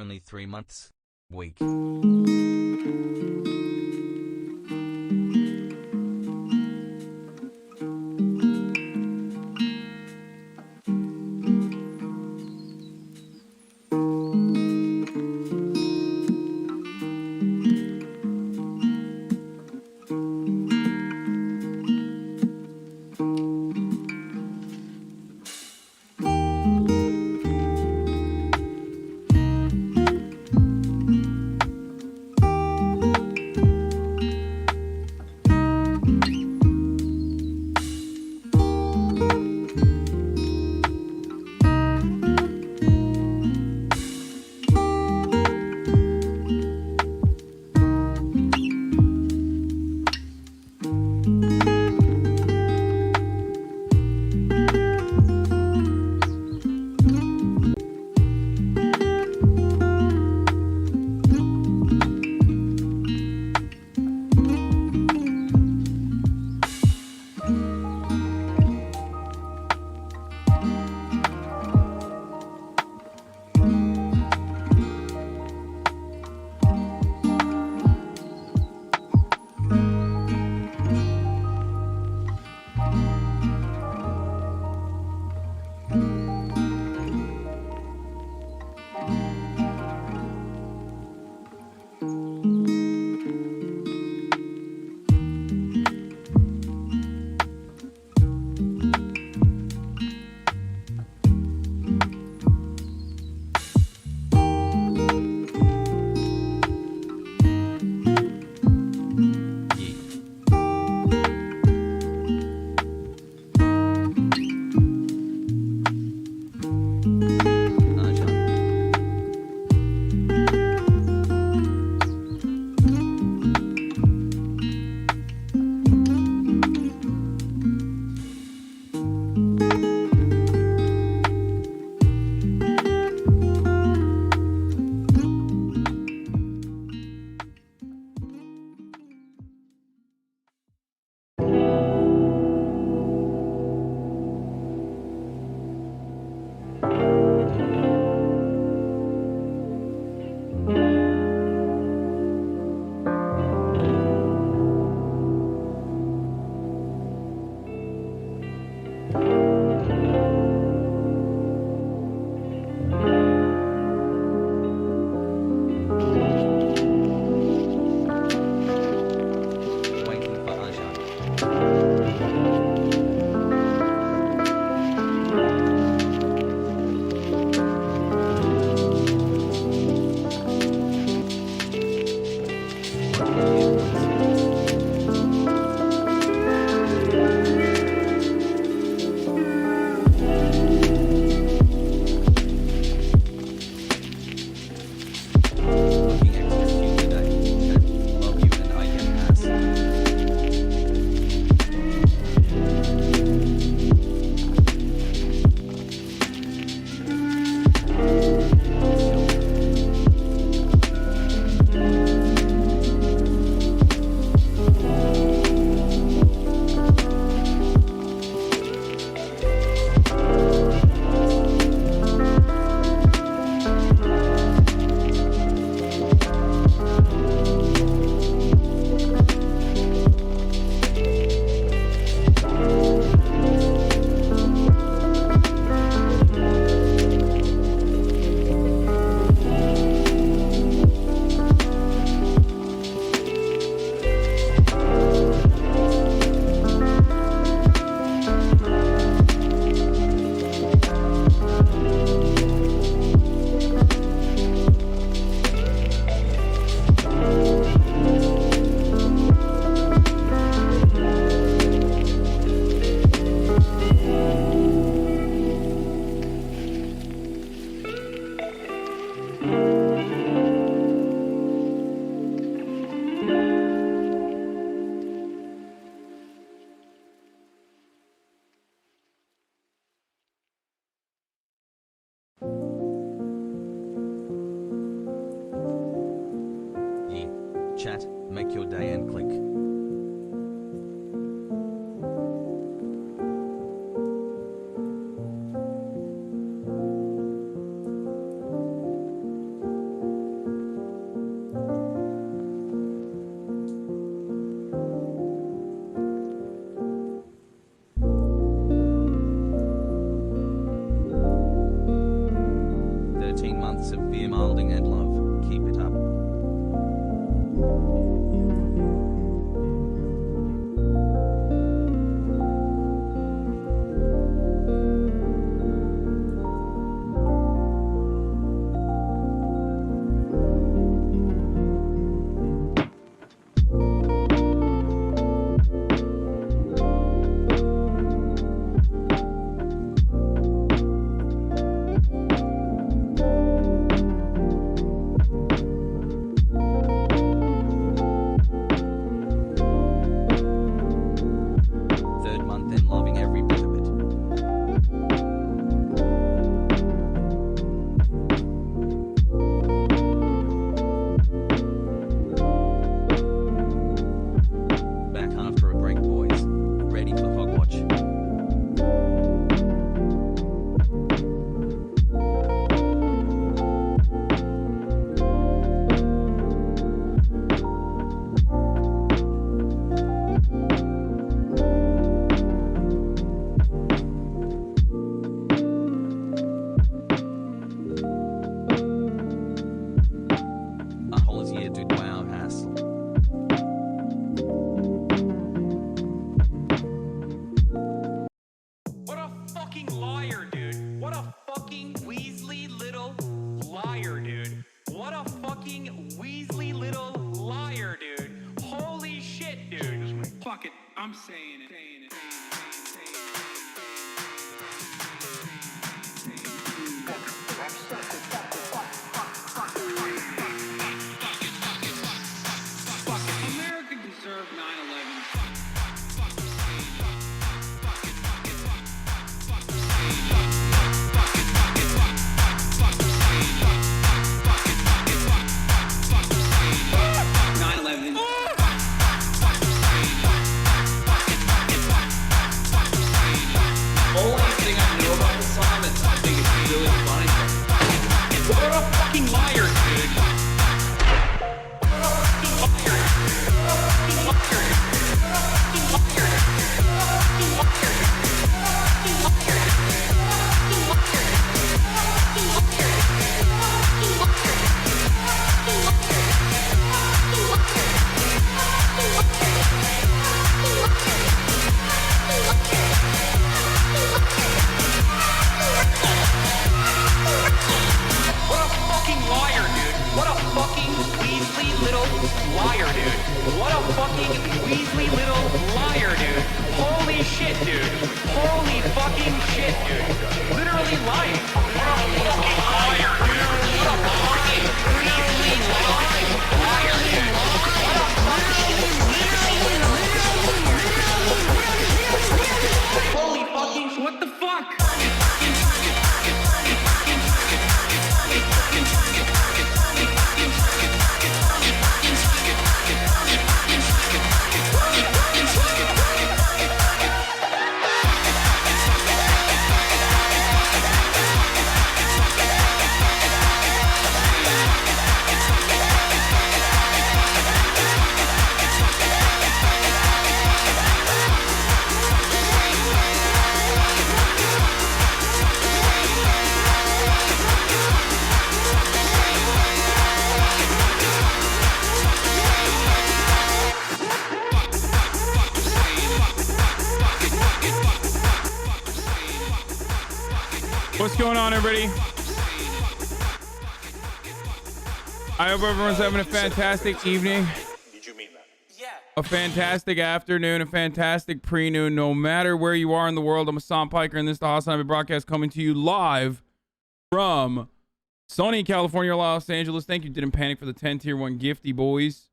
only 3 months. Week. liar, dude. What a fucking Weasley little liar, dude. What a fucking Weasley little liar, dude. Holy shit, dude. Fuck it. I'm saying it. America deserved 9/11. 9/11. Only thing I know about the song is I think it's really funny. What a fucking liar, dude. Liar, dude. What a fucking Weasley little liar, dude. Holy shit, dude. Holy fucking shit, dude. Literally lying. What a fucking liar, dude. What a fucking Weasley little liar, dude. What a fucking holy fucking what the fuck? What's going on, everybody? I hope everyone's having a fantastic evening. Did you mean that? Yeah. A fantastic afternoon, a fantastic pre-noon, no matter where you are in the world. I'm Hasan Piker, and this is the HasanAbi broadcast coming to you live from sunny California, Los Angeles. Thank you, Didn't Panic, for the 10 tier 1 gifty, boys.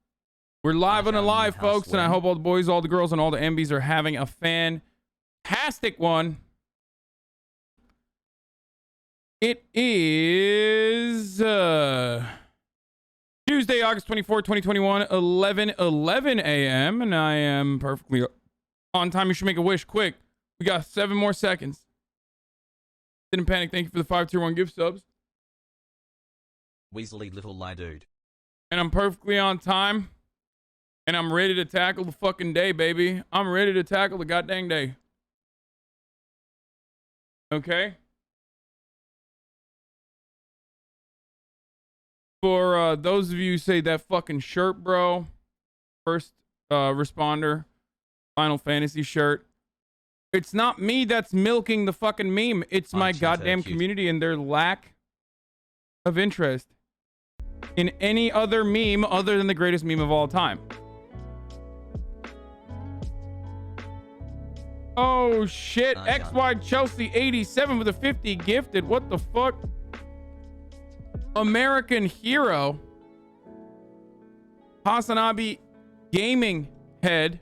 We're live on a live, folks, and I hope all the boys, all the girls, and all the MBs are having a fantastic one. It is Tuesday, August 24, 2021, 11:11 a.m. and I am perfectly on time. You should make a wish quick. We got 7 more seconds. Didn't Panic, thank you for the 5 tier 1 gift subs. Weasley little lie, dude. And I'm perfectly on time. And I'm ready to tackle the fucking day, baby. I'm ready to tackle the goddamn day. Okay? For those of you who say that fucking shirt, bro, first responder, Final Fantasy shirt, it's not me that's milking the fucking meme. It's my goddamn community and their lack of interest in any other meme other than the greatest meme of all time. Oh shit, XY Chelsea 87 with a 50 gifted. What the fuck? American hero, HasanAbi gaming head,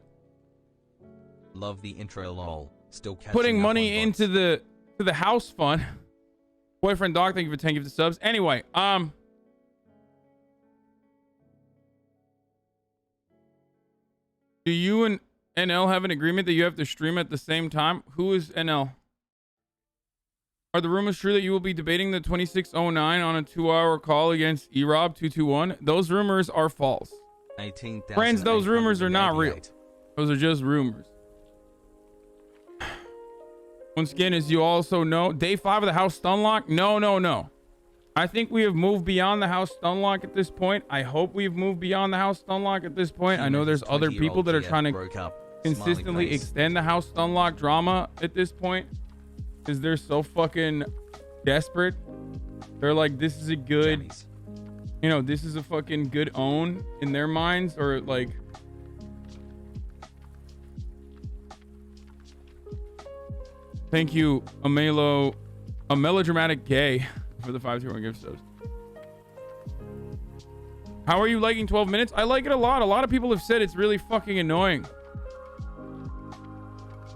Love the intro, lol. Still putting money into the house fund. Boyfriend dog, thank you for 10 gifted subs. Anyway, do you and NL have an agreement that you have to stream at the same time? Who is NL? Are the rumors true that you will be debating the 2609 on a 2-hour call against erob221? Those rumors are false. Friends, those rumors are not real. Those are just rumors. Once again, as you also know, day 5 of the house stunlock. No. I think we have moved beyond the house stunlock at this point. I hope we've moved beyond the house stunlock at this point. I know there's other people that are trying to consistently extend the house stunlock drama at this point. Because they're so fucking desperate. They're like, this is a good, Jammies. you know, this is a fucking good own in their minds, or like, thank you, a melodramatic gay for the 5-1 gift subs. How are you liking 12 minutes? I like it a lot. A lot of people have said it's really fucking annoying.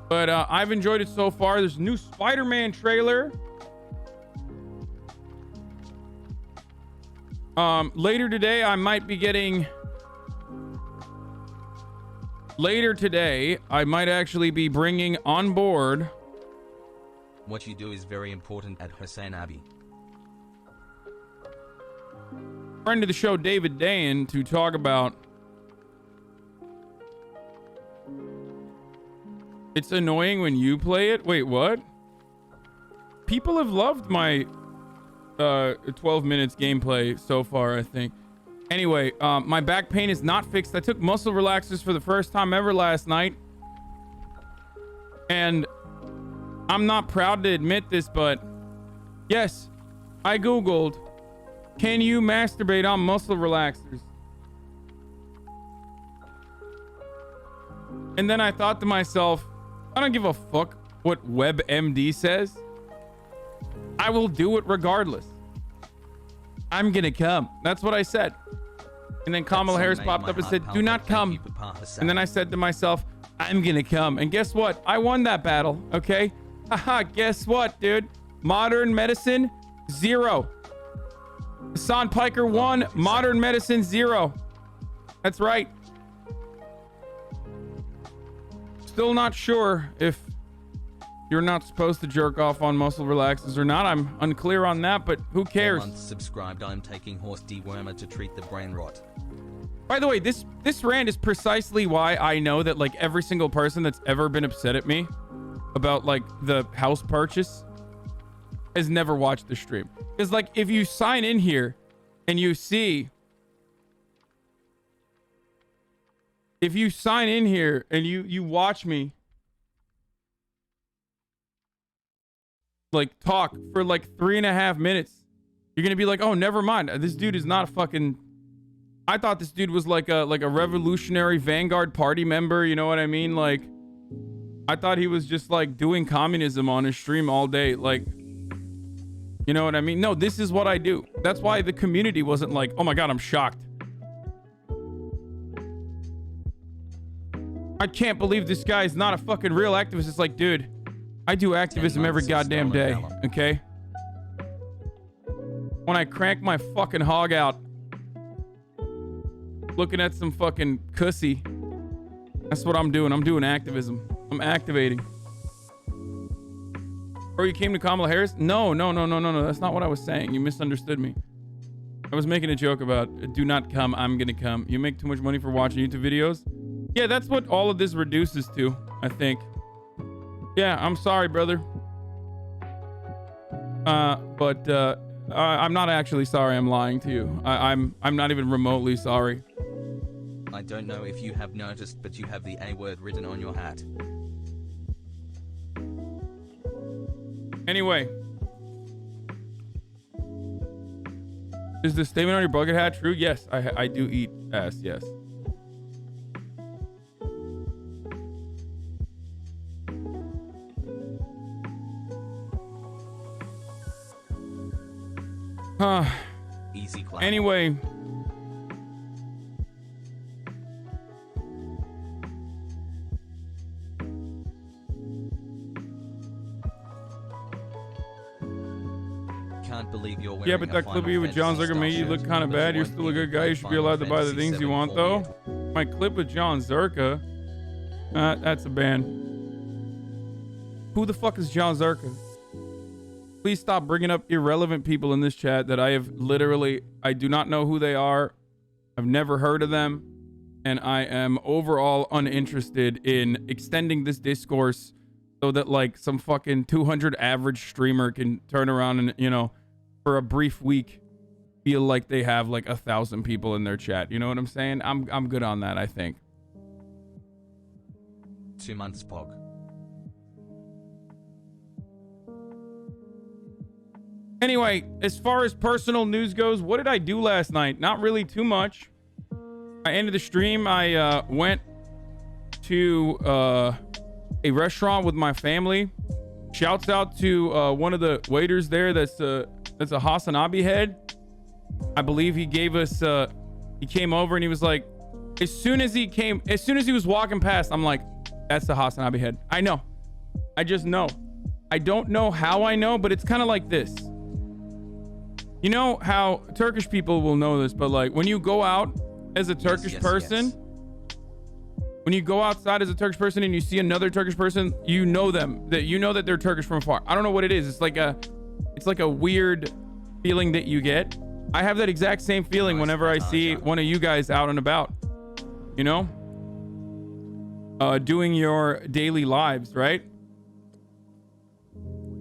But I've enjoyed it so far. There's a new Spider-Man trailer. Later today, I might be getting... Later today, I might actually be bringing on board... What you do is very important at HasanAbi. friend of the show, David Dayen, to talk about... It's annoying when you play it. Wait, what? People have loved my 12 minutes gameplay so far, I think. Anyway, my back pain is not fixed. I took muscle relaxers for the first time ever last night. And I'm not proud to admit this, but yes, I Googled, can you masturbate on muscle relaxers? And then I thought to myself, I don't give a fuck what WebMD says. I will do it regardless. I'm gonna come. That's what I said. And then Kamala Harris popped up and said, do not come. And then I said to myself, I'm gonna come. And guess what? I won that battle, okay? Haha, guess what, dude? Modern medicine, 0. Hasan Piker 1, modern medicine 0. That's right. Still not sure if you're not supposed to jerk off on muscle relaxers or not. I'm unclear on that, but who cares? 4 months subscribed. I'm taking horse dewormer to treat the brain rot. By the way, this rant is precisely why I know that like every single person that's ever been upset at me about like the house purchase has never watched the stream. Because like if you sign in here and you see, if you sign in here and you watch me like talk for like 3.5 minutes, you're gonna be like, oh, never mind. This dude is not a fucking... I thought this dude was like a revolutionary Vanguard party member. You know what I mean? Like, I thought he was just like doing communism on his stream all day. Like, you know what I mean? No, this is what I do. That's why the community wasn't like, oh my God, I'm shocked. I can't believe this guy is not a fucking real activist. It's like, dude, I do activism every goddamn day, okay? When I crank my fucking hog out, looking at some fucking cussy, that's what I'm doing. I'm doing activism. I'm activating. Or you came to Kamala Harris? No. That's not what I was saying. You misunderstood me. I was making a joke about do not come, I'm gonna come. You make too much money for watching YouTube videos? Yeah, that's what all of this reduces to, I think. Yeah, I'm sorry, brother. I'm not actually sorry. I'm lying to you. I'm not even remotely sorry. I don't know if you have noticed, but you have the A word written on your hat. Anyway. Is the statement on your bucket hat true? Yes, I do eat ass, yes. Easy clap. Anyway. Can't believe you're wearing yeah, but that clip of you with John Zerka made you look kind of bad. You're still a good guy. You should be allowed to buy the things you want, though. My clip with John Zerka. That's a ban. Who the fuck is John Zerka? Please stop bringing up irrelevant people in this chat that I have literally... I do not know who they are. I've never heard of them. And I am overall uninterested in extending this discourse so that like some fucking 200 average streamer can turn around and, you know, for a brief week feel like they have like 1,000 people in their chat. You know what I'm saying? I'm good on that, I think. 2 months, Pog. Anyway, as far as personal news goes, what did I do last night? Not really too much. I ended the stream. I went to a restaurant with my family. Shouts out to one of the waiters there. That's a HasanAbi head. I believe he gave us. He came over and he was like, as soon as he was walking past, I'm like, that's the HasanAbi head. I know. I just know. I don't know how I know, but it's kind of like this. You know how Turkish people will know this, but like when you go out as a Turkish person, when you go outside as a Turkish person and you see another Turkish person, you know them, that you know that they're Turkish from afar. I don't know what it is. It's like a weird feeling that you get. I have that exact same feeling whenever I see one of you guys out and about, you know, doing your daily lives, right?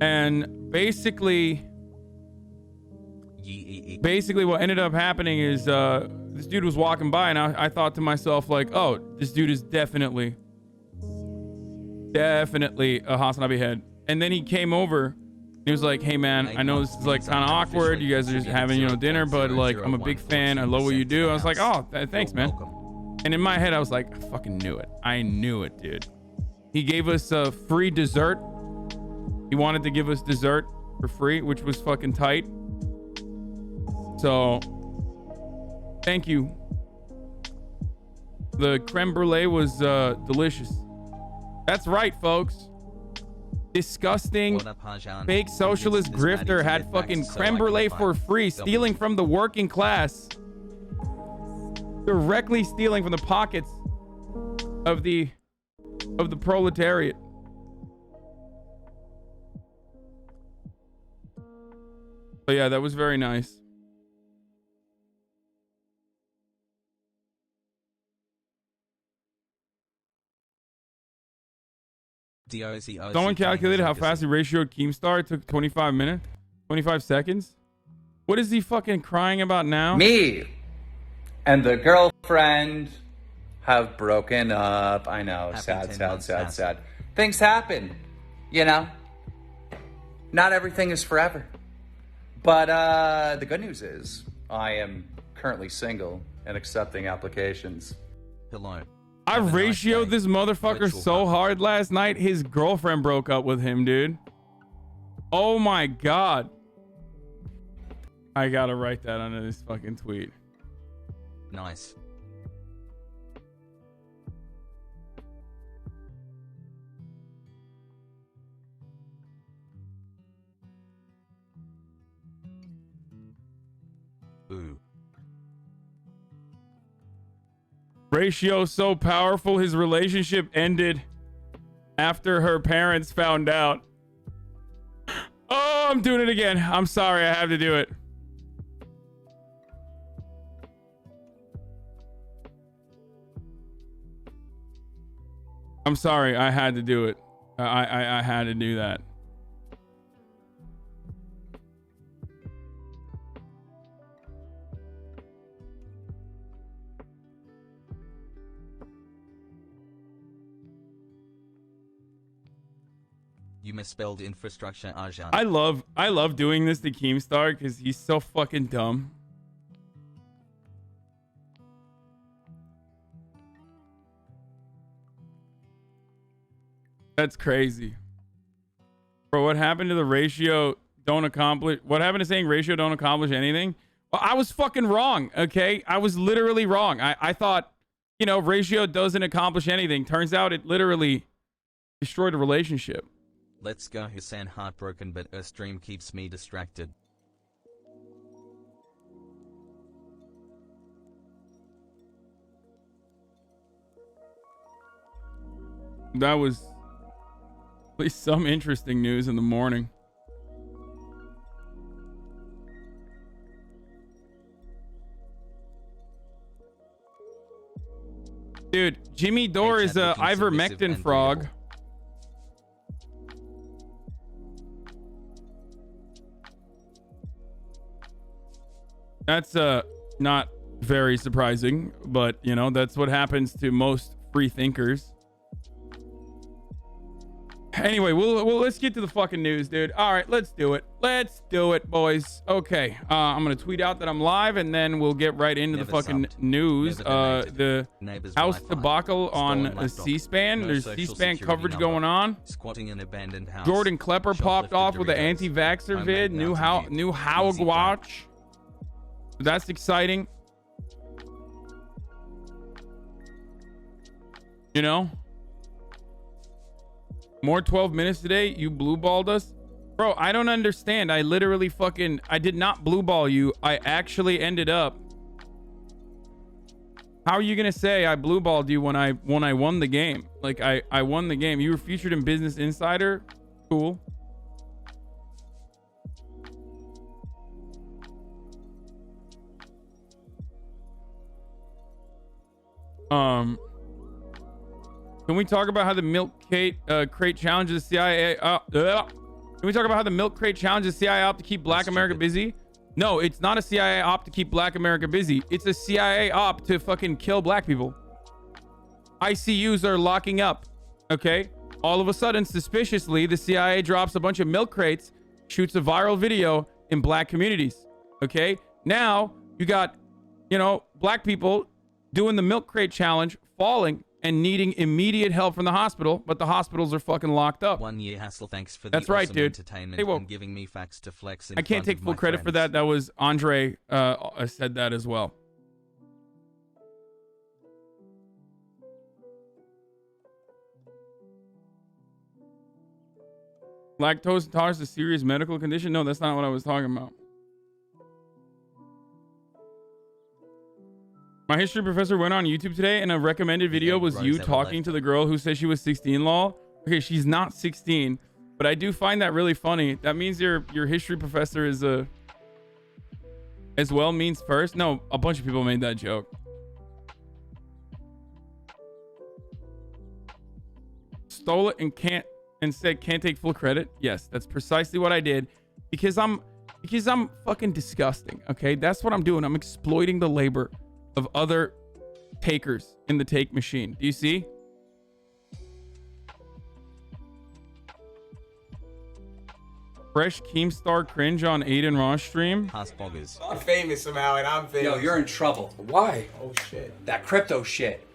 And basically what ended up happening is this dude was walking by and I thought to myself like, oh, this dude is definitely a HasanAbi head. And then he came over. He was like, hey man, I know this is like kind of awkward. You guys are just having, you know, dinner, but like I'm a big fan. I love what you do. I was like, oh, thanks, man. And in my head, I was like, I fucking knew it. I knew it, dude. He gave us a free dessert. He wanted to give us dessert for free, which was fucking tight. So, thank you. The creme brulee was delicious. That's right, folks. Disgusting, fake socialist grifter had fucking creme brulee for free, stealing from the working class. Directly stealing from the pockets of the proletariat. So yeah, that was very nice. Someone calculated how fast the ratio KEEMs start. It took 25 minutes, 25 seconds. What is he fucking crying about now? Me and the girlfriend have broken up. I know, sad. Things happen, you know. Not everything is forever. But the good news is I am currently single and accepting applications. Hello. I ratioed this motherfucker so hard last night, his girlfriend broke up with him, dude. Oh my god. I gotta write that under this fucking tweet. Nice. Ooh. Ratio so powerful, his relationship ended after her parents found out. Oh, I'm doing it again. I'm sorry, I have to do it. I'm sorry, I had to do it. I had to do that. You misspelled infrastructure, Arjan. I love doing this to Keemstar because he's so fucking dumb. That's crazy. Bro, what happened to the ratio don't accomplish? What happened to saying ratio don't accomplish anything? Well, I was fucking wrong, okay? I was literally wrong. I thought, you know, ratio doesn't accomplish anything. Turns out it literally destroyed a relationship. Let's go, Hasan. Heartbroken, but a stream keeps me distracted. That was at least some interesting news in the morning. Dude, Jimmy Dore is a ivermectin frog. That's not very surprising, but you know, that's what happens to most free thinkers. Anyway, let's get to the fucking news, dude. All right, let's do it. Let's do it, boys. Okay, I'm gonna tweet out that I'm live, and then we'll get right into the fucking news. The house debacle on C-SPAN. There's C-SPAN coverage going on. Squatting in abandoned house. Jordan Klepper popped off with an anti-vaxxer vid. New Hog watch. That's exciting. You know. More 12 minutes today. You blue balled us, bro. I don't understand. I literally I did not blue ball you. I actually ended up. How are you gonna say I blue balled you when I won the game? Like I won the game. You were featured in Business Insider. Cool. Can we talk about how the milk crate challenges the CIA? Can we talk about how the milk crate challenges CIA op to keep Black America busy? No, it's not a CIA op to keep Black America busy. It's a CIA op to fucking kill Black people. ICUs are locking up. Okay. All of a sudden, suspiciously, the CIA drops a bunch of milk crates, shoots a viral video in Black communities. Okay. Now you got, Black people doing the milk crate challenge, falling and needing immediate help from the hospital, but the hospitals are fucking locked up. 1 year hassle. Thanks for the That's right, awesome dude. entertainment and giving me facts to flex. I can't take full credit for that. That was Andre said that as well. Lactose intolerance is a serious medical condition? No, that's not what I was talking about. My history professor went on YouTube today, and a recommended video was you talking to the girl who says she was 16, lol. Okay, she's not 16, but I do find that really funny. That means your history professor is as well means first. No, a bunch of people made that joke. Stole it and said can't take full credit. Yes, that's precisely what I did because I'm fucking disgusting. Okay, that's what I'm doing. I'm exploiting the labor of other takers in the take machine. Do you see? Fresh Keemstar cringe on Aiden Ross stream. Hasboggers. I'm famous somehow, and I'm famous. Yo, you're in trouble. Why? Oh shit. That crypto shit.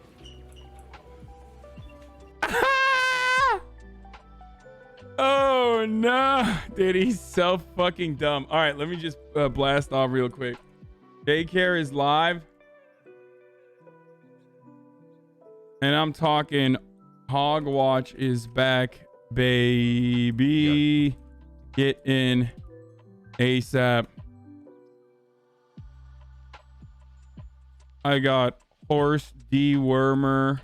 Oh no, dude, he's so fucking dumb. All right, let me just blast off real quick. Daycare is live. And I'm talking Hog Watch is back, baby. Yep. Get in ASAP. I got horse dewormer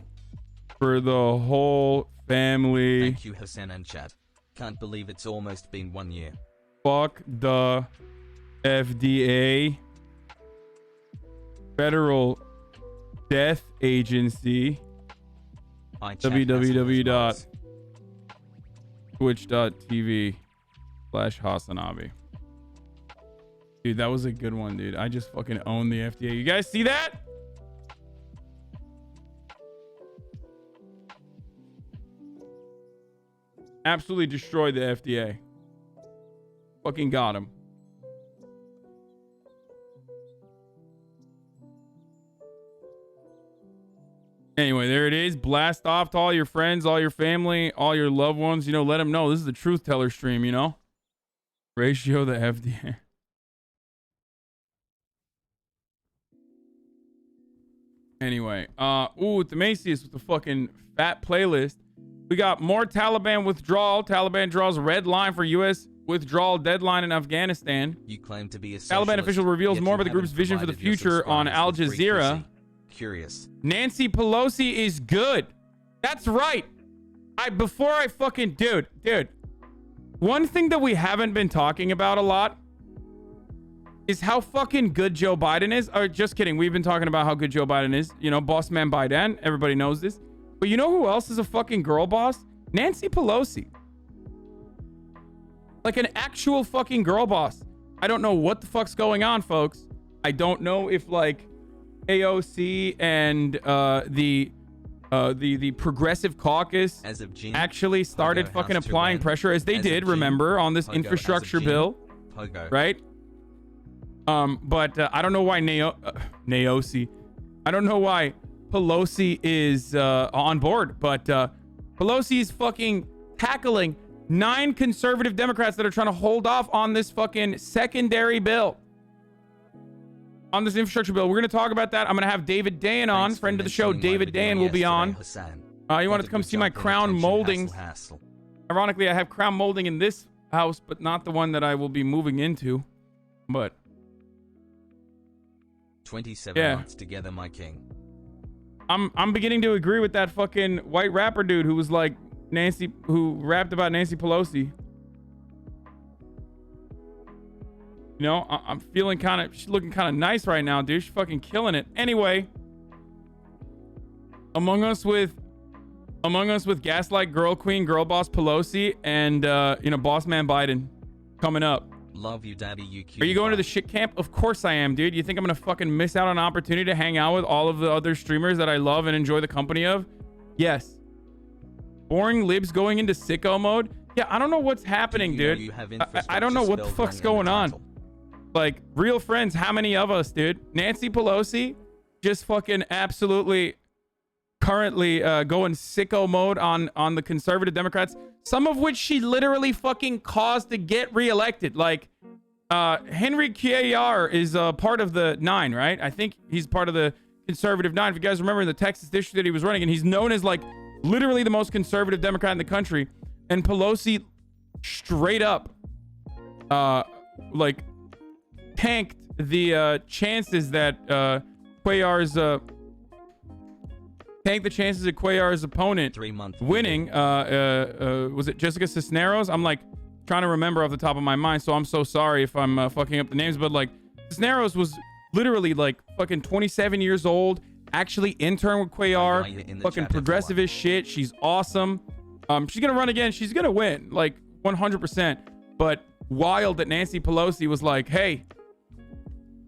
for the whole family. Thank you, Hasan and chat. Can't believe it's almost been 1 year. Fuck the FDA. Federal Death Agency. www.twitch.tv/HasanAbi. Dude, that was a good one, dude. I just fucking own the FDA. You guys see that? Absolutely destroyed the FDA. Fucking got him. Anyway, there it is. Blast off to all your friends, all your family, all your loved ones. Let them know this is the truth teller stream, Ratio the FDA. Anyway, with the Macy's with the fucking fat playlist. We got more Taliban withdrawal. Taliban draws red line for U.S. withdrawal deadline in Afghanistan. You claim to be a Taliban official reveals more about the group's vision for the future on Al Jazeera. Curious. Nancy Pelosi is good. That's right. Before I fucking dude. One thing that we haven't been talking about a lot is how fucking good Joe Biden is. Or just kidding. We've been talking about how good Joe Biden is. Boss man Biden. Everybody knows this. But you know who else is a fucking girl boss? Nancy Pelosi. Like an actual fucking girl boss. I don't know what the fuck's going on, folks. I don't know if AOC and the the Progressive Caucus As of June, actually started Pogo fucking House to applying run. pressure, as they As of did, June, remember, on this Pogo as of infrastructure June, bill, Pogo. right? But I don't know why Naosi. I don't know why Pelosi is on board, but Pelosi is fucking tackling 9 conservative Democrats that are trying to hold off on this fucking secondary bill. On this infrastructure bill. We're going to talk about that. I'm going to have David Dayen on, friend of the show. David Dayen will be on. You wanted to come see my crown moldings. Ironically, I have crown molding in this house, but not the one that I will be moving into. But 27 months together, my king. I'm beginning to agree with that fucking white rapper dude who was like who rapped about Nancy Pelosi. You know, I'm feeling she's looking kind of nice right now, dude. She's fucking killing it. Anyway, among us with gaslight girl queen, girl boss Pelosi, and boss man Biden coming up. Love you, daddy. You cute. Are you going to the shit camp? Of course I am, dude. You think I'm gonna fucking miss out on an opportunity to hang out with all of the other streamers that I love and enjoy the company of? Yes. Boring libs going into sicko mode? Yeah, I don't know what's happening, dude. I don't know what the fuck's going on. Like, real friends, how many of us, dude? Nancy Pelosi just fucking absolutely currently going sicko mode on the conservative Democrats, some of which she literally fucking caused to get reelected. Like, Henry Cuellar is part of the 9, right? I think he's part of the conservative 9. If you guys remember in the Texas district that he was running, and he's known as like literally the most conservative Democrat in the country. And Pelosi straight up like tanked the chances that Cuellar's opponent 3 months winning. Was it Jessica Cisneros? I'm like trying to remember off the top of my mind, so I'm so sorry if I'm fucking up the names, but like Cisneros was literally like fucking 27 years old, actually interned with Cuellar, fucking progressive as shit. She's awesome. She's gonna run again. She's gonna win, like 100%. But wild that Nancy Pelosi was like, hey,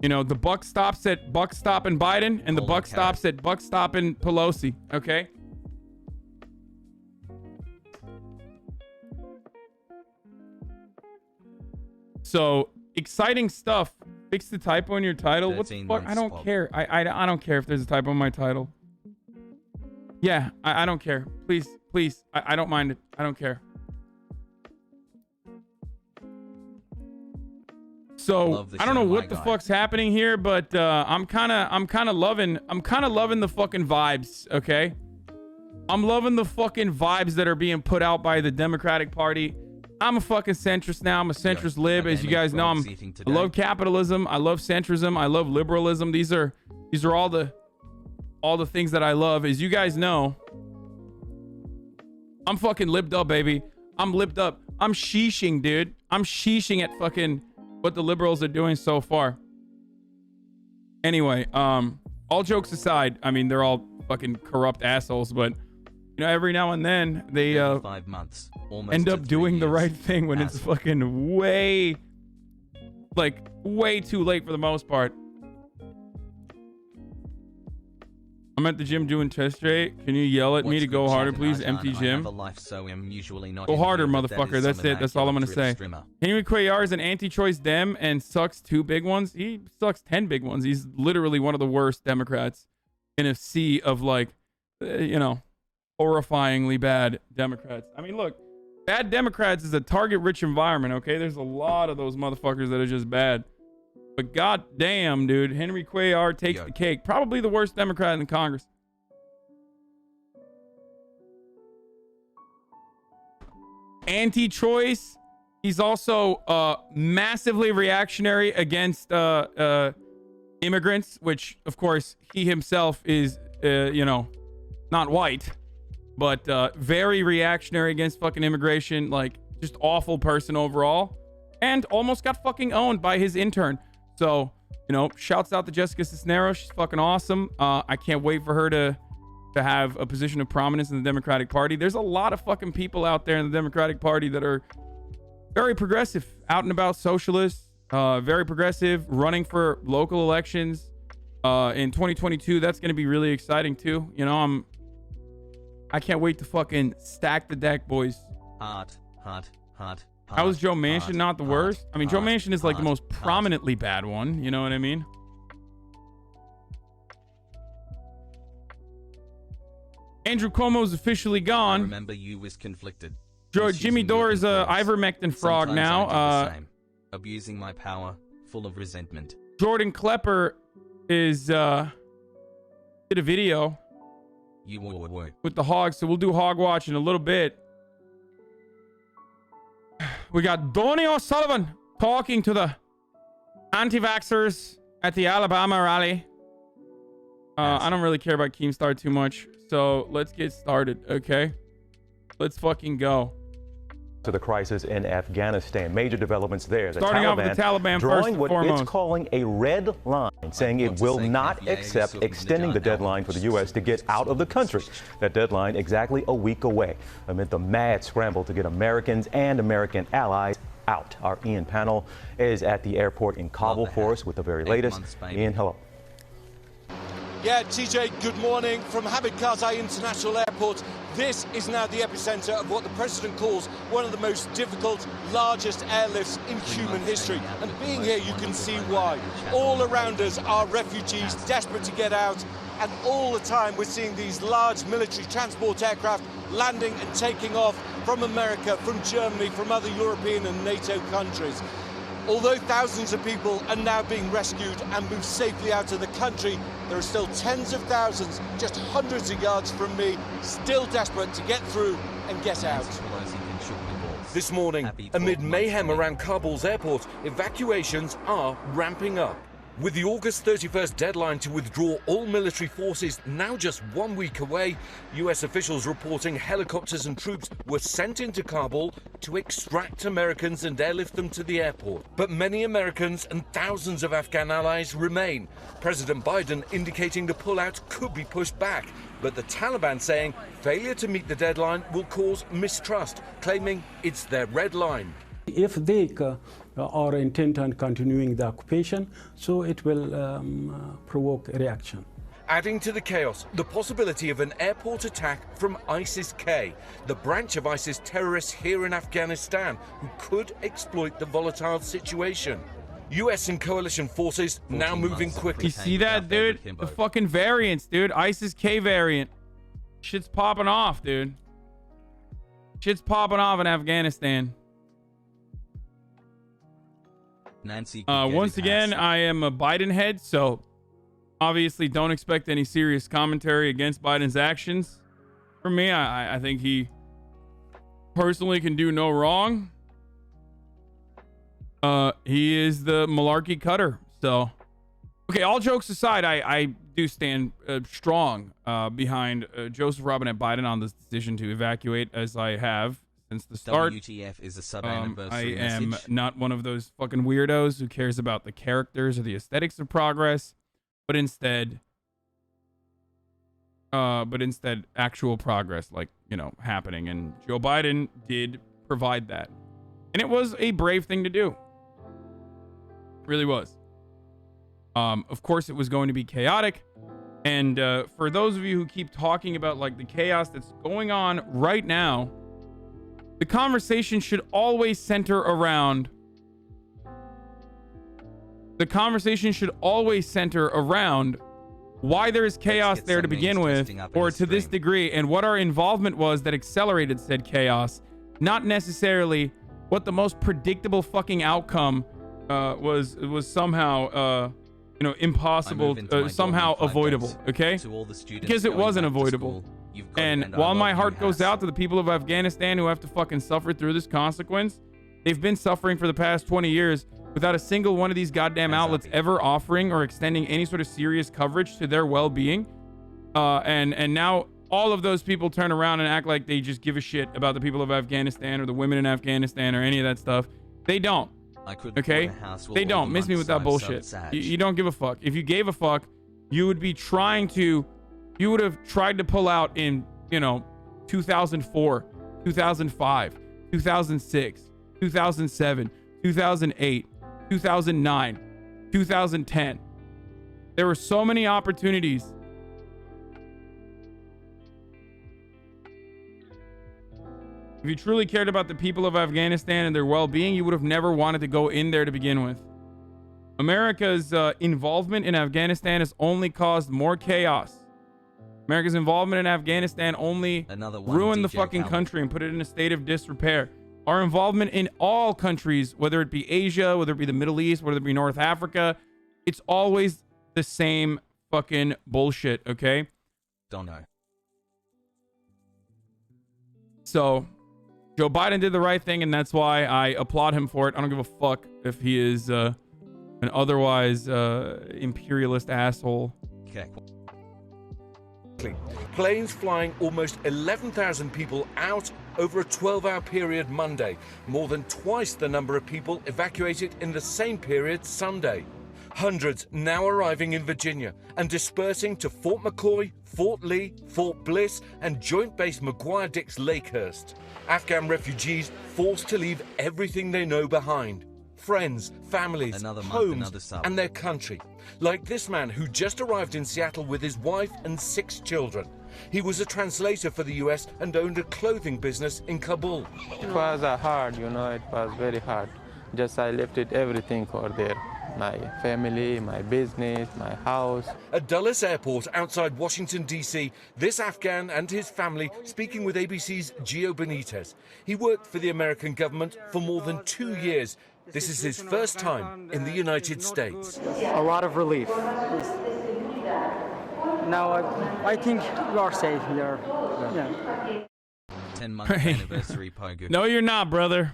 you know, the buck stops at buck stopping Biden, and the buck stops at buck stopping Pelosi. Okay. So exciting stuff. Fix the typo in your title. What the fuck? I don't care. I don't care if there's a typo in my title. Yeah, I don't care. Please. I don't mind it. I don't care. So I don't know what the fuck's happening here, but I'm kind of loving the fucking vibes. Okay, I'm loving the fucking vibes that are being put out by the Democratic Party. I'm a fucking centrist now. I'm a centrist lib, as you guys know. I love capitalism. I love centrism. I love liberalism. These are all the things that I love. As you guys know, I'm fucking libbed up, baby. I'm libbed up. I'm sheeshing, dude. I'm sheeshing at fucking what the liberals are doing so far. Anyway, all jokes aside, I mean, they're all fucking corrupt assholes, but you know, every now and then they 5 months, end up doing the right thing when it's fucking way too late for the most part. I'm at the gym doing chest straight. Can you yell at me to go harder, please? Empty gym. Go harder, motherfucker. That's it. That's all I'm gonna say. Henry Cuellar is an anti-choice Dem and sucks 2 big ones. He sucks 10 big ones. He's literally one of the worst Democrats in a sea of like, horrifyingly bad Democrats. I mean, look, bad Democrats is a target-rich environment. Okay, there's a lot of those motherfuckers that are just bad. But goddamn, dude, Henry Cuellar takes the cake. Probably the worst Democrat in the Congress. Anti-choice. He's also massively reactionary against immigrants, which, of course, he himself is, not white, but very reactionary against fucking immigration. Like, just awful person overall. And almost got fucking owned by his intern. So, shouts out to Jessica Cisneros. She's fucking awesome. I can't wait for her to have a position of prominence in the Democratic Party. There's a lot of fucking people out there in the Democratic Party that are very progressive, out and about socialists, very progressive, running for local elections in 2022. That's going to be really exciting too. I'm I can't wait to fucking stack the deck, boys. Heart. How is Joe Manchin not the worst? I mean, Joe Manchin is like the most prominently bad one. You know what I mean? Andrew Cuomo's officially gone. Remember, you was conflicted. Jimmy Dore is a ivermectin frog now. Abusing my power, full of resentment. Jordan Klepper is did a video with the Hogs, so we'll do Hog Watch in a little bit. We got DONIE O'Sullivan talking to the anti-vaxxers at the Alabama rally. I don't really care about Keemstar too much, so let's get started, okay? Let's fucking go. To the crisis in Afghanistan. Major developments there. Starting off with the Taliban drawing first what and it's calling a red line, saying it will not accept extending the deadline for the U.S. to get out of the country. That deadline exactly a week away, amid the mad scramble to get Americans and American allies out. Our Ian panel is at the airport in Kabul for us with the very latest. Ian, hello. Yeah, TJ, good morning from Hamid Karzai International Airport. This is now the epicenter of what the president calls one of the most difficult, largest airlifts in human history. And being here, you can see why. All around us are refugees desperate to get out. And all the time, we're seeing these large military transport aircraft landing and taking off from America, from Germany, from other European and NATO countries. Although thousands of people are now being rescued and moved safely out of the country, there are still tens of thousands, just hundreds of yards from me, still desperate to get through and get out. This morning, amid mayhem around Kabul's airport, evacuations are ramping up. With the August 31st deadline to withdraw all military forces now just 1 week away, US officials reporting helicopters and troops were sent into Kabul to extract Americans and airlift them to the airport. But many Americans and thousands of Afghan allies remain. President Biden indicating the pullout could be pushed back, but the Taliban saying failure to meet the deadline will cause mistrust, claiming it's their red line. If they are intent on continuing the occupation, so it will provoke a reaction. Adding to the chaos, the possibility of an airport attack from ISIS-K, the branch of ISIS terrorists here in Afghanistan, who could exploit the volatile situation. US and coalition forces now moving quickly. You see that, dude? The fucking variants, dude. ISIS-K variant. Shit's popping off, dude. Shit's popping off in Afghanistan. Nancy. Once again, I am a Biden head, so obviously don't expect any serious commentary against Biden's actions. For me, I think he personally can do no wrong. He is the malarkey cutter. So, okay, all jokes aside, I do stand strong behind Joseph Robinette Biden on this decision to evacuate, as I have since the start. WTF is a sub-anniversary I am message. not one of those fucking weirdos who cares about the characters or the aesthetics of progress, but instead actual progress, like, you know, happening. And Joe Biden did provide that. And it was a brave thing to do. It really was. Of course, it was going to be chaotic. And for those of you who keep talking about, like, the chaos that's going on right now, the conversation should always center around why there is chaos there to begin with, or to this degree, and what our involvement was that accelerated said chaos, not necessarily what the most predictable fucking outcome was somehow impossible, somehow avoidable, okay? Because it wasn't avoidable. And while my heart goes out to the people of Afghanistan who have to fucking suffer through this consequence, they've been suffering for the past 20 years without a single one of these goddamn outlets ever offering or extending any sort of serious coverage to their well-being. And now all of those people turn around and act like they just give a shit about the people of Afghanistan or the women in Afghanistan or any of that stuff. They don't. Okay? They don't. Miss me with that bullshit. You don't give a fuck. If you gave a fuck, you would be trying to... You would have tried to pull out in, 2004, 2005, 2006, 2007, 2008, 2009, 2010. There were so many opportunities If you truly cared about the people of Afghanistan and their well-being, you would have never wanted to go in there to begin with. America's involvement in Afghanistan has only caused more chaos. America's involvement in Afghanistan only ruined the fucking country and put it in a state of disrepair. Our involvement in all countries, whether it be Asia, whether it be the Middle East, whether it be North Africa, it's always the same fucking bullshit, okay? Don't know. So, Joe Biden did the right thing, and that's why I applaud him for it. I don't give a fuck if he is an otherwise imperialist asshole. Okay. Planes flying almost 11,000 people out over a 12-hour period Monday, more than twice the number of people evacuated in the same period Sunday. Hundreds now arriving in Virginia and dispersing to Fort McCoy, Fort Lee, Fort Bliss, and Joint Base McGuire-Dix Lakehurst. Afghan refugees forced to leave everything they know behind. Friends, families, homes, and their country. Like this man who just arrived in Seattle with his wife and 6 children. He was a translator for the US and owned a clothing business in Kabul. It was hard, you know, it was very hard. Just I left it everything for there. My family, my business, my house. At Dulles Airport outside Washington, D.C., this Afghan and his family speaking with ABC's Gio Benitez. He worked for the American government for more than 2 years. This is his first time in the United States. A lot of relief. Now I think we are safe here. Yeah. 10-month anniversary pogo. No, you're not, brother.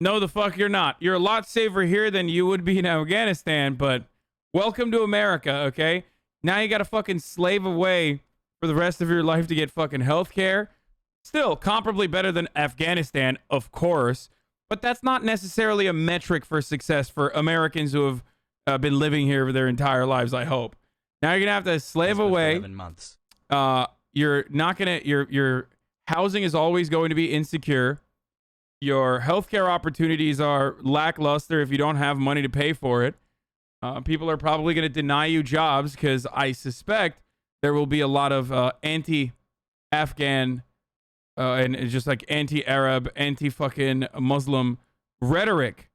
No, the fuck you're not. You're a lot safer here than you would be in Afghanistan, but welcome to America, okay? Now you gotta fucking slave away for the rest of your life to get fucking health care. Still, comparably better than Afghanistan, of course, but that's not necessarily a metric for success for Americans who have been living here for their entire lives, I hope. Now you're gonna have to slave away. 11 months. You're not gonna, your housing is always going to be insecure. Your healthcare opportunities are lackluster if you don't have money to pay for it. People are probably going to deny you jobs because I suspect there will be a lot of anti-Afghan and just like anti-Arab, anti-fucking Muslim rhetoric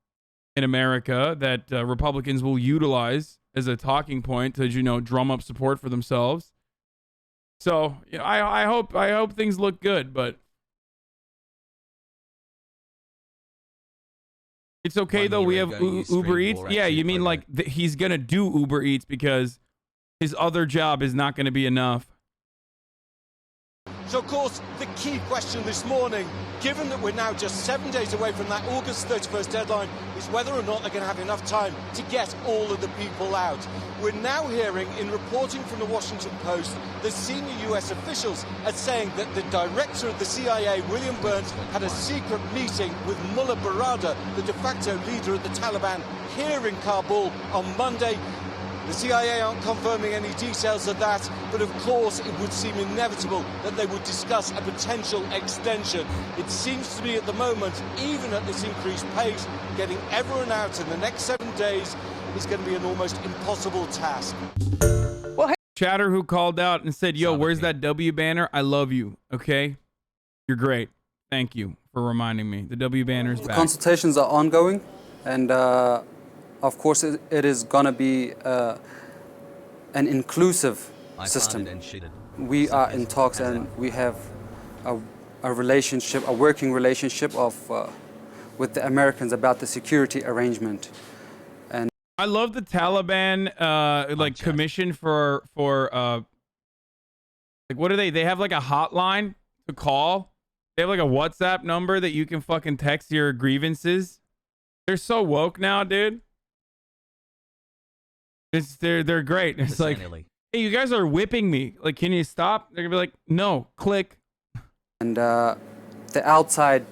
in America that Republicans will utilize as a talking point to, you know, drum up support for themselves. So you know, I hope things look good, but it's okay though. We have Uber Eats. Yeah, you mean like he's gonna do Uber Eats because his other job is not gonna be enough. So, of course, the key question this morning, given that we're now just 7 days away from that August 31st deadline, is whether or not they're going to have enough time to get all of the people out. We're now hearing, in reporting from the Washington Post, that senior US officials are saying that the director of the CIA, William Burns, had a secret meeting with Mullah Baradar, the de facto leader of the Taliban, here in Kabul on Monday. The CIA aren't confirming any details of that, but of course it would seem inevitable that they would discuss a potential extension. It seems to me at the moment, even at this increased pace, getting everyone out in the next 7 days is going to be an almost impossible task. Well, hey, Chatter who called out and said, yo, where's that W banner? I love you, okay? You're great. Thank you for reminding me. The W banner is back. Consultations are ongoing, and of course, it is going to be an inclusive system. We are in talks, and we have a relationship, a working relationship with the Americans about the security arrangement. And I love the Taliban like commission for like, what are they? They have like a hotline to call. They have like a WhatsApp number that you can fucking text your grievances. They're so woke now, dude. They're great. It's like, hey, you guys are whipping me. Like, can you stop? They're gonna be like, no, click. And the outside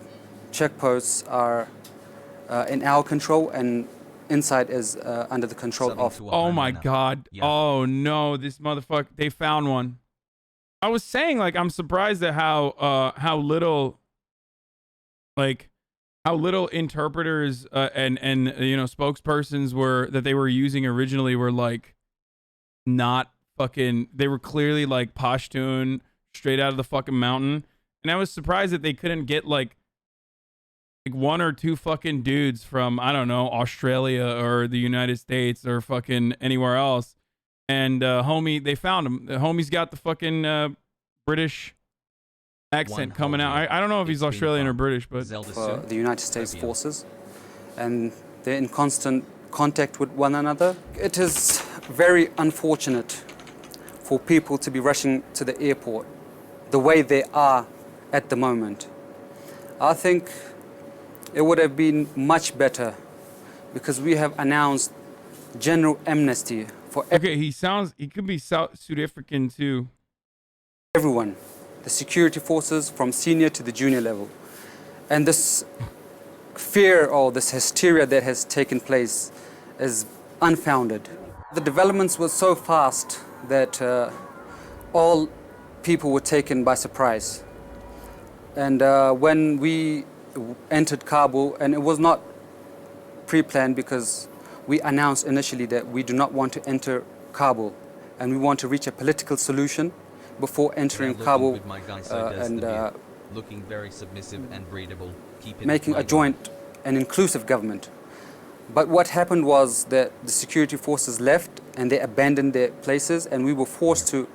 checkposts are in our control, and inside is under the control of. Oh my God! Yeah. Oh no, this motherfucker! They found one. I was saying, like, I'm surprised at how little, like, how little interpreters and you know, spokespersons that they were using originally were like not fucking, they were clearly like Pashtun straight out of the fucking mountain, And I was surprised that they couldn't get like one or two fucking dudes from, I don't know, Australia or the United States or fucking anywhere else. And homie, they found him. The homie's got the fucking British accent coming out. I don't know if he's Australian or British, but the United States forces, and they're in constant contact with one another. It is very unfortunate for people to be rushing to the airport the way they are at the moment. I think it would have been much better because we have announced general amnesty for he could be South African too. Everyone, the security forces from senior to the junior level. And this fear or this hysteria that has taken place is unfounded. The developments were so fast that all people were taken by surprise. And when we entered Kabul, and it was not pre-planned because we announced initially that we do not want to enter Kabul and we want to reach a political solution before entering Kabul looking very submissive and breedable, making a joint and inclusive government. But what happened was that the security forces left and they abandoned their places, and we were forced to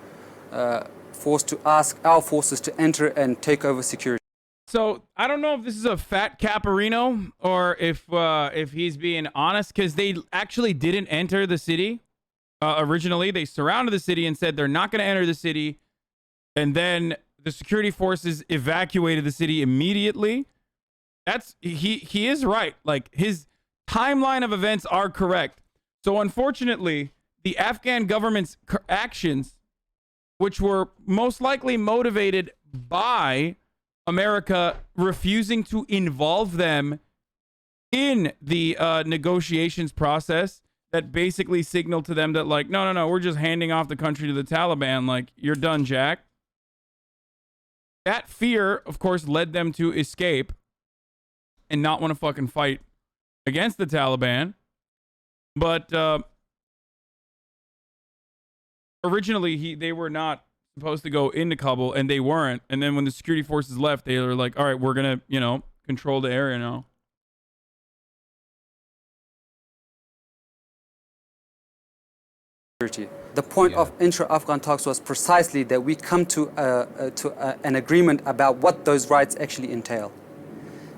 ask our forces to enter and take over security. So I don't know if this is a fat Caparino or if he's being honest, because they actually didn't enter the city originally. They surrounded the city and said they're not going to enter the city, and then the security forces evacuated the city immediately. That's he is right. Like, his timeline of events are correct. So unfortunately, the Afghan government's actions, which were most likely motivated by America refusing to involve them in the negotiations process, that basically signaled to them that, like, no, we're just handing off the country to the Taliban. Like, you're done, Jack. That fear, of course, led them to escape and not want to fucking fight against the Taliban. But originally, they were not supposed to go into Kabul, and they weren't. And then when the security forces left, they were like, all right, we're going to, control the area now. The point of intra-Afghan talks was precisely that we come to an agreement about what those rights actually entail.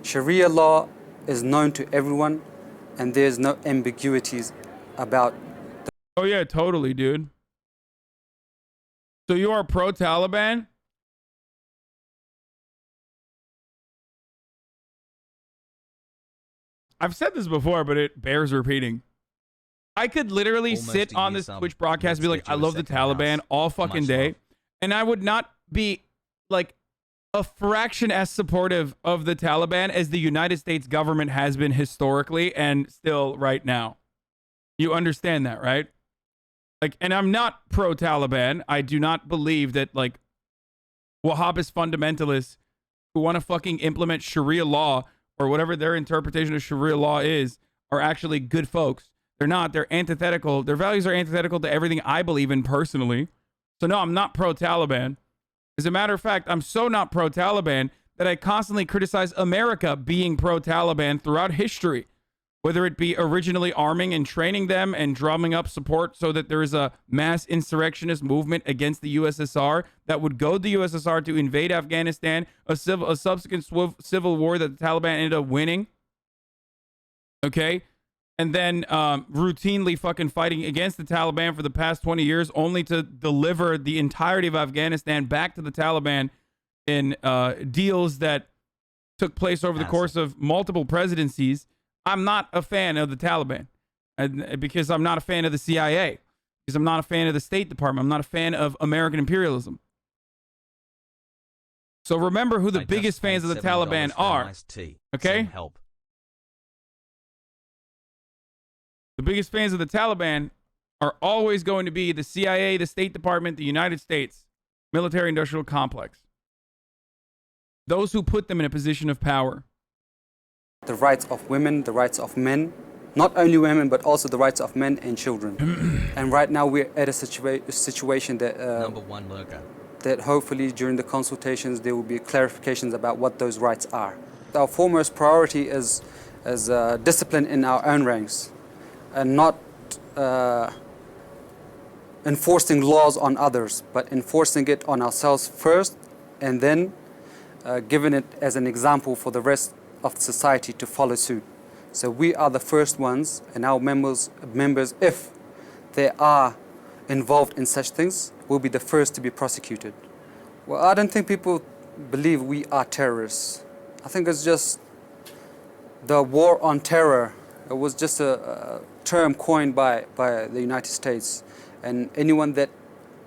Sharia law is known to everyone, and there's no ambiguities about. Oh yeah, totally, dude. So you are pro-Taliban? I've said this before, but it bears repeating. I could literally sit on this Twitch broadcast and be like, I love the Taliban all fucking day. And I would not be like a fraction as supportive of the Taliban as the United States government has been historically and still right now. You understand that, right? Like, and I'm not pro-Taliban. I do not believe that, like, Wahhabist fundamentalists who want to fucking implement Sharia law or whatever their interpretation of Sharia law is are actually good folks. They're not. They're antithetical. Their values are antithetical to everything I believe in personally. So no, I'm not pro-Taliban. As a matter of fact, I'm so not pro-Taliban that I constantly criticize America being pro-Taliban throughout history, whether it be originally arming and training them and drumming up support so that there is a mass insurrectionist movement against the USSR that would goad the USSR to invade Afghanistan, a subsequent civil war that the Taliban ended up winning. Okay? And then routinely fucking fighting against the Taliban for the past 20 years, only to deliver the entirety of Afghanistan back to the Taliban in deals that took place over the course of multiple presidencies. I'm not a fan of the Taliban because I'm not a fan of the CIA, because I'm not a fan of the State Department. I'm not a fan of American imperialism. So remember who the biggest fans of the Taliban are. Okay? The biggest fans of the Taliban are always going to be the CIA, the State Department, the United States military-industrial complex. Those who put them in a position of power. The rights of women, the rights of men, not only women, but also the rights of men and children. And right now we're at a situation that number one lurker. that hopefully during the consultations there will be clarifications about what those rights are. Our foremost priority is discipline in our own ranks and not enforcing laws on others, but enforcing it on ourselves first and then giving it as an example for the rest of society to follow suit. So we are the first ones, and our members, if they are involved in such things, will be the first to be prosecuted. Well, I don't think people believe we are terrorists. I think it's just the war on terror. It was just a term coined by the United States, and anyone that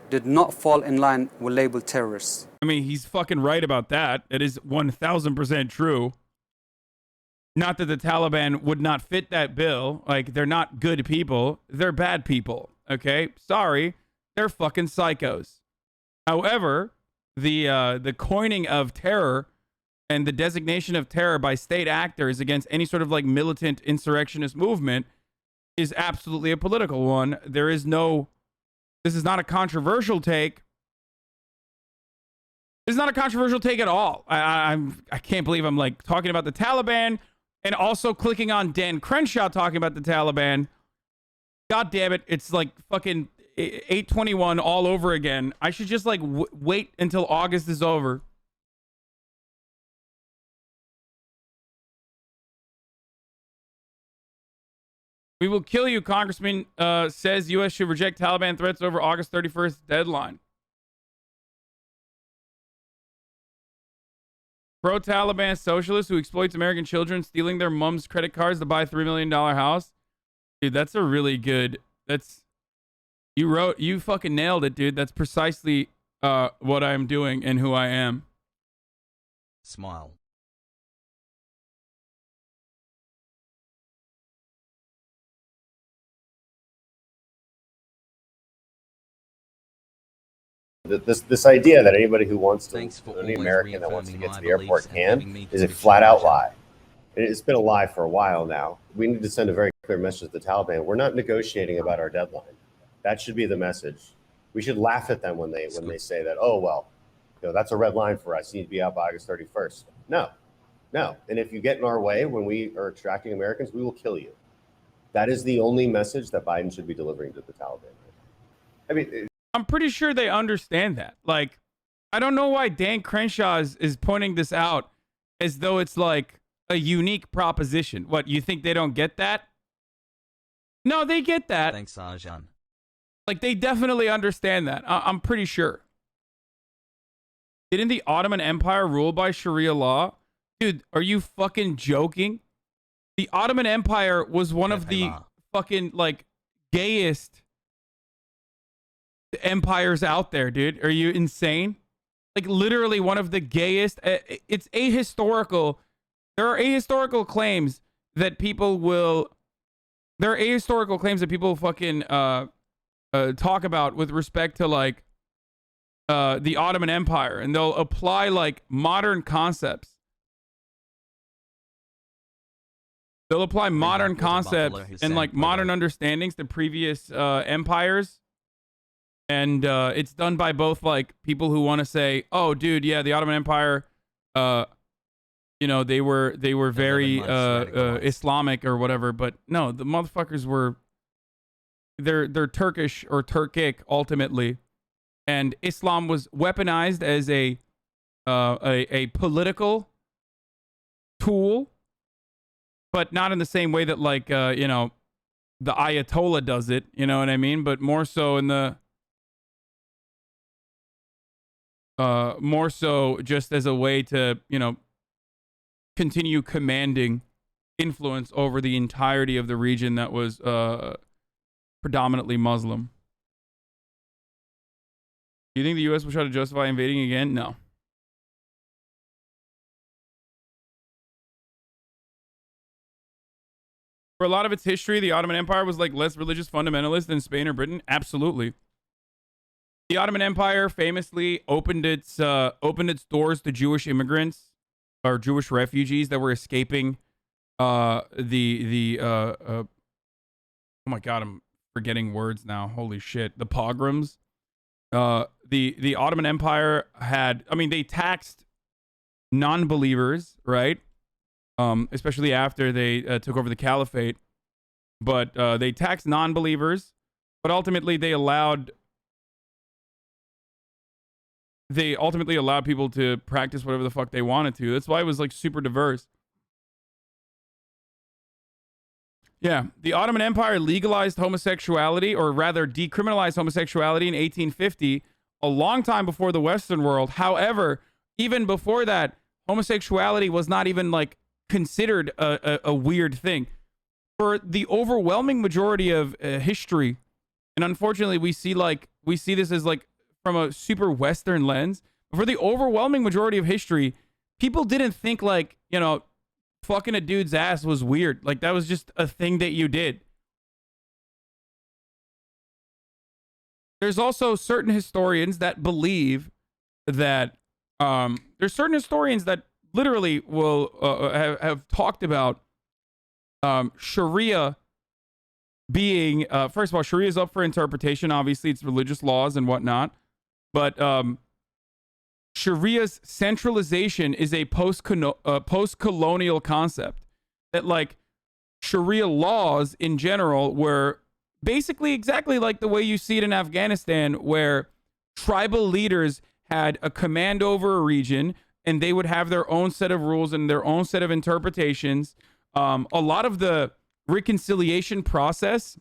did not fall in line were labeled terrorists. I mean, he's fucking right about that. It is 1000% true. Not that the Taliban would not fit that bill. Like, they're not good people. They're bad people. Okay? Sorry. They're fucking psychos. However, the coining of terror and the designation of terror by state actors against any sort of like militant insurrectionist movement is absolutely a political one. There is no... This is not a controversial take. This is not a controversial take at all. I can't believe I'm like talking about the Taliban and also clicking on Dan Crenshaw talking about the Taliban. God damn it. It's like fucking 821 all over again. I should just like wait until August is over. We will kill you, Congressman says U.S. should reject Taliban threats over August 31st deadline. Pro-Taliban socialist who exploits American children, stealing their mom's credit cards to buy a $3 million house. Dude, that's a really good... You fucking nailed it, dude. That's precisely what I'm doing and who I am. Smile. This idea that anybody who wants to, any American that wants to get to the airport can, is a flat out lie. It's been a lie for a while now. We need to send a very clear message to the Taliban. We're not negotiating about our deadline. That should be the message. We should laugh at them when they say that, oh, well, that's a red line for us. You need to be out by August 31st. No. And if you get in our way when we are extracting Americans, we will kill you. That is the only message that Biden should be delivering to the Taliban. I mean... I'm pretty sure they understand that. Like, I don't know why Dan Crenshaw is pointing this out as though it's like a unique proposition. What, you think they don't get that? No, they get that. Thanks, Hasan. Like, they definitely understand that. I'm pretty sure. Didn't the Ottoman Empire rule by Sharia law? Dude, are you fucking joking? The Ottoman Empire was one of the fucking, like, gayest empires out there, dude. Are you insane? Like, literally one of the gayest. It's ahistorical. There are ahistorical claims that people will... There are ahistorical claims that people fucking talk about with respect to, like, the Ottoman Empire. And they'll apply, like, modern concepts. They'll apply modern concepts and, like, modern understandings to previous empires. And it's done by both, like, people who want to say, oh, dude, yeah, the Ottoman Empire, you know, they were very Islamic or whatever. But no, the motherfuckers were, they're Turkish or Turkic ultimately. And Islam was weaponized as a political tool, but not in the same way that, like, you know, the Ayatollah does it, you know what I mean? But more so in the... more so just as a way to, you know, continue commanding influence over the entirety of the region that was predominantly Muslim. Do you think the U.S. will try to justify invading again? No. For a lot of its history, the Ottoman Empire was like less religious fundamentalist than Spain or Britain. Absolutely. The Ottoman Empire famously opened its doors to Jewish immigrants or Jewish refugees that were escaping oh my God, I'm forgetting words now. Holy shit. The pogroms. the Ottoman Empire had, I mean, they taxed non-believers, right? Especially after they took over the caliphate. But they taxed non-believers, but ultimately they ultimately allowed people to practice whatever the fuck they wanted to. That's why it was like super diverse. Yeah, the Ottoman Empire legalized homosexuality, or rather decriminalized homosexuality in 1850, a long time before the Western world. However, even before that, homosexuality was not even like considered a weird thing. For the overwhelming majority of history, and unfortunately we see this as like from a super Western lens, but for the overwhelming majority of history, people didn't think like, you know, fucking a dude's ass was weird. Like that was just a thing that you did. There's also certain historians that believe that there's certain historians that literally will have talked about Sharia being, first of all, Sharia is up for interpretation. Obviously, it's religious laws and whatnot. But Sharia's centralization is a post-colonial concept. That, like, Sharia laws in general were basically exactly like the way you see it in Afghanistan, where tribal leaders had a command over a region, and they would have their own set of rules and their own set of interpretations. A lot of the reconciliation process,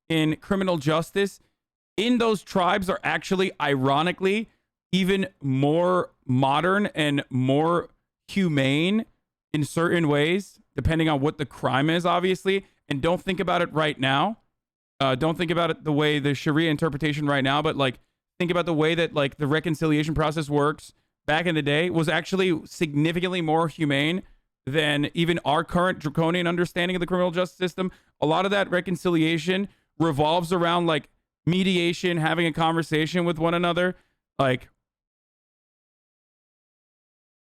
in criminal justice in those tribes are actually, ironically, even more modern and more humane in certain ways, depending on what the crime is, obviously. And don't think about it right now. Don't think about it the way the Sharia interpretation right now, but like think about the way that like the reconciliation process works back in the day was actually significantly more humane than even our current draconian understanding of the criminal justice system. A lot of that reconciliation revolves around like mediation, having a conversation with one another. Like,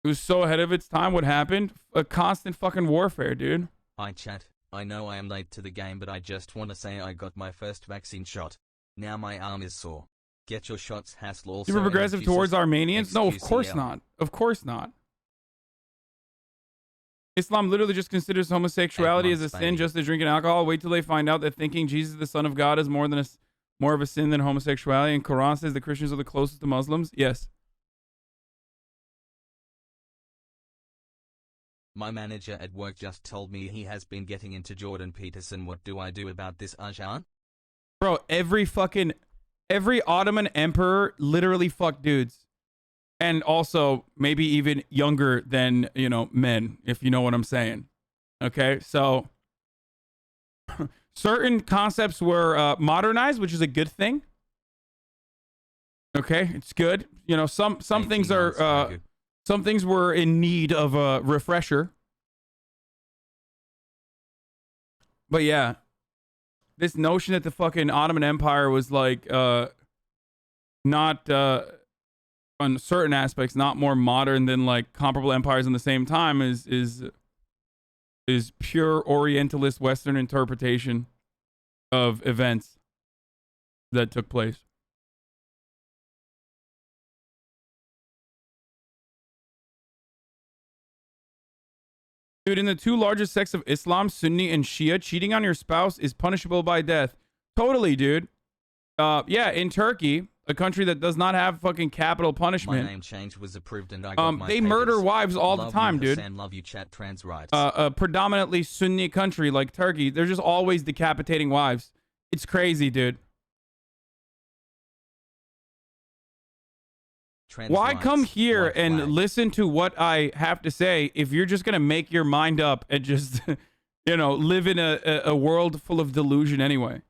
it was so ahead of its time. What happened? A constant fucking warfare, dude. Hi chat, I know I am late to the game, but I just want to say I got my first vaccine shot. Now my arm is sore. Get your shots, Hassel. Also, super progressive towards Armenians? No, of course not. Of course not. Islam literally just considers homosexuality as a sin, just as drinking alcohol. Wait till they find out that thinking Jesus the Son of God is more of a sin than homosexuality. And Quran says the Christians are the closest to Muslims. Yes. My manager at work just told me he has been getting into Jordan Peterson. What do I do about this, Hasan? Bro, every Ottoman emperor literally fucked dudes. And also maybe even younger than, you know, men, if you know what I'm saying. Okay, so certain concepts were modernized, which is a good thing. Okay, it's good. You know, some things are some things were in need of a refresher. But yeah, this notion that the fucking Ottoman Empire was like not on certain aspects not more modern than like comparable empires in the same time is pure Orientalist Western interpretation of events that took place. Dude, in the two largest sects of Islam, Sunni and Shia, cheating on your spouse is punishable by death. Totally, dude. Yeah, in Turkey, a country that does not have fucking capital punishment. My name change was approved and I got my they papers. murder wives all the time, dude. Hasan, love you, chat, trans rights. A predominantly Sunni country like Turkey, they're just always decapitating wives. It's crazy, dude. Why come here and listen to what I have to say if you're just going to make your mind up and just, you know, live in a world full of delusion anyway?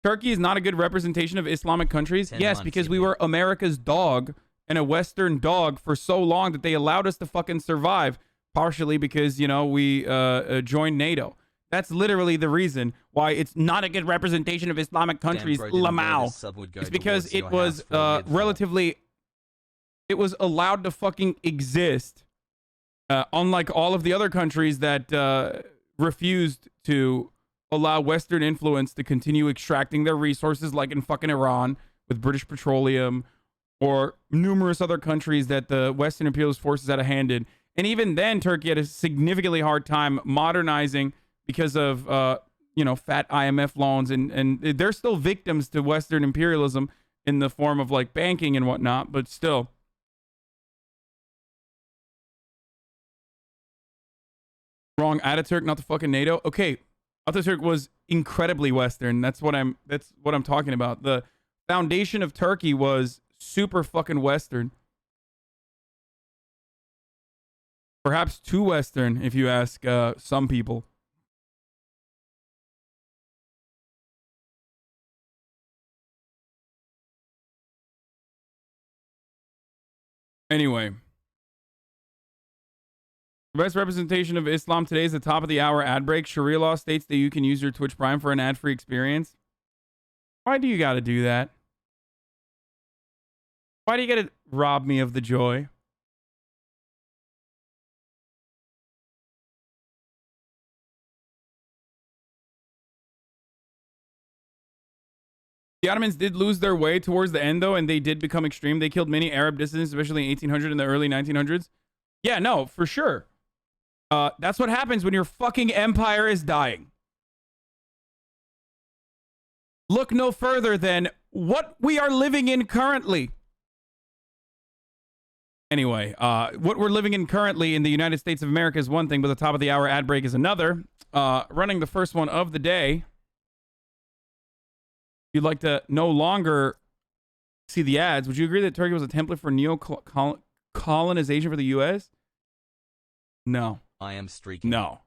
Turkey is not a good representation of Islamic countries. Yes, because we were America's dog and a Western dog for so long that they allowed us to fucking survive, partially because, you know, we joined NATO. That's literally the reason why it's not a good representation of Islamic countries, lmao. It's because it was it was allowed to fucking exist, unlike all of the other countries that refused to allow Western influence to continue extracting their resources, like in fucking Iran with British Petroleum, or numerous other countries that the Western imperialist forces had a hand in. And even then, Turkey had a significantly hard time modernizing because of, fat IMF loans. And they're still victims to Western imperialism in the form of, like, banking and whatnot, but still. Wrong, Ataturk, not the fucking NATO. Okay, Ataturk was incredibly Western. That's what I'm talking about. The foundation of Turkey was super fucking Western. Perhaps too Western, if you ask some people. Anyway. The best representation of Islam today is the top of the hour ad break. Sharia law states that you can use your Twitch Prime for an ad-free experience. Why do you got to do that? Why do you got to rob me of the joy? The Ottomans did lose their way towards the end, though, and they did become extreme. They killed many Arab dissidents, especially in 1800 and the early 1900s. Yeah, no, for sure. That's what happens when your fucking empire is dying. Look no further than what we are living in currently. Anyway, what we're living in currently in the United States of America is one thing, but the top of the hour ad break is another. Running the first one of the day. You'd like to no longer see the ads. Would you agree that Turkey was a template for neo-colonization for the U.S.? No. I am streaking. No.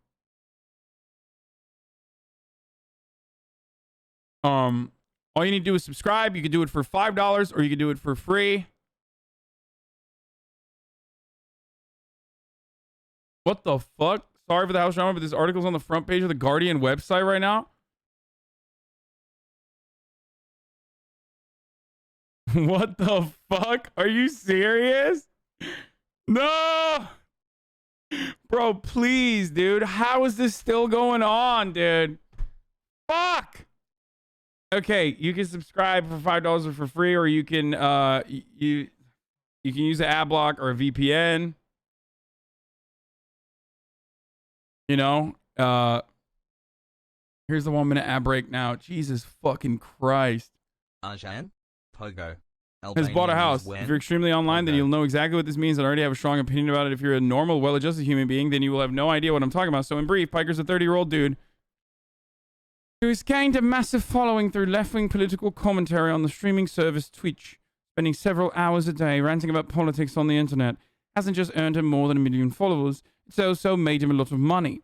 All you need to do is subscribe. You can do it for $5 or you can do it for free. What the fuck? Sorry for the house drama, but this article's on the front page of the Guardian website right now. What the fuck? Are you serious? No! Bro, please, dude. How is this still going on, dude? Fuck! Okay, you can subscribe for $5 or for free, or you can you can use an ad block or a VPN. You know? Here's the 1 minute ad break now. Jesus fucking Christ. Arjan? Pogo. Has bought a house. If you're extremely online, then you'll know exactly what this means and already have a strong opinion about it. If you're a normal, well-adjusted human being, then you will have no idea what I'm talking about. So in brief, Piker's a 30-year-old dude who has gained a massive following through left-wing political commentary on the streaming service Twitch, spending several hours a day ranting about politics on the internet. Hasn't just earned him more than 1 million followers, it's also made him a lot of money.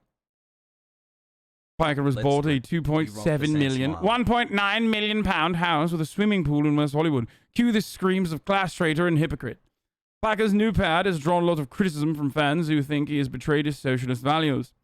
Piker was bought a 2.7 million, 1.9 million pound house with a swimming pool in West Hollywood. Cue the screams of class traitor and hypocrite. Piker's new pad has drawn a lot of criticism from fans who think he has betrayed his socialist values.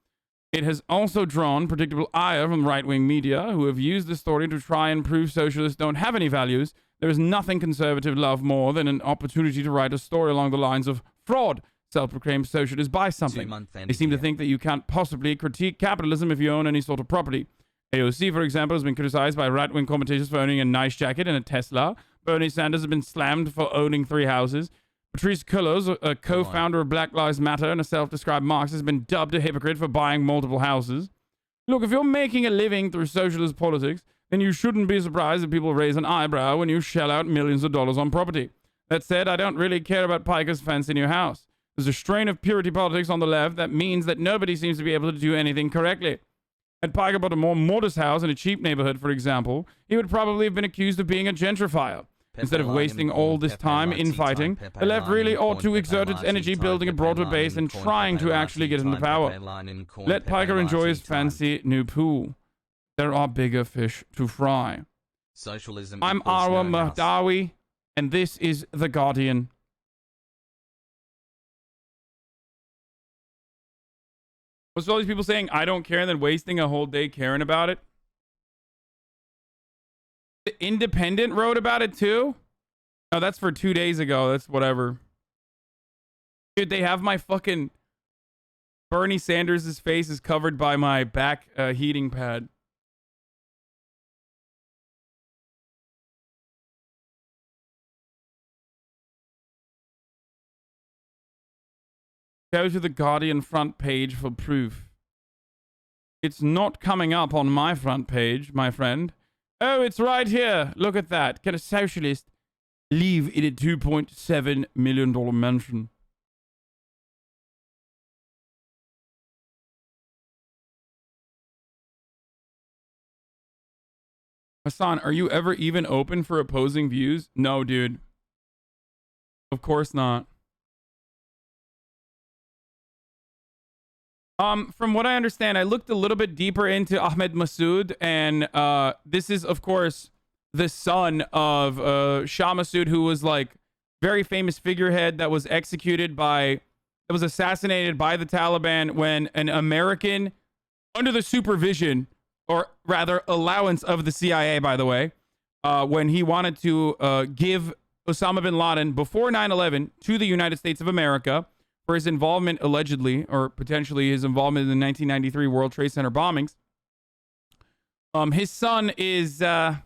It has also drawn predictable ire from right-wing media who have used the story to try and prove socialists don't have any values. There is nothing conservative love more than an opportunity to write a story along the lines of fraud. Self-proclaimed socialists buy something. They seem to think that you can't possibly critique capitalism if you own any sort of property. AOC, for example, has been criticized by right-wing commentators for owning a nice jacket and a Tesla. Bernie Sanders has been slammed for owning 3 houses. Patrice Cullors, a co-founder of Black Lives Matter and a self-described Marxist, has been dubbed a hypocrite for buying multiple houses. Look, if you're making a living through socialist politics, then you shouldn't be surprised if people raise an eyebrow when you shell out millions of dollars on property. That said, I don't really care about Piker's fancy new house. There's a strain of purity politics on the left that means that nobody seems to be able to do anything correctly. Had Piker bought a more modest house in a cheap neighborhood, for example, he would probably have been accused of being a gentrifier. Instead of wasting all this time infighting, the left really ought to exert its energy building a broader base and trying to actually get into power. Let Piker enjoy his fancy new pool. There are bigger fish to fry. Socialism. I'm Arwa Mahdawi, and this is The Guardian. What's all these people saying, I don't care, and then wasting a whole day caring about it? The Independent wrote about it too? No, that's for 2 days ago. That's whatever. Dude, they have my fucking... Bernie Sanders' face is covered by my back heating pad. Go to the Guardian front page for proof. It's not coming up on my front page, my friend. Oh, it's right here. Look at that. Can a socialist live in a $2.7 million mansion? Hasan, are you ever even open for opposing views? No, dude. Of course not. From what I understand, I looked a little bit deeper into Ahmed Massoud, and this is, of course, the son of Shah Massoud, who was like very famous figurehead that was assassinated by the Taliban when an American, under the supervision, or rather allowance of the CIA, by the way, when he wanted to give Osama bin Laden before 9/11 to the United States of America for his involvement, allegedly, or potentially his involvement in the 1993 World Trade Center bombings. His son is, from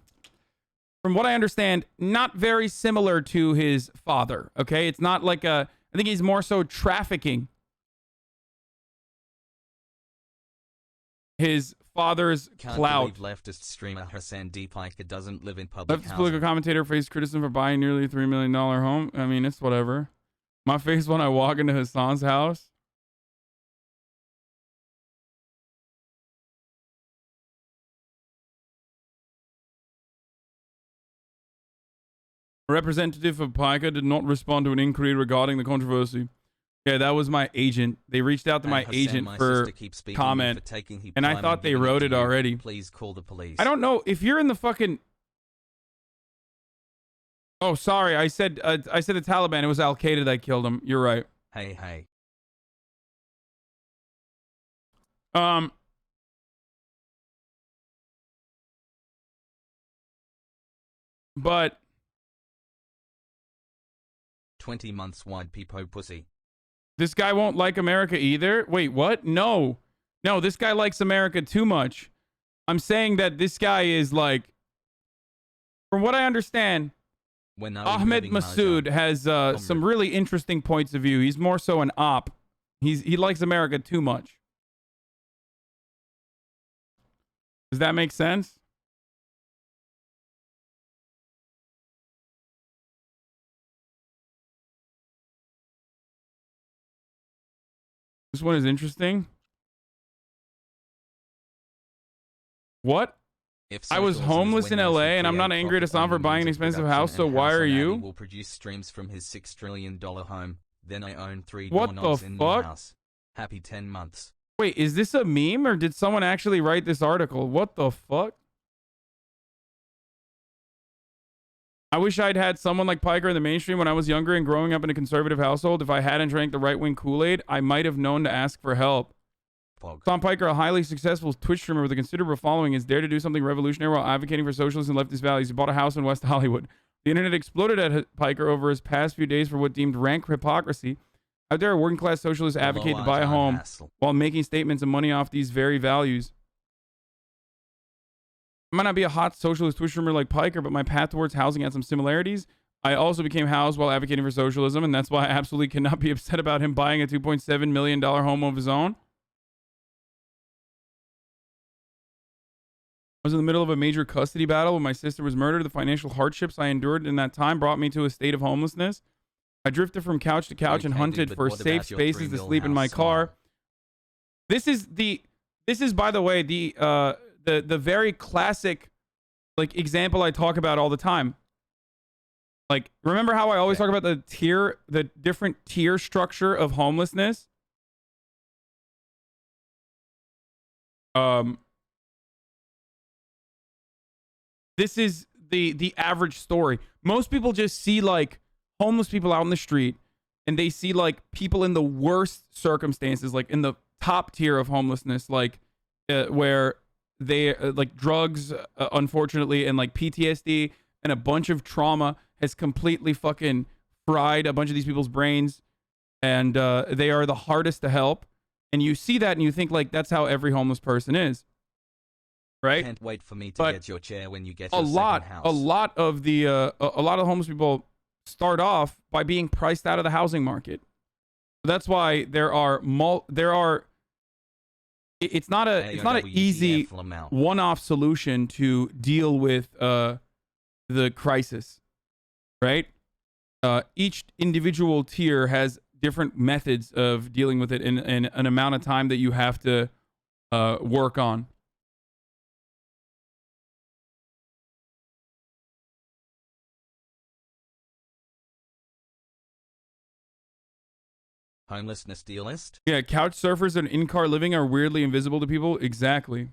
what I understand, not very similar to his father, okay? It's not like I think he's more so trafficking his father's clout. Leftist streamer HasanAbi doesn't live in public Leftist political commentator faced criticism for buying nearly $3 million home. I mean, it's whatever. My face when I walk into Hasan's house. A representative of Pica did not respond to an inquiry regarding the controversy. Yeah, that was my agent. They reached out to my agent for comment, and I thought they wrote it already. Please call the police. I don't know if you're in the fucking. Oh, sorry. I said the Taliban. It was Al Qaeda that killed him. You're right. Hey. But 20 months wide peepo pussy. This guy won't like America either. Wait, what? No, this guy likes America too much. I'm saying that this guy is like, from what I understand, Ahmed Massoud has some really interesting points of view. He's more so an op. He likes America too much. Does that make sense? This one is interesting. What? I was homeless in LA and I'm not angry at Hasan for buying an expensive house, so why are you? Will produce streams from his $6 trillion home. Then I own 3 what doorknobs the in fuck? my house. Happy 10 months. Wait, is this a meme or did someone actually write this article? What the fuck? I wish I'd had someone like Piker in the mainstream when I was younger and growing up in a conservative household. If I hadn't drank the right-wing Kool-Aid, I might have known to ask for help. Tom Piker, a highly successful Twitch streamer with a considerable following, is dared to do something revolutionary while advocating for socialist and leftist values. He bought a house in West Hollywood. The internet exploded at Piker over his past few days for what deemed rank hypocrisy. Out there, a working-class socialist advocate to buy a home while making statements and money off these very values. I might not be a hot socialist Twitch streamer like Piker, but my path towards housing had some similarities. I also became housed while advocating for socialism, and that's why I absolutely cannot be upset about him buying a $2.7 million home of his own. I was in the middle of a major custody battle when my sister was murdered. The financial hardships I endured in that time brought me to a state of homelessness. I drifted from couch to couch and hunted for safe spaces to sleep in my car. This is, by the way, the very classic like example I talk about all the time. Like, remember how I always talk about the different tier structure of homelessness? This is the average story. Most people just see like homeless people out in the street and they see like people in the worst circumstances, like in the top tier of homelessness, like where they like drugs, unfortunately, and like PTSD and a bunch of trauma has completely fucking fried a bunch of these people's brains, and they are the hardest to help. And you see that and you think like that's how every homeless person is, right? Can't wait for me to get your chair when you get your second house. A lot of homeless people start off by being priced out of the housing market. That's why there are it's not an easy one-off solution to deal with the crisis, right? Each individual tier has different methods of dealing with it in an amount of time that you have to work on. Homelessness deal list? Yeah, couch surfers and in-car living are weirdly invisible to people. Exactly.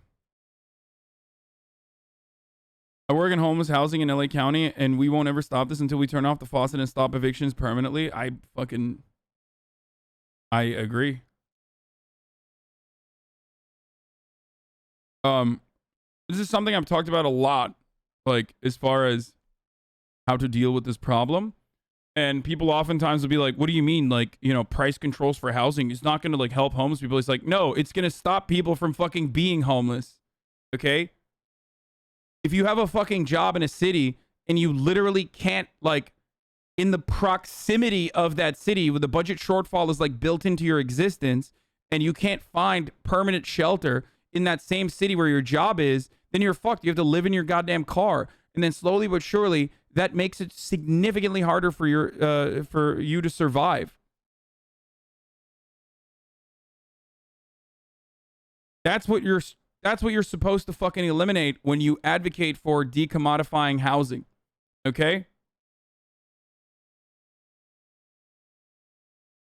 I work in homeless housing in LA County, and we won't ever stop this until we turn off the faucet and stop evictions permanently. I agree. This is something I've talked about a lot, like, as far as how to deal with this problem. And people oftentimes will be like, what do you mean? Like, you know, price controls for housing is not going to like help homeless people. It's like, no, it's going to stop people from fucking being homeless. Okay. If you have a fucking job in a city and you literally can't, like, in the proximity of that city with the budget shortfall is like built into your existence, and you can't find permanent shelter in that same city where your job is, then you're fucked. You have to live in your goddamn car. And then slowly but surely, that makes it significantly harder for you to survive. That's what you're supposed to fucking eliminate when you advocate for decommodifying housing. Okay?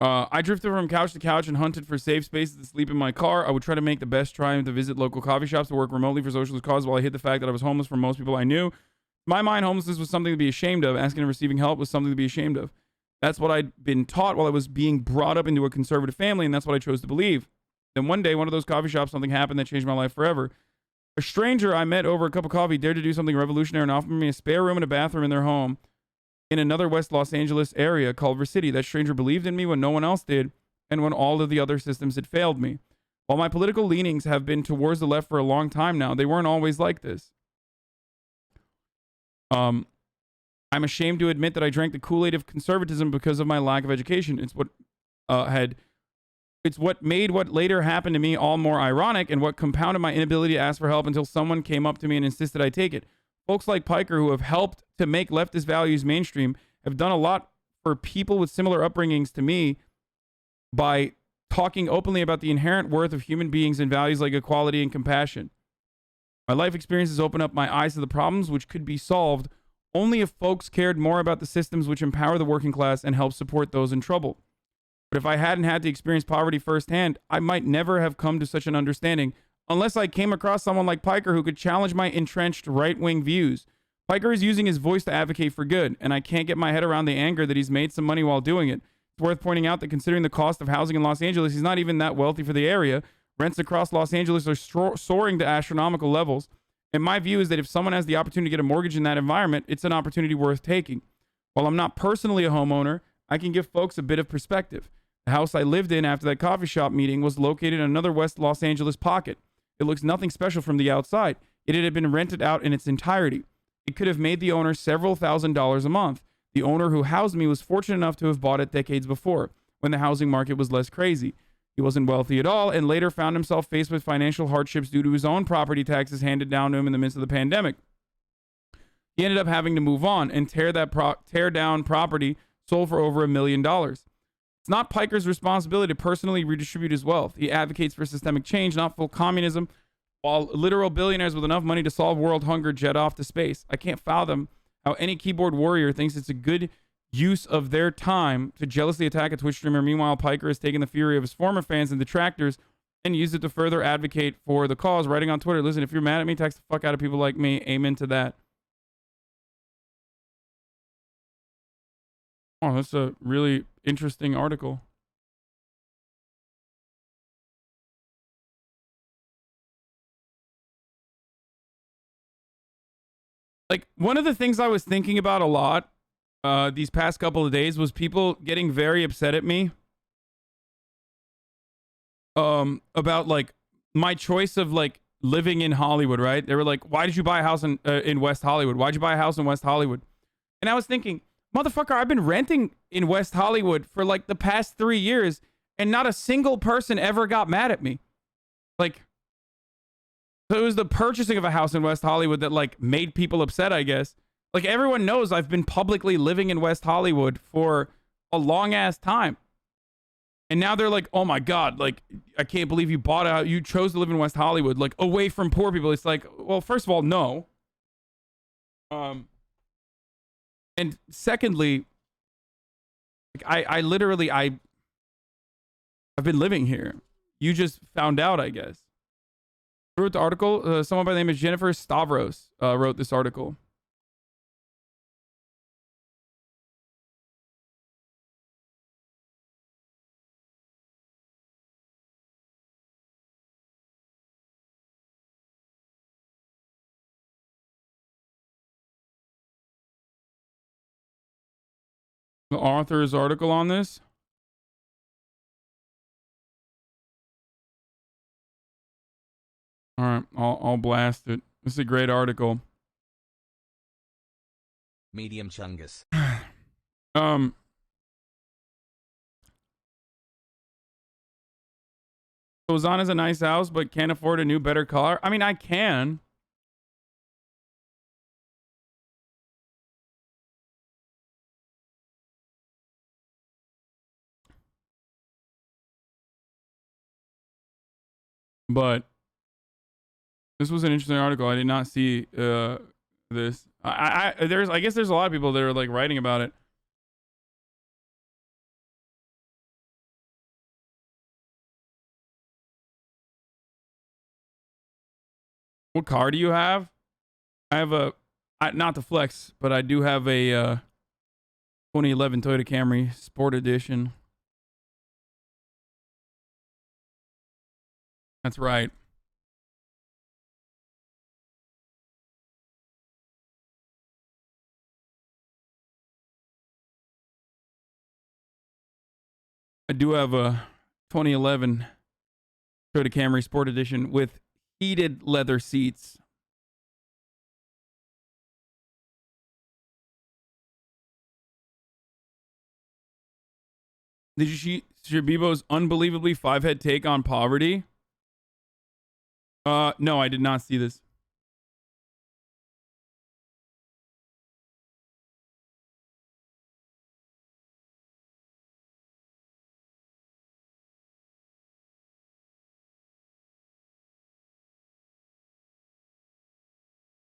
I drifted from couch to couch and hunted for safe spaces to sleep in my car. I would try to make the best try to visit local coffee shops to work remotely for socialist causes while I hid the fact that I was homeless from most people I knew. In my mind, homelessness was something to be ashamed of. Asking and receiving help was something to be ashamed of. That's what I'd been taught while I was being brought up into a conservative family, and that's what I chose to believe. Then one day, one of those coffee shops, something happened that changed my life forever. A stranger I met over a cup of coffee dared to do something revolutionary and offered me a spare room and a bathroom in their home in another West Los Angeles area, Culver City. That stranger believed in me when no one else did, and when all of the other systems had failed me. While my political leanings have been towards the left for a long time now, they weren't always like this. I'm ashamed to admit that I drank the Kool-Aid of conservatism because of my lack of education. It's what made what later happened to me all more ironic, and what compounded my inability to ask for help until someone came up to me and insisted I take it. Folks like Piker, who have helped to make leftist values mainstream, have done a lot for people with similar upbringings to me by talking openly about the inherent worth of human beings and values like equality and compassion. My life experiences open up my eyes to the problems which could be solved only if folks cared more about the systems which empower the working class and help support those in trouble. But if I hadn't had to experience poverty firsthand, I might never have come to such an understanding unless I came across someone like Piker who could challenge my entrenched right-wing views. Piker is using his voice to advocate for good, and I can't get my head around the anger that he's made some money while doing it. It's worth pointing out that considering the cost of housing in Los Angeles, he's not even that wealthy for the area. Rents across Los Angeles are soaring to astronomical levels. And my view is that if someone has the opportunity to get a mortgage in that environment, it's an opportunity worth taking. While I'm not personally a homeowner, I can give folks a bit of perspective. The house I lived in after that coffee shop meeting was located in another West Los Angeles pocket. It looks nothing special from the outside, yet it had been rented out in its entirety. It could have made the owner several $1,000s a month. The owner who housed me was fortunate enough to have bought it decades before, when the housing market was less crazy. He wasn't wealthy at all, and later found himself faced with financial hardships due to his own property taxes handed down to him in the midst of the pandemic. He ended up having to move on and tear down property sold for over $1 million. It's not Piker's responsibility to personally redistribute his wealth. He advocates for systemic change, not full communism, while literal billionaires with enough money to solve world hunger jet off to space. I can't fathom how any keyboard warrior thinks it's a good use of their time to jealously attack a Twitch streamer. Meanwhile, Piker has taken the fury of his former fans and detractors and used it to further advocate for the cause, writing on Twitter, listen, if you're mad at me, text the fuck out of people like me. Amen to that. Oh, that's a really interesting article. Like, one of the things I was thinking about a lot these past couple of days was people getting very upset at me about, like, my choice of, like, living in Hollywood, right? They were like, why did you buy a house in West Hollywood? Why'd you buy a house in West Hollywood? And I was thinking, Motherfucker, I've been renting in West Hollywood for like the past 3 years, and not a single person ever got mad at me. Like, so it was the purchasing of a house in West Hollywood that like made people upset, I guess. Like, everyone knows I've been publicly living in West Hollywood for a long ass time. And now they're like, oh my God, like, I can't believe you bought out, you chose to live in West Hollywood, like, away from poor people. It's like, well, first of all, no. And secondly, like, I literally, I've been living here. You just found out, I guess. Who wrote the article? Someone by the name of Jennifer Stavros wrote this article. The author's article on this. All right, I'll blast it. This is a great article. Medium chungus. Hasan is a nice house, but can't afford a new, better car. I mean, I can. But this was an interesting article. I did not see this. I guess there's a lot of people that are like writing about it. What car do you have? I have not the Flex, but I do have a 2011 Toyota Camry Sport Edition. That's right. I do have a 2011 Toyota Camry Sport Edition with heated leather seats. Did you see Shabibo's unbelievably 5-head take on poverty? No, I did not see this.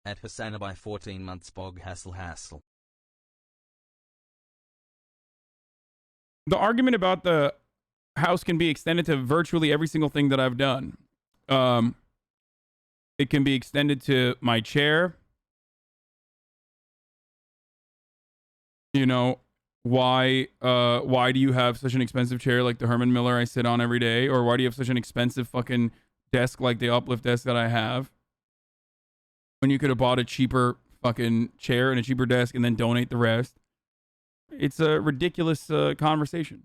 At HasanAbi 14 months bog hassle. The argument about the house can be extended to virtually every single thing that I've done. It can be extended to my chair. You know, why do you have such an expensive chair like the Herman Miller I sit on every day? Or why do you have such an expensive fucking desk like the uplift desk that I have? When you could have bought a cheaper fucking chair and a cheaper desk and then donate the rest. It's a ridiculous conversation.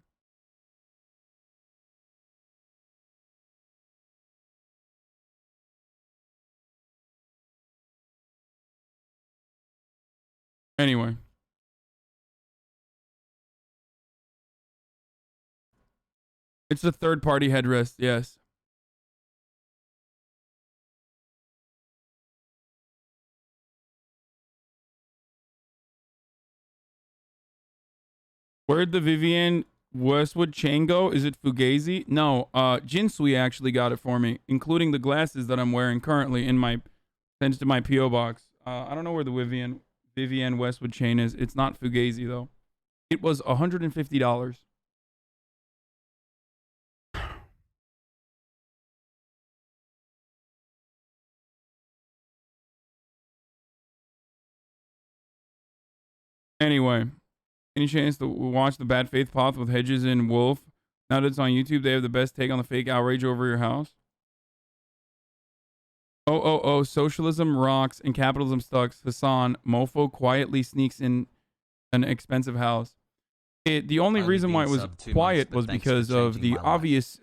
Anyway. It's a third-party headrest, yes. Where'd the Vivienne Westwood chain go? Is it Fugazi? No, Jinsui actually got it for me, including the glasses that I'm wearing currently in my, sent to my P.O. box. I don't know where the Vivienne Westwood chain is. It's not Fugazi, though. It was $150. Anyway. Any chance to watch the Bad Faith Path with Hedges and Wolf? Now that it's on YouTube, they have the best take on the fake outrage over your house. Socialism rocks and capitalism sucks. Hasan, mofo quietly sneaks in an expensive house. The only reason why it was quiet was because of the obvious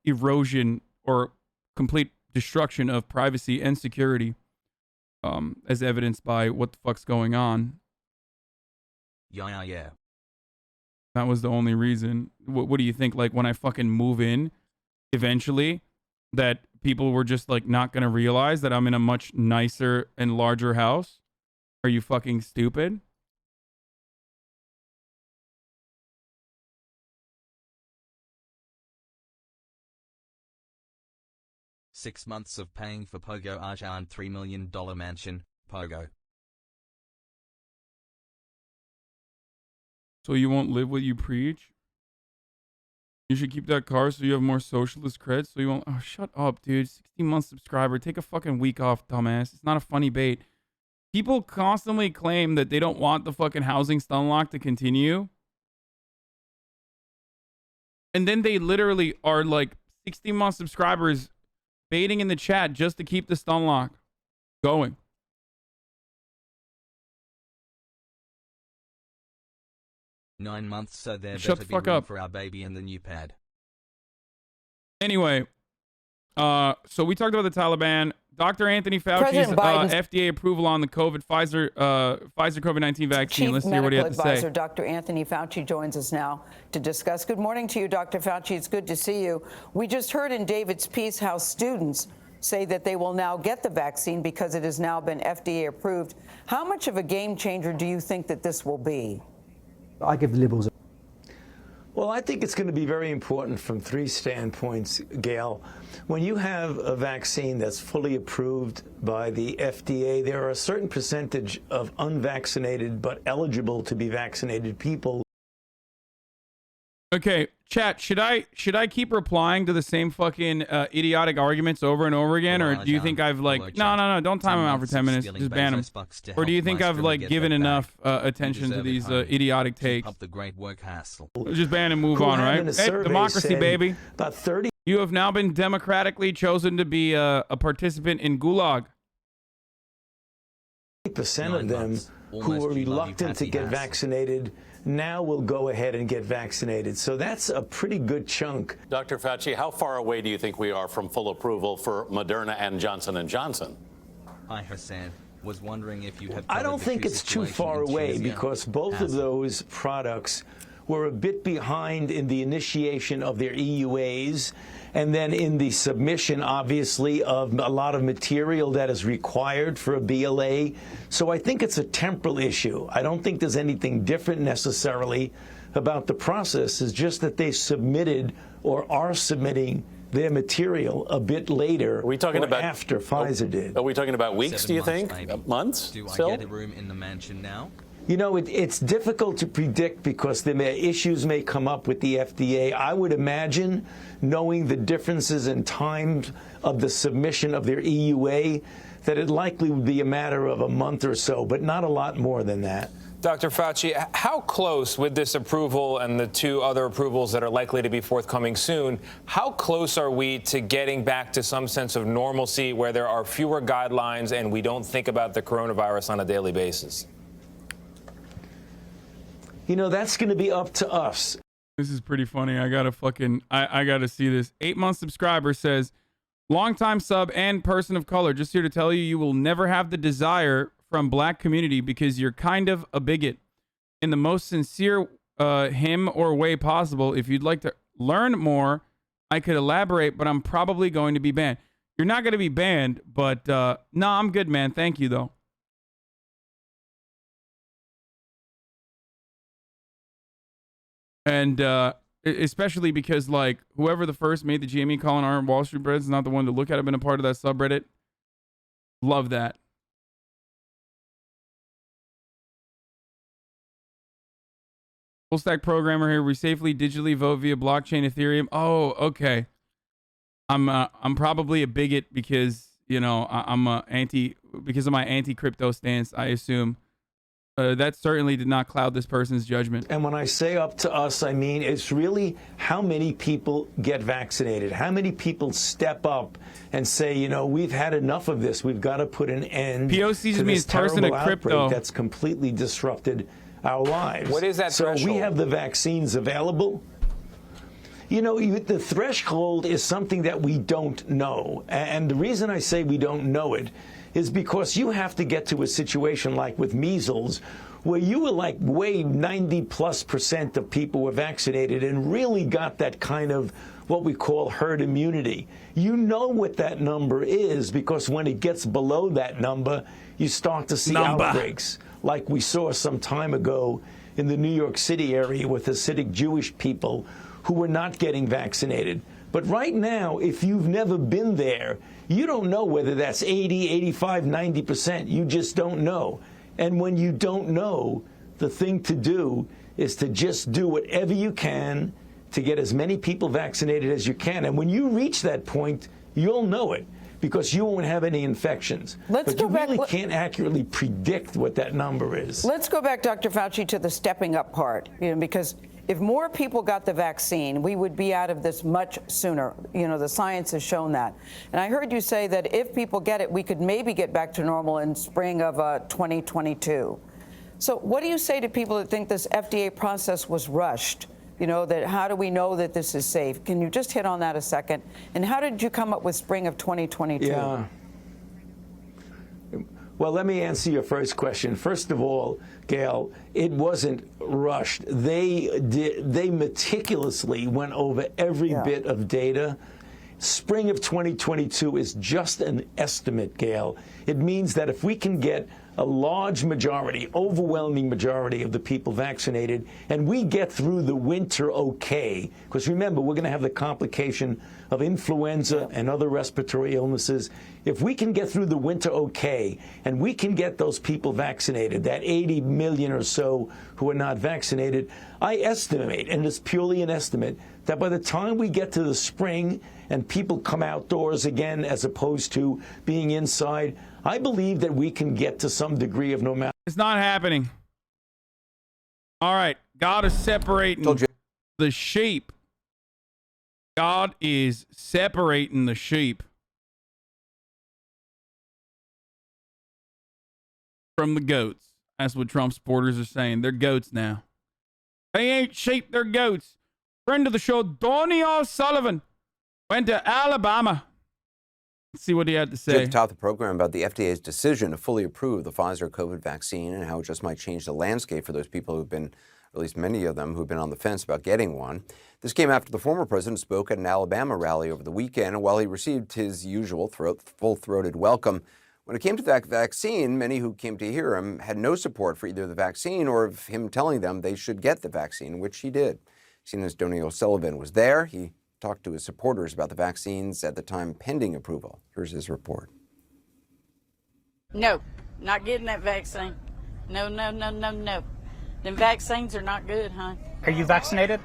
erosion or complete destruction of privacy and security, as evidenced by what the fuck's going on. Yeah. That was the only reason. What do you think? Like when I fucking move in, eventually, that people were just like not gonna realize that I'm in a much nicer and larger house? Are you fucking stupid? "6 months of paying for Pogo Arjan $3 million mansion, Pogo." So you won't live what you preach? You should keep that car so you have more socialist cred so you won't... Oh, shut up, dude. 16-month subscriber. Take a fucking week off, dumbass. It's not a funny bait. People constantly claim that they don't want the fucking housing stunlock to continue. And then they literally are like 16-month subscribers baiting in the chat just to keep the stunlock going. "9 months, so there Shut better the be fuck room up. for our baby and the new pad." Anyway, so we talked about the Taliban. Dr. Anthony Fauci's FDA approval on the Pfizer COVID-19 vaccine. Let's hear what he had to say. Advisor Dr. Anthony Fauci joins us now to discuss. Good morning to you, Dr. Fauci. It's good to see you. We just heard in David's piece how students say that they will now get the vaccine because it has now been FDA approved. How much of a game changer do you think that this will be? I give the Liberals. Well, I think it's going to be very important from three standpoints, Gail. When you have a vaccine that's fully approved by the FDA, there are a certain percentage of unvaccinated but eligible to be vaccinated people. Okay, chat, should I keep replying to the same fucking idiotic arguments over and over again, or do you think I've like no, don't time them out for 10 minutes, just ban them, or do you think I've like given enough attention to these idiotic takes? Keep up the great work, Hassel. Just ban and move on, right? Hey, democracy, baby. About 30. You have now been democratically chosen to be a participant in Gulag. 80% of them who are reluctant to get vaccinated now will go ahead and get vaccinated. So that's a pretty good chunk. Dr. Fauci, how far away do you think we are from full approval for Moderna and Johnson & Johnson? Hi, Hasan. Was wondering if you have... I don't think it's too far away because both of those products were a bit behind in the initiation of their EUAs and then in the submission, obviously, of a lot of material that is required for a BLA. So I think it's a temporal issue. I don't think there's anything different necessarily about the process. It's just that they submitted or are submitting their material a bit later are we talking about, after Pfizer did. Are we talking about weeks, do you think? Months? Do still? I get a room in the mansion now? You know, it's difficult to predict because issues may come up with the FDA. I would imagine, knowing the differences in times of the submission of their EUA, that it likely would be a matter of a month or so, but not a lot more than that. Dr. Fauci, how close with this approval and the two other approvals that are likely to be forthcoming soon, how close are we to getting back to some sense of normalcy where there are fewer guidelines and we don't think about the coronavirus on a daily basis? You know, that's going to be up to us. This is pretty funny. I gotta see this. 8-month subscriber says, longtime sub and person of color, just here to tell you, you will never have the desire from black community because you're kind of a bigot. In the most sincere him or way possible, if you'd like to learn more, I could elaborate, but I'm probably going to be banned. You're not going to be banned, but no, I'm good, man. Thank you, though. And especially because, like, whoever the first made the GME Colin R. Wall Street Bread is not the one to look at. I've been a part of that subreddit. Love that. Full stack programmer here. We safely digitally vote via blockchain Ethereum. Oh, okay. I'm probably a bigot because, you know, because of my anti-crypto stance, I assume. That certainly did not cloud this person's judgment. And when I say up to us, I mean it's really how many people get vaccinated, how many people step up and say, you know, we've had enough of this. We've got to put an end POC to this terrible crypto outbreak that's completely disrupted our lives. What is that so threshold? We have the vaccines available. You know, the threshold is something that we don't know. And the reason I say we don't know it is because you have to get to a situation like with measles, where you were like way 90+% of people were vaccinated and really got that kind of what we call herd immunity. You know what that number is, because when it gets below that number, you start to see outbreaks like we saw some time ago in the New York City area with Hasidic Jewish people who were not getting vaccinated. But right now, if you've never been there, you don't know whether that's 80, 85, 90%. You just don't know. And when you don't know, the thing to do is to just do whatever you can to get as many people vaccinated as you can. And when you reach that point, you'll know it, because you won't have any infections. But you really can't accurately predict what that number is. Let's go back, Dr. Fauci, to the stepping up part, because if more people got the vaccine, we would be out of this much sooner. The science has shown that. And I heard you say that if people get it, we could maybe get back to normal in spring of 2022. So what do you say to people that think this FDA process was rushed? That how do we know that this is safe? Can you just hit on that a second? And how did you come up with spring of 2022? Yeah. Well, let me answer your first question. First of all, Gail, it wasn't rushed. They meticulously went over every bit of data. Spring of 2022 is just an estimate, Gail. It means that if we can get a large majority, overwhelming majority of the people vaccinated, and we get through the winter okay, because remember, we're going to have the complication of influenza and other respiratory illnesses. If we can get through the winter okay, and we can get those people vaccinated, that 80 million or so who are not vaccinated, I estimate, and it's purely an estimate, that by the time we get to the spring and people come outdoors again as opposed to being inside, I believe that we can get to some degree of normality. It's not happening. All right. God is separating the sheep. God is separating the sheep from the goats. That's what Trump supporters are saying. They're goats now. They ain't sheep, they're goats. Friend of the show, Donnie O'Sullivan, went to Alabama. Let's see what he had to say. At the top of the program about the FDA's decision to fully approve the Pfizer COVID vaccine and how it just might change the landscape for those people who've been, at least many of them, who've been on the fence about getting one. This came after the former president spoke at an Alabama rally over the weekend, and while he received his usual full-throated welcome, when it came to that vaccine, many who came to hear him had no support for either the vaccine or of him telling them they should get the vaccine, which he did. CNN's Donnie O'Sullivan was there. He talked to his supporters about the vaccines at the time pending approval. Here's his report. No, not getting that vaccine. No, no, no, no, no. Them vaccines are not good, huh? Are you vaccinated?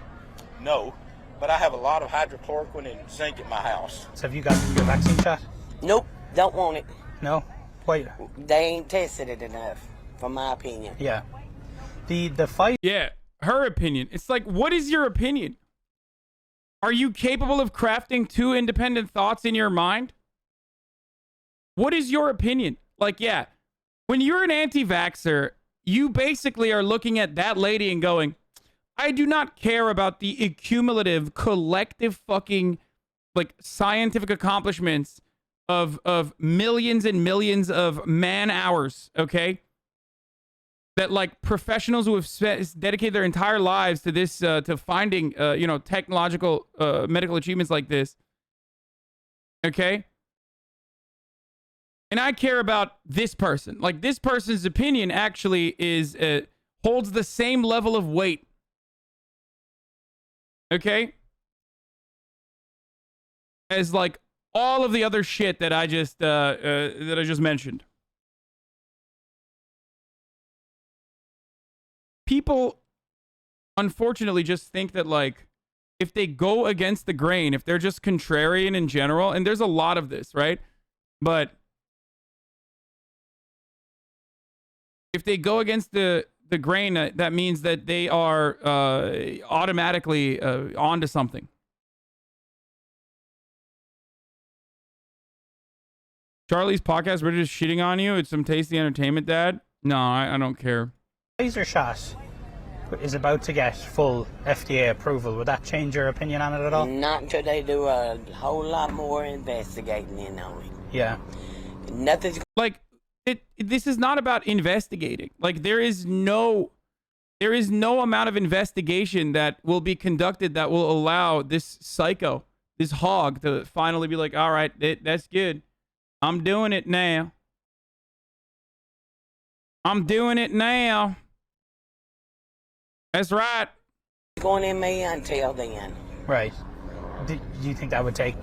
No, but I have a lot of hydrochloroquine and zinc at my house. So have you got your vaccine shot? Nope, don't want it. No? Wait. They ain't tested it enough, from my opinion. Yeah. The fight. Yeah, her opinion. It's like, what is your opinion? Are you capable of crafting two independent thoughts in your mind? What is your opinion? Like, yeah, when you're an anti-vaxxer, you basically are looking at that lady and going, I do not care about the accumulative, collective fucking, like, scientific accomplishments of millions and millions of man hours, okay? That, like, professionals who have dedicated their entire lives to this, to finding, technological, medical achievements like this, okay? And I care about this person. Like, this person's opinion actually is, holds the same level of weight, okay? As, like, all of the other shit that I just mentioned. People, unfortunately, just think that, like, if they go against the grain, if they're just contrarian in general, and there's a lot of this, right? But if they go against the grain, that means that they are automatically onto something. Charlie's podcast, we're just shitting on you. It's some tasty entertainment, Dad. No, I don't care. Pfizer shots. is about to get full FDA approval. Would that change your opinion on it at all? Not until they do a whole lot more investigating in on it. Yeah. Nothing's Like, this is not about investigating. Like, there is no amount of investigation that will be conducted that will allow this psycho, this hog, to finally be like, all right, that's good. I'm doing it now. I'm doing it now. That's right. going in me until then. Right. Do you think that would take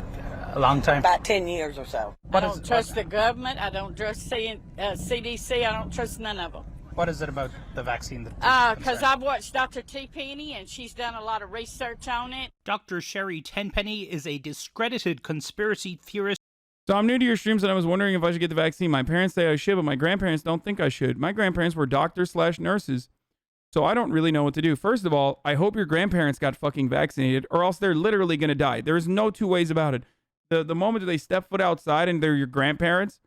a long time? About 10 years or so. I don't trust the government. I don't trust CDC. I don't trust none of them. What is it about the vaccine that? Because I've watched Dr. T. Penny, and she's done a lot of research on it. Dr. Sherry Tenpenny is a discredited conspiracy theorist. So I'm new to your streams, and I was wondering if I should get the vaccine. My parents say I should, but my grandparents don't think I should. My grandparents were doctors/nurses, so I don't really know what to do. First of all, I hope your grandparents got fucking vaccinated, or else they're literally going to die. There's no two ways about it. The moment that they step foot outside and they're your grandparents,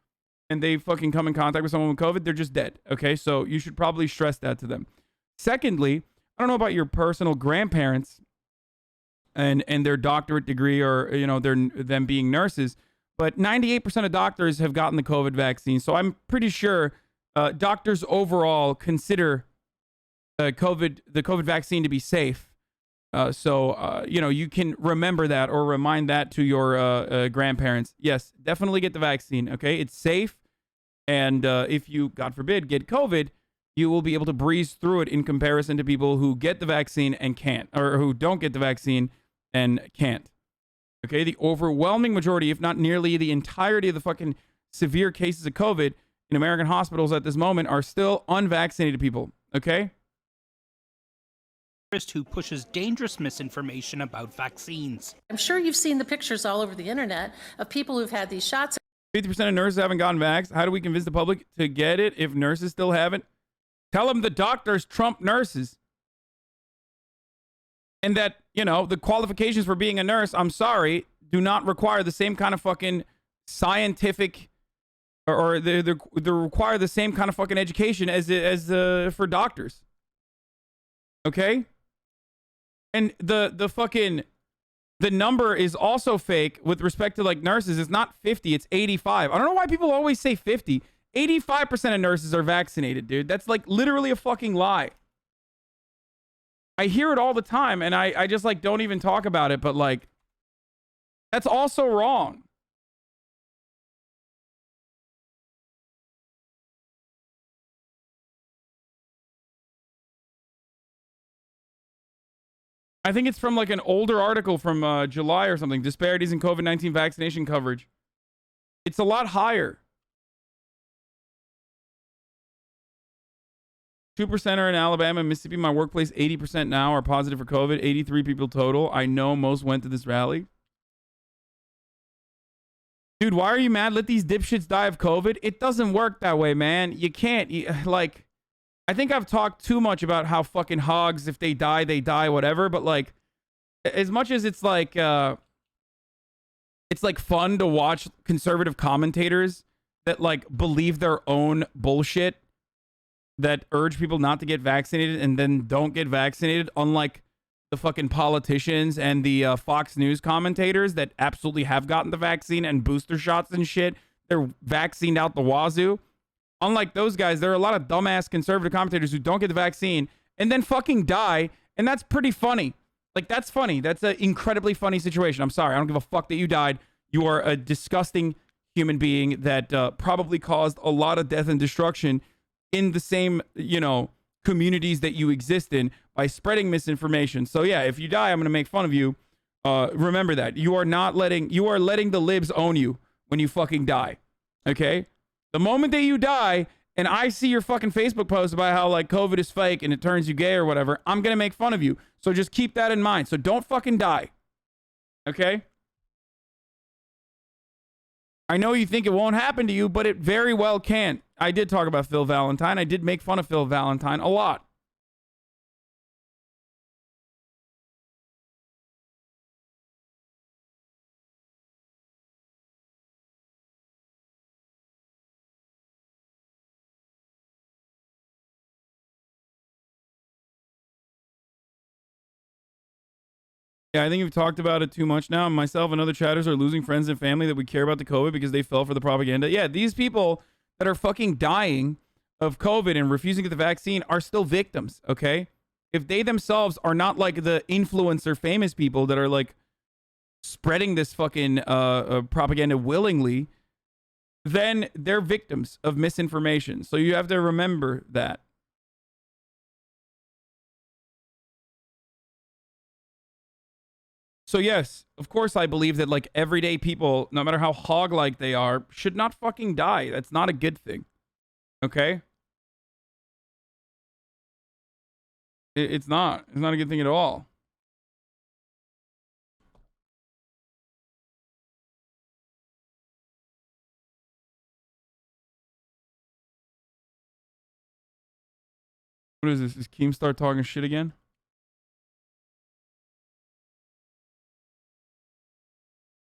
and they fucking come in contact with someone with COVID, they're just dead, okay? So you should probably stress that to them. Secondly, I don't know about your personal grandparents and their doctorate degree, or, you know, them being nurses, but 98% of doctors have gotten the COVID vaccine. So I'm pretty sure doctors overall consider the COVID vaccine to be safe. So you know, you can remember that or remind that to your grandparents. Yes, definitely get the vaccine, okay? It's safe. And if you, God forbid, get COVID, you will be able to breeze through it in comparison to people who get the vaccine and can't, or who don't get the vaccine and can't. Okay, the overwhelming majority, if not nearly the entirety of the fucking severe cases of COVID in American hospitals at this moment are still unvaccinated people, okay? Who pushes dangerous misinformation about vaccines. I'm sure you've seen the pictures all over the internet of people who've had these shots. 50% of nurses haven't gotten vaxxed. How do we convince the public to get it if nurses still haven't? Tell them the doctors trump nurses. And that, you know, the qualifications for being a nurse, I'm sorry, do not require the same kind of fucking scientific, or they require the same kind of fucking education as for doctors. Okay? And the fucking, the number is also fake with respect to, like, nurses. It's not 50, it's 85. I don't know why people always say 50. 85% of nurses are vaccinated, dude. That's, like, literally a fucking lie. I hear it all the time, and I just, like, don't even talk about it, but, like, that's also wrong. I think it's from, like, an older article from July or something. Disparities in COVID-19 vaccination coverage. It's a lot higher. 2% are in Alabama and Mississippi. My workplace, 80% now are positive for COVID. 83 people total. I know most went to this rally. Dude, why are you mad? Let these dipshits die of COVID. It doesn't work that way, man. You can't. Like, I think I've talked too much about how fucking hogs, if they die, whatever. But, like, as much as it's like fun to watch conservative commentators that, like, believe their own bullshit, that urge people not to get vaccinated and then don't get vaccinated, unlike the fucking politicians and the Fox News commentators that absolutely have gotten the vaccine and booster shots and shit. They're vaccinated out the wazoo. Unlike those guys, there are a lot of dumbass conservative commentators who don't get the vaccine and then fucking die, and that's pretty funny. Like, that's funny. That's an incredibly funny situation. I'm sorry. I don't give a fuck that you died. You are a disgusting human being that probably caused a lot of death and destruction in the same, you know, communities that you exist in by spreading misinformation. So yeah, if you die, I'm going to make fun of you. Remember that. You are letting the libs own you when you fucking die. Okay? The moment that you die and I see your fucking Facebook post about how, like, COVID is fake and it turns you gay or whatever, I'm going to make fun of you. So just keep that in mind. So don't fucking die. Okay? I know you think it won't happen to you, but it very well can. I did talk about Phil Valentine. I did make fun of Phil Valentine a lot. Yeah, I think we've talked about it too much now. Myself and other chatters are losing friends and family that we care about the COVID because they fell for the propaganda. Yeah, these people that are fucking dying of COVID and refusing to get the vaccine are still victims, okay? If they themselves are not like the influencer famous people that are like spreading this fucking propaganda willingly, then they're victims of misinformation. So you have to remember that. So yes, of course I believe that like everyday people, no matter how hog-like they are, should not fucking die. That's not a good thing. Okay? It's not. It's not a good thing at all. What is this? Is Keem start talking shit again?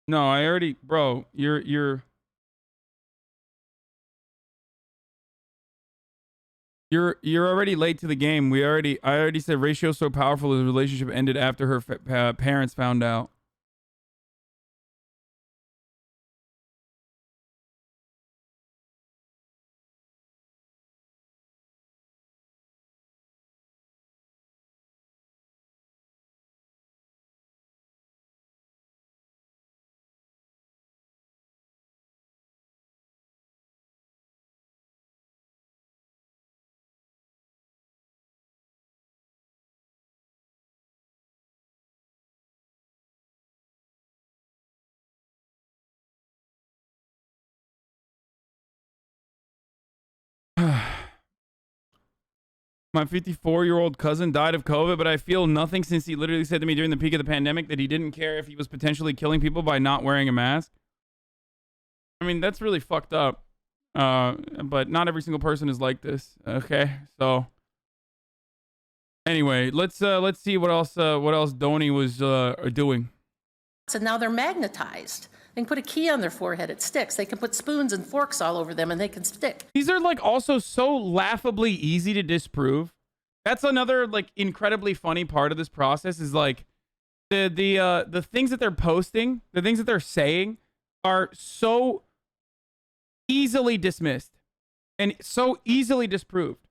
No, I already, bro, you're already late to the game. I already said ratio's so powerful the relationship ended after her parents found out. My 54-year-old cousin died of COVID, but I feel nothing since he literally said to me during the peak of the pandemic that he didn't care if he was potentially killing people by not wearing a mask. I mean, that's really fucked up. But not every single person is like this. Okay, so anyway, let's see what else DONIE was doing. So now they're magnetized. They can put a key on their forehead, it sticks. They can put spoons and forks all over them and they can stick. These are like also so laughably easy to disprove. That's another like incredibly funny part of this process is like the things that they're posting, the things that they're saying are so easily dismissed and so easily disproved.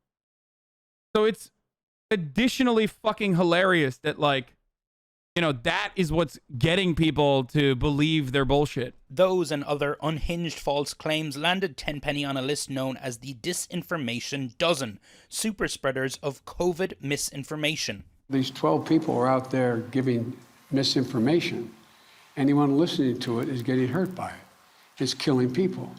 So it's additionally fucking hilarious that like, you know, that is what's getting people to believe their bullshit. Those and other unhinged false claims landed Tenpenny on a list known as the Disinformation Dozen, super spreaders of COVID misinformation. These 12 people are out there giving misinformation. Anyone listening to it is getting hurt by it. It's killing people.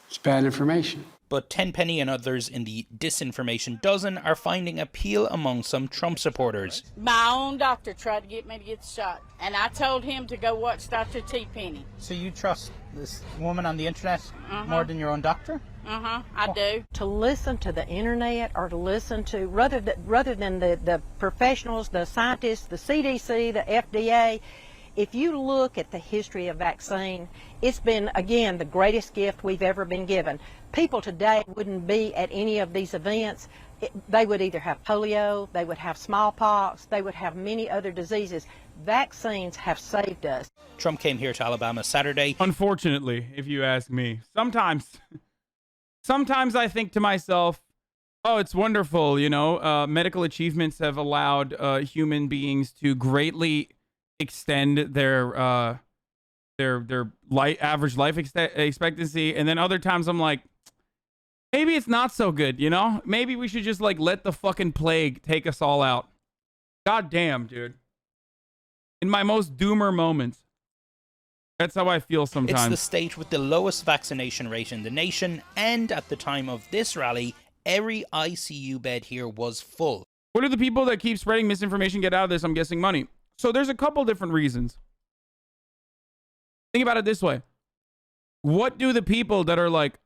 It's bad information. But Tenpenny and others in the Disinformation Dozen are finding appeal among some Trump supporters. My own doctor tried to get me to get the shot, and I told him to go watch Dr. T. Penny. So you trust this woman on the internet more than your own doctor? I do. To listen to the internet or to listen to, rather than the professionals, the scientists, the CDC, the FDA, if you look at the history of vaccine, it's been, again, the greatest gift we've ever been given. People today wouldn't be at any of these events. They would either have polio, they would have smallpox, they would have many other diseases. Vaccines have saved us. Trump came here to Alabama Saturday. Unfortunately, if you ask me. Sometimes I think to myself, oh, it's wonderful, you know, medical achievements have allowed human beings to greatly extend their average life expectancy, and then other times I'm like, maybe it's not so good, you know? Maybe we should just like let the fucking plague take us all out. God damn, dude. In my most doomer moments, that's how I feel sometimes. It's the state with the lowest vaccination rate in the nation, and at the time of this rally, every ICU bed here was full. What do the people that keep spreading misinformation get out of this? I'm guessing money. So there's a couple different reasons. Think about it this way. What do the people that are like,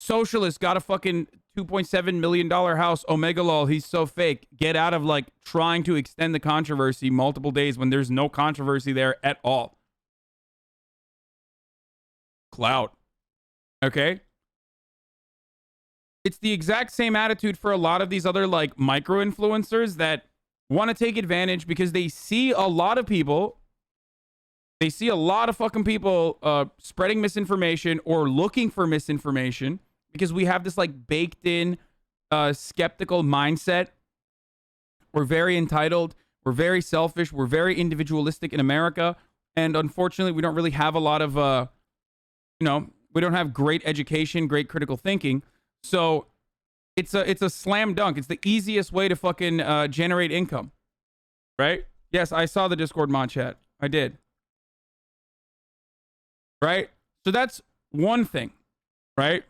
socialists got a fucking $2.7 million house, Omega lol, he's so fake, get out of like trying to extend the controversy multiple days when there's no controversy there at all? Clout. Okay? It's the exact same attitude for a lot of these other like micro influencers that want to take advantage because they see a lot of people They see a lot of fucking people spreading misinformation or looking for misinformation because we have this like baked in skeptical mindset. We're very entitled. We're very selfish. We're very individualistic in America. And unfortunately, we don't really have a lot of, we don't have great education, great critical thinking. So it's a slam dunk. It's the easiest way to fucking generate income. Right? Yes, I saw the Discord mod chat. I did. Right? So that's one thing. Right?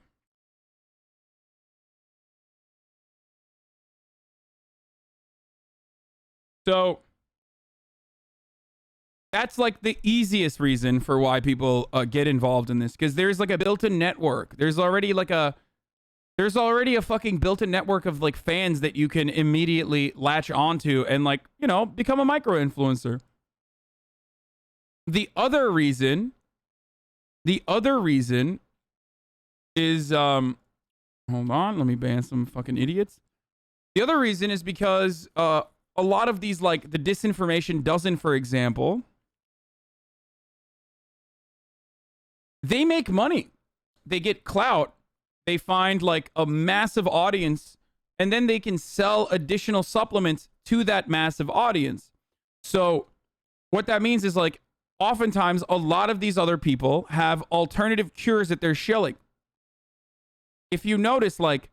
So that's like the easiest reason for why people get involved in this, because there's like a built-in network. There's already a fucking built-in network of like fans that you can immediately latch onto and like, become a micro-influencer. The other reason is, hold on, let me ban some fucking idiots. The other reason is because, a lot of these, like the disinformation dozen, for example, they make money. They get clout. They find like a massive audience, and then they can sell additional supplements to that massive audience. So what that means is like, oftentimes a lot of these other people have alternative cures that they're shilling. If you notice, like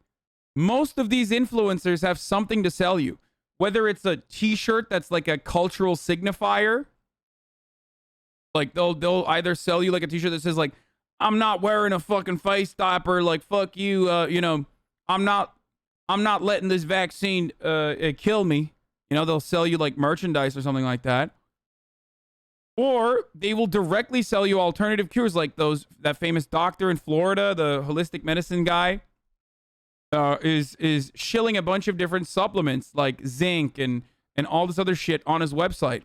most of these influencers have something to sell you. Whether it's a t-shirt that's like a cultural signifier, like they'll either sell you like a t-shirt that says like, I'm not wearing a fucking face stopper, like fuck you, I'm not letting this vaccine kill me. They'll sell you like merchandise or something like that. Or they will directly sell you alternative cures, like that famous doctor in Florida, the holistic medicine guy. Is shilling a bunch of different supplements like zinc and all this other shit on his website.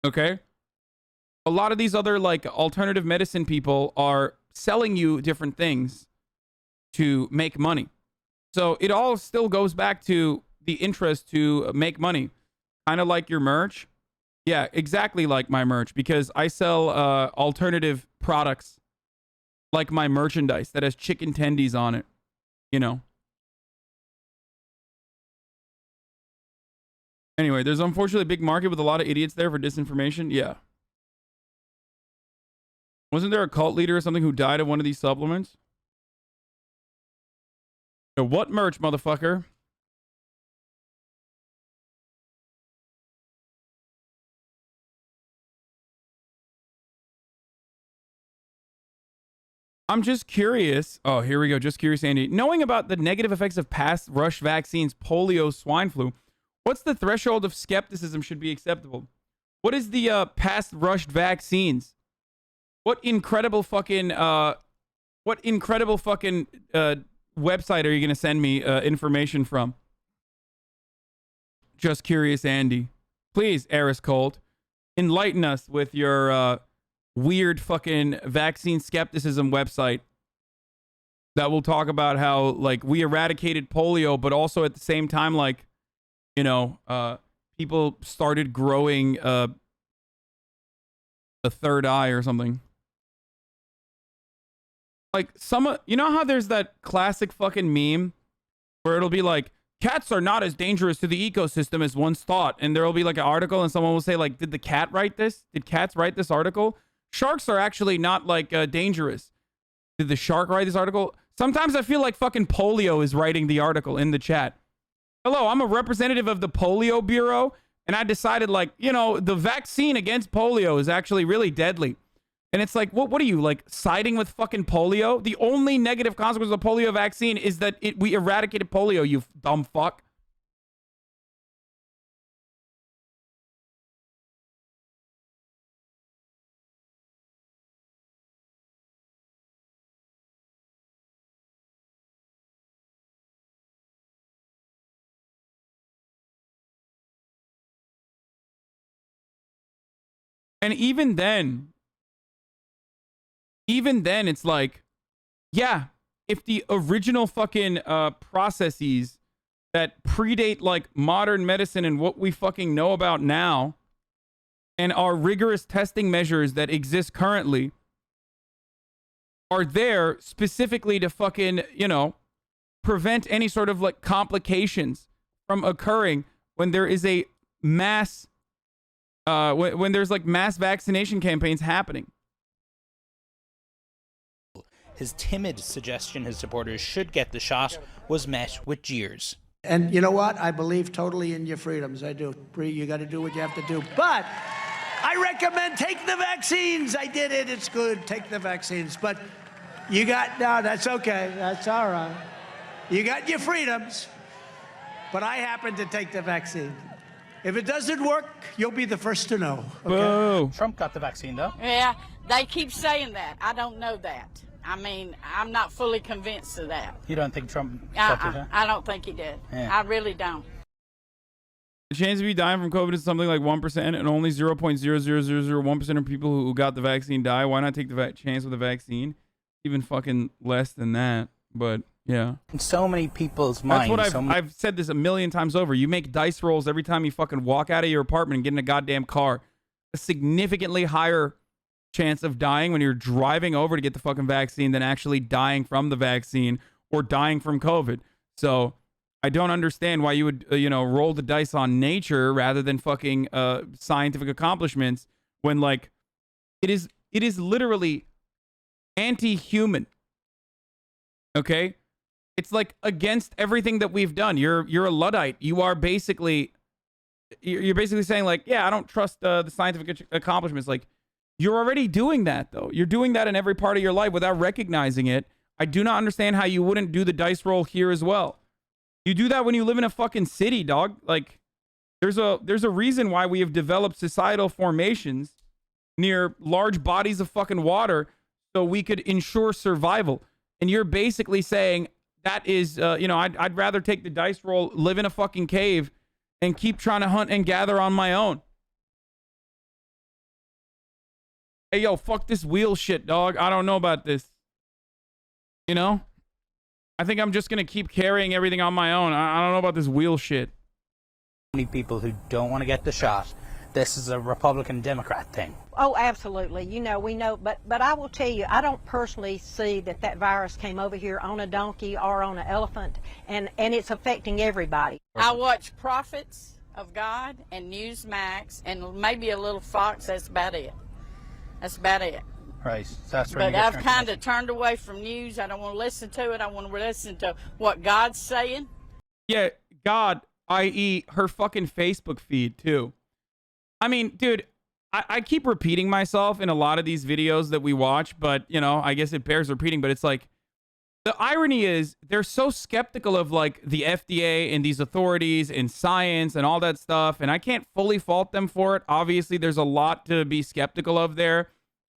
Okay? A lot of these other like alternative medicine people are selling you different things to make money. So it all still goes back to the interest to make money. Kind of like your merch. Yeah, exactly like my merch, because I sell alternative products like my merchandise that has chicken tendies on it. Anyway, there's unfortunately a big market with a lot of idiots there for disinformation. Yeah. Wasn't there a cult leader or something who died of one of these supplements? What merch, motherfucker? I'm just curious. Oh, here we go. Just curious, Andy. Knowing about the negative effects of past rush vaccines, polio, swine flu, what's the threshold of skepticism should be acceptable? What is the past rushed vaccines? What incredible fucking website are you going to send me information from? Just curious, Andy. Please, Eris Colt, enlighten us with your weird fucking vaccine skepticism website that will talk about how like we eradicated polio, but also at the same time, like, people started growing a third eye or something. Like how there's that classic fucking meme where it'll be like, cats are not as dangerous to the ecosystem as once thought. And there'll be like an article and someone will say like, did the cat write this? Did cats write this article? Sharks are actually not like dangerous. Did the shark write this article? Sometimes I feel like fucking polio is writing the article in the chat. Hello, I'm a representative of the Polio Bureau, and I decided like, the vaccine against polio is actually really deadly. And it's like, what are you, like, siding with fucking polio? The only negative consequence of the polio vaccine is that we eradicated polio, you dumb fuck. And even then, it's like, yeah, if the original fucking processes that predate like modern medicine and what we fucking know about now, and our rigorous testing measures that exist currently are there specifically to fucking, you know, prevent any sort of like complications from occurring when there is a mass, when there's like mass vaccination campaigns happening. His timid suggestion his supporters should get the shot was met with jeers. And you know what? I believe totally in your freedoms. I do. Bree, you got to do what you have to do. But I recommend take the vaccines. I did it. It's good. Take the vaccines. But you got, no, that's okay. That's all right. You got your freedoms. But I happen to take the vaccine. If it doesn't work, you'll be the first to know. Okay? Whoa. Trump got the vaccine, though. Yeah, they keep saying that. I don't know that. I mean, I'm not fully convinced of that. You don't think Trump fucked it, huh? I don't think he did. Yeah. I really don't. The chance of you dying from COVID is something like 1%, and only 0.00001% of people who got the vaccine die. Why not take the chance with the vaccine? Even fucking less than that. But yeah, in so many people's minds. That's what I've said this a million times over. You make dice rolls every time you fucking walk out of your apartment and get in a goddamn car. A significantly higher chance of dying when you're driving over to get the fucking vaccine than actually dying from the vaccine or dying from COVID. So I don't understand why you would, you know, roll the dice on nature rather than fucking scientific accomplishments when, like, it is literally anti-human. Okay? It's like against everything that we've done. You're a Luddite. You're basically saying, like, yeah, I don't trust the scientific accomplishments. Like, you're already doing that, though. You're doing that in every part of your life without recognizing it. I do not understand how you wouldn't do the dice roll here as well. You do that when you live in a fucking city, dog. Like, there's a reason why we have developed societal formations near large bodies of fucking water so we could ensure survival. And you're basically saying that is, you know, I'd rather take the dice roll, live in a fucking cave, and keep trying to hunt and gather on my own. Hey, yo, fuck this wheel shit, dog. I don't know about this. You know? I think I'm just going to keep carrying everything on my own. I don't know about this wheel shit. Many people who don't want to get the shot. This is a Republican-Democrat thing. Oh, absolutely. You know, we know, but I will tell you, I don't personally see that virus came over here on a donkey or on an elephant, and it's affecting everybody. I watch Prophets of God and Newsmax and maybe a little Fox. That's about it. That's about it. Right. That's where but I've kind of turned away from news. I don't want to listen to it. I want to listen to what God's saying. Yeah, God, i.e. her fucking Facebook feed, too. I mean, dude, I keep repeating myself in a lot of these videos that we watch, but, you know, I guess it bears repeating, but it's like, the irony is they're so skeptical of, like, the FDA and these authorities and science and all that stuff, and I can't fully fault them for it. Obviously, there's a lot to be skeptical of there,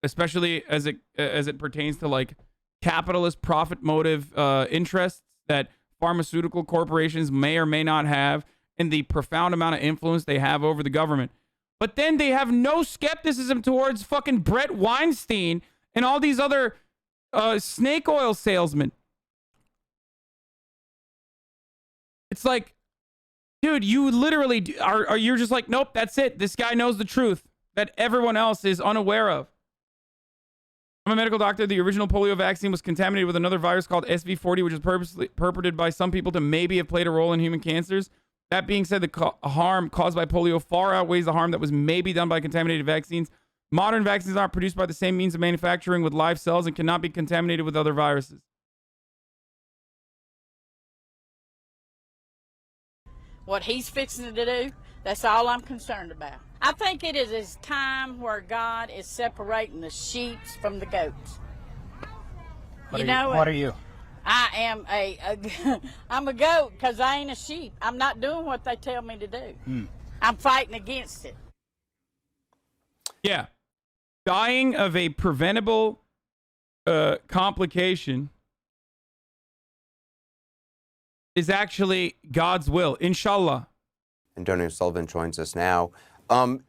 especially as it pertains to, like, capitalist profit motive interests that pharmaceutical corporations may or may not have and the profound amount of influence they have over the government. But then they have no skepticism towards fucking Brett Weinstein and all these other snake oil salesmen. It's like, dude, you literally are you're just like, nope, that's it. This guy knows the truth that everyone else is unaware of. I'm a medical doctor. The original polio vaccine was contaminated with another virus called SV40, which is purposely purported by some people to maybe have played a role in human cancers. That being said, the harm caused by polio far outweighs the harm that was maybe done by contaminated vaccines. Modern vaccines aren't produced by the same means of manufacturing with live cells and cannot be contaminated with other viruses. What he's fixing to do, that's all I'm concerned about. I think it is his time where God is separating the sheep from the goats. What are you? I am I'm a goat because I ain't a sheep. I'm not doing what they tell me to do. I'm fighting against it. Yeah. Dying of a preventable complication is actually God's will, inshallah. And Donnie Sullivan joins us now. Do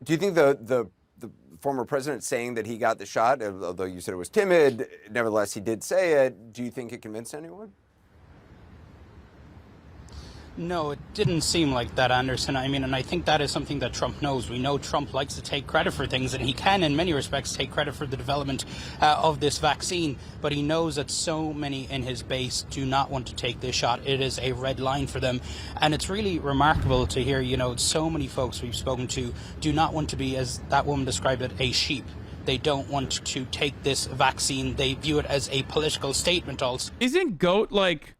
you think the former president saying that he got the shot, although you said it was timid, nevertheless he did say it, do you think it convinced anyone? No, it didn't seem like that, Anderson. I mean, and I think that is something that Trump knows. We know Trump likes to take credit for things, and he can, in many respects, take credit for the development of this vaccine. But he knows that so many in his base do not want to take this shot. It is a red line for them. And it's really remarkable to hear, you know, so many folks we've spoken to do not want to be, as that woman described it, a sheep. They don't want to take this vaccine. They view it as a political statement also. Isn't goat like...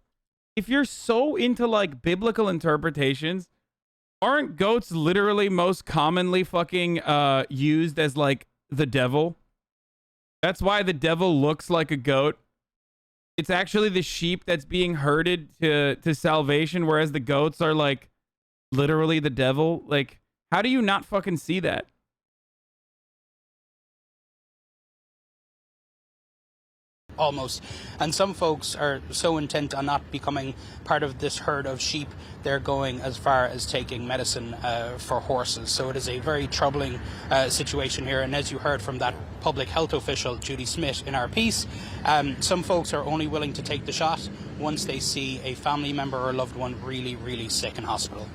If you're so into like biblical interpretations, aren't goats literally most commonly fucking used as like the devil? That's why the devil looks like a goat. It's actually the sheep that's being herded to salvation, whereas the goats are like literally the devil. Like, how do you not fucking see that? Almost. And some folks are so intent on not becoming part of this herd of sheep, they're going as far as taking medicine for horses. So it is a very troubling situation here. And as you heard from that public health official, Judy Smith, in our piece, some folks are only willing to take the shot once they see a family member or loved one really, really sick in hospital.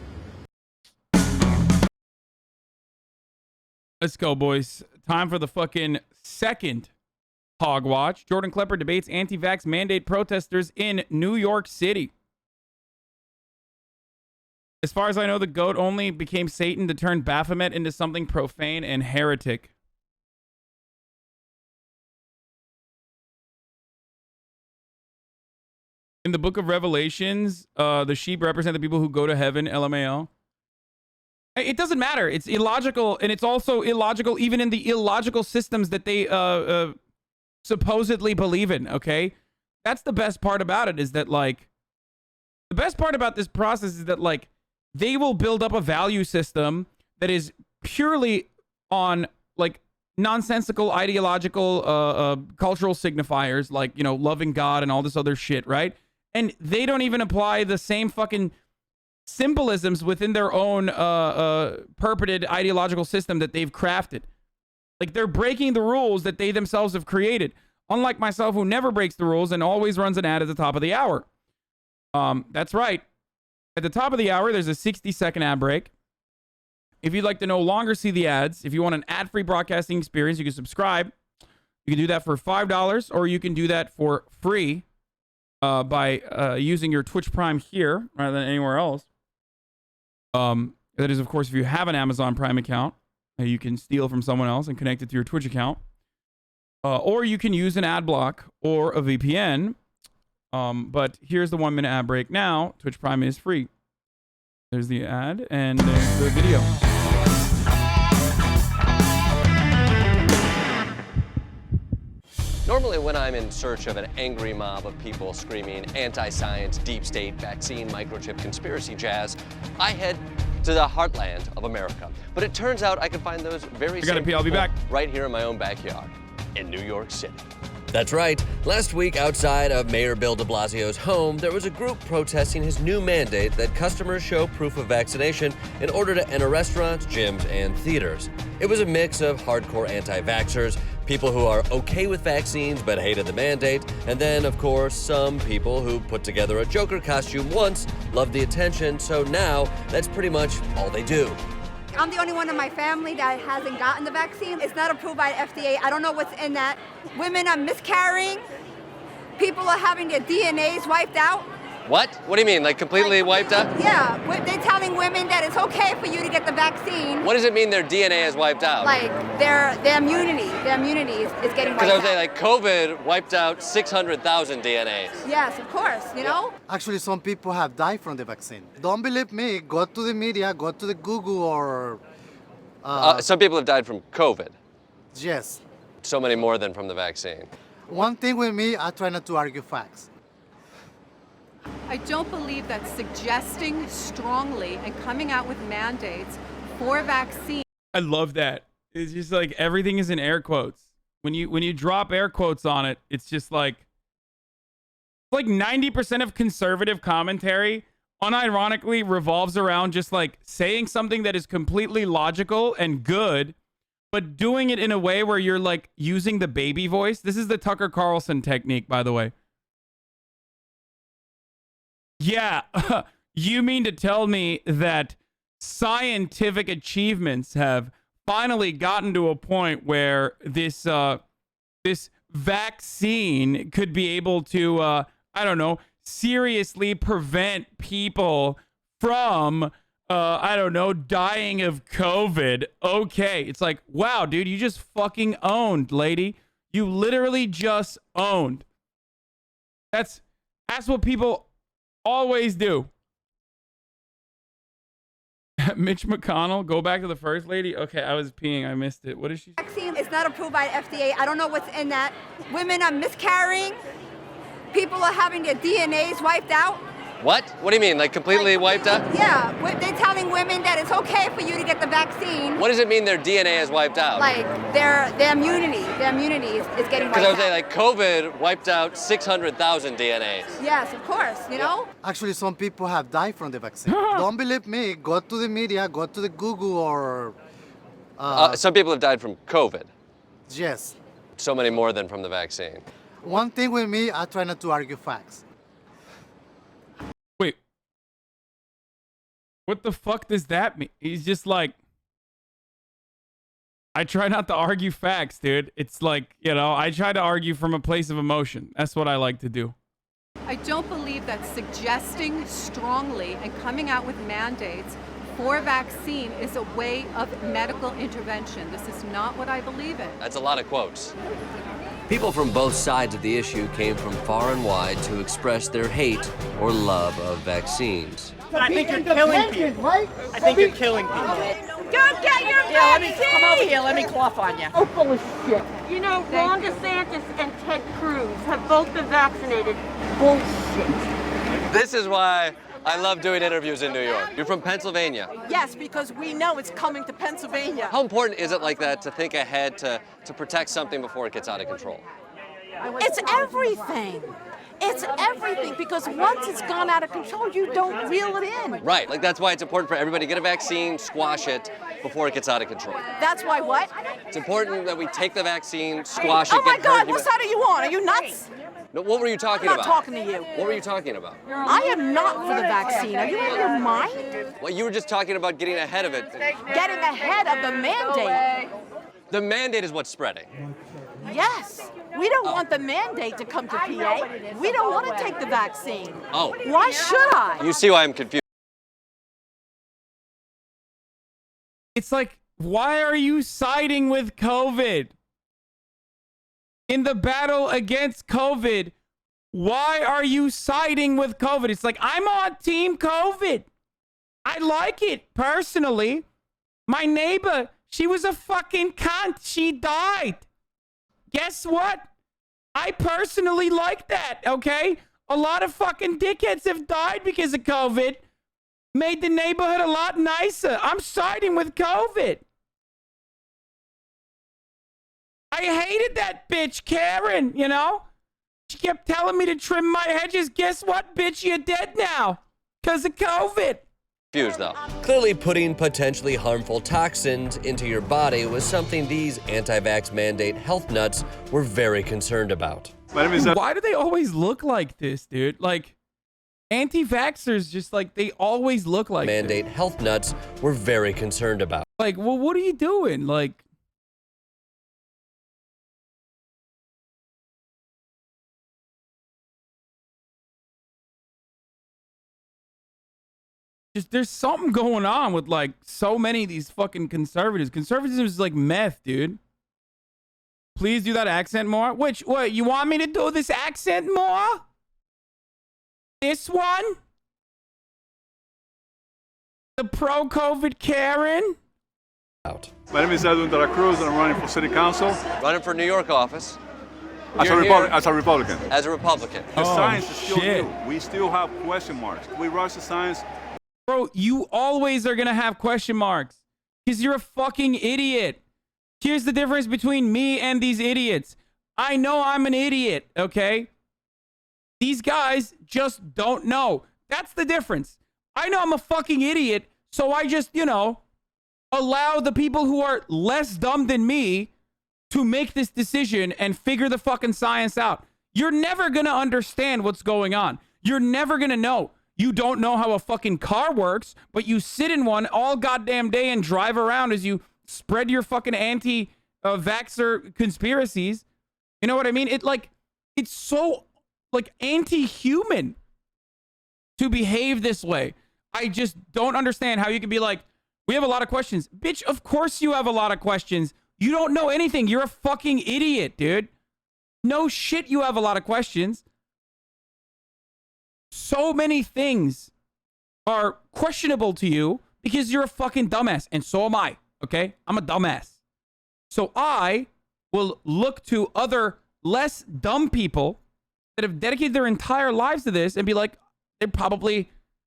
Let's go, boys. Time for the fucking second Hog Watch. Jordan Klepper debates anti-vax mandate protesters in New York City. As far as I know, the goat only became Satan to turn Baphomet into something profane and heretic. In the book of Revelations, the sheep represent the people who go to heaven, LMAO. It doesn't matter. It's illogical, and it's also illogical even in the illogical systems that they supposedly believe in, okay? That's the best part about it, is that, like, the best part about this process is that, like, they will build up a value system that is purely on, like, nonsensical, ideological, cultural signifiers, like, you know, loving God and all this other shit, right? And they don't even apply the same fucking symbolisms within their own perpetrated ideological system that they've crafted. Like, they're breaking the rules that they themselves have created. Unlike myself, who never breaks the rules and always runs an ad at the top of the hour. That's right. At the top of the hour, there's a 60-second ad break. If you'd like to no longer see the ads, if you want an ad-free broadcasting experience, you can subscribe. You can do that for $5, or you can do that for free by using your Twitch Prime here rather than anywhere else. That is, of course, if you have an Amazon Prime account. You can steal from someone else and connect it to your Twitch account. Or you can use an ad block or a VPN. But here's the 1-minute ad break now. Twitch Prime is free. There's the ad and there's the video. Normally when I'm in search of an angry mob of people screaming anti-science, deep state, vaccine, microchip, conspiracy jazz, I head to the heartland of America. But it turns out I can find those very same I'll be back right here in my own backyard in New York City. That's right. Last week, outside of Mayor Bill de Blasio's home, there was a group protesting his new mandate that customers show proof of vaccination in order to enter restaurants, gyms, and theaters. It was a mix of hardcore anti-vaxxers, people who are okay with vaccines but hated the mandate, and then, of course, some people who put together a Joker costume once, loved the attention, so now that's pretty much all they do. I'm the only one in my family that hasn't gotten the vaccine. It's not approved by the FDA. I don't know what's in that. Women are miscarrying. People are having their DNAs wiped out. What? What do you mean, like completely wiped out? Yeah, they're telling women that it's okay for you to get the vaccine. What does it mean their DNA is wiped out? Like their immunity is getting wiped out. Because I was saying, like, COVID wiped out 600,000 DNAs. Yes, of course, you know? Actually, some people have died from the vaccine. Don't believe me, go to the media, go to the Google or... Some people have died from COVID. Yes. So many more than from the vaccine. One thing with me, I try not to argue facts. I don't believe that suggesting strongly and coming out with mandates for vaccine. I love that. It's just like everything is in air quotes. When you drop air quotes on it, it's just like 90% of conservative commentary unironically revolves around just like saying something that is completely logical and good, but doing it in a way where you're like using the baby voice. This is the Tucker Carlson technique, by the way. Yeah, you mean to tell me that scientific achievements have finally gotten to a point where this this vaccine could be able to, I don't know, seriously prevent people from, I don't know, dying of COVID? Okay. It's like, wow, dude, you just fucking owned, lady. You literally just owned. That's what people always do. Mitch McConnell, go back to the first lady. Okay, I was peeing. I missed it. What is she? Vaccine is not approved by FDA. I don't know what's in that. Women are miscarrying. People are having their DNAs wiped out. What? What do you mean? Like completely wiped out? Yeah, they're telling women that it's okay for you to get the vaccine. What does it mean their DNA is wiped out? Like their immunity is getting wiped Because I was out. saying, like, COVID wiped out 600,000 DNAs. Yes, of course, you know? Actually, some people have died from the vaccine. Don't believe me, go to the media, go to the Google or... Some people have died from COVID. Yes. So many more than from the vaccine. One thing with me, I try not to argue facts. Wait. What the fuck does that mean? He's just like, I try not to argue facts, dude. It's like, you know, I try to argue from a place of emotion. That's what I like to do. I don't believe that suggesting strongly and coming out with mandates for vaccine is a way of medical intervention. This is not what I believe in. That's a lot of quotes. People from both sides of the issue came from far and wide to express their hate or love of vaccines. I think you're killing people. Right? I think you're killing people. Don't get your vaccine! Let me come over here. Let me cough on you. Oh, full of shit. You know, Ron DeSantis and Ted Cruz have both been vaccinated. Bullshit. This is why I love doing interviews in New York. You're from Pennsylvania. Yes, because we know it's coming to Pennsylvania. How important is it like that to think ahead to protect something before it gets out of control? It's everything. It's everything, because once it's gone out of control, you don't reel it in. Right, like that's why it's important for everybody to get a vaccine, squash it before it gets out of control. That's why what? It's important that we take the vaccine, squash it, Oh my get God, herd what side are you on? Are you nuts? No, what were you talking I'm about? not talking to you. What were you talking about? I am not for the vaccine. Are you out of your mind? Well, you were just talking about getting ahead of it. Getting ahead of the mandate. The mandate is what's spreading. Yes. We don't want the mandate to come to PA. We don't want to take the vaccine. Oh. Why should I? You see why I'm confused. It's like, why are you siding with COVID? In the battle against COVID, why are you siding with COVID? It's like, I'm on team COVID. I like it personally. My neighbor, she was a fucking cunt. She died. Guess what? I personally like that, okay? A lot of fucking dickheads have died because of COVID. Made the neighborhood a lot nicer. I'm siding with COVID. I hated that bitch, Karen, you know? She kept telling me to trim my hedges. Guess what, bitch? You're dead now. Because of COVID. Confused, though. Clearly putting potentially harmful toxins into your body was something these anti-vax mandate health nuts were very concerned about. Why do they always look like this, dude? Like, anti-vaxxers just like, they always look like mandate this. Health nuts were very concerned about. Like, well, what are you doing? Like, just, there's something going on with like so many of these fucking conservatives. Conservatism is like meth, dude. Please do that accent more. What, you want me to do this accent more? This one? The pro-COVID Karen? Out. My name is Edwin de la Cruz, and I'm running for city council. Running for New York office. As a Republican. As a Republican. The science is still new. We still have question marks. We rush the science. Bro, you always are gonna have question marks. Because you're a fucking idiot. Here's the difference between me and these idiots. I know I'm an idiot, okay? These guys just don't know. That's the difference. I know I'm a fucking idiot, so I just, you know, allow the people who are less dumb than me to make this decision and figure the fucking science out. You're never gonna understand what's going on. You're never gonna know. You don't know how a fucking car works, but you sit in one all goddamn day and drive around as you spread your fucking anti-vaxxer conspiracies. You know what I mean? It's so like anti-human to behave this way. I just don't understand how you can be like, we have a lot of questions. Bitch, of course you have a lot of questions. You don't know anything. You're a fucking idiot, dude. No shit, you have a lot of questions. So many things are questionable to you because you're a fucking dumbass. And so am I, okay? I'm a dumbass. So I will look to other less dumb people that have dedicated their entire lives to this and be like, they're probably,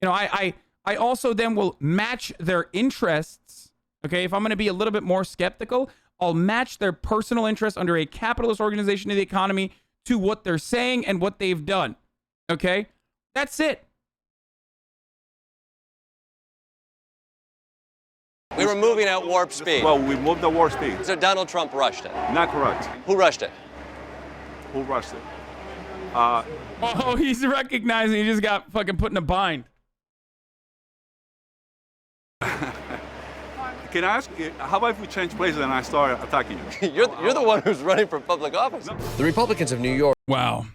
you know, I also then will match their interests, okay? If I'm going to be a little bit more skeptical, I'll match their personal interests under a capitalist organization of the economy to what they're saying and what they've done, okay? That's it. We were moving at warp speed. Well, we moved at warp speed. So Donald Trump rushed it. Not correct. Who rushed it? Who rushed it? Oh, he's recognizing he just got fucking put in a bind. Can I ask, how about if we change places and I start attacking you? You're the one who's running for public office. The Republicans of New York. Wow.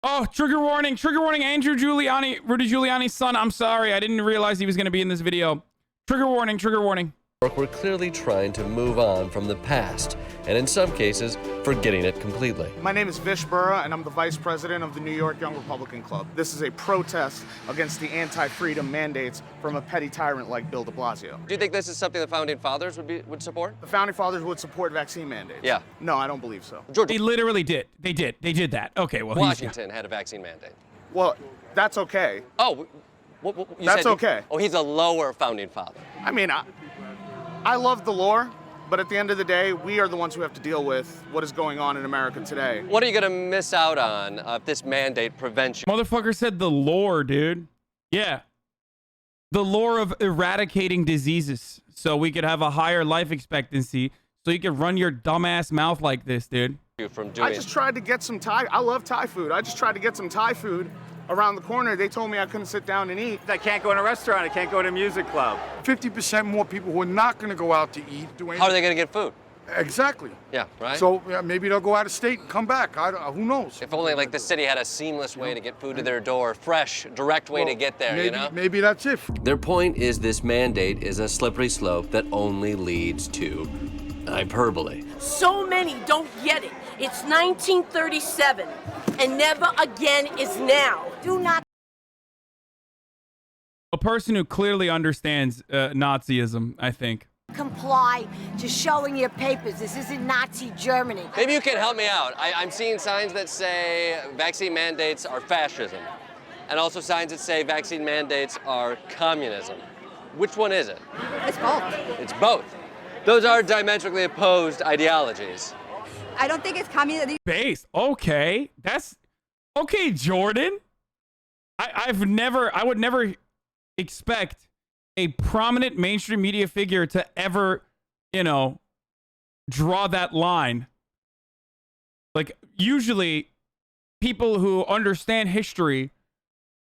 Oh, trigger warning, Andrew Giuliani, Rudy Giuliani's son. I'm sorry, I didn't realize he was going to be in this video. Trigger warning, trigger warning. We're clearly trying to move on from the past, and in some cases, forgetting it completely. My name is Vish Burra, and I'm the vice president of the New York Young Republican Club. This is a protest against the anti-freedom mandates from a petty tyrant like Bill de Blasio. Do you think this is something the founding fathers would support? The founding fathers would support vaccine mandates. Yeah. No, I don't believe so. They literally did. They did that. Okay, well, Washington had a vaccine mandate. Well, that's okay. Oh, that's okay. Oh, he's a lower founding father. I mean, I love the lore, but at the end of the day, we are the ones who have to deal with what is going on in America today. What are you going to miss out on if this mandate prevents you? Motherfucker said the lore, dude. Yeah. The lore of eradicating diseases so we could have a higher life expectancy so you could run your dumbass mouth like this, dude. I just tried to get some Thai. I love Thai food. I just tried to get some Thai food around the corner. They told me I couldn't sit down and eat. I can't go in a restaurant. I can't go to a music club. 50% more people who are not going to go out to eat. How are they going to get food? Exactly. Yeah, right? So maybe they'll go out of state and come back. Who knows? If only like the city had a seamless way to get food to their door, fresh, direct way to get there, maybe, you know? Maybe that's it. Their point is this mandate is a slippery slope that only leads to hyperbole. So many don't get it. It's 1937, and never again is now. Do not. A person who clearly understands Nazism, I think. Comply to showing your papers. This isn't Nazi Germany. Maybe you can help me out. I'm seeing signs that say vaccine mandates are fascism, and also signs that say vaccine mandates are communism. Which one is it? It's both. It's both. Those are diametrically opposed ideologies. I don't think it's communism. Based. Okay. That's okay, Jordan. I would never expect a prominent mainstream media figure to ever, you know, draw that line. Like, usually people who understand history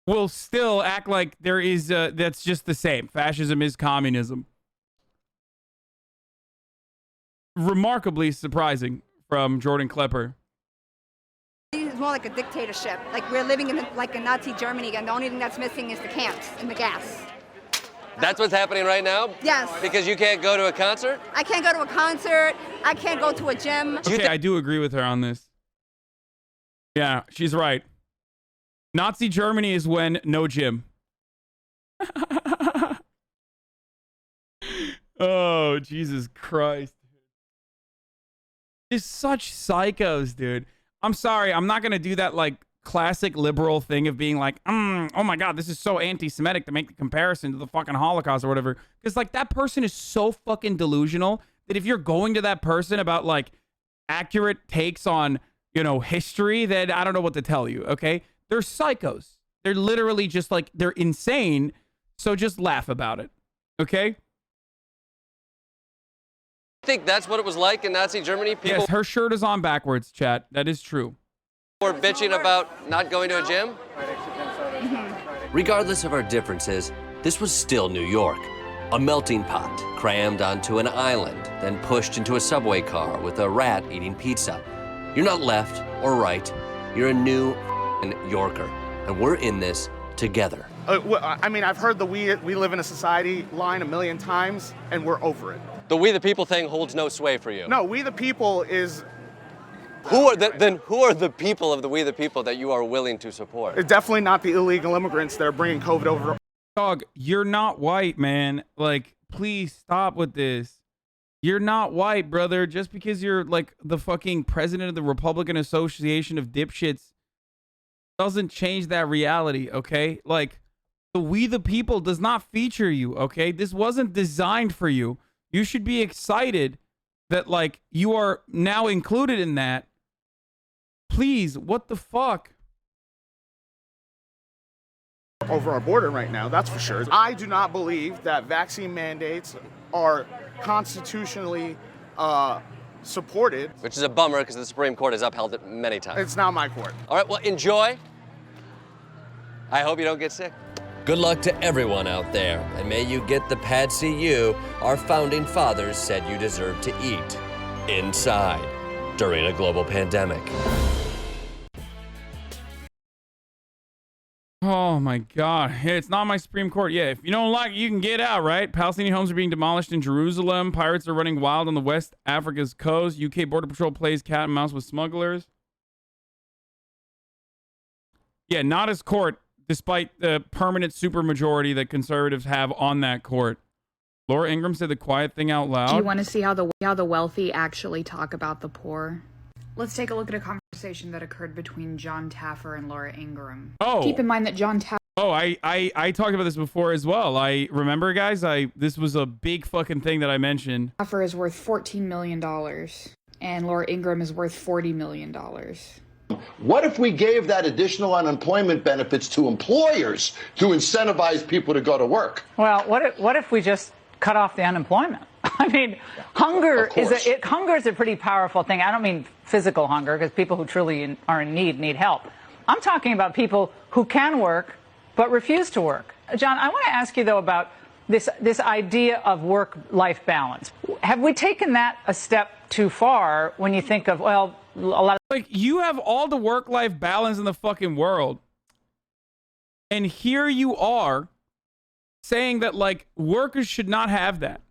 will still act like there is that's just the same. Fascism is communism. Remarkably surprising from Jordan Klepper. It's more like a dictatorship. Like we're living in like a Nazi Germany, and the only thing that's missing is the camps and the gas. That's what's happening right now? Yes. Because you can't go to a concert? I can't go to a concert. I can't go to a gym. Okay, I do agree with her on this. Yeah, she's right. Nazi Germany is when no gym. Oh, Jesus Christ. Just such psychos, dude. I'm sorry. I'm not going to do that, like, classic liberal thing of being like, oh my God, this is so anti-Semitic to make the comparison to the fucking Holocaust or whatever. Because, like, that person is so fucking delusional that if you're going to that person about, like, accurate takes on, you know, history, then I don't know what to tell you, okay? They're psychos. They're literally just, like, they're insane. So just laugh about it, okay? I think that's what it was like in Nazi Germany. People Yes, her shirt is on backwards, chat. That is true. were bitching about not going to a gym. Regardless of our differences, this was still New York. A melting pot crammed onto an island, then pushed into a subway car with a rat eating pizza. You're not left or right. You're a new Yorker, and we're in this together. I mean, I've heard the we live in a society line a million times, and we're over it. The we the people thing holds no sway for you. No, we the people is... Who are the people of the we the people that you are willing to support? It's definitely not the illegal immigrants that are bringing COVID over. Dog, you're not white, man. Like, please stop with this. You're not white, brother. Just because you're like the fucking president of the Republican Association of Dipshits doesn't change that reality, okay? Like, the we the people does not feature you, okay? This wasn't designed for you. You should be excited that, like, you are now included in that. Please, what the fuck? Over our border right now, that's for sure. I do not believe that vaccine mandates are constitutionally supported. Which is a bummer because the Supreme Court has upheld it many times. It's not my court. All right, well, enjoy. I hope you don't get sick. Good luck to everyone out there, and may you get the patsy you, our founding fathers, said you deserve to eat. Inside, during a global pandemic. Oh my God. Hey, it's not my Supreme Court. Yeah, if you don't like it, you can get out, right? Palestinian homes are being demolished in Jerusalem. Pirates are running wild on the West Africa's coast. UK Border Patrol plays cat and mouse with smugglers. Yeah, not his court, despite the permanent supermajority that conservatives have on that court. Laura Ingraham said the quiet thing out loud. Do you want to see how the wealthy actually talk about the poor? Let's take a look at a conversation that occurred between John Taffer and Laura Ingraham. Oh. Keep in mind that John Taffer... Oh, I talked about this before as well. I remember, guys, this was a big fucking thing that I mentioned. Taffer is worth $14 million, and Laura Ingraham is worth $40 million. What if we gave that additional unemployment benefits to employers to incentivize people to go to work? Well, what if we just cut off the unemployment? I mean, hunger is a pretty powerful thing. I don't mean physical hunger, because people who truly are in need help. I'm talking about people who can work but refuse to work. John, I want to ask you, though, about this idea of work-life balance. Have we taken that a step too far when you think of, well, a lot of... Like, you have all the work-life balance in the fucking world, and here you are saying that, like, workers should not have that.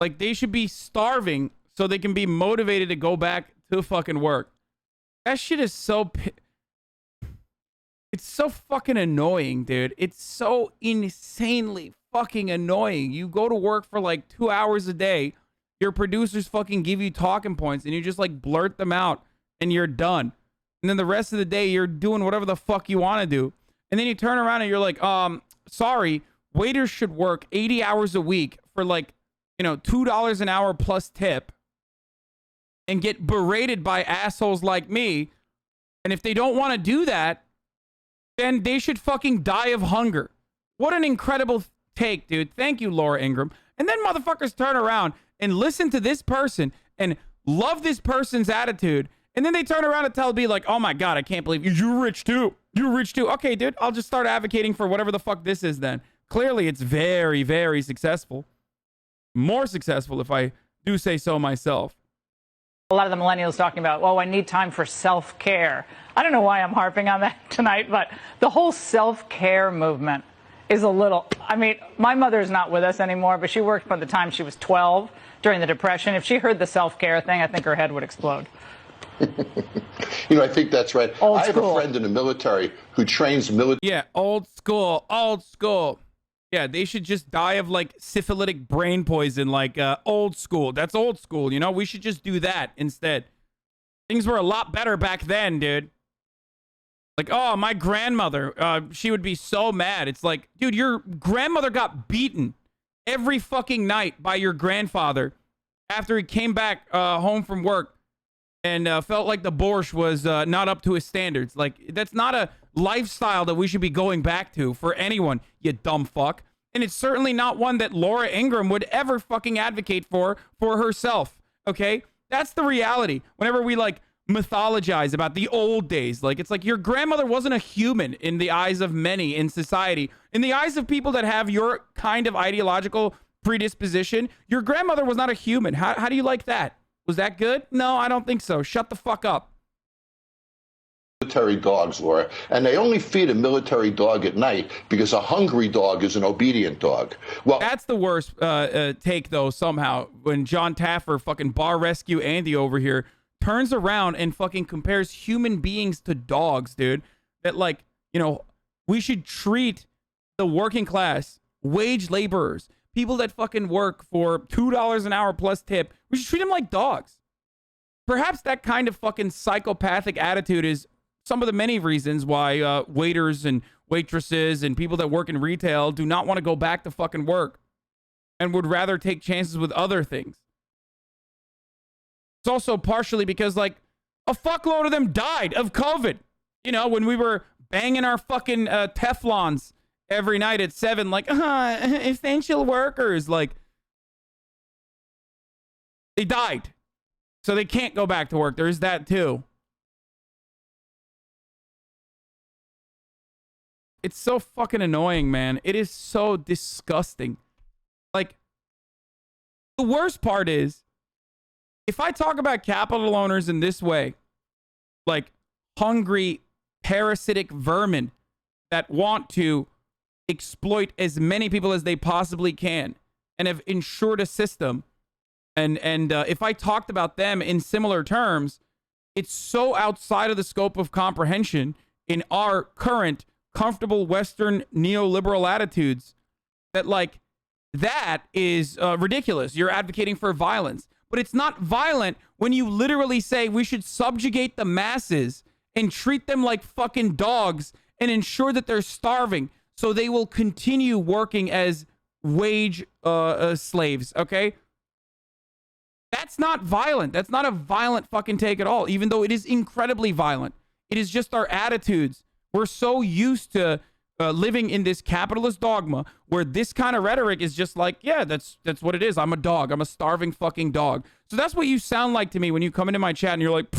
Like, they should be starving so they can be motivated to go back to fucking work. That shit is so... It's so fucking annoying, dude. It's so insanely fucking annoying. You go to work for like 2 hours a day. Your producers fucking give you talking points and you just like blurt them out and you're done. And then the rest of the day, you're doing whatever the fuck you want to do. And then you turn around and you're like, sorry, waiters should work 80 hours a week for like, you know, $2 an hour plus tip and get berated by assholes like me. And if they don't want to do that, then they should fucking die of hunger. What an incredible take, dude. Thank you, Laura Ingraham. And then motherfuckers turn around and listen to this person and love this person's attitude. And then they turn around and tell me like, oh my God, I can't believe you're rich too. You're rich too. Okay, dude, I'll just start advocating for whatever the fuck this is then. Clearly, it's very, very successful. More successful if I do say so myself. A lot of the millennials talking about, oh, I need time for self-care. I don't know why I'm harping on that tonight, but the whole self-care movement is a little, I mean, my mother is not with us anymore, but she worked by the time she was 12 during the Depression. If she heard the self-care thing, I think her head would explode. You know, I think that's right. I have a friend in the military who trains military. Yeah, old school, old school. Yeah, they should just die of like syphilitic brain poison, like old school. That's old school, you know? We should just do that instead. Things were a lot better back then, dude. Like, oh, my grandmother, she would be so mad. It's like, dude, your grandmother got beaten every fucking night by your grandfather after he came back home from work and felt like the borscht was not up to his standards. Like, that's not a lifestyle that we should be going back to for anyone, you dumb fuck. And it's certainly not one that Laura Ingraham would ever fucking advocate for herself, okay? That's the reality. Whenever we, like, mythologize about the old days. Like, it's like your grandmother wasn't a human in the eyes of many in society. In the eyes of people that have your kind of ideological predisposition, your grandmother was not a human. How do you like that? Was that good? No, I don't think so. Shut the fuck up. Military dogs, Laura, and they only feed a military dog at night because a hungry dog is an obedient dog. Well, that's the worst take, though, somehow, when John Taffer, fucking bar rescue Andy over here, turns around and fucking compares human beings to dogs, dude. That, like, you know, we should treat the working class, wage laborers, people that fucking work for $2 an hour plus tip, we should treat them like dogs. Perhaps that kind of fucking psychopathic attitude is some of the many reasons why waiters and waitresses and people that work in retail do not want to go back to fucking work and would rather take chances with other things. It's also partially because, like, a fuckload of them died of COVID. You know, when we were banging our fucking Teflons every night at 7, like, essential workers, like, they died. So they can't go back to work. There's that too. It's so fucking annoying, man. It is so disgusting. Like, the worst part is, if I talk about capital owners in this way, like hungry, parasitic vermin that want to exploit as many people as they possibly can and have ensured a system, and if I talked about them in similar terms, it's so outside of the scope of comprehension in our current comfortable Western neoliberal attitudes that, like, that is ridiculous. You're advocating for violence. But it's not violent when you literally say we should subjugate the masses and treat them like fucking dogs and ensure that they're starving so they will continue working as wage slaves, okay? That's not violent. That's not a violent fucking take at all, even though it is incredibly violent. It is just our attitudes. We're so used to living in this capitalist dogma where this kind of rhetoric is just like, yeah, that's what it is. I'm a dog. I'm a starving fucking dog. So that's what you sound like to me when you come into my chat and you're like,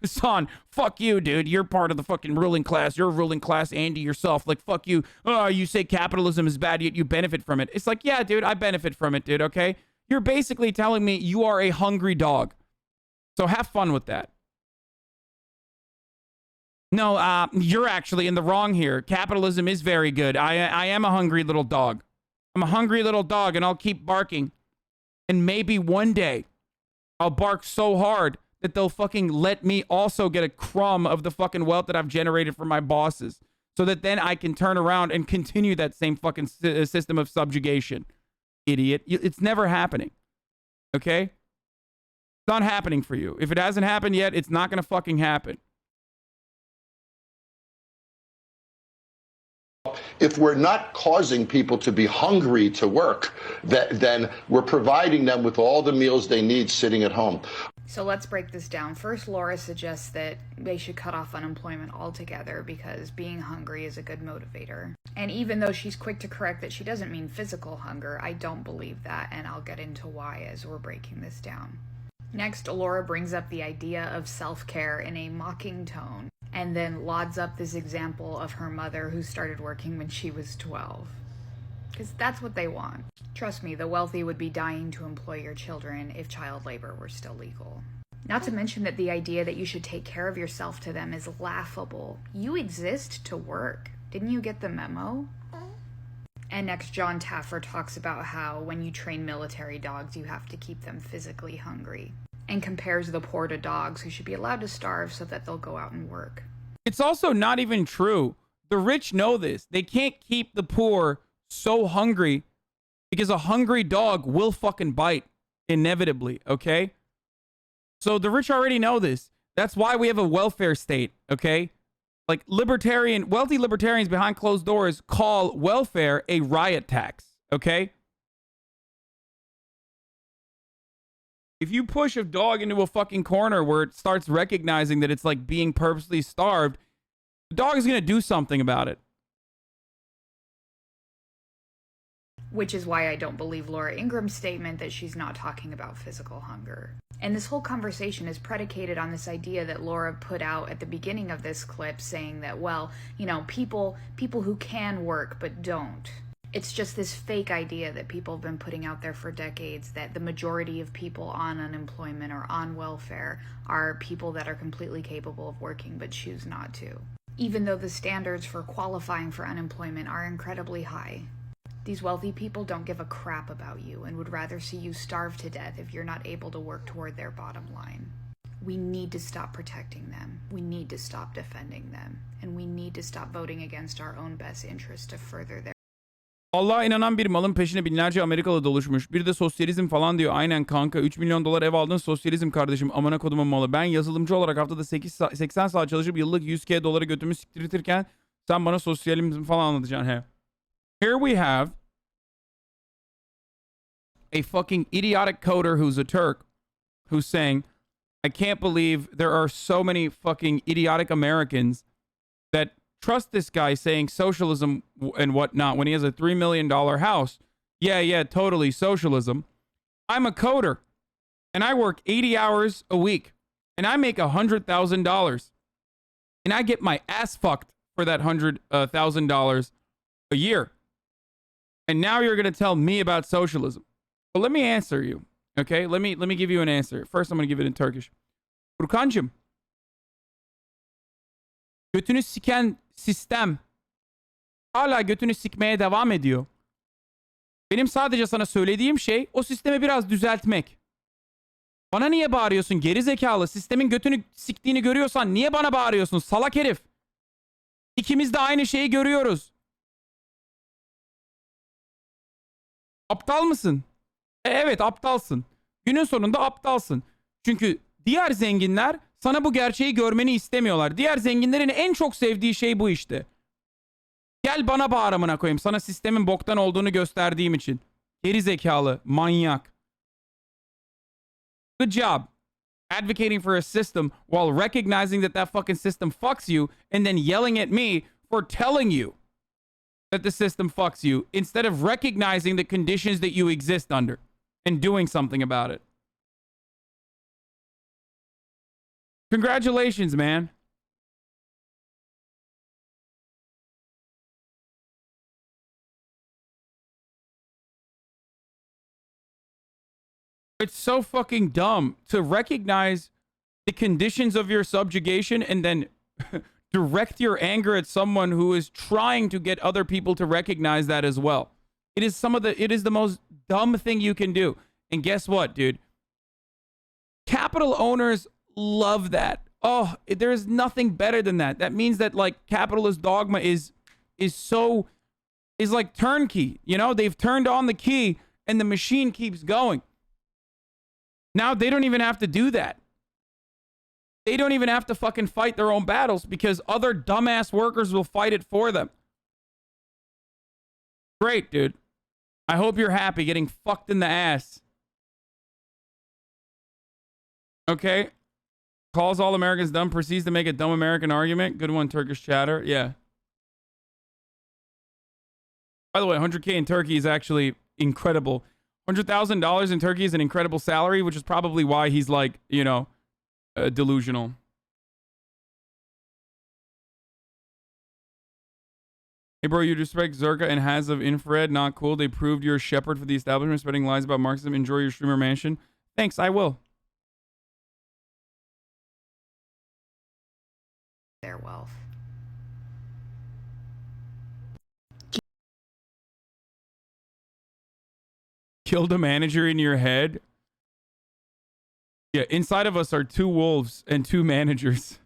Hasan, fuck you, dude. You're part of the fucking ruling class. You're a ruling class, Andy, yourself. Like, fuck you. Oh, you say capitalism is bad, yet you benefit from it. It's like, yeah, dude, I benefit from it, dude, okay? You're basically telling me you are a hungry dog. So have fun with that. No, you're actually in the wrong here. Capitalism is very good. I am a hungry little dog. I'm a hungry little dog, and I'll keep barking. And maybe one day I'll bark so hard that they'll fucking let me also get a crumb of the fucking wealth that I've generated from my bosses, so that then I can turn around and continue that same fucking system of subjugation. Idiot. It's never happening. Okay? It's not happening for you. If it hasn't happened yet, it's not going to fucking happen. If we're not causing people to be hungry to work, then we're providing them with all the meals they need sitting at home. So let's break this down. First, Laura suggests that they should cut off unemployment altogether because being hungry is a good motivator. And even though she's quick to correct that she doesn't mean physical hunger, I don't believe that, and I'll get into why as we're breaking this down. Next, Laura brings up the idea of self-care in a mocking tone, and then lauds up this example of her mother who started working when she was 12. Because that's what they want. Trust me, the wealthy would be dying to employ your children if child labor were still legal. Not to mention that the idea that you should take care of yourself to them is laughable. You exist to work. Didn't you get the memo? And next, John Taffer talks about how when you train military dogs, you have to keep them physically hungry, and compares the poor to dogs who should be allowed to starve so that they'll go out and work. It's also not even true. The rich know this. They can't keep the poor so hungry because a hungry dog will fucking bite inevitably, okay? So the rich already know this. That's why we have a welfare state, okay? Like wealthy libertarians behind closed doors call welfare a riot tax, okay? If you push a dog into a fucking corner where it starts recognizing that it's like being purposely starved, the dog is going to do something about it. Which is why I don't believe Laura Ingram's statement that she's not talking about physical hunger. And this whole conversation is predicated on this idea that Laura put out at the beginning of this clip saying that, well, you know, people who can work but don't. It's just this fake idea that people have been putting out there for decades, that the majority of people on unemployment or on welfare are people that are completely capable of working but choose not to. Even though the standards for qualifying for unemployment are incredibly high. These wealthy people don't give a crap about you and would rather see you starve to death if you're not able to work toward their bottom line. We need to stop protecting them. We need to stop defending them. And we need to stop voting against our own best interests to further their... Allah'a inanan bir malın peşine binlerce Amerikalı doluşmuş. Bir de sosyalizm falan diyor. Aynen kanka. 3 milyon dolar ev aldın, sosyalizm kardeşim. Amına kodumun malı. Ben yazılımcı olarak haftada 80 saat çalışıp yıllık 100K doları götümü siktirtirken sen bana sosyalizm falan anlatacaksın he. Here we have a fucking idiotic coder who's a Turk who's saying, I can't believe there are so many fucking idiotic Americans that trust this guy saying socialism and whatnot when he has a $3 million house. Yeah, totally socialism. I'm a coder and I work 80 hours a week and I make $100,000 and I get my ass fucked for that $100,000 a year. And now you're going to tell me about socialism. But let me answer you. Okay, let me give you an answer. First, I'm going to give it in Turkish. Furkancığım, götünü siken sistem hala götünü sikmeye devam ediyor. Benim sadece sana söylediğim şey o sistemi biraz düzeltmek. Bana niye bağırıyorsun geri zekalı? Sistemin götünü siktiğini görüyorsan niye bana bağırıyorsun salak herif? İkimiz de aynı şeyi görüyoruz. Aptal mısın? Evet, aptalsın. Günün sonunda aptalsın. Çünkü diğer zenginler sana bu gerçeği görmeni istemiyorlar. Diğer zenginlerin en çok sevdiği şey bu işte. Gel bana bağır amına koyayım. Sana sistemin boktan olduğunu gösterdiğim için. Geri zekalı, manyak. Good job advocating for a system while recognizing that fucking system fucks you and then yelling at me for telling you that the system fucks you instead of recognizing the conditions that you exist under and doing something about it. Congratulations, man. It's so fucking dumb to recognize the conditions of your subjugation and then direct your anger at someone who is trying to get other people to recognize that as well. It is the most dumb thing you can do. And guess what, dude? Capital owners love that. Oh, there is nothing better than that. That means that like capitalist dogma is like turnkey. You know, they've turned on the key and the machine keeps going. Now they don't even have to do that. They don't even have to fucking fight their own battles because other dumbass workers will fight it for them. Great, dude. I hope you're happy getting fucked in the ass. Okay. Calls all Americans dumb, proceeds to make a dumb American argument. Good one, Turkish chatter. Yeah. By the way, 100K in Turkey is actually incredible. $100,000 in Turkey is an incredible salary, which is probably why he's like, you know, delusional. Hey, bro, you disrespect Zerka and Has of Infrared. Not cool. They proved you're a shepherd for the establishment, spreading lies about Marxism. Enjoy your streamer mansion. Thanks, I will. Their wealth. Killed a manager in your head? Yeah, inside of us are 2 wolves and 2 managers.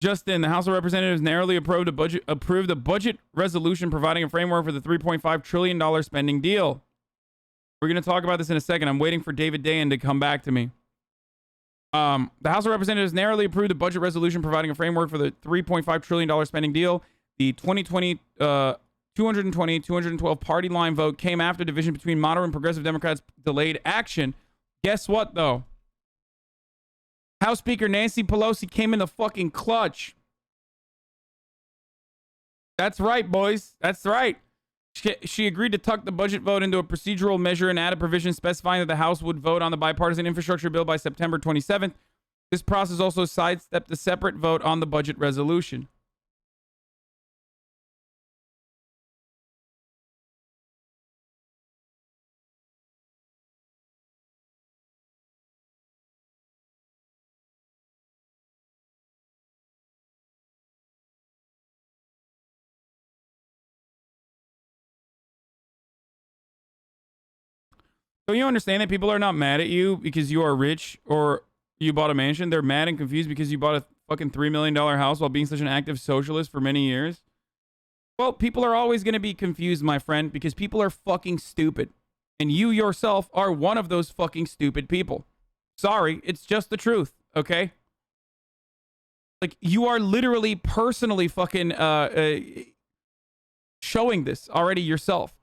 Justin, the House of Representatives narrowly approved a budget resolution providing a framework for the $3.5 trillion spending deal. We're going to talk about this in a second. I'm waiting for David Dayen to come back to me. The House of Representatives narrowly approved a budget resolution providing a framework for the $3.5 trillion spending deal. The 2020 212 party line vote came after division between moderate and progressive Democrats delayed action. Guess what, though? House Speaker Nancy Pelosi came in the fucking clutch. That's right, boys. That's right. She agreed to tuck the budget vote into a procedural measure and add a provision specifying that the House would vote on the bipartisan infrastructure bill by September 27th. This process also sidestepped a separate vote on the budget resolution. So you understand that people are not mad at you because you are rich or you bought a mansion. They're mad and confused because you bought a fucking $3 million house while being such an active socialist for many years. Well, people are always going to be confused, my friend, because people are fucking stupid. And you yourself are one of those fucking stupid people. Sorry, it's just the truth, okay? Like, you are literally personally fucking showing this already yourself.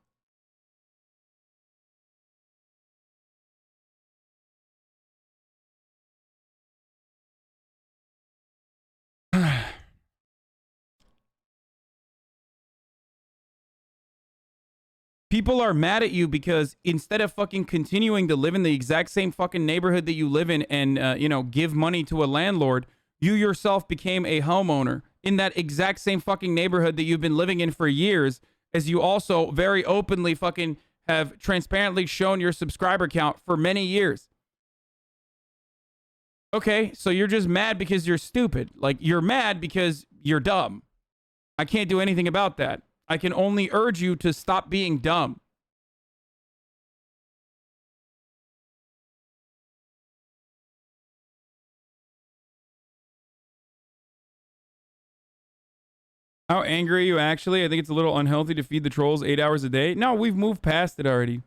People are mad at you because instead of fucking continuing to live in the exact same fucking neighborhood that you live in and, you know, give money to a landlord, you yourself became a homeowner in that exact same fucking neighborhood that you've been living in for years, as you also very openly fucking have transparently shown your subscriber count for many years. Okay, so you're just mad because you're stupid. Like, you're mad because you're dumb. I can't do anything about that. I can only urge you to stop being dumb. How angry are you actually? I think it's a little unhealthy to feed the trolls 8 hours a day. No, we've moved past it already.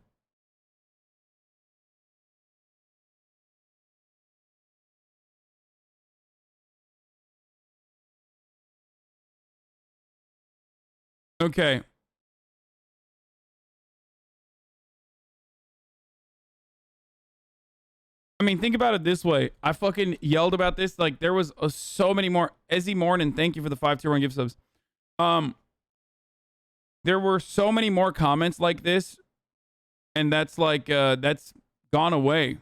Okay. I mean, think about it this way. I fucking yelled about this. Like, there was so many more. Ezzy Morning, thank you for the 5 tier 1 gift subs. There were so many more comments like this, and that's like, that's gone away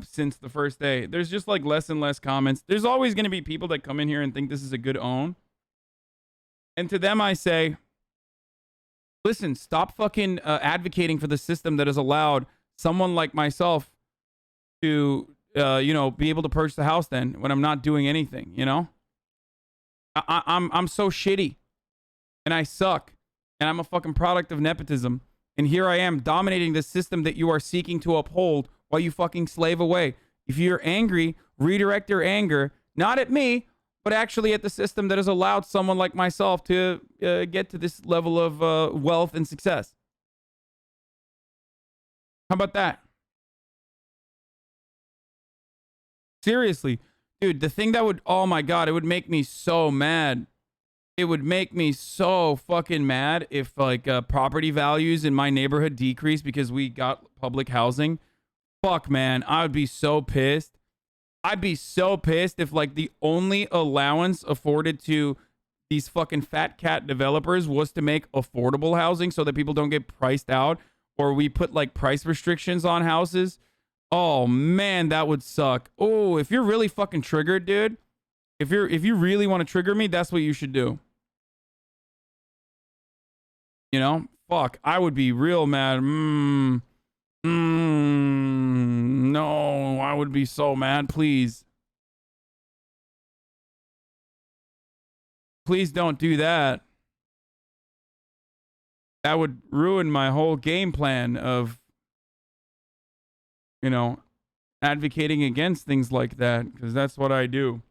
since the first day. There's just like less and less comments. There's always going to be people that come in here and think this is a good own. And to them, I say, listen, stop fucking advocating for the system that has allowed someone like myself to, you know, be able to purchase the house then when I'm not doing anything, you know? I'm so shitty and I suck and I'm a fucking product of nepotism. And here I am dominating the system that you are seeking to uphold while you fucking slave away. If you're angry, redirect your anger, not at me, but actually at the system that has allowed someone like myself to get to this level of wealth and success. How about that? Seriously, dude, the thing that would, oh my God, it would make me so mad. It would make me so fucking mad if like property values in my neighborhood decreased because we got public housing. Fuck, man, I would be so pissed. I'd be so pissed if like the only allowance afforded to these fucking fat cat developers was to make affordable housing so that people don't get priced out, or we put like price restrictions on houses. Oh man, that would suck. Oh, if you're really fucking triggered, dude, if you really want to trigger me, that's what you should do. You know, fuck, I would be real mad. No, I would be so mad. Please. Please don't do that. That would ruin my whole game plan of, you know, advocating against things like that, because that's what I do.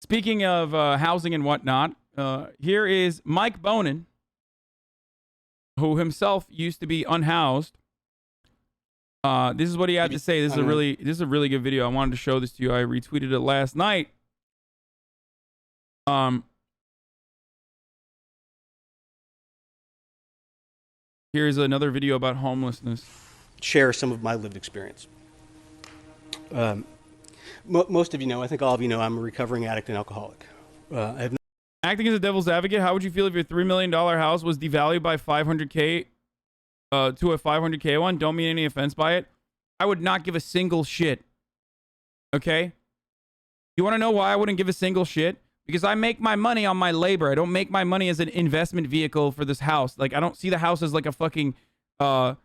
Speaking of housing and whatnot, here is Mike Bonin, who himself used to be unhoused. This is what he had to say. This is a really good video. I wanted to show this to you. I retweeted it last night. Here's another video about homelessness. Share some of my lived experience. Most of you know, I think all of you know, I'm a recovering addict and alcoholic. I have Acting as a devil's advocate, how would you feel if your $3 million house was devalued by 500K to a 500K one? Don't mean any offense by it. I would not give a single shit. Okay? You want to know why I wouldn't give a single shit? Because I make my money on my labor. I don't make my money as an investment vehicle for this house. Like, I don't see the house as like a fucking a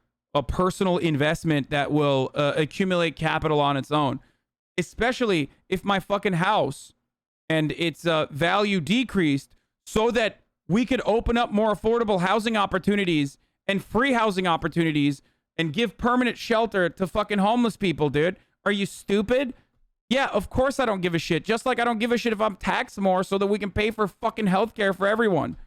personal investment that will accumulate capital on its own. Especially if my fucking house and its value decreased so that we could open up more affordable housing opportunities and free housing opportunities and give permanent shelter to fucking homeless people, dude. Are you stupid? Yeah, of course I don't give a shit. Just like I don't give a shit if I'm taxed more so that we can pay for fucking healthcare for everyone.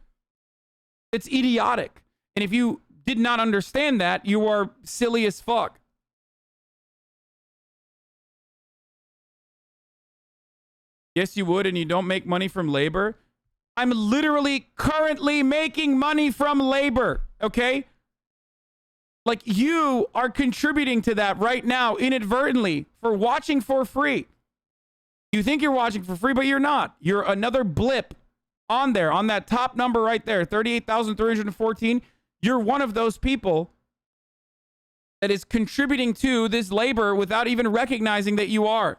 It's idiotic. And if you did not understand that, you are silly as fuck. Yes, you would, and you don't make money from labor. I'm literally currently making money from labor, okay? Like, you are contributing to that right now inadvertently for watching for free. You think you're watching for free, but you're not. You're another blip on there, on that top number right there, 38,314. You're one of those people that is contributing to this labor without even recognizing that you are.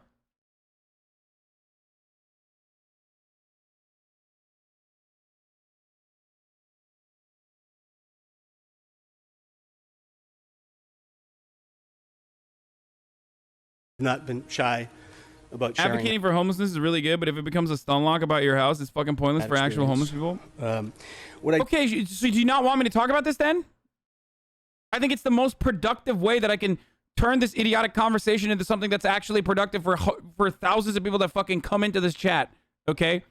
Not been shy about sharing. Advocating for homelessness is really good, but if it becomes a stunlock about your house, it's fucking pointless for actual homeless people. Okay, so do you not want me to talk about this then? I think it's the most productive way that I can turn this idiotic conversation into something that's actually productive for thousands of people that fucking come into this chat, okay?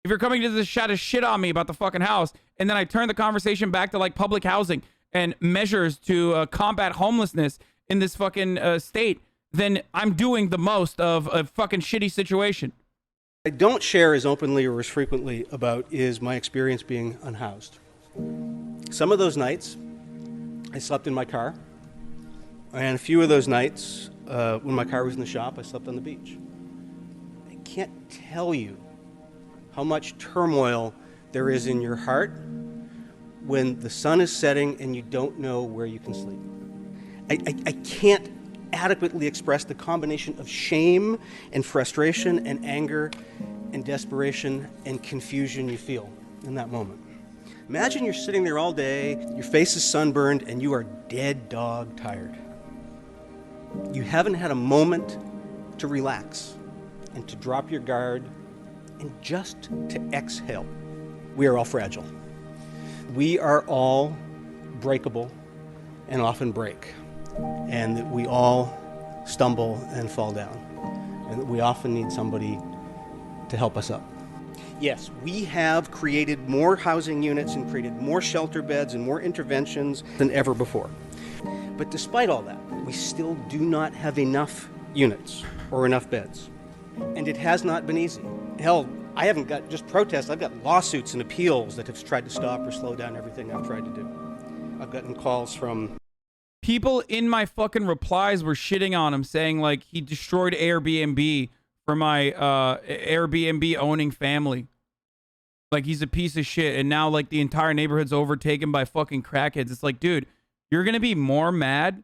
If you're coming to this chat to shit on me about the fucking house, and then I turn the conversation back to like public housing and measures to combat homelessness in this fucking state, then I'm doing the most of a fucking shitty situation. I don't share as openly or as frequently about is my experience being unhoused. Some of those nights, I slept in my car. And a few of those nights, when my car was in the shop, I slept on the beach. I can't tell you how much turmoil there is in your heart when the sun is setting and you don't know where you can sleep. I can't adequately express the combination of shame and frustration and anger and desperation and confusion you feel in that moment. Imagine you're sitting there all day, your face is sunburned, and you are dead dog tired. You haven't had a moment to relax and to drop your guard and just to exhale. We are all fragile. We are all breakable and often break. And that we all stumble and fall down, and that we often need somebody to help us up. Yes, we have created more housing units and created more shelter beds and more interventions than ever before. But despite all that, we still do not have enough units or enough beds. And it has not been easy. Hell, I haven't got just protests, I've got lawsuits and appeals that have tried to stop or slow down everything I've tried to do. I've gotten calls from people in my fucking replies were shitting on him, saying like he destroyed Airbnb for my Airbnb owning family. Like he's a piece of shit, and now like the entire neighborhood's overtaken by fucking crackheads. It's like, dude, you're gonna be more mad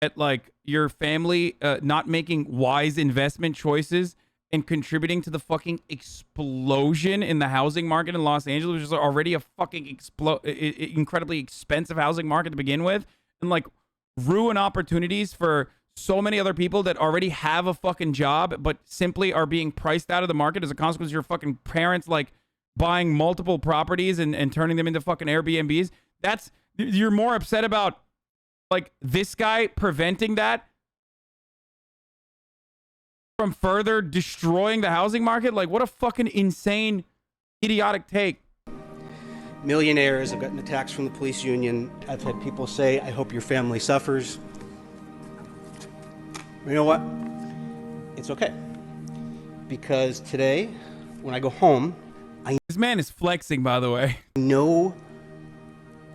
at like your family not making wise investment choices and contributing to the fucking explosion in the housing market in Los Angeles, which is already a fucking incredibly expensive housing market to begin with, and like ruin opportunities for so many other people that already have a fucking job but simply are being priced out of the market as a consequence of your fucking parents like buying multiple properties and turning them into fucking Airbnbs. That's, you're more upset about like this guy preventing that from further destroying the housing market. Like, what a fucking insane, idiotic take. Millionaires, I've gotten attacks from the police union. I've had people say, I hope your family suffers. You know what? It's okay. Because today, when I go home, this man is flexing, by the way. I know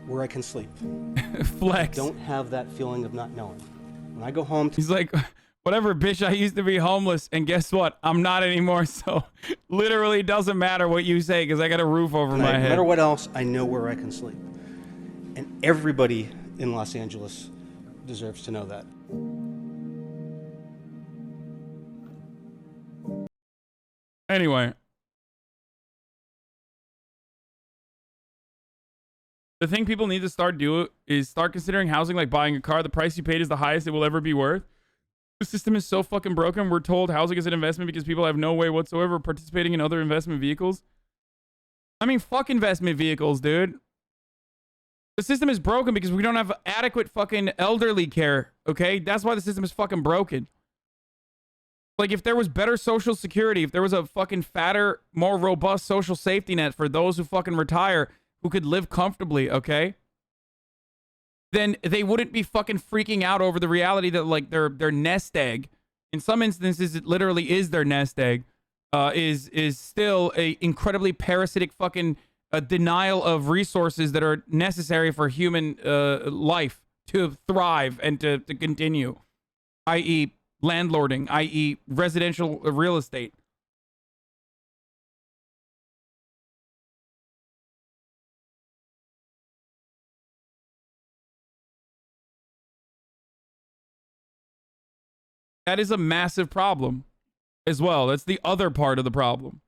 where I can sleep. Flex. I don't have that feeling of not knowing. When I go home, he's like, Whatever, bitch, I used to be homeless, and guess what? I'm not anymore, so literally doesn't matter what you say, because I got a roof over my head. No matter what else, I know where I can sleep. And everybody in Los Angeles deserves to know that. Anyway. The thing people need to start doing is start considering housing like buying a car. The price you paid is the highest it will ever be worth. The system is so fucking broken. We're told housing is an investment because people have no way whatsoever of participating in other investment vehicles. I mean, fuck investment vehicles, dude. The system is broken because we don't have adequate fucking elderly care, okay? That's why the system is fucking broken. Like, if there was better social security, if there was a fucking fatter, more robust social safety net for those who fucking retire, who could live comfortably, okay? Then they wouldn't be fucking freaking out over the reality that, like, their nest egg, in some instances it literally is their nest egg, is still a incredibly parasitic fucking denial of resources that are necessary for human life to thrive and to continue, i.e. landlording, i.e. residential real estate. That is a massive problem as well. That's the other part of the problem.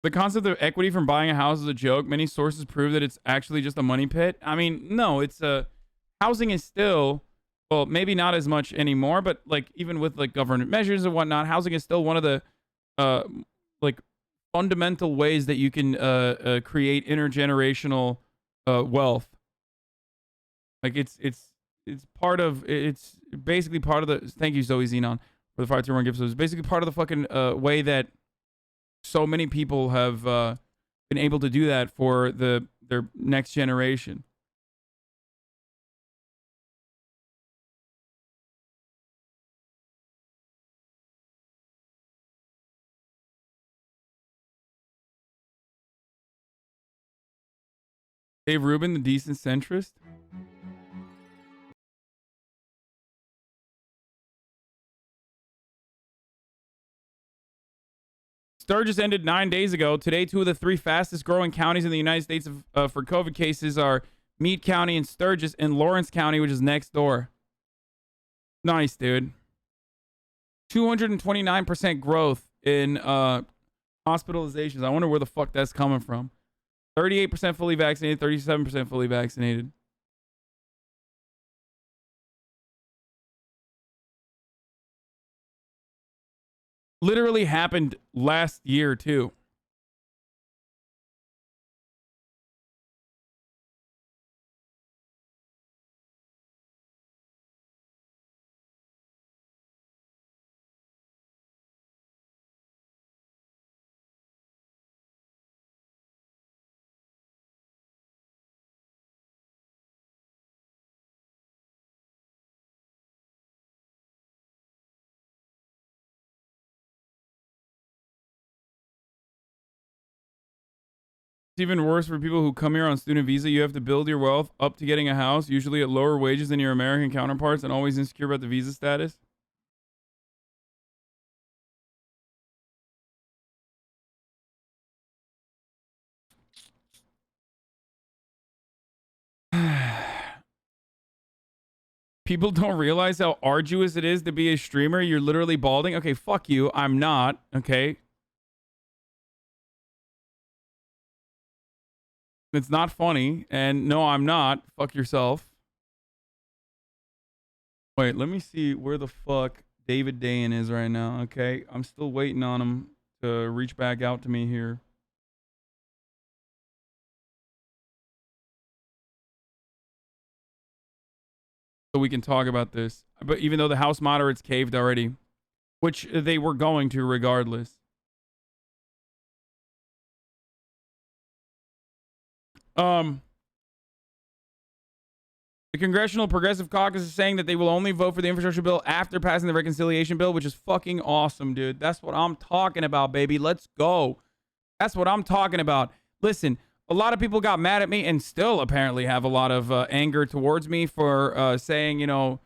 The concept of equity from buying a house is a joke. Many sources prove that it's actually just a money pit. I mean, no, it's a... Housing is still... Well, maybe not as much anymore, but like even with like government measures and whatnot, housing is still one of the like fundamental ways that you can create intergenerational wealth. Like it's part of... It's basically part of the... Thank you, Zoe Xenon, for the 521 gifts. It's basically part of the fucking way that so many people have been able to do that for their next generation. Dave Rubin, the decent centrist. Sturgis ended 9 days ago. Today, 2 of the 3 fastest growing counties in the United States for COVID cases are Meade County and Sturgis, and Lawrence County, which is next door. Nice, dude. 229% growth in hospitalizations. I wonder where the fuck that's coming from. 38% fully vaccinated, 37% fully vaccinated. Literally happened last year, too. It's even worse for people who come here on student visa. You have to build your wealth up to getting a house, usually at lower wages than your American counterparts, and always insecure about the visa status. People don't realize how arduous it is to be a streamer. You're literally balding. Okay, fuck you. I'm not. Okay. It's not funny. And no, I'm not. Fuck yourself. Wait, let me see where the fuck David Dayen is right now. Okay. I'm still waiting on him to reach back out to me here. So we can talk about this. But even though the House moderates caved already, which they were going to regardless. The Congressional Progressive Caucus is saying that they will only vote for the infrastructure bill after passing the reconciliation bill, which is fucking awesome, dude. That's what I'm talking about, baby. Let's go. That's what I'm talking about. Listen, a lot of people got mad at me and still apparently have a lot of anger towards me for saying, you know,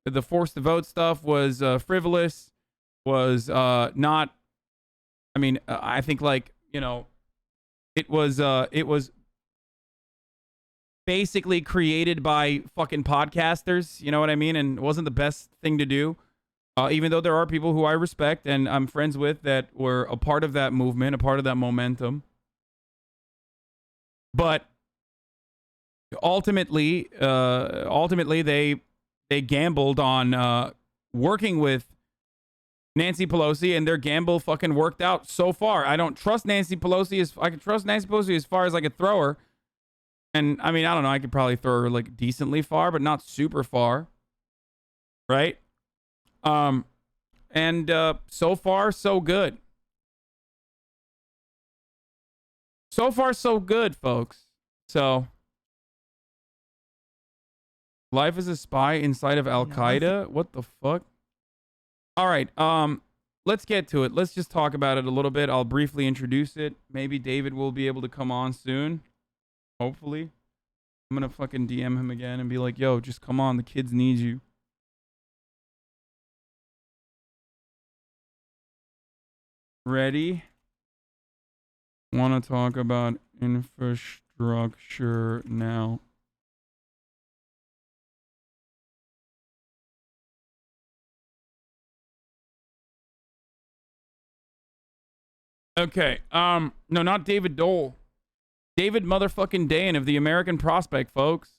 the forced to vote stuff was frivolous, was not. I mean, I think, like, you know, it was basically created by fucking podcasters, you know what I mean? And it wasn't the best thing to do. Even though there are people who I respect and I'm friends with that were a part of that movement, a part of that momentum. But ultimately they gambled on working with Nancy Pelosi, and their gamble fucking worked out so far. I don't trust Nancy Pelosi I could trust Nancy Pelosi as far as I could throw her. And I mean, I don't know, I could probably throw her like decently far, but not super far. Right? And so far, so good. So far, so good, folks. So, life as a spy inside of Al-Qaeda? What the fuck? All right, let's get to it. Let's just talk about it a little bit. I'll briefly introduce it. Maybe David will be able to come on soon. Hopefully. I'm gonna fucking DM him again and be like, yo, just come on. The kids need you. Ready? Want to talk about infrastructure now. Okay. No, not David Dole. David motherfucking Dayen of the American Prospect, folks.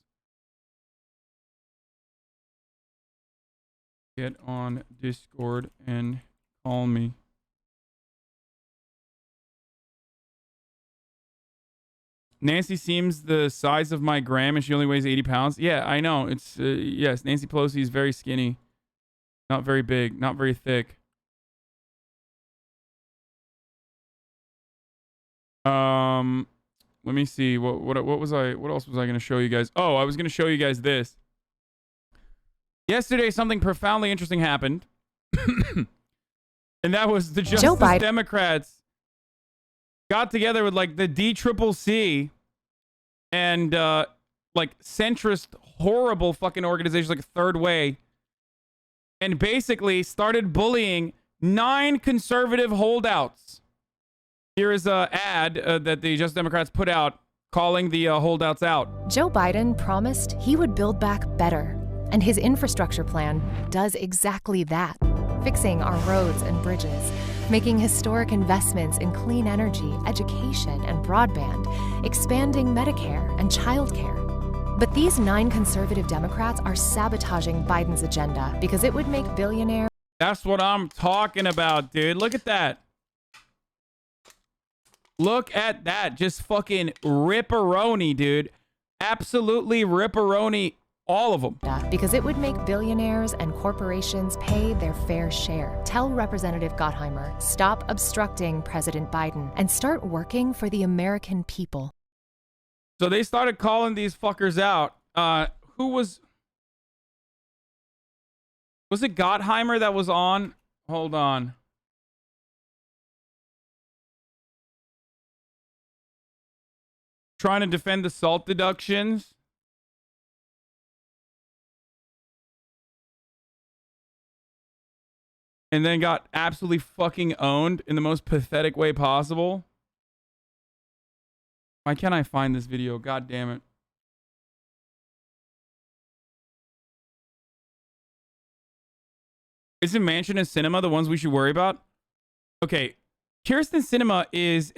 Get on Discord and call me. Nancy seems the size of my gram and she only weighs 80 pounds. Yeah, I know. It's, yes, Nancy Pelosi is very skinny. Not very big, not very thick. Let me see. What else was I going to show you guys? Oh, I was going to show you guys this. Yesterday, something profoundly interesting happened. And that was the Justice Democrats got together with like the DCCC and like centrist, horrible fucking organizations like Third Way, and basically started bullying 9 conservative holdouts. Here is an ad that the Justice Democrats put out calling the holdouts out. Joe Biden promised he would build back better, and his infrastructure plan does exactly that, fixing our roads and bridges, making historic investments in clean energy, education, and broadband, expanding Medicare and childcare. But these 9 conservative Democrats are sabotaging Biden's agenda because it would make billionaires. That's what I'm talking about, dude. Look at that. Look at that. Just fucking ripperoni, dude. Absolutely ripperoni. All of them. Because it would make billionaires and corporations pay their fair share. Tell Representative Gottheimer, stop obstructing President Biden and start working for the American people. So they started calling these fuckers out. Who was it Gottheimer that was on? Hold on. Trying to defend the SALT deductions. And then got absolutely fucking owned in the most pathetic way possible. Why can't I find this video? God damn it. Isn't Manchin and Sinema the ones we should worry about? Okay. Kyrsten Sinema is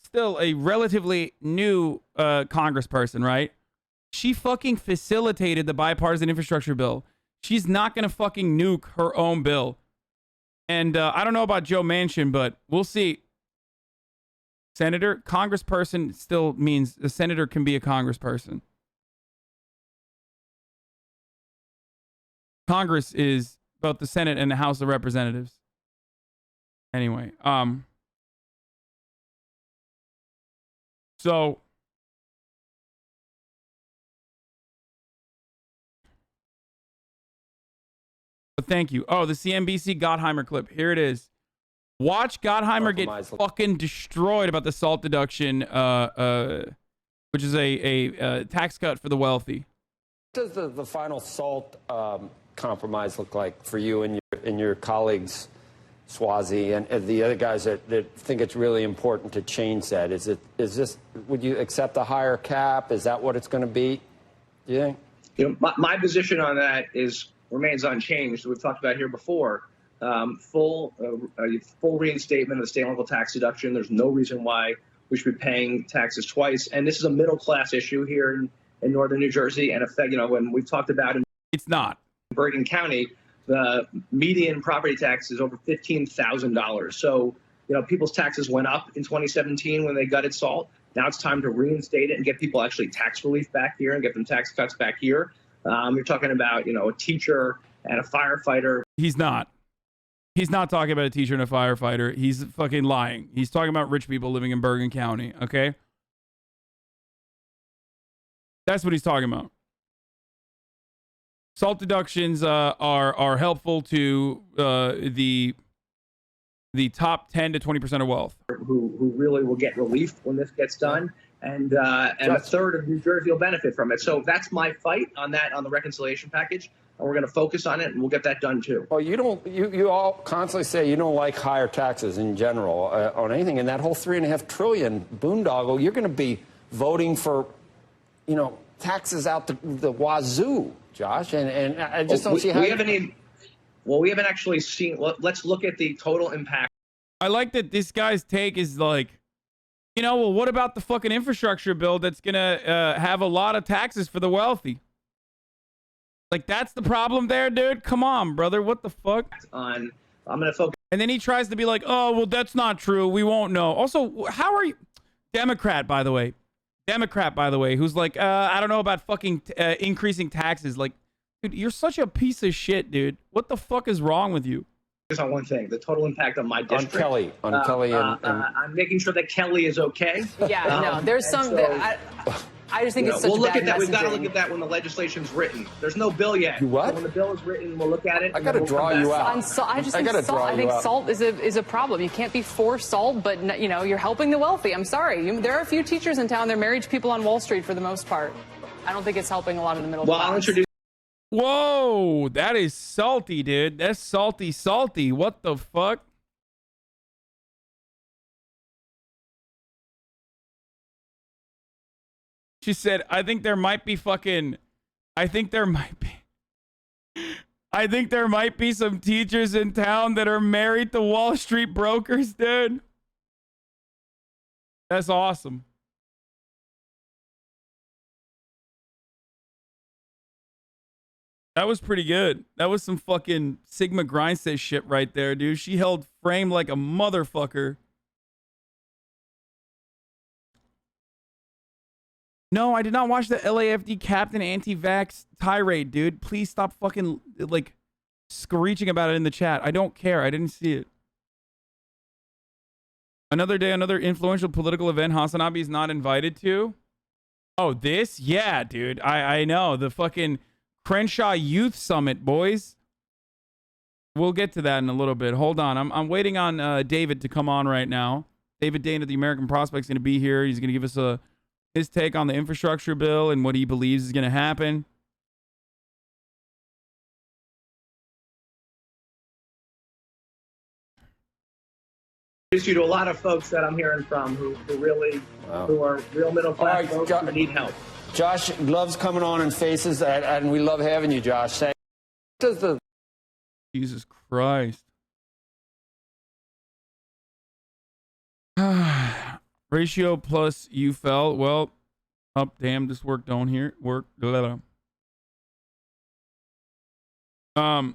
still a relatively new congressperson, right? She fucking facilitated the bipartisan infrastructure bill. She's not going to fucking nuke her own bill. And I don't know about Joe Manchin, but we'll see. Senator, congressperson still means a senator can be a congressperson. Congress is both the Senate and the House of Representatives. Anyway, so thank you. Oh, the CNBC Gottheimer clip. Here it is. Watch Gottheimer get fucking destroyed about the SALT deduction, which is a tax cut for the wealthy. What does the final SALT compromise look like for you and your colleagues, Swazi, and the other guys that think it's really important to change that? Would you accept a higher cap? Is that what it's going to be? Do you think? My position on that remains unchanged. We've talked about here before. Full reinstatement of the state and local tax deduction. There's no reason why we should be paying taxes twice. And this is a middle class issue here in northern New Jersey. And when we've talked about it's not Bergen County, the median property tax is over $15,000. So people's taxes went up in 2017 when they gutted SALT. Now it's time to reinstate it and get people actually tax relief back here and get them tax cuts back here. You're talking about a teacher and a firefighter. He's not. He's not talking about a teacher and a firefighter. He's fucking lying. He's talking about rich people living in Bergen County, okay? That's what he's talking about. SALT deductions are helpful to the top 10 to 20% of wealth. Who really will get relief when this gets done, and a third of New Jersey will benefit from it. So that's my fight on the reconciliation package. And we're going to focus on it, and we'll get that done too. Well, you all constantly say you don't like higher taxes in general on anything, and that whole $3.5 trillion boondoggle, you're going to be voting for, taxes out the wazoo, Josh, and I just don't see how we haven't actually seen. Let's look at the total impact. I like that this guy's take is like, well, what about the fucking infrastructure bill that's going to have a lot of taxes for the wealthy? Like, that's the problem there, dude? Come on, brother. What the fuck? I'm going to focus. And then he tries to be like, oh, well, that's not true. We won't know. Also, how are you? Democrat, by the way, who's like, I don't know about fucking increasing taxes. Like, dude, you're such a piece of shit, dude. What the fuck is wrong with you? On one thing, the total impact on my district. On Kelly, and I'm making sure that Kelly is okay. Yeah, no, there's some. I just think it's such we'll look bad at that. We've got to messaging. look at that when the legislation's written. There's no bill yet. What? So when the bill is written, we'll look at it. I got to draw you out. I think SALT is a problem. You can't be for SALT, but you're helping the wealthy. I'm sorry. There are a few teachers in town. They're married to people on Wall Street for the most part. I don't think it's helping a lot of the middle class. I'll introduce. Whoa, that is salty, dude. That's salty. What the fuck? She said, I think there might be some teachers in town that are married to Wall Street brokers, dude. That's awesome. That was pretty good. That was some fucking Sigma Grindstay shit right there, dude. She held frame like a motherfucker. No, I did not watch the LAFD Captain Anti-Vax tirade, dude. Please stop fucking, like, screeching about it in the chat. I don't care. I didn't see it. Another day, another influential political event HasanAbi is not invited to. Oh, this? Yeah, dude. I know. The fucking Crenshaw Youth Summit, boys. We'll get to that in a little bit. Hold on. I'm waiting on David to come on right now. David Dayen of the American Prospect's going to be here. He's going to give us his take on the infrastructure bill and what he believes is going to happen. You to a lot of folks that I'm hearing from who are real middle class folks who need help. Josh loves coming on in Faces, and we love having you, Josh. Jesus Christ. Ratio plus you fell. Well, damn, this work don't here. Work. Blah, blah.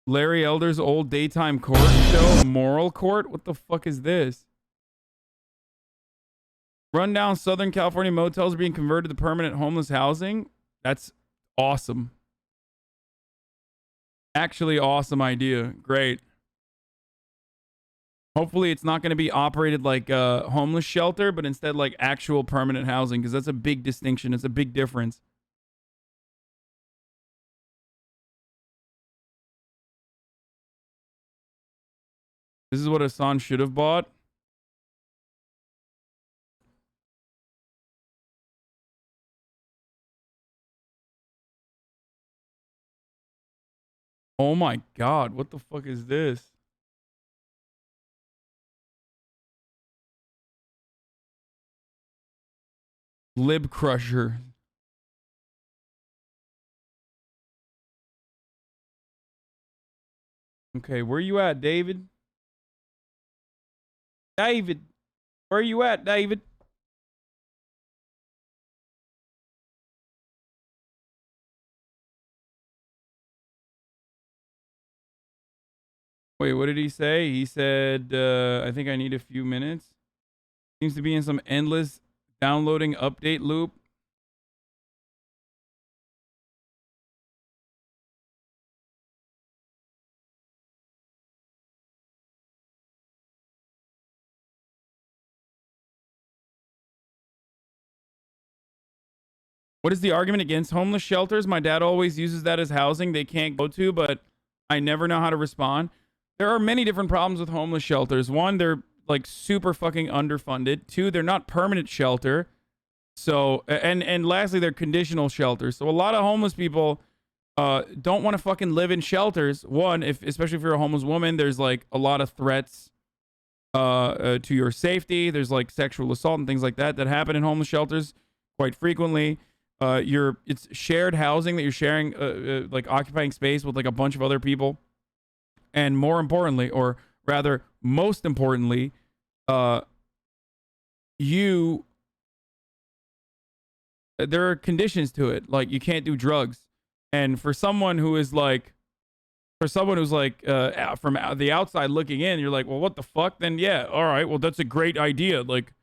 Larry Elder's old daytime court show, Moral Court? What the fuck is this? Rundown Southern California motels are being converted to permanent homeless housing? That's awesome. Actually, awesome idea. Great. Hopefully, it's not going to be operated like a homeless shelter, but instead like actual permanent housing, because that's a big distinction. It's a big difference. This is what Hasan should have bought. Oh my God, what the fuck is this? Lib Crusher. Okay, where you at, David? David, where you at, David? Wait, what did he say? He said, I think I need a few minutes. Seems to be in some endless downloading update loop. What is the argument against homeless shelters? My dad always uses that as housing they can't go to, but I never know how to respond. There are many different problems with homeless shelters. One, they're like super fucking underfunded. Two, they're not permanent shelter. So, and lastly, they're conditional shelters. So a lot of homeless people don't want to fucking live in shelters. One, especially if you're a homeless woman, there's like a lot of threats to your safety. There's like sexual assault and things like that that happen in homeless shelters quite frequently. It's shared housing that you're sharing, like occupying space with like a bunch of other people. And more importantly, or rather, most importantly, there are conditions to it. Like you can't do drugs. And for someone who is like, from the outside looking in, you're like, well, what the fuck? Then yeah, all right, well, that's a great idea. Like,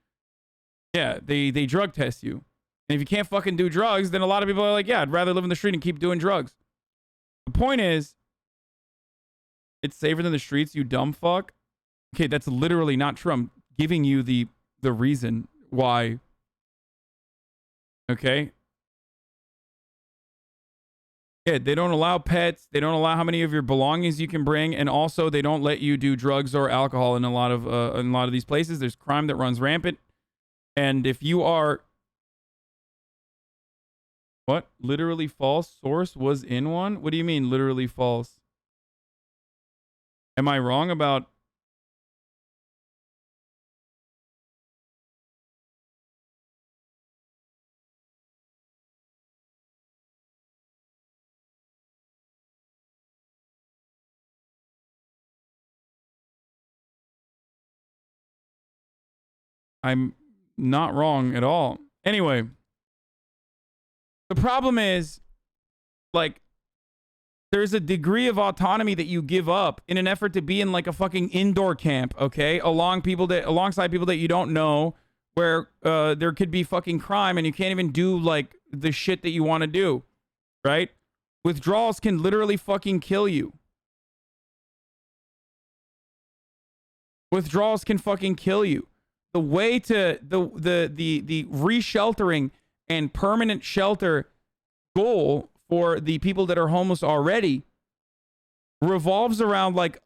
yeah, they drug test you. And if you can't fucking do drugs, then a lot of people are like, yeah, I'd rather live in the street and keep doing drugs. The point is, it's safer than the streets, you dumb fuck. Okay, that's literally not true. I'm giving you the reason why. Okay? Yeah, they don't allow pets. They don't allow how many of your belongings you can bring, and also they don't let you do drugs or alcohol in a lot of these places. There's crime that runs rampant. And if you are... What? Literally false? Source was in one? What do you mean, literally false? Am I wrong about... I'm not wrong at all. Anyway, the problem is, like, there's a degree of autonomy that you give up in an effort to be in like a fucking indoor camp, okay? Alongside people that you don't know, where there could be fucking crime and you can't even do like the shit that you want to do, right? Withdrawals can literally fucking kill you. Withdrawals can fucking kill you. The way to the resheltering and permanent shelter goal for the people that are homeless already revolves around like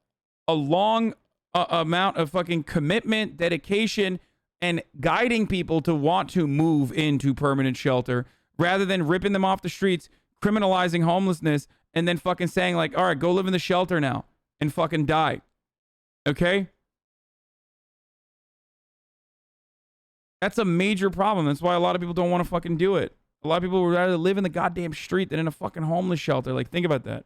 a long amount of fucking commitment, dedication, and guiding people to want to move into permanent shelter rather than ripping them off the streets, criminalizing homelessness, and then fucking saying like, all right, go live in the shelter now and fucking die. Okay? That's a major problem. That's why a lot of people don't want to fucking do it. A lot of people would rather live in the goddamn street than in a fucking homeless shelter. Like, think about that.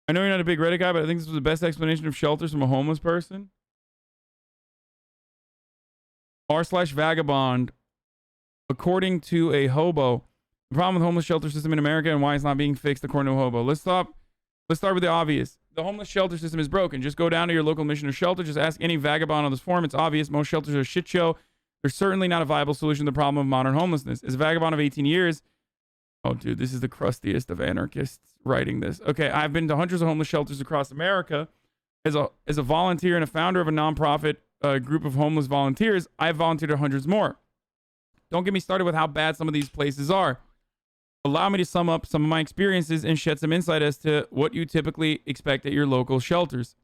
I know you're not a big Reddit guy, but I think this was the best explanation of shelters from a homeless person. r/vagabond, according to a hobo. The problem with the homeless shelter system in America and why it's not being fixed according to a hobo. Let's start with the obvious. The homeless shelter system is broken. Just go down to your local mission or shelter. Just ask any vagabond on this forum. It's obvious. Most shelters are a shit show. They're certainly not a viable solution to the problem of modern homelessness. As a vagabond of 18 years... Oh, dude, this is the crustiest of anarchists writing this. Okay, I've been to hundreds of homeless shelters across America. As a volunteer and a founder of a nonprofit group of homeless volunteers, I've volunteered at hundreds more. Don't get me started with how bad some of these places are. Allow me to sum up some of my experiences and shed some insight as to what you typically expect at your local shelters.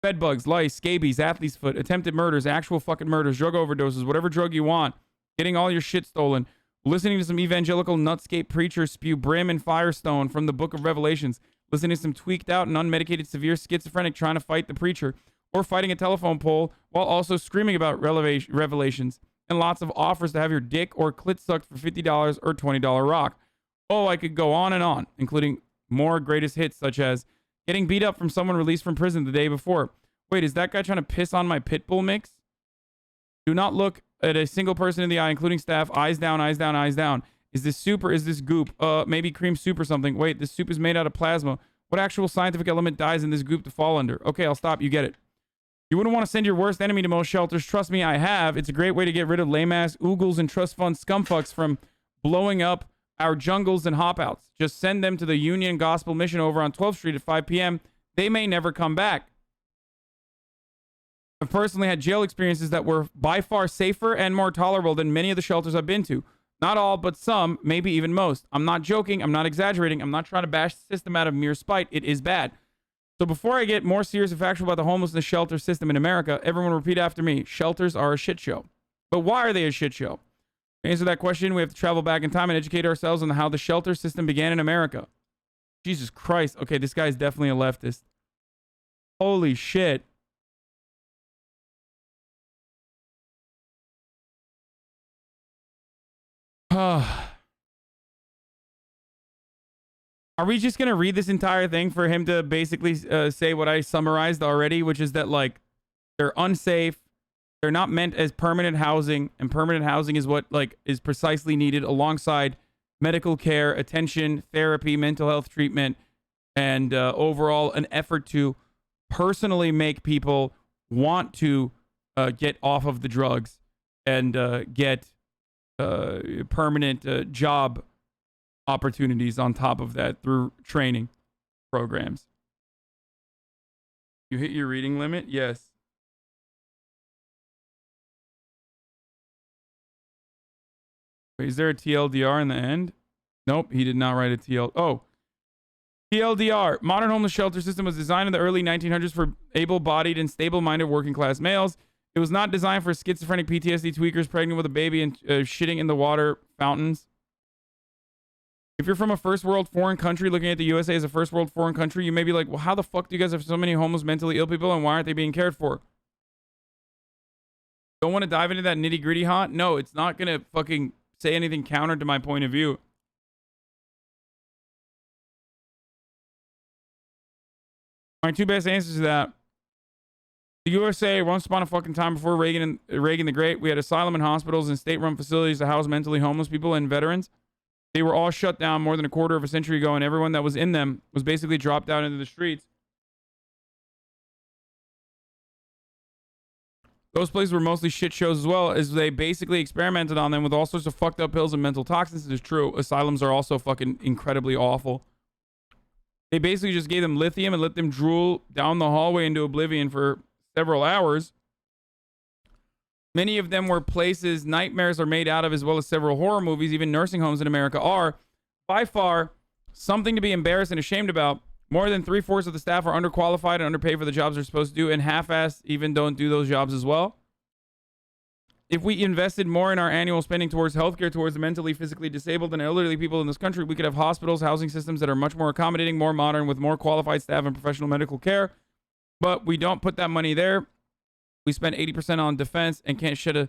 Bed bugs, lice, scabies, athlete's foot, attempted murders, actual fucking murders, drug overdoses, whatever drug you want, getting all your shit stolen, listening to some evangelical nutscape preachers spew brim and firestone from the book of Revelations, listening to some tweaked out and unmedicated severe schizophrenic trying to fight the preacher, or fighting a telephone pole while also screaming about revelations, and lots of offers to have your dick or clit sucked for $50 or $20 rock. Oh, I could go on and on, including more greatest hits such as getting beat up from someone released from prison the day before. Wait, is that guy trying to piss on my pit bull mix? Do not look at a single person in the eye, including staff. Eyes down, eyes down, eyes down. Is this soup or is this goop? Maybe cream soup or something. Wait, this soup is made out of plasma. What actual scientific element dies in this goop to fall under? Okay, I'll stop. You get it. You wouldn't want to send your worst enemy to most shelters. Trust me, I have. It's a great way to get rid of lame-ass oogles and trust fund scumfucks from blowing up our jungles and hop-outs. Just send them to the Union Gospel Mission over on 12th Street at 5 p.m. They may never come back. I've personally had jail experiences that were by far safer and more tolerable than many of the shelters I've been to. Not all, but some, maybe even most. I'm not joking. I'm not exaggerating. I'm not trying to bash the system out of mere spite. It is bad. So before I get more serious and factual about the homelessness shelter system in America, everyone repeat after me. Shelters are a shit show. But why are they a shit show? To answer that question, we have to travel back in time and educate ourselves on how the shelter system began in America. Jesus Christ. Okay, this guy is definitely a leftist. Holy shit. Are we just going to read this entire thing for him to basically say what I summarized already, which is that, like, they're unsafe, they're not meant as permanent housing, and permanent housing is what, like, is precisely needed alongside medical care, attention, therapy, mental health treatment, and overall an effort to personally make people want to get off of the drugs and get permanent job opportunities on top of that through training programs. You hit your reading limit? Yes. Wait, is there a TLDR in the end? Nope, he did not write a TL. Oh. TLDR. Modern homeless shelter system was designed in the early 1900s for able-bodied and stable-minded working-class males. It was not designed for schizophrenic PTSD tweakers pregnant with a baby and shitting in the water fountains. If you're from a first world foreign country looking at the USA as a first world foreign country, you may be like, well, how the fuck do you guys have so many homeless mentally ill people and why aren't they being cared for? Don't want to dive into that nitty gritty, huh? No, it's not going to fucking say anything counter to my point of view. My two best answers to that. The USA, once upon a fucking time before Reagan the Great, we had asylum and hospitals and state-run facilities to house mentally homeless people and veterans. They were all shut down more than a quarter of a century ago, and everyone that was in them was basically dropped out into the streets. Those places were mostly shit shows as well, as they basically experimented on them with all sorts of fucked up pills and mental toxins. It is true. Asylums are also fucking incredibly awful. They basically just gave them lithium and let them drool down the hallway into oblivion for several hours. Many of them were places nightmares are made out of, as well as several horror movies. Even nursing homes in America are, by far, something to be embarrassed and ashamed about. More than 3/4 of the staff are underqualified and underpaid for the jobs they're supposed to do, and half-assed even don't do those jobs as well. If we invested more in our annual spending towards healthcare towards the mentally, physically disabled and elderly people in this country, we could have hospitals, housing systems that are much more accommodating, more modern, with more qualified staff and professional medical care. But we don't put that money there. We spend 80% on defense and can't shed a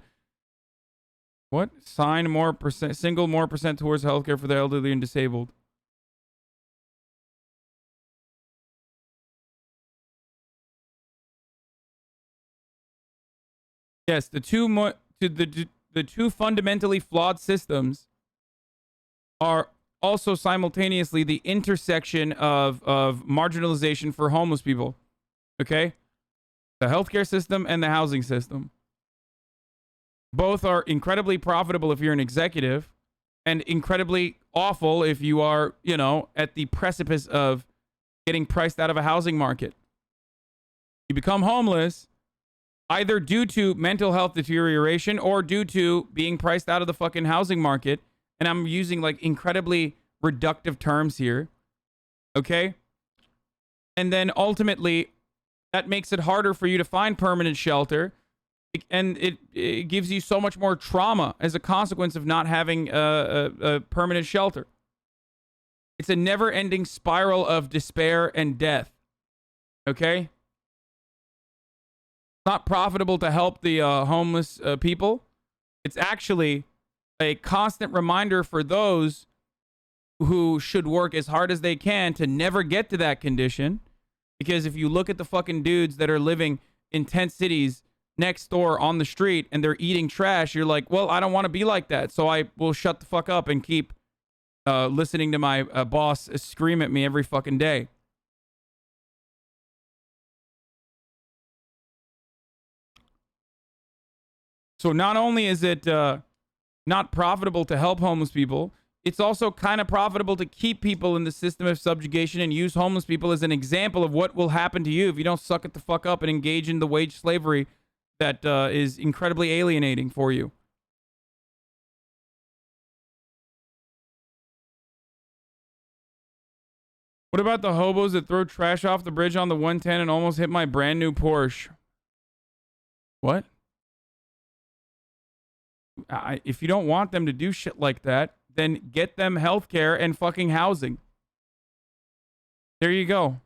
single more percent towards healthcare for the elderly and disabled. Yes, the two fundamentally flawed systems are also simultaneously the intersection of marginalization for homeless people. Okay? The healthcare system and the housing system. Both are incredibly profitable if you're an executive, and incredibly awful if you are, you know, at the precipice of getting priced out of a housing market. You become homeless, either due to mental health deterioration or due to being priced out of the fucking housing market. And I'm using like incredibly reductive terms here. Okay? And then ultimately, that makes it harder for you to find permanent shelter. And it gives you so much more trauma as a consequence of not having a permanent shelter. It's a never-ending spiral of despair and death. Okay? It's not profitable to help the homeless people. It's actually a constant reminder for those who should work as hard as they can to never get to that condition. Because if you look at the fucking dudes that are living in tent cities next door on the street and they're eating trash, you're like, well, I don't want to be like that. So I will shut the fuck up and keep listening to my boss scream at me every fucking day. So not only is it not profitable to help homeless people, it's also kind of profitable to keep people in the system of subjugation and use homeless people as an example of what will happen to you if you don't suck it the fuck up and engage in the wage slavery that is incredibly alienating for you. What about the hobos that throw trash off the bridge on the 110 and almost hit my brand new Porsche? What? If you don't want them to do shit like that, then get them healthcare and fucking housing. There you go.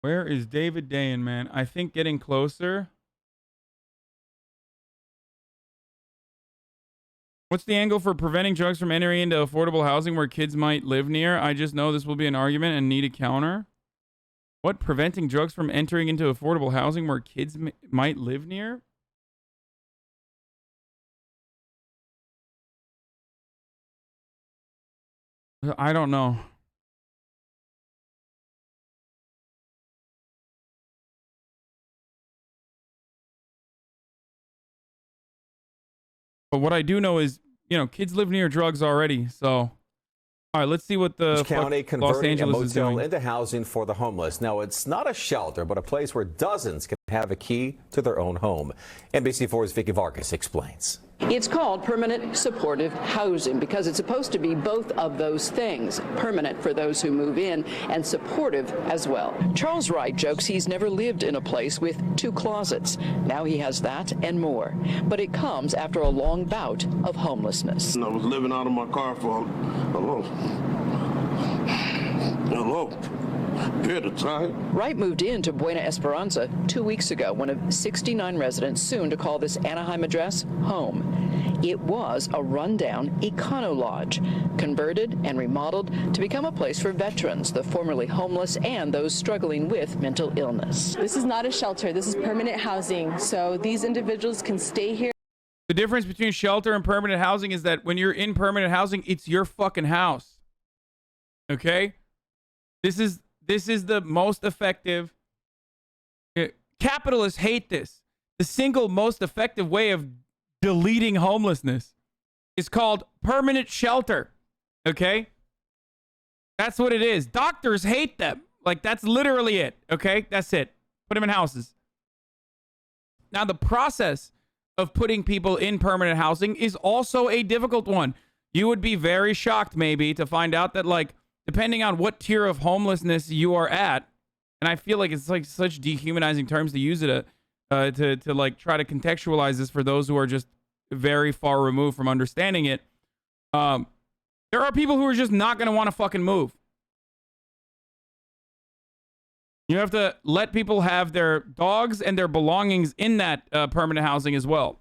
Where is David Dayen, man? I think getting closer. What's the angle for preventing drugs from entering into affordable housing where kids might live near? I just know this will be an argument and need a counter. What? Preventing drugs from entering into affordable housing where kids might live near? I don't know. But what I do know is, you know, kids live near drugs already. So, all right, let's see what the county Los Angeles is doing. into housing for the homeless. Now, it's not a shelter, but a place where dozens can have a key to their own home. NBC4's Vicky Vargas explains. It's called permanent supportive housing because it's supposed to be both of those things, permanent for those who move in and supportive as well. Charles Wright jokes he's never lived in a place with 2 closets. Now he has that and more. But it comes after a long bout of homelessness. I was living out of my car for a long period of time. Wright moved into Buena Esperanza 2 weeks ago, one of 69 residents soon to call this Anaheim address home. It was a rundown econo lodge, converted and remodeled to become a place for veterans, the formerly homeless, and those struggling with mental illness. This is not a shelter. This is permanent housing. So these individuals can stay here. The difference between shelter and permanent housing is that when you're in permanent housing, it's your fucking house. Okay? This is the most effective. Capitalists hate this. The single most effective way of deleting homelessness is called permanent shelter. Okay? That's what it is. Doctors hate them. Like, that's literally it. Okay? That's it. Put them in houses. Now, the process of putting people in permanent housing is also a difficult one. You would be very shocked, maybe, to find out that, like, depending on what tier of homelessness you are at, and I feel like it's like such dehumanizing terms to use it to like try to contextualize this for those who are just very far removed from understanding it. There are people who are just not going to want to fucking move. You have to let people have their dogs and their belongings in that permanent housing as well.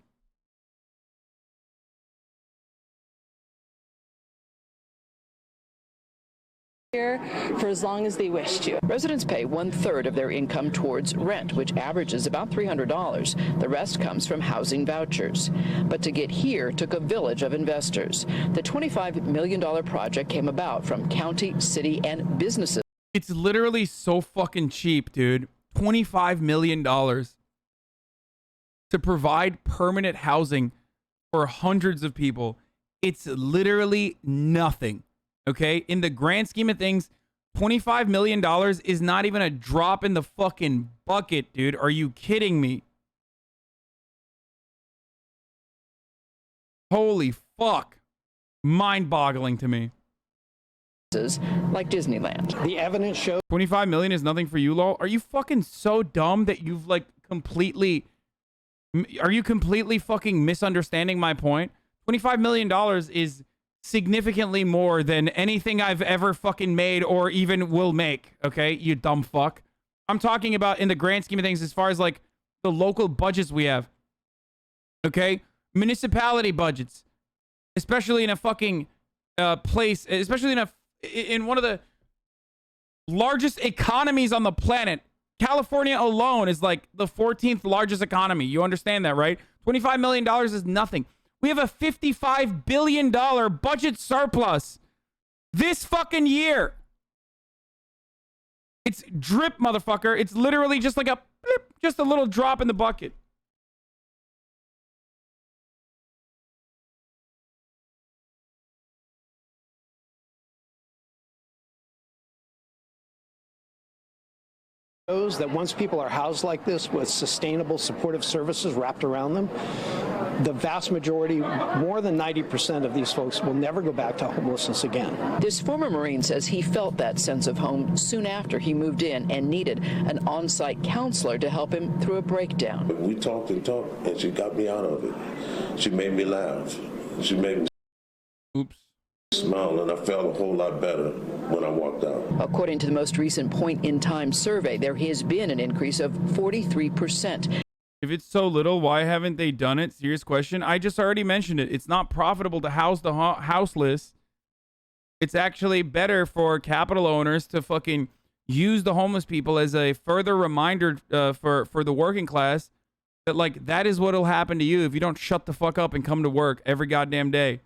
Here for as long as they wish to. Residents pay 1/3 of their income towards rent, which averages about $300. The rest comes from housing vouchers. But to get here took a village of investors. The $25 million project came about from county, city, and businesses. It's literally so fucking cheap, dude. $25 million to provide permanent housing for hundreds of people. It's literally nothing. Okay? In the grand scheme of things, $25 million is not even a drop in the fucking bucket, dude. Are you kidding me? Holy fuck. Mind-boggling to me. Like Disneyland. The evidence shows 25 million is nothing for you, lol. Are you fucking so dumb that you've like completely... Are you completely fucking misunderstanding my point? $25 million is significantly more than anything I've ever fucking made or even will make, okay? You dumb fuck. I'm talking about in the grand scheme of things as far as like the local budgets we have, okay? Municipality budgets, especially in a fucking place, especially in one of the largest economies on the planet. California alone is like the 14th largest economy. You understand that, right? $25 million is nothing. We have a $55 billion budget surplus this fucking year. It's drip, motherfucker. It's literally just like a blip, just a little drop in the bucket. That once people are housed like this with sustainable supportive services wrapped around them, the vast majority, more than 90% of these folks will never go back to homelessness again. This former Marine says he felt that sense of home soon after he moved in and needed an on-site counselor to help him through a breakdown. We talked and talked, and she got me out of it. She made me laugh. She made me smile, and I felt a whole lot better when I walked out. According to the most recent point-in-time survey, there has been an increase of 43%. If it's so little, why haven't they done it? Serious question. I just already mentioned it. It's not profitable to house the houseless. It's actually better for capital owners to fucking use the homeless people as a further reminder for the working class that, like, that is what will happen to you if you don't shut the fuck up and come to work every goddamn day.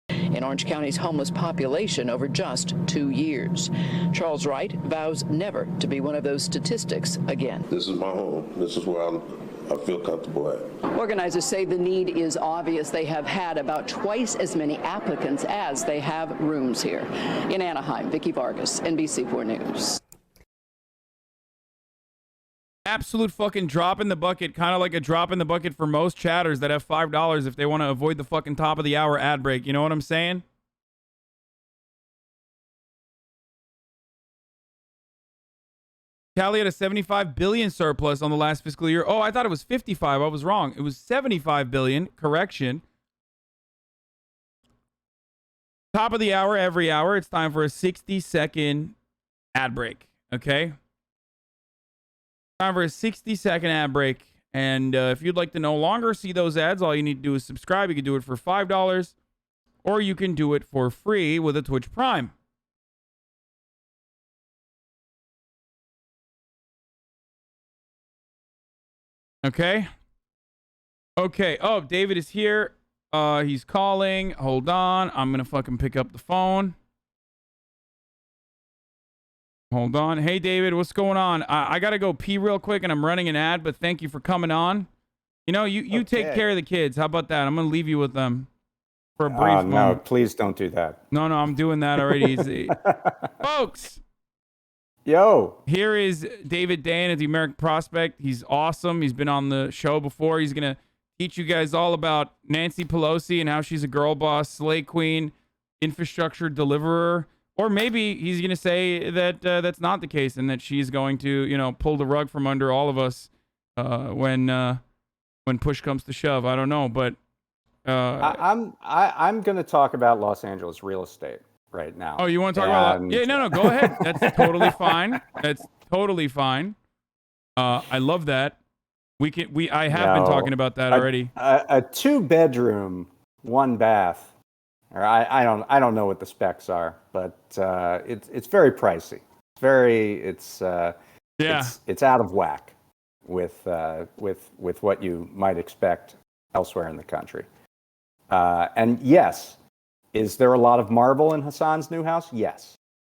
In Orange County's homeless population over just 2 years. Charles Wright vows never to be one of those statistics again. This is my home. This is where I feel comfortable at. Organizers say the need is obvious. They have had about twice as many applicants as they have rooms here. In Anaheim, Vicki Vargas, NBC4 News. Absolute fucking drop in the bucket, kind of like a drop in the bucket for most chatters that have $5 if they want to avoid the fucking top of the hour ad break. You know what I'm saying? Cali had a 75 billion surplus on the last fiscal year. Oh, I thought it was 55. I was wrong. It was 75 billion. Correction. Top of the hour, every hour. It's time for a 60-second ad break. Okay? Time for a 60-second ad break. And if you'd like to no longer see those ads, all you need to do is subscribe. You can do it for $5, or you can do it for free with a Twitch Prime. Okay. Okay. Oh, David is here. He's calling. Hold on. I'm going to fucking pick up the phone. Hold on. Hey, David, what's going on? I got to go pee real quick, and I'm running an ad, but thank you for coming on. You know, you take care of the kids. How about that? I'm going to leave you with them for a brief moment. No, please don't do that. No, I'm doing that already. Folks. Yo. Here is David Dayen at the American Prospect. He's awesome. He's been on the show before. He's going to teach you guys all about Nancy Pelosi and how she's a girl boss, slay queen, infrastructure deliverer. Or maybe he's going to say that that's not the case and that she's going to, you know, pull the rug from under all of us when push comes to shove. I don't know, but I'm going to talk about Los Angeles real estate right now. Oh, you want to talk about? Yeah, no, go ahead. That's totally fine. That's totally fine. I love that. I have been talking about that already. A 2-bedroom, 1 bath. Or I don't know what the specs are, but it's very pricey. It's out of whack with what you might expect elsewhere in the country. And yes, is there a lot of marble in Hasan's new house? Yes.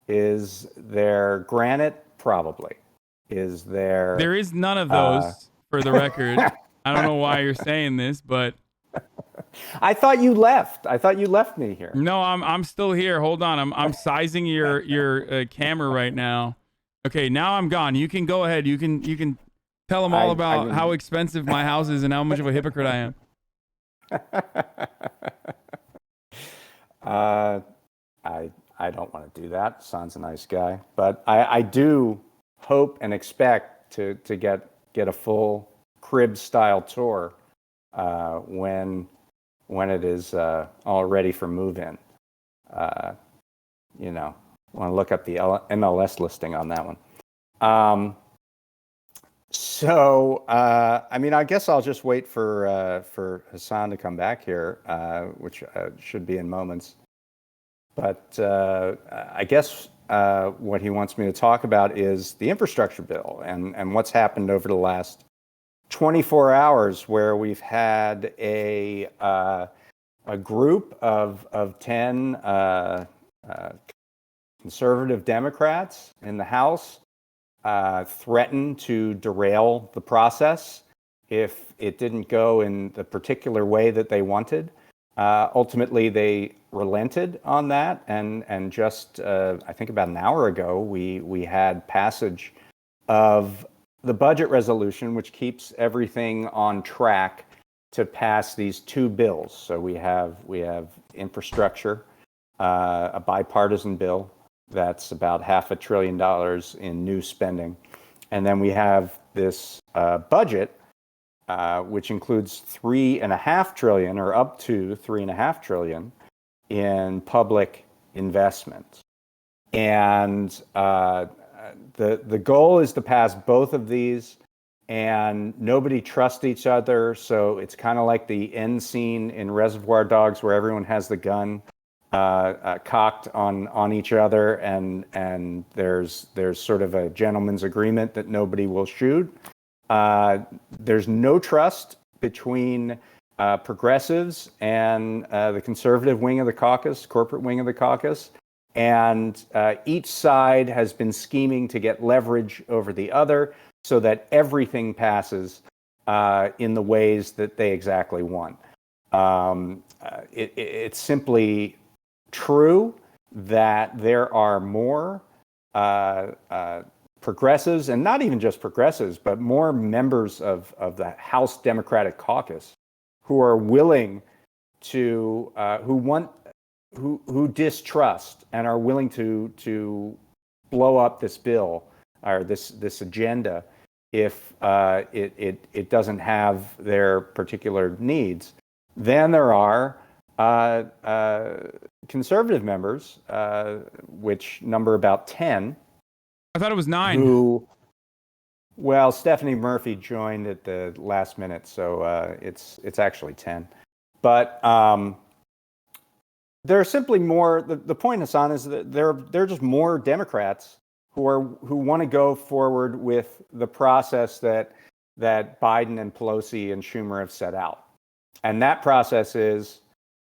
Is there granite? Probably. is there. There is none of those, for the record. I don't know why you're saying this, but I thought you left. I thought you left me here. no, I'm still here. Hold on, I'm sizing your camera right now. Okay, now I'm gone. You can go ahead. You can tell them all about how expensive my house is and how much of a hypocrite I am. I don't want to do that. Son's a nice guy, but I do hope and expect to get a full crib style tour when it is all ready for move in. You know, want to look up the MLS listing on that one. So I mean, I guess I'll just wait for Hasan to come back here, which should be in moments. But I guess what he wants me to talk about is the infrastructure bill and what's happened over the last 24 hours, where we've had a group of 10 conservative Democrats in the House threaten to derail the process if it didn't go in the particular way that they wanted. Ultimately, they relented on that, and just I think about an hour ago, we had passage of the budget resolution, which keeps everything on track to pass these two bills. So we have infrastructure, a bipartisan bill that's about $500 billion in new spending, and then we have this budget, which includes $3.5 trillion, or up to $3.5 trillion, in public investment. And the goal is to pass both of these, and nobody trusts each other. So it's kind of like the end scene in Reservoir Dogs, where everyone has the gun cocked on each other, and there's sort of a gentleman's agreement that nobody will shoot. There's no trust between progressives and the conservative wing of the caucus, corporate wing of the caucus. And each side has been scheming to get leverage over the other so that everything passes in the ways that they exactly want. It's simply true that there are more progressives, and not even just progressives, but more members of the House Democratic Caucus who are willing to, who distrust and are willing to blow up this bill or this agenda if it doesn't have their particular needs. Then there are conservative members, which number about 10. I thought it was 9. Well, Stephanie Murphy joined at the last minute, so it's actually 10. But there are simply more. The point, Hasan, is that there are just more Democrats who want to go forward with the process that Biden and Pelosi and Schumer have set out, and that process is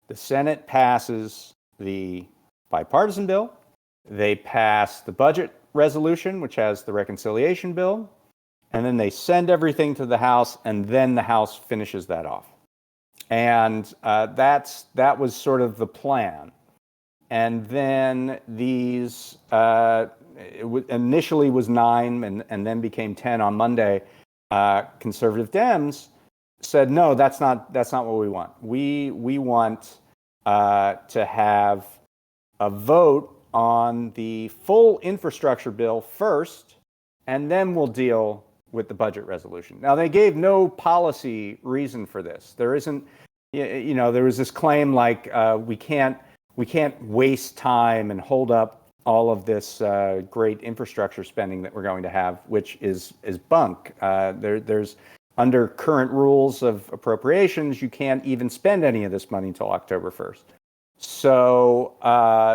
the Senate passes the bipartisan bill, they pass the budget resolution, which has the reconciliation bill, and then they send everything to the House, and then the House finishes that off. And that was sort of the plan. And then these initially was 9 and then became 10 on Monday. Conservative Dems said, no, that's not what we want. We want to have a vote on the full infrastructure bill first, and then we'll deal with the budget resolution. Now, they gave no policy reason for this. There isn't, there was this claim like we can't waste time and hold up all of this great infrastructure spending that we're going to have, which is bunk. There's under current rules of appropriations, you can't even spend any of this money until October 1st. So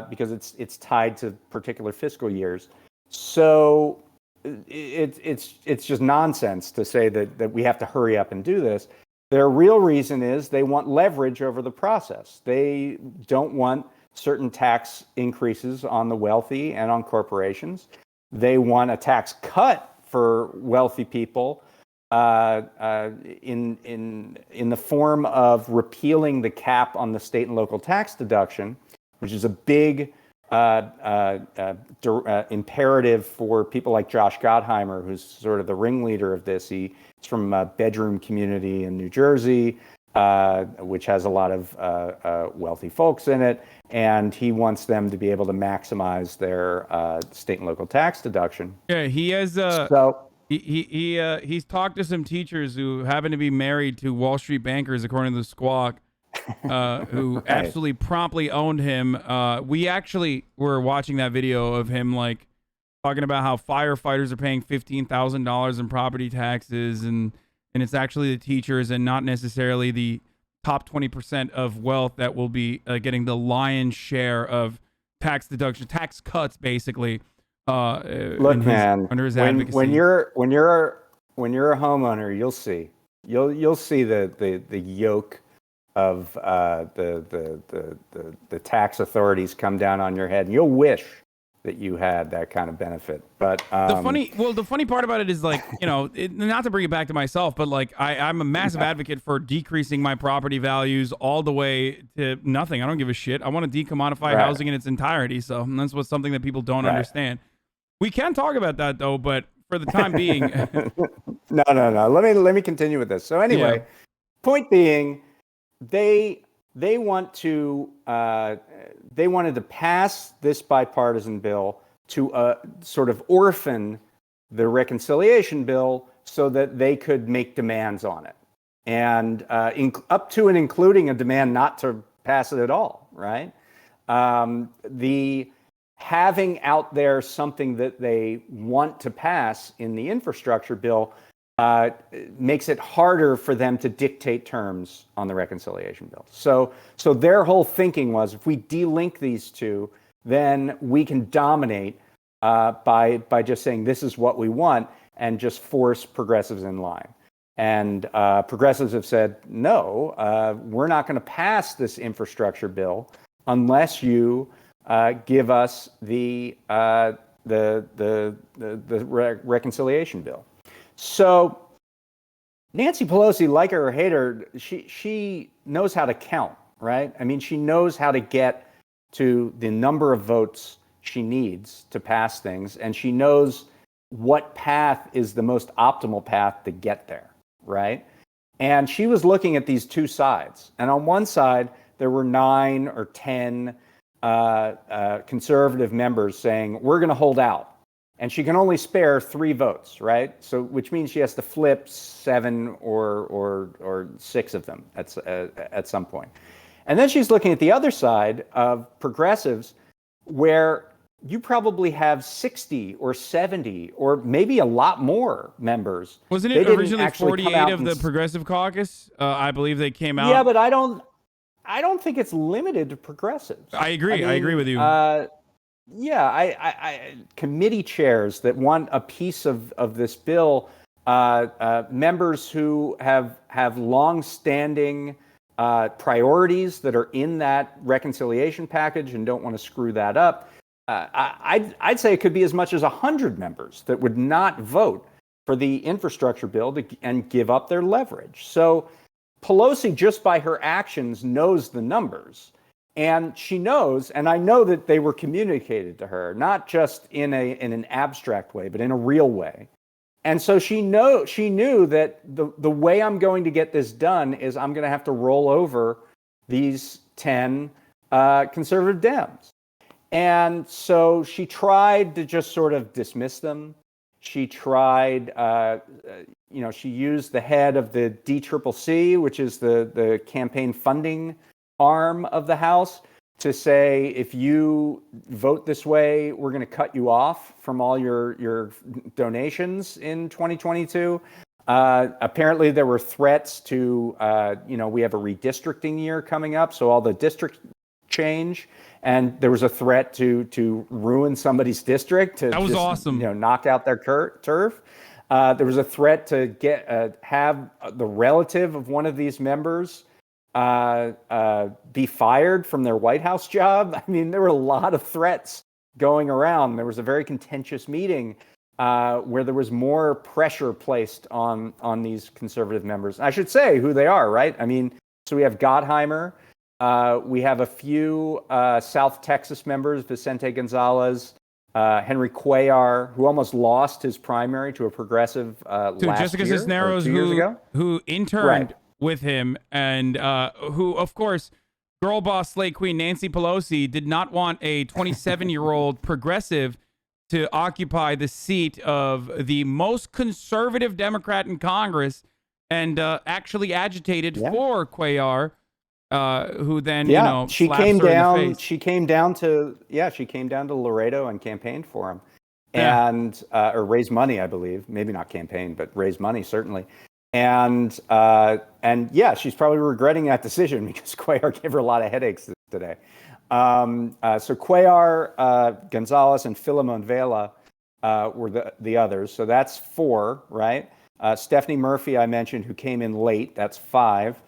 because it's tied to particular fiscal years. So it's just nonsense to say that we have to hurry up and do this. Their real reason is they want leverage over the process. They don't want certain tax increases on the wealthy and on corporations. They want a tax cut for wealthy people in the form of repealing the cap on the state and local tax deduction, which is a big imperative for people like Josh Gottheimer, who's sort of the ringleader of this. He's from a bedroom community in New Jersey, which has a lot of wealthy folks in it, and he wants them to be able to maximize their state and local tax deduction. Yeah, he has. He's talked to some teachers who happen to be married to Wall Street bankers, according to the Squawk, who absolutely promptly owned him. We actually were watching that video of him like talking about how firefighters are paying $15,000 in property taxes, and it's actually the teachers and not necessarily the top 20% of wealth that will be getting the lion's share of tax deduction, tax cuts, basically. Look, man, under his when advocacy. you're a homeowner, you'll see the yoke of the tax authorities come down on your head, and you'll wish that you had that kind of benefit. But the funny part about it is, like, you know, not to bring it back to myself, but like I'm a massive advocate for decreasing my property values all the way to nothing. I don't give a shit. I want to decommodify housing in its entirety. So that's what's something that people don't understand. We can talk about that though, but for the time being, no. Let me continue with this. So anyway, point being, they wanted to pass this bipartisan bill to sort of orphan the reconciliation bill so that they could make demands on it, and up to and including a demand not to pass it at all. Right? The having out there something that they want to pass in the infrastructure bill makes it harder for them to dictate terms on the reconciliation bill. So their whole thinking was, if we delink these two, then we can dominate by just saying this is what we want and just force progressives in line. And progressives have said, no, we're not going to pass this infrastructure bill unless you give us the reconciliation bill. So Nancy Pelosi, like her or hate her, she knows how to count, right? I mean, she knows how to get to the number of votes she needs to pass things, and she knows what path is the most optimal path to get there, right? And she was looking at these two sides. And on one side, there were 9 or 10 conservative members saying, we're going to hold out. And she can only spare 3 votes, right? So, which means she has to flip 7 or 6 of them at some point. And then she's looking at the other side of progressives, where you probably have 60 or 70 or maybe a lot more members. Wasn't it originally 48 of the Progressive Caucus? I believe they came out. Yeah, but I don't think it's limited to progressives. I agree. I agree with you. Yeah, I committee chairs that want a piece of this bill, members who have long-standing priorities that are in that reconciliation package and don't want to screw that up. I'd say it could be as much as 100 members that would not vote for the infrastructure bill and give up their leverage. So Pelosi, just by her actions, knows the numbers. And she knows, and I know that they were communicated to her, not just in an abstract way, but in a real way. And so she knew that the way I'm going to get this done is I'm going to have to roll over these 10 conservative Dems. And so she tried to just sort of dismiss them. She tried, she used the head of the DCCC, which is the campaign funding arm of the House, to say, if you vote this way, we're going to cut you off from all your donations in 2022. Apparently, there were threats to, we have a redistricting year coming up, so all the districts change, and there was a threat to ruin somebody's district, to that was awesome. Knock out their turf. There was a threat to have the relative of one of these members be fired from their White House job. I mean, there were a lot of threats going around. There was a very contentious meeting where there was more pressure placed on these conservative members. I should say who they are, right? I mean, so we have Gottheimer. We have a few South Texas members, Vicente Gonzalez, Henry Cuellar, who almost lost his primary to a progressive last Jessica year, Cisneros, 2 years ago. who interned with him, and who, of course, girl boss slay queen Nancy Pelosi did not want a 27-year-old progressive to occupy the seat of the most conservative Democrat in Congress, and actually agitated for Cuellar. Who then she slaps came her in the down. face. She came down to Laredo and campaigned for him, and or raised money, I believe. Maybe not campaign, but raised money certainly. And she's probably regretting that decision because Cuellar gave her a lot of headaches today. So Cuellar, Gonzalez, and Filemon Vela were the others. So that's 4, right? Stephanie Murphy, I mentioned, who came in late. That's 5.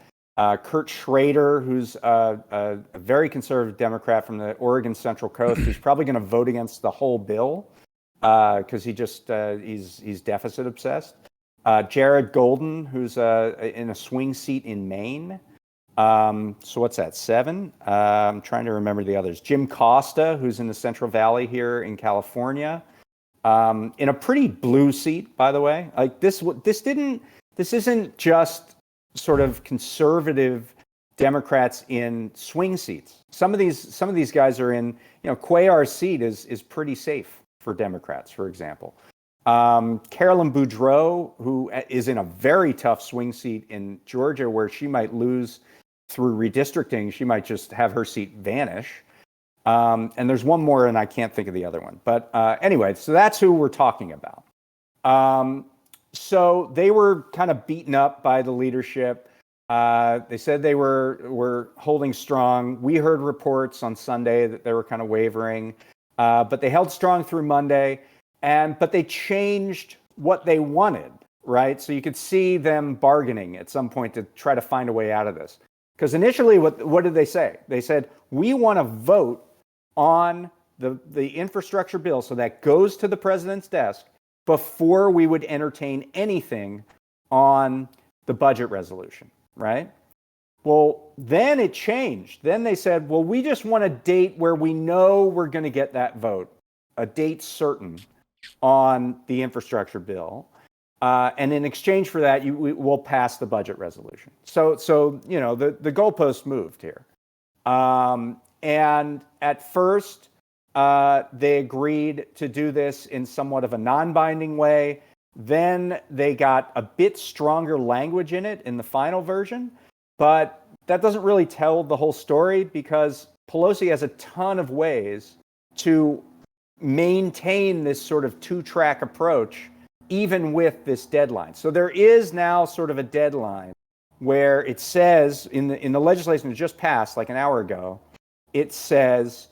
Kurt Schrader, who's a very conservative Democrat from the Oregon Central Coast, who's probably going to vote against the whole bill because he's deficit obsessed. Jared Golden, who's in a swing seat in Maine. So what's that, 7? I'm trying to remember the others. Jim Costa, who's in the Central Valley here in California, in a pretty blue seat, by the way. Like this isn't just sort of conservative Democrats in swing seats. Some of these guys are in, Cuellar's seat is pretty safe for Democrats, for example. Carolyn Boudreaux, who is in a very tough swing seat in Georgia, where she might lose through redistricting. She might just have her seat vanish. And there's one more, and I can't think of the other one. But anyway, so that's who we're talking about. So they were kind of beaten up by the leadership. They said they were holding strong. We heard reports on Sunday that they were kind of wavering, but they held strong through Monday. But they changed what they wanted, right? So you could see them bargaining at some point to try to find a way out of this. Because initially, what did they say? They said, we want to vote on the infrastructure bill, so that goes to the president's desk before we would entertain anything on the budget resolution, right? Well, then it changed. Then they said, well, we just want a date where we know we're going to get that vote, a date certain on the infrastructure bill. And in exchange for that, we'll pass the budget resolution. So the goalposts moved here. And at first, they agreed to do this in somewhat of a non-binding way. Then they got a bit stronger language in it in the final version. But that doesn't really tell the whole story, because Pelosi has a ton of ways to maintain this sort of two-track approach, even with this deadline. So there is now sort of a deadline where it says in the legislation that just passed like an hour ago, it says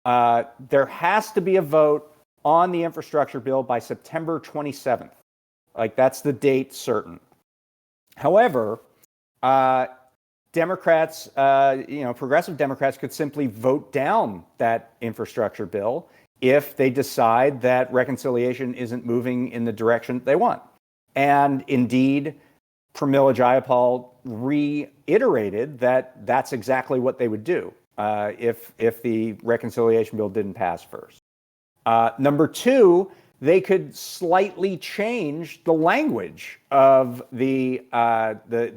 there has to be a vote on the infrastructure bill by September 27th. Like, that's the date certain. However, Democrats, progressive Democrats could simply vote down that infrastructure bill if they decide that reconciliation isn't moving in the direction they want. And indeed, Pramila Jayapal reiterated that that's exactly what they would do if the reconciliation bill didn't pass first. Number 2, they could slightly change the language of the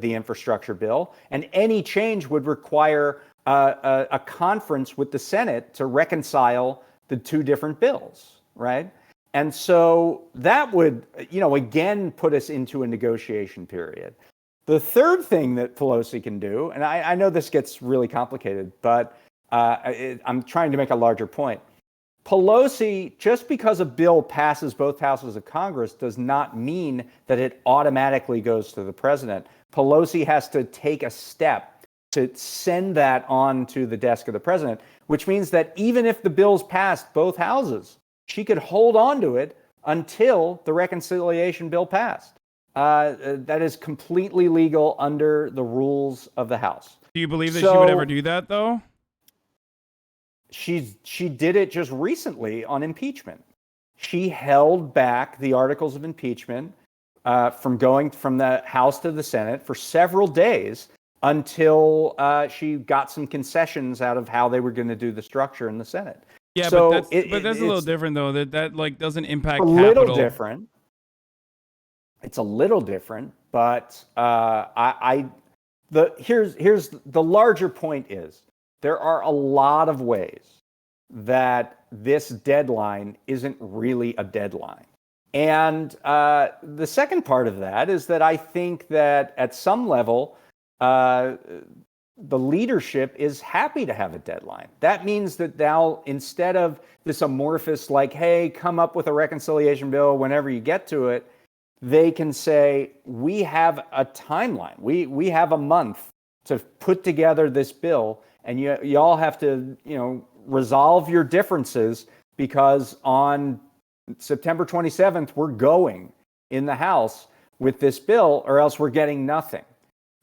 infrastructure bill, and any change would require a conference with the Senate to reconcile the two different bills, right? And so that would, again, put us into a negotiation period. The third thing that Pelosi can do, and I know this gets really complicated, but I'm trying to make a larger point. Pelosi, just because a bill passes both houses of Congress, does not mean that it automatically goes to the president. Pelosi has to take a step to send that on to the desk of the president, which means that even if the bill's passed both houses, she could hold on to it until the reconciliation bill passed. That is completely legal under the rules of the House. Do you believe that she would ever do that, though? She did it just recently on impeachment. she held back the articles of impeachment from going from the House to the Senate for several days until she got some concessions out of how they were going to do the structure in the Senate. Yeah, so but that's a little different though. That like doesn't impact a capital. little different. It's a little different, but here's the larger point is there are a lot of ways that this deadline isn't really a deadline. And the second part of that is that I think that at some level, the leadership is happy to have a deadline. That means that now, instead of this amorphous, like, hey, come up with a reconciliation bill whenever you get to it, they can say, we have a timeline. We have a month to put together this bill, and you all have to, resolve your differences, because on September 27th, we're going in the House with this bill, or else we're getting nothing.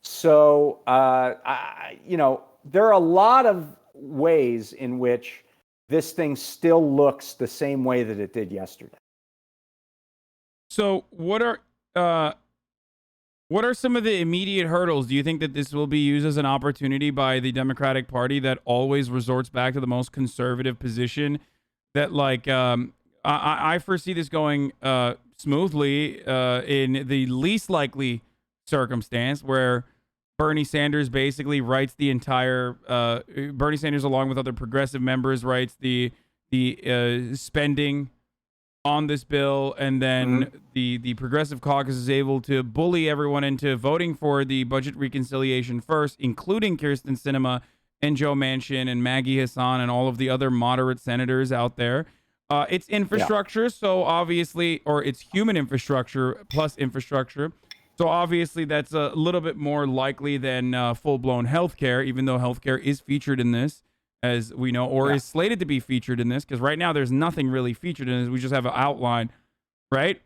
So, there are a lot of ways in which this thing still looks the same way that it did yesterday. So, what are some of the immediate hurdles? Do you think that this will be used as an opportunity by the Democratic Party that always resorts back to the most conservative position? That, like, I foresee this going smoothly in the least likely circumstance, where Bernie Sanders basically writes the entire Bernie Sanders, along with other progressive members, writes the spending on this bill, and then the progressive caucus is able to bully everyone into voting for the budget reconciliation first, including Kyrsten Sinema and Joe Manchin and Maggie Hasan and all of the other moderate senators out there. It's infrastructure, so obviously, or it's human infrastructure plus infrastructure. So obviously that's a little bit more likely than full-blown healthcare, even though healthcare is featured in this, as we know, or is slated to be featured in this, because right now there's nothing really featured in this. We just have an outline, right?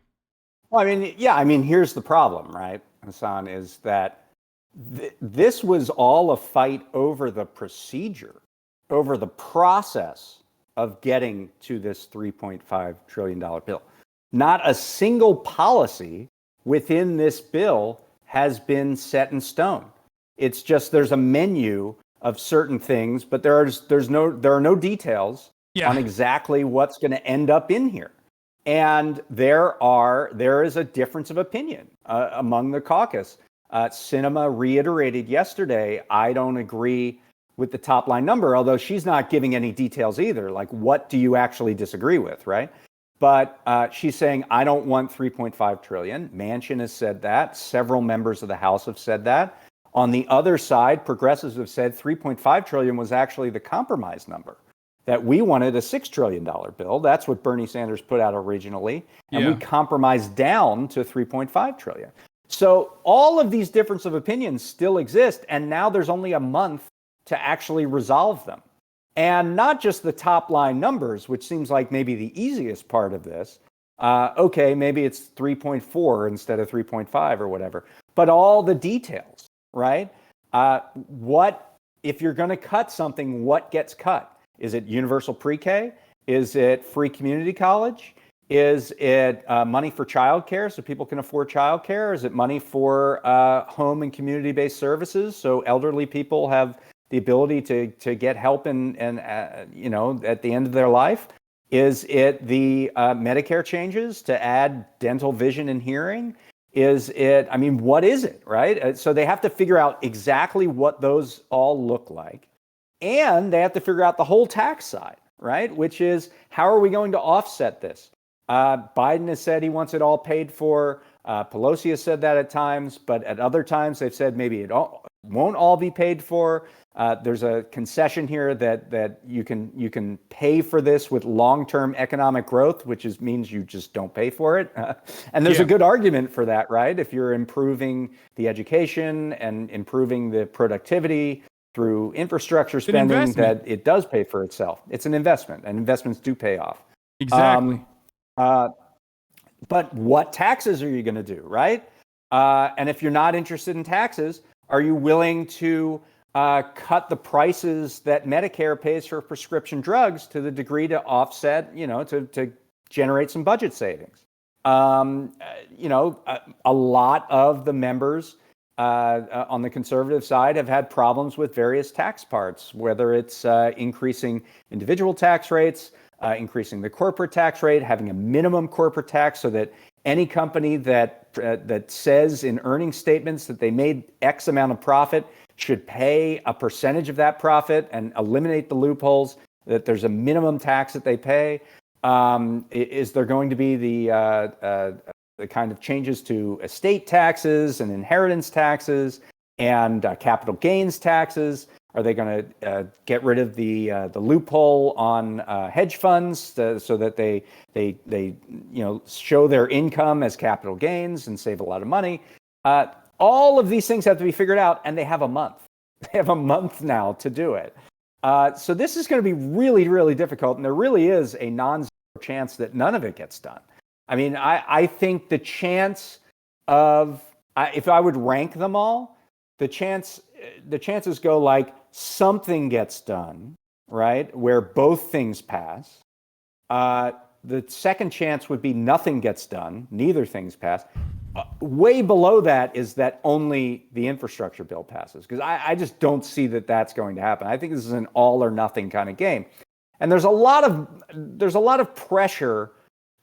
Well, here's the problem, right, Hasan, is that this was all a fight over the procedure, over the process of getting to this $3.5 trillion bill. Not a single policy within this bill has been set in stone. It's just there's a menu of certain things, but there are no details on exactly what's going to end up in here. And there is a difference of opinion among the caucus. Sinema reiterated yesterday, I don't agree with the top line number, although she's not giving any details either. Like, what do you actually disagree with, right? But she's saying, I don't want 3.5 trillion. Manchin has said that. Several members of the House have said that. On the other side, progressives have said 3.5 trillion was actually the compromise number, that we wanted a $6 trillion bill. That's what Bernie Sanders put out originally. And we compromised down to 3.5 trillion. So all of these differences of opinions still exist. And now there's only a month to actually resolve them. And not just the top line numbers, which seems like maybe the easiest part of this. Okay, maybe it's 3.4 instead of 3.5 or whatever, but all the details, right? What, if you're going to cut something, what gets cut? Is it universal pre-K? Is it free community college? Is it money for childcare so people can afford childcare? Is it money for home and community-based services so elderly people have the ability to get help and at the end of their life? Is it the Medicare changes to add dental, vision, and hearing? Is it, what is it, right? So they have to figure out exactly what those all look like. And they have to figure out the whole tax side, right? Which is, how are we going to offset this? Biden has said he wants it all paid for. Pelosi has said that at times, but at other times they've said maybe it won't all be paid for. There's a concession here that you can pay for this with long-term economic growth, which means you just don't pay for it. And there's a good argument for that, right? If you're improving the education and improving the productivity through infrastructure spending, that it does pay for itself. It's an investment, and investments do pay off. Exactly. But what taxes are you going to do, right? And if you're not interested in taxes, are you willing to cut the prices that Medicare pays for prescription drugs to the degree to offset, to generate some budget savings. You know, a lot of the members on the conservative side have had problems with various tax parts, whether it's increasing individual tax rates, increasing the corporate tax rate, having a minimum corporate tax so that any company that says in earnings statements that they made X amount of profit should pay a percentage of that profit and eliminate the loopholes, that there's a minimum tax that they pay. Is there going to be the kind of changes to estate taxes and inheritance taxes and capital gains taxes? Are they going to get rid of the loophole on hedge funds so that they show their income as capital gains and save a lot of money? All of these things have to be figured out, and they have a month. They have a month now to do it. So this is going to be really, really difficult, and there really is a non-zero chance that none of it gets done. I mean, I think the chance of, if I would rank them all, the chances go like something gets done, right, where both things pass. The second chance would be nothing gets done, neither things pass. Way below that is that only the infrastructure bill passes, because I just don't see that that's going to happen. I think this is an all or nothing kind of game, and there's a lot of pressure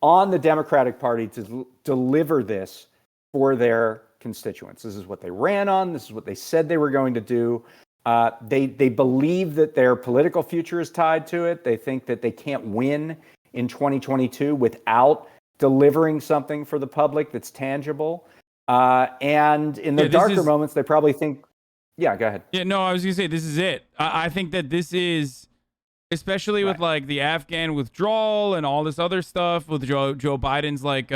on the Democratic Party to deliver this for their constituents. This is what they ran on. This is what they said they were going to do. They believe that their political future is tied to it. They think that they can't win in 2022 without delivering something for the public that's tangible. And in their darker moments, they probably think, yeah, go ahead. Yeah, no, I was going to say, this is it. I think that this is, especially with like the Afghan withdrawal and all this other stuff with Joe Biden's like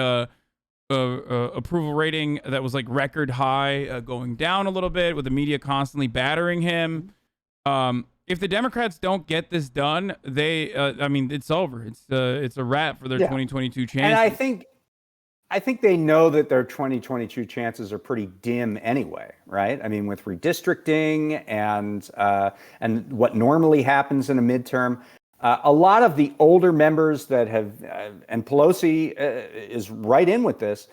approval rating that was like record high, going down a little bit with the media constantly battering him. If the Democrats don't get this done, I mean, it's over. It's a wrap for their 2022 chances. And I think they know that their 2022 chances are pretty dim anyway, right? I mean, with redistricting and what normally happens in a midterm, a lot of the older members that have, and Pelosi is right in with this,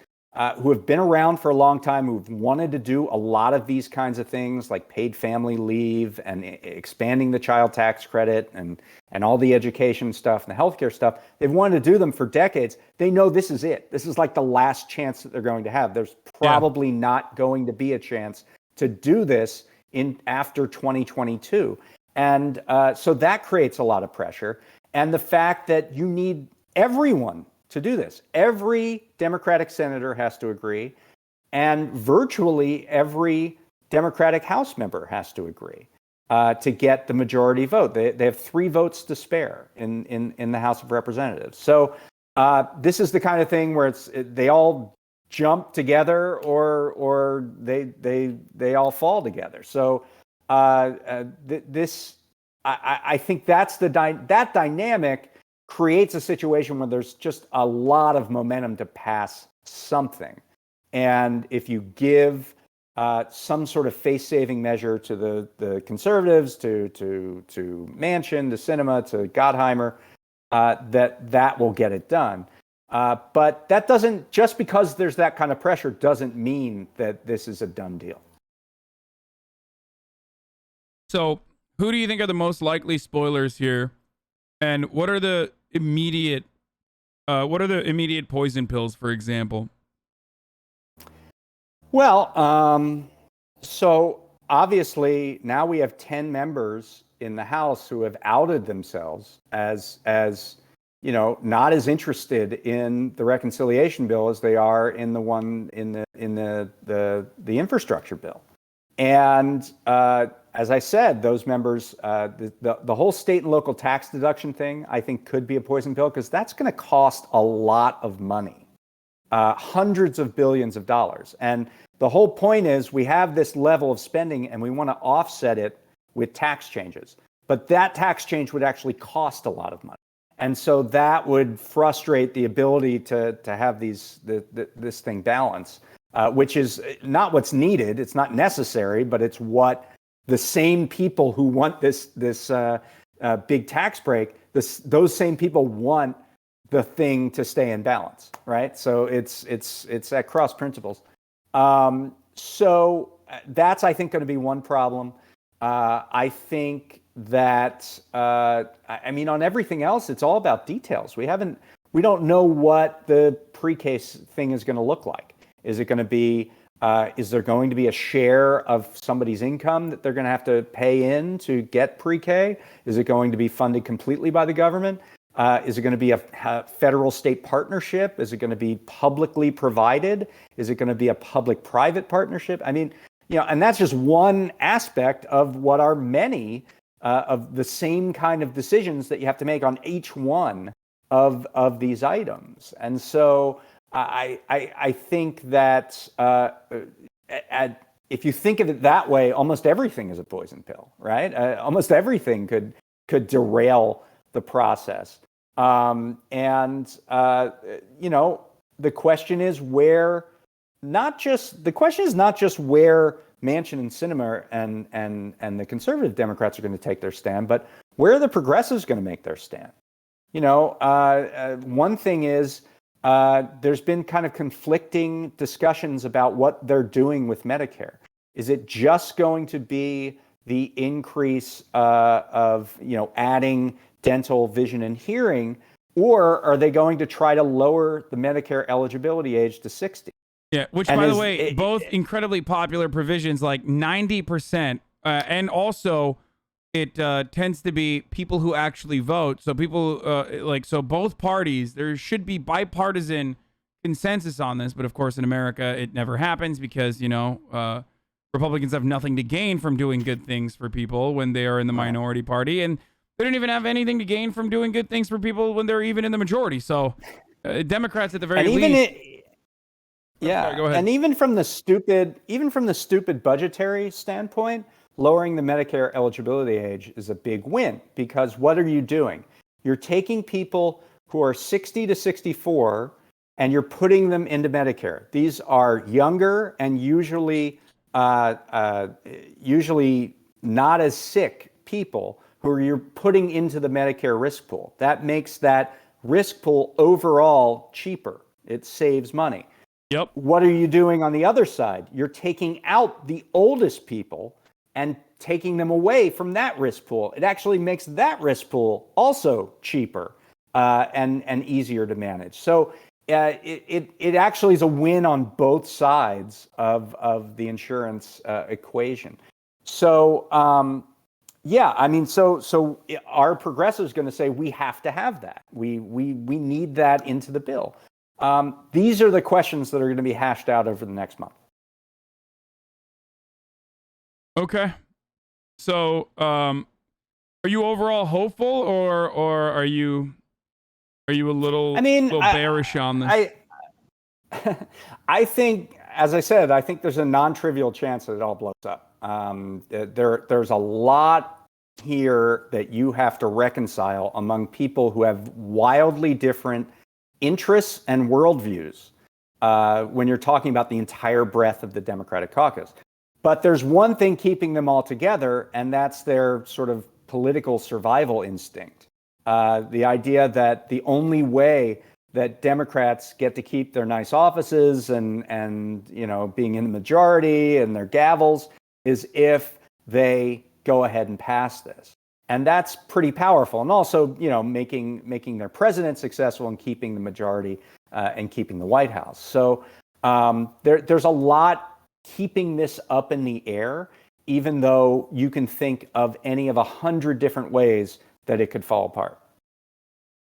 who have been around for a long time, who've wanted to do a lot of these kinds of things like paid family leave and expanding the child tax credit and all the education stuff and the healthcare stuff. They've wanted to do them for decades. They know this is it. This is like the last chance that they're going to have. There's probably not going to be a chance to do this after 2022. And so that creates a lot of pressure. And the fact that you need everyone to do this. Every Democratic senator has to agree, and virtually every Democratic House member has to agree to get the majority vote. They have 3 votes to spare in the House of Representatives. So this is the kind of thing where they all jump together or they all fall together. So I think that's that dynamic creates a situation where there's just a lot of momentum to pass something. And if you give some sort of face-saving measure to the conservatives, to Manchin, to Sinema, to Gottheimer, that will get it done. But that doesn't, just because there's that kind of pressure doesn't mean that this is a done deal. So who do you think are the most likely spoilers here? And what are the immediate poison pills, for example? Well, so obviously now we have 10 members in the House who have outed themselves as not as interested in the reconciliation bill as they are in the one in the infrastructure bill. And as I said, those members, the whole state and local tax deduction thing, I think could be a poison pill, because that's going to cost a lot of money, hundreds of billions of dollars. And the whole point is we have this level of spending and we want to offset it with tax changes. But that tax change would actually cost a lot of money. And so that would frustrate the ability to have this thing balance, which is not what's needed. It's not necessary, but it's what the same people who want this big tax break, those same people want the thing to stay in balance, right? So it's at cross principles. So that's, I think, going to be one problem. I think that, I mean, on everything else, it's all about details. We don't know what the pre-case thing is going to look like. Is it going to be, is there going to be a share of somebody's income that they're going to have to pay in to get pre-K? Is it going to be funded completely by the government? Is it going to be a federal-state partnership? Is it going to be publicly provided? Is it going to be a public-private partnership? I mean, and that's just one aspect of what are many of the same kind of decisions that you have to make on each one of these items. And so I think that if you think of it that way, almost everything is a poison pill, right? Almost everything could derail the process. The question is where, the question is not just where Manchin and Sinema and the conservative Democrats are going to take their stand, but where are the progressives going to make their stand? One thing is there's been kind of conflicting discussions about what they're doing with Medicare. Is it just going to be the increase of adding dental, vision, and hearing, or are they going to try to lower the Medicare eligibility age to 60? Yeah, which, by the way, both incredibly popular provisions, like 90%, and also it tends to be people who actually vote. So people, so both parties, there should be bipartisan consensus on this, but of course in America it never happens because, Republicans have nothing to gain from doing good things for people when they are in the minority party, and they don't even have anything to gain from doing good things for people when they're even in the majority. So Democrats at the very least... Yeah, go ahead. And even from the stupid budgetary standpoint, lowering the Medicare eligibility age is a big win, because what are you doing? You're taking people who are 60 to 64 and you're putting them into Medicare. These are younger and usually not as sick people who you're putting into the Medicare risk pool. That makes that risk pool overall cheaper. It saves money. Yep. What are you doing on the other side? You're taking out the oldest people and taking them away from that risk pool. It actually makes that risk pool also cheaper and easier to manage. So it actually is a win on both sides of the insurance equation. So so our progressives going to say we have to have that. We need that into the bill. These are the questions that are going to be hashed out over the next month. Okay. So, are you overall hopeful, or are you a little bearish on this? I think, as I said, I think there's a non-trivial chance that it all blows up. There's a lot here that you have to reconcile among people who have wildly different interests and worldviews when you're talking about the entire breadth of the Democratic caucus. But there's one thing keeping them all together, and that's their sort of political survival instinct. The idea that the only way that Democrats get to keep their nice offices and being in the majority and their gavels is if they go ahead and pass this. And that's pretty powerful. And also, making their president successful and keeping the majority and keeping the White House. So there's a lot keeping this up in the air, even though you can think of any of 100 different ways that it could fall apart.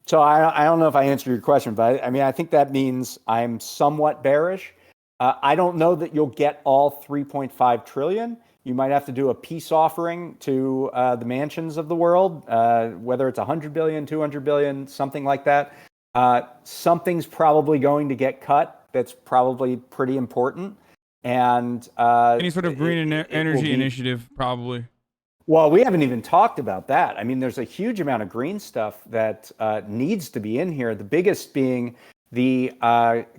So I don't know if I answered your question, but I think that means I'm somewhat bearish. I don't know that you'll get all 3.5 trillion. You might have to do a peace offering to the Manchins of the world, whether it's 100 billion, 200 billion, something like that. Something's probably going to get cut. That's probably pretty important. And any sort of green energy initiative, probably. Well, we haven't even talked about that. There's a huge amount of green stuff that needs to be in here. The biggest being the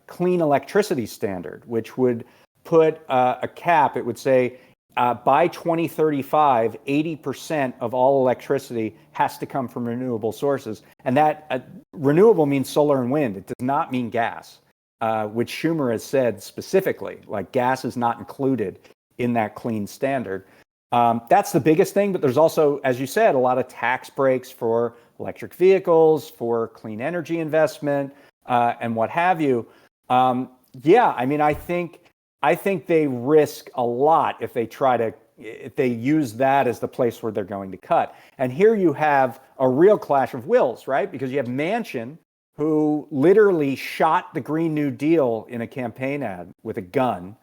clean electricity standard, which would put a cap. It would say by 2035, 80% of all electricity has to come from renewable sources. And that renewable means solar and wind. It does not mean gas, which Schumer has said specifically, like gas is not included in that clean standard. That's the biggest thing, but there's also, as you said, a lot of tax breaks for electric vehicles, for clean energy investment, and what have you. Yeah, I mean, I think they risk a lot if they use that as the place where they're going to cut. And here you have a real clash of wills, right? Because you have Manchin, who literally shot the Green New Deal in a campaign ad with a gun.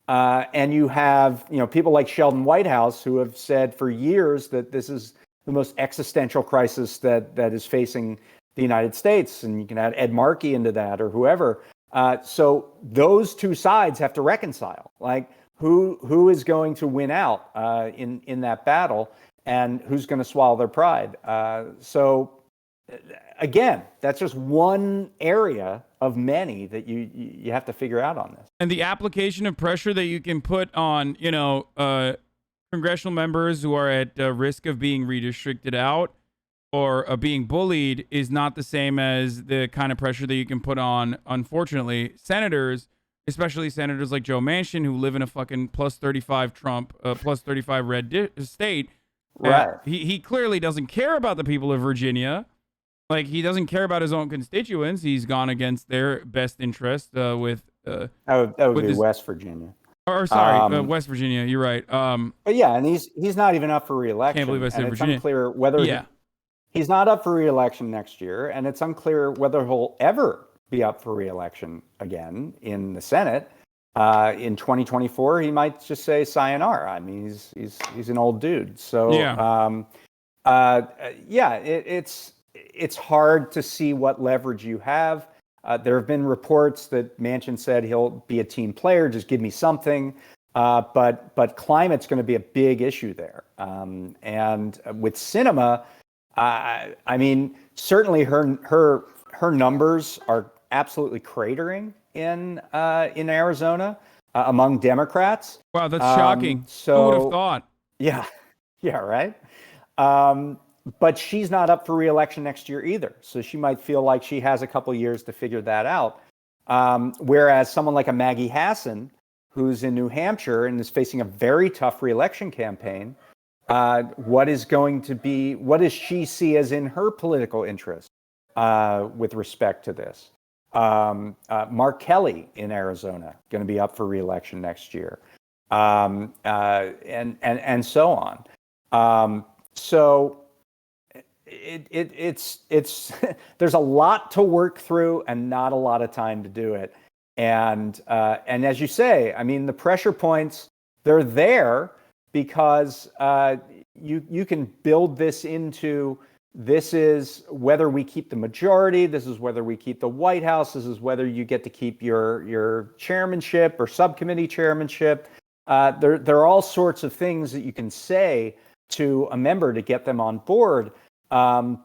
And you have, people like Sheldon Whitehouse who have said for years that this is the most existential crisis that is facing the United States. And you can add Ed Markey into that or whoever. So those two sides have to reconcile. Like who is going to win out in that battle, and who's going to swallow their pride? So again, that's just one area of many that you have to figure out on this. And the application of pressure that you can put on, congressional members who are at risk of being redistricted out or being bullied is not the same as the kind of pressure that you can put on, unfortunately, senators, especially senators like Joe Manchin, who live in a fucking plus 35 Trump, plus 35 red state. Right. He clearly doesn't care about the people of Virginia. Like, he doesn't care about his own constituents. He's gone against their best interest with... that would be West Virginia. Or sorry, West Virginia. You're right. But yeah, and he's not even up for re-election. Can't believe I said and Virginia. It's unclear whether he's not up for re-election next year, and it's unclear whether he'll ever be up for re-election again in the Senate. In 2024, he might just say sayonara. I mean, he's an old dude. So it's hard to see what leverage you have. There have been reports that Manchin said he'll be a team player, just give me something. But climate's going to be a big issue there. And with Sinema, I mean, certainly her numbers are absolutely cratering in Arizona among Democrats. Wow, that's shocking. So, who would have thought? Yeah, right. But she's not up for re-election next year either. So she might feel like she has a couple years to figure that out. Whereas someone like a Maggie Hasan, who's in New Hampshire and is facing a very tough re-election campaign, what does she see as in her political interest with respect to this? Mark Kelly in Arizona, going to be up for re-election next year, and so on. So it's there's a lot to work through and not a lot of time to do it. And as you say, I mean, the pressure points, they're there because you can build this into, this is whether we keep the majority, this is whether we keep the White House, this is whether you get to keep your chairmanship or subcommittee chairmanship. There are all sorts of things that you can say to a member to get them on board. And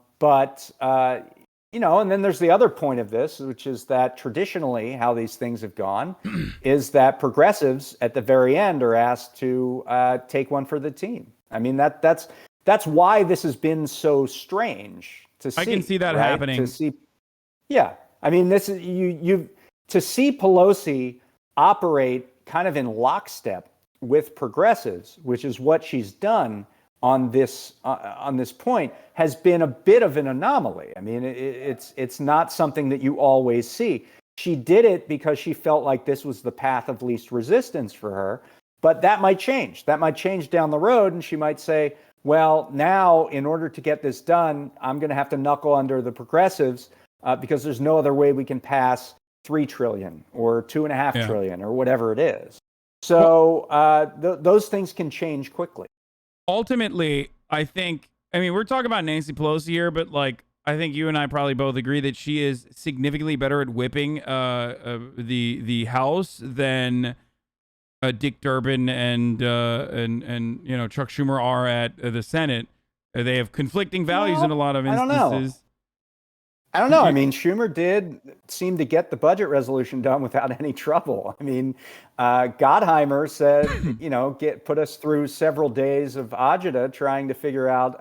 then there's the other point of this, which is that traditionally how these things have gone is that progressives at the very end are asked to take one for the team. I mean, that's why this has been so strange to see. I can see that right? happening. I mean, this is you to see Pelosi operate kind of in lockstep with progressives, which is what she's done on this point, has been a bit of an anomaly. I mean, it's not something that you always see. She did it because she felt like this was the path of least resistance for her, but that might change. That might change down the road, and she might say, well, now in order to get this done, I'm going to have to knuckle under the progressives because there's no other way we can pass $3 trillion or $2.5 trillion or whatever it is. So those things can change quickly. Ultimately, I mean, we're talking about Nancy Pelosi here, but like, I think you and I probably both agree that she is significantly better at whipping the House than Dick Durbin and Chuck Schumer are at the Senate. They have conflicting values in a lot of instances. I don't know. I don't know. I mean, Schumer did seem to get the budget resolution done without any trouble. I mean, Gottheimer said, put us through several days of agita trying to figure out,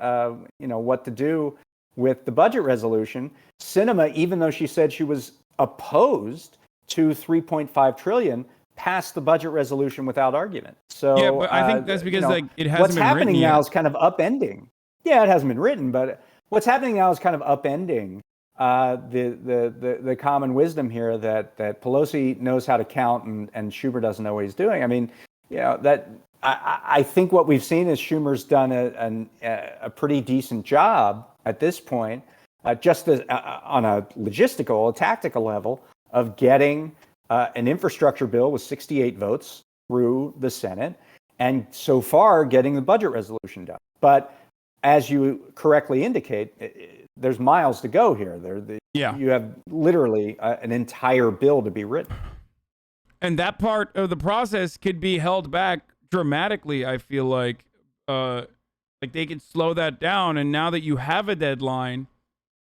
what to do with the budget resolution. Sinema, even though she said she was opposed to 3.5 trillion, passed the budget resolution without argument. So yeah, but I think that's because it hasn't what's been happening written now yet. is kind of upending. Yeah, it hasn't been written, but what's happening now is kind of upending the common wisdom here that Pelosi knows how to count and Schumer doesn't know what he's doing. I mean, I think what we've seen is Schumer's done a pretty decent job at this point, just on a logistical, a tactical level, of getting an infrastructure bill with 68 votes through the Senate, and so far getting the budget resolution done. But as you correctly indicate, there's miles to go here. You have literally an entire bill to be written. And that part of the process could be held back dramatically, I feel like they could slow that down. And now that you have a deadline,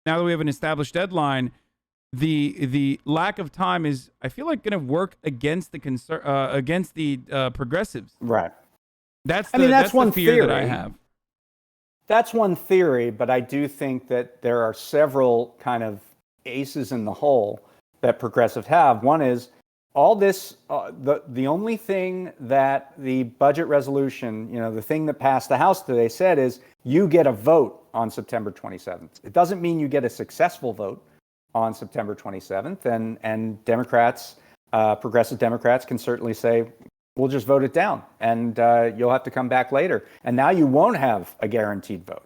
now that we have an established deadline, the lack of time is, I feel like, going to work against the progressives. Right. That's one the fear theory that I have. That's one theory, but I do think that there are several kind of aces in the hole that progressives have. One is all this, the only thing that the budget resolution, the thing that passed the House today said is you get a vote on September 27th. It doesn't mean you get a successful vote on September 27th. And Democrats, progressive Democrats can certainly say, we'll just vote it down and you'll have to come back later. And now you won't have a guaranteed vote.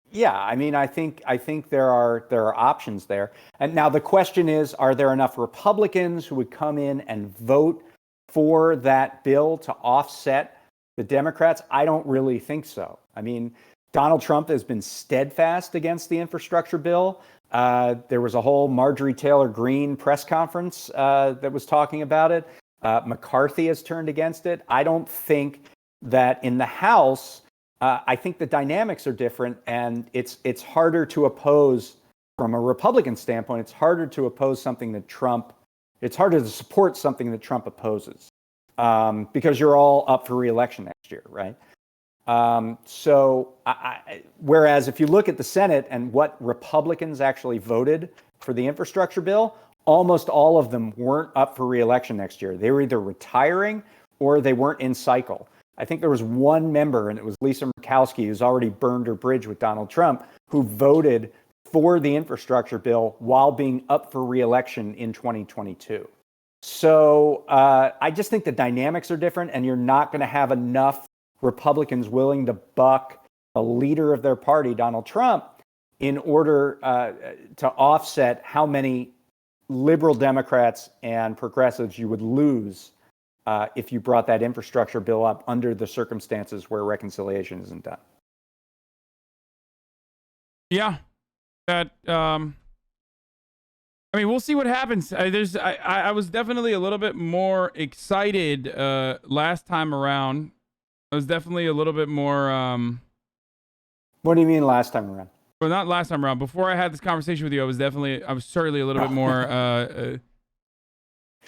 Yeah, I mean, I think there are options there. And now the question is, are there enough Republicans who would come in and vote for that bill to offset the Democrats? I don't really think so. I mean, Donald Trump has been steadfast against the infrastructure bill. There was a whole Marjorie Taylor Greene press conference that was talking about it. McCarthy has turned against it. I don't think that in the House, I think the dynamics are different, and it's harder to oppose from a Republican standpoint. It's harder to oppose something that Trump. It's harder to support something that Trump opposes because you're all up for re-election next year, right? Whereas if you look at the Senate and what Republicans actually voted for the infrastructure bill, almost all of them weren't up for re-election next year. They were either retiring or they weren't in cycle. I think there was one member, and it was Lisa Murkowski, who's already burned her bridge with Donald Trump, who voted for the infrastructure bill while being up for re-election in 2022. So I just think the dynamics are different, and you're not going to have enough Republicans willing to buck a leader of their party, Donald Trump, in order to offset how many liberal Democrats and progressives you would lose if you brought that infrastructure bill up under the circumstances where reconciliation isn't done. Yeah, that. I mean, we'll see what happens. I was definitely a little bit more excited last time around. I was definitely a little bit more. What do you mean last time around? Well, not last time around. Before I had this conversation with you, I was certainly a little bit more. I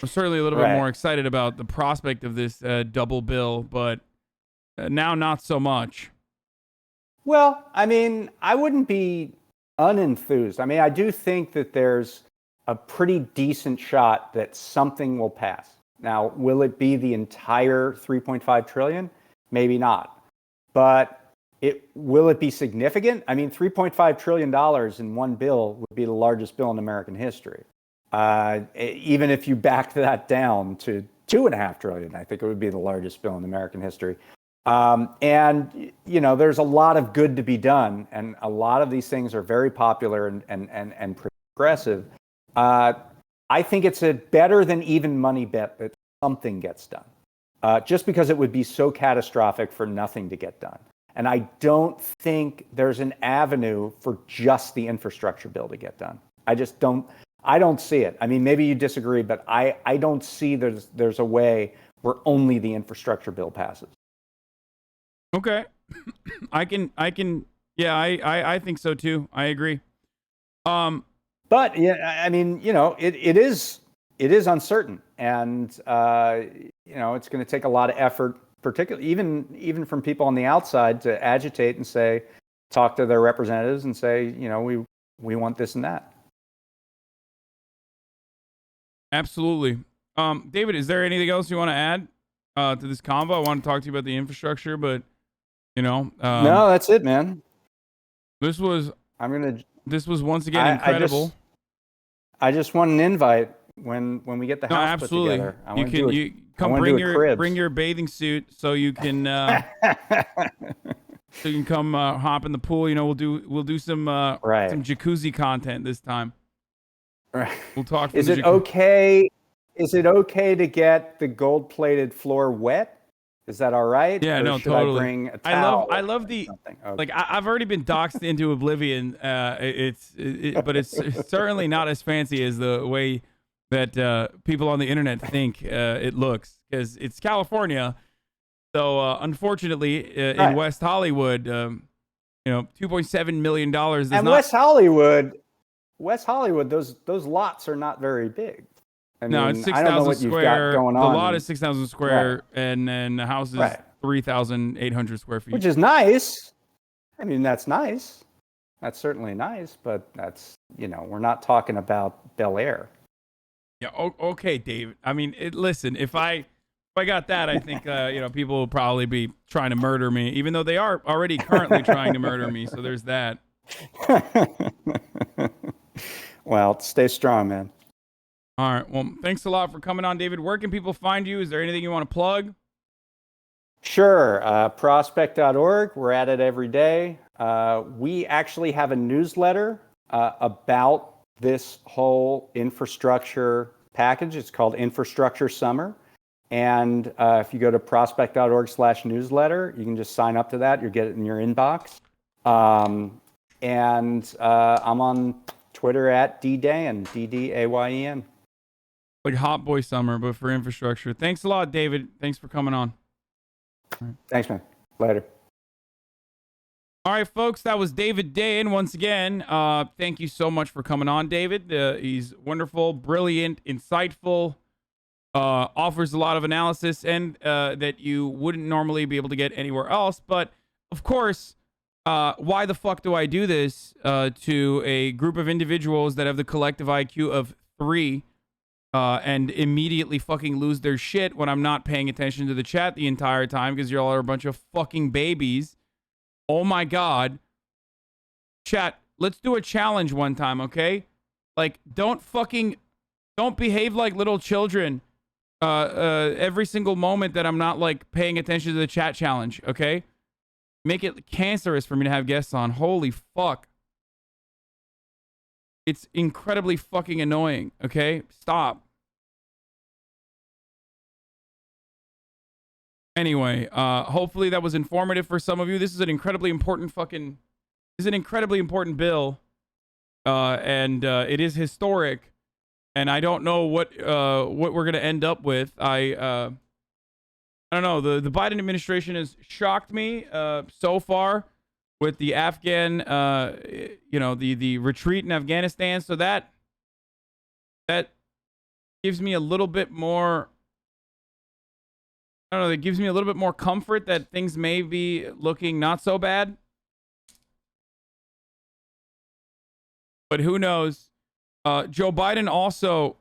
was certainly a little bit more excited about the prospect of this double bill, but now not so much. Well, I mean, I wouldn't be unenthused. I mean, I do think that there's a pretty decent shot that something will pass. Now, will it be the entire 3.5 trillion? Maybe not. But will it be significant? I mean, $3.5 trillion in one bill would be the largest bill in American history. Even if you backed that down to $2.5 trillion, I think it would be the largest bill in American history. And, there's a lot of good to be done. And a lot of these things are very popular and progressive. I think it's a better than even money bet that something gets done. Just because it would be so catastrophic for nothing to get done. And I don't think there's an avenue for just the infrastructure bill to get done. I don't see it. I mean, maybe you disagree, but I don't see there's a way where only the infrastructure bill passes. Okay. I can, Yeah, I think so too. I agree. But yeah, I mean, it is uncertain, and it's going to take a lot of effort, particularly even from people on the outside, to agitate and say, talk to their representatives and say, we want this and that. Absolutely. David, is there anything else you want to add to this convo? I want to talk to you about the infrastructure, but no, that's it, man. This was once again incredible. I just want an invite when we get the house put together. You come bring your bathing suit so you can come hop in the pool. We'll do some jacuzzi content this time. Right. We'll talk. Is it okay to get the gold-plated floor wet? Is that all right? Yeah, or no, should totally. I bring a towel? I love the Okay. I've already been doxed into oblivion. But it's certainly not as fancy as the way that people on the internet think it looks, because it's California. So unfortunately, in West Hollywood, $2.7 million. And West Hollywood, those lots are not very big. No, it's 6,000 square. Going on. The lot is 6,000 square, and then the house is 3,800 square feet. Which is nice. I mean, that's nice. That's certainly nice, but that's, we're not talking about Bel Air. Yeah. Okay, David. I mean, listen. If I got that, I think people will probably be trying to murder me, even though they are already currently trying to murder me. So there's that. Well, stay strong, man. All right. Well, thanks a lot for coming on, David. Where can people find you? Is there anything you want to plug? Sure. Prospect.org. We're at it every day. We actually have a newsletter about this whole infrastructure package. It's called Infrastructure Summer. And if you go to prospect.org/newsletter, you can just sign up to that. You'll get it in your inbox. And I'm on Twitter at DDayen, DDAYEN. Like Hot Boy Summer, but for infrastructure. Thanks a lot, David. Thanks for coming on. Right. Thanks, man. Later. All right, folks, that was David Dayen once again. Thank you so much for coming on, David. He's wonderful, brilliant, insightful, offers a lot of analysis, and that you wouldn't normally be able to get anywhere else. But, of course, why the fuck do I do this to a group of individuals that have the collective IQ of 3 and immediately fucking lose their shit when I'm not paying attention to the chat the entire time because you all are a bunch of fucking babies? Oh my God. Chat, let's do a challenge one time, okay? Like, don't behave like little children every single moment that I'm not, like, paying attention to the chat challenge, okay? Make it cancerous for me to have guests on. Holy fuck. It's incredibly fucking annoying, okay? Stop. Anyway, hopefully that was informative for some of you. This is an incredibly important bill. And it is historic. And I don't know what we're going to end up with. I don't know. The Biden administration has shocked me so far with the Afghan, the retreat in Afghanistan. So that gives me a little bit more, I don't know, that gives me a little bit more comfort that things may be looking not so bad. But who knows? Joe Biden also,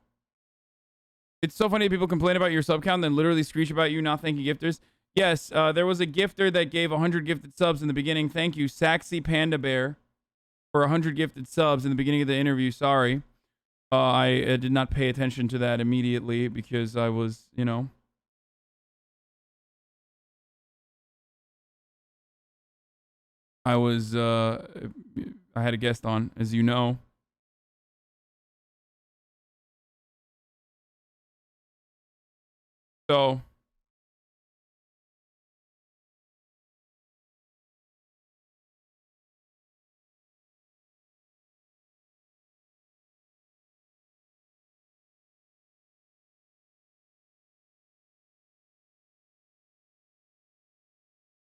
it's so funny that people complain about your sub count and then literally screech about you not thanking gifters. Yes, there was a gifter that gave 100 gifted subs in the beginning. Thank you, Saxy Panda Bear, for 100 gifted subs in the beginning of the interview. Sorry. I did not pay attention to that immediately because I was, I had a guest on, as you know. So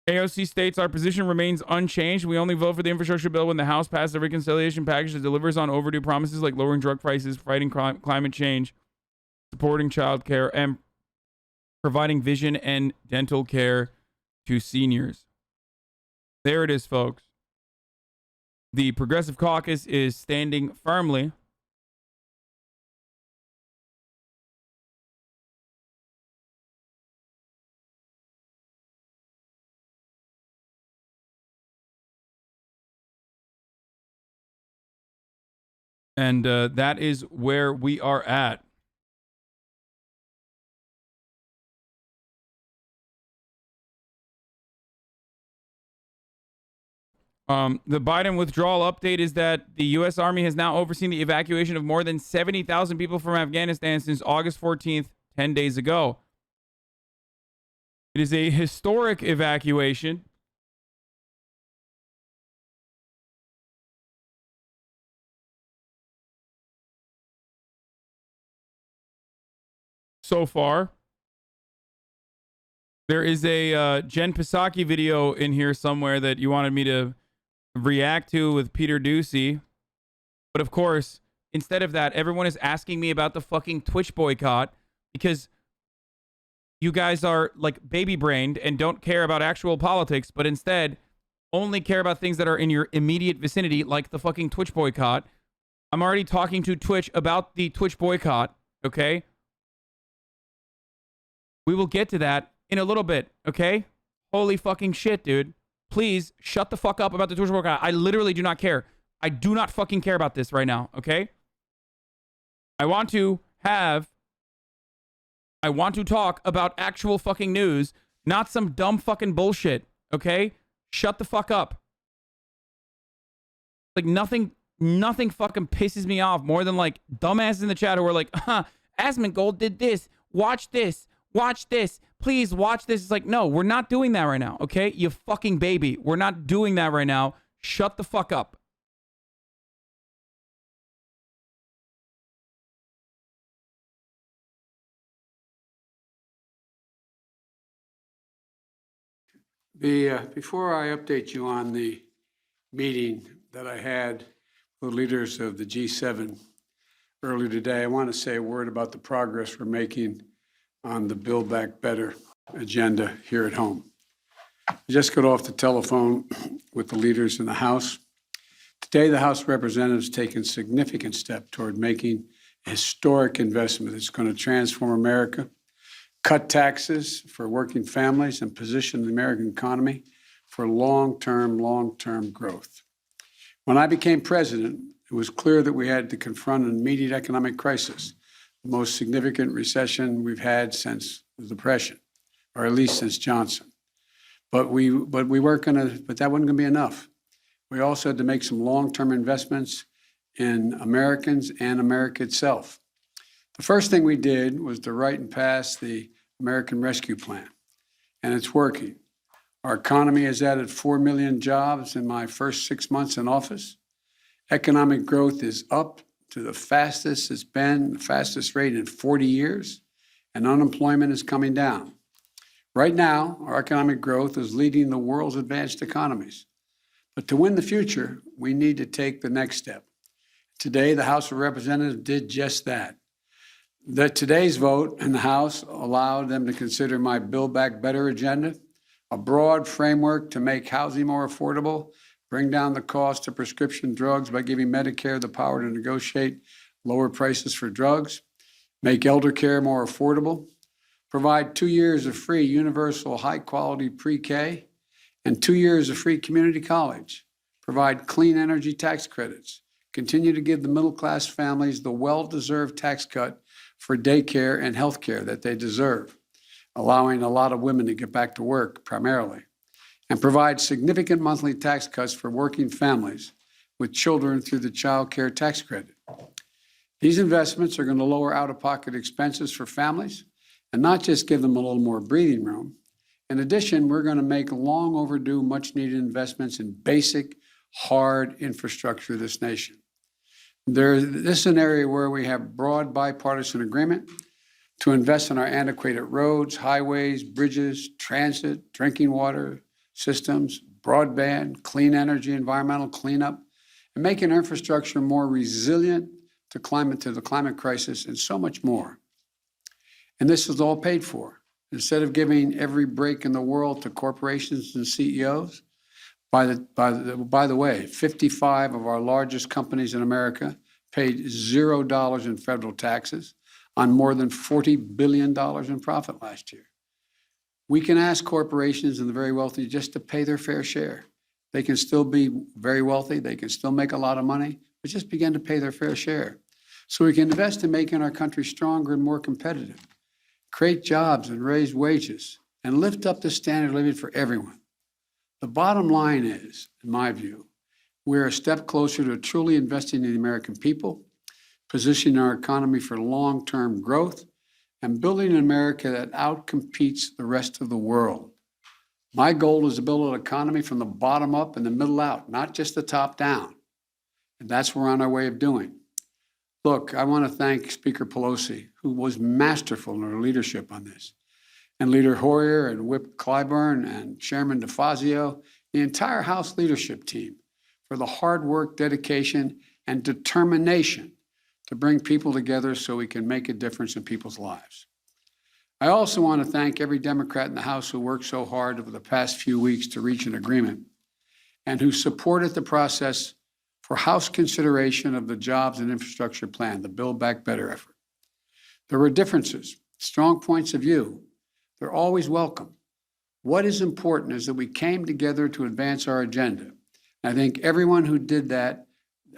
AOC states our position remains unchanged. We only vote for the infrastructure bill when the House passes a reconciliation package that delivers on overdue promises like lowering drug prices, fighting climate change, supporting child care, and providing vision and dental care to seniors. There it is, folks. The Progressive Caucus is standing firmly. And that is where we are at. The Biden withdrawal update is that the U.S. Army has now overseen the evacuation of more than 70,000 people from Afghanistan since August 14th, 10 days ago. It is a historic evacuation. So far. There is a Jen Psaki video in here somewhere that you wanted me to react to with Peter Ducey. But of course, instead of that, everyone is asking me about the fucking Twitch boycott because you guys are like baby-brained and don't care about actual politics, but instead only care about things that are in your immediate vicinity, like the fucking Twitch boycott. I'm already talking to Twitch about the Twitch boycott, okay? We will get to that in a little bit, okay? Holy fucking shit, dude. Please shut the fuck up about the Twitch boycott. I literally do not care. I do not fucking care about this right now, okay? I want to talk about actual fucking news, not some dumb fucking bullshit, okay? Shut the fuck up. Like nothing fucking pisses me off more than like dumbasses in the chat who are like, Asmongold did this. Watch this. Watch this. Please watch this. It's like, no, we're not doing that right now, okay? You fucking baby. We're not doing that right now. Shut the fuck up. Before I update you on the meeting that I had with leaders of the G7 earlier today, I want to say a word about the progress we're making on the Build Back Better agenda here at home. I just got off the telephone with the leaders in the House. Today, the House of Representatives taken significant step toward making a historic investment that's going to transform America, cut taxes for working families, and position the American economy for long-term growth. When I became president, it was clear that we had to confront an immediate economic crisis, the most significant recession we've had since the Depression, or at least since Johnson. But that wasn't going to be enough. We also had to make some long-term investments in Americans and America itself. The first thing we did was to write and pass the American Rescue Plan, and it's working. Our economy has added 4 million jobs in my first 6 months in office. Economic growth is up to the fastest it's been, the fastest rate in 40 years, and unemployment is coming down. Right now, our economic growth is leading the world's advanced economies. But to win the future, we need to take the next step. Today, the House of Representatives did just that. Today's vote in the House allowed them to consider my Build Back Better agenda, a broad framework to make housing more affordable, bring down the cost of prescription drugs by giving Medicare the power to negotiate lower prices for drugs, make elder care more affordable, provide 2 years of free universal high-quality pre-K, and 2 years of free community college, provide clean energy tax credits, continue to give the middle-class families the well-deserved tax cut for daycare and health care that they deserve, allowing a lot of women to get back to work primarily, and provide significant monthly tax cuts for working families with children through the child care tax credit. These investments are going to lower out-of-pocket expenses for families and not just give them a little more breathing room. In addition, we're going to make long overdue, much-needed investments in basic, hard infrastructure of this nation. This is an area where we have broad bipartisan agreement to invest in our antiquated roads, highways, bridges, transit, drinking water, systems, broadband, clean energy, environmental cleanup, and making infrastructure more resilient to the climate crisis, and so much more. And this is all paid for. Instead of giving every break in the world to corporations and CEOs, by the way, 55 of our largest companies in America paid $0 in federal taxes on more than $40 billion in profit last year. We can ask corporations and the very wealthy just to pay their fair share. They can still be very wealthy, they can still make a lot of money, but just begin to pay their fair share. So we can invest in making our country stronger and more competitive, create jobs and raise wages, and lift up the standard of living for everyone. The bottom line is, in my view, we're a step closer to truly investing in the American people, positioning our economy for long-term growth, and building an America that outcompetes the rest of the world. My goal is to build an economy from the bottom up and the middle out, not just the top down. And that's what we're on our way of doing. Look, I want to thank Speaker Pelosi, who was masterful in her leadership on this, and Leader Hoyer and Whip Clyburn and Chairman DeFazio, the entire House leadership team, for the hard work, dedication, and determination to bring people together so we can make a difference in people's lives. I also want to thank every Democrat in the House who worked so hard over the past few weeks to reach an agreement and who supported the process for House consideration of the Jobs and Infrastructure Plan, the Build Back Better effort. There were differences, strong points of view. They're always welcome. What is important is that we came together to advance our agenda. I think everyone who did that,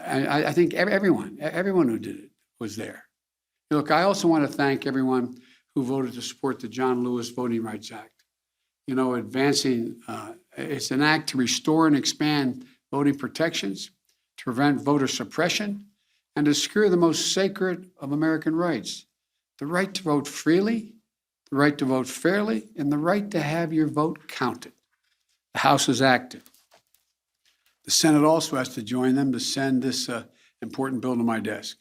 I think everyone who did it was there. Look, I also want to thank everyone who voted to support the John Lewis Voting Rights Act. You know, advancing, it's an act to restore and expand voting protections, to prevent voter suppression, and to secure the most sacred of American rights, the right to vote freely, the right to vote fairly, and the right to have your vote counted. The House is active. The Senate also has to join them to send this important bill to my desk.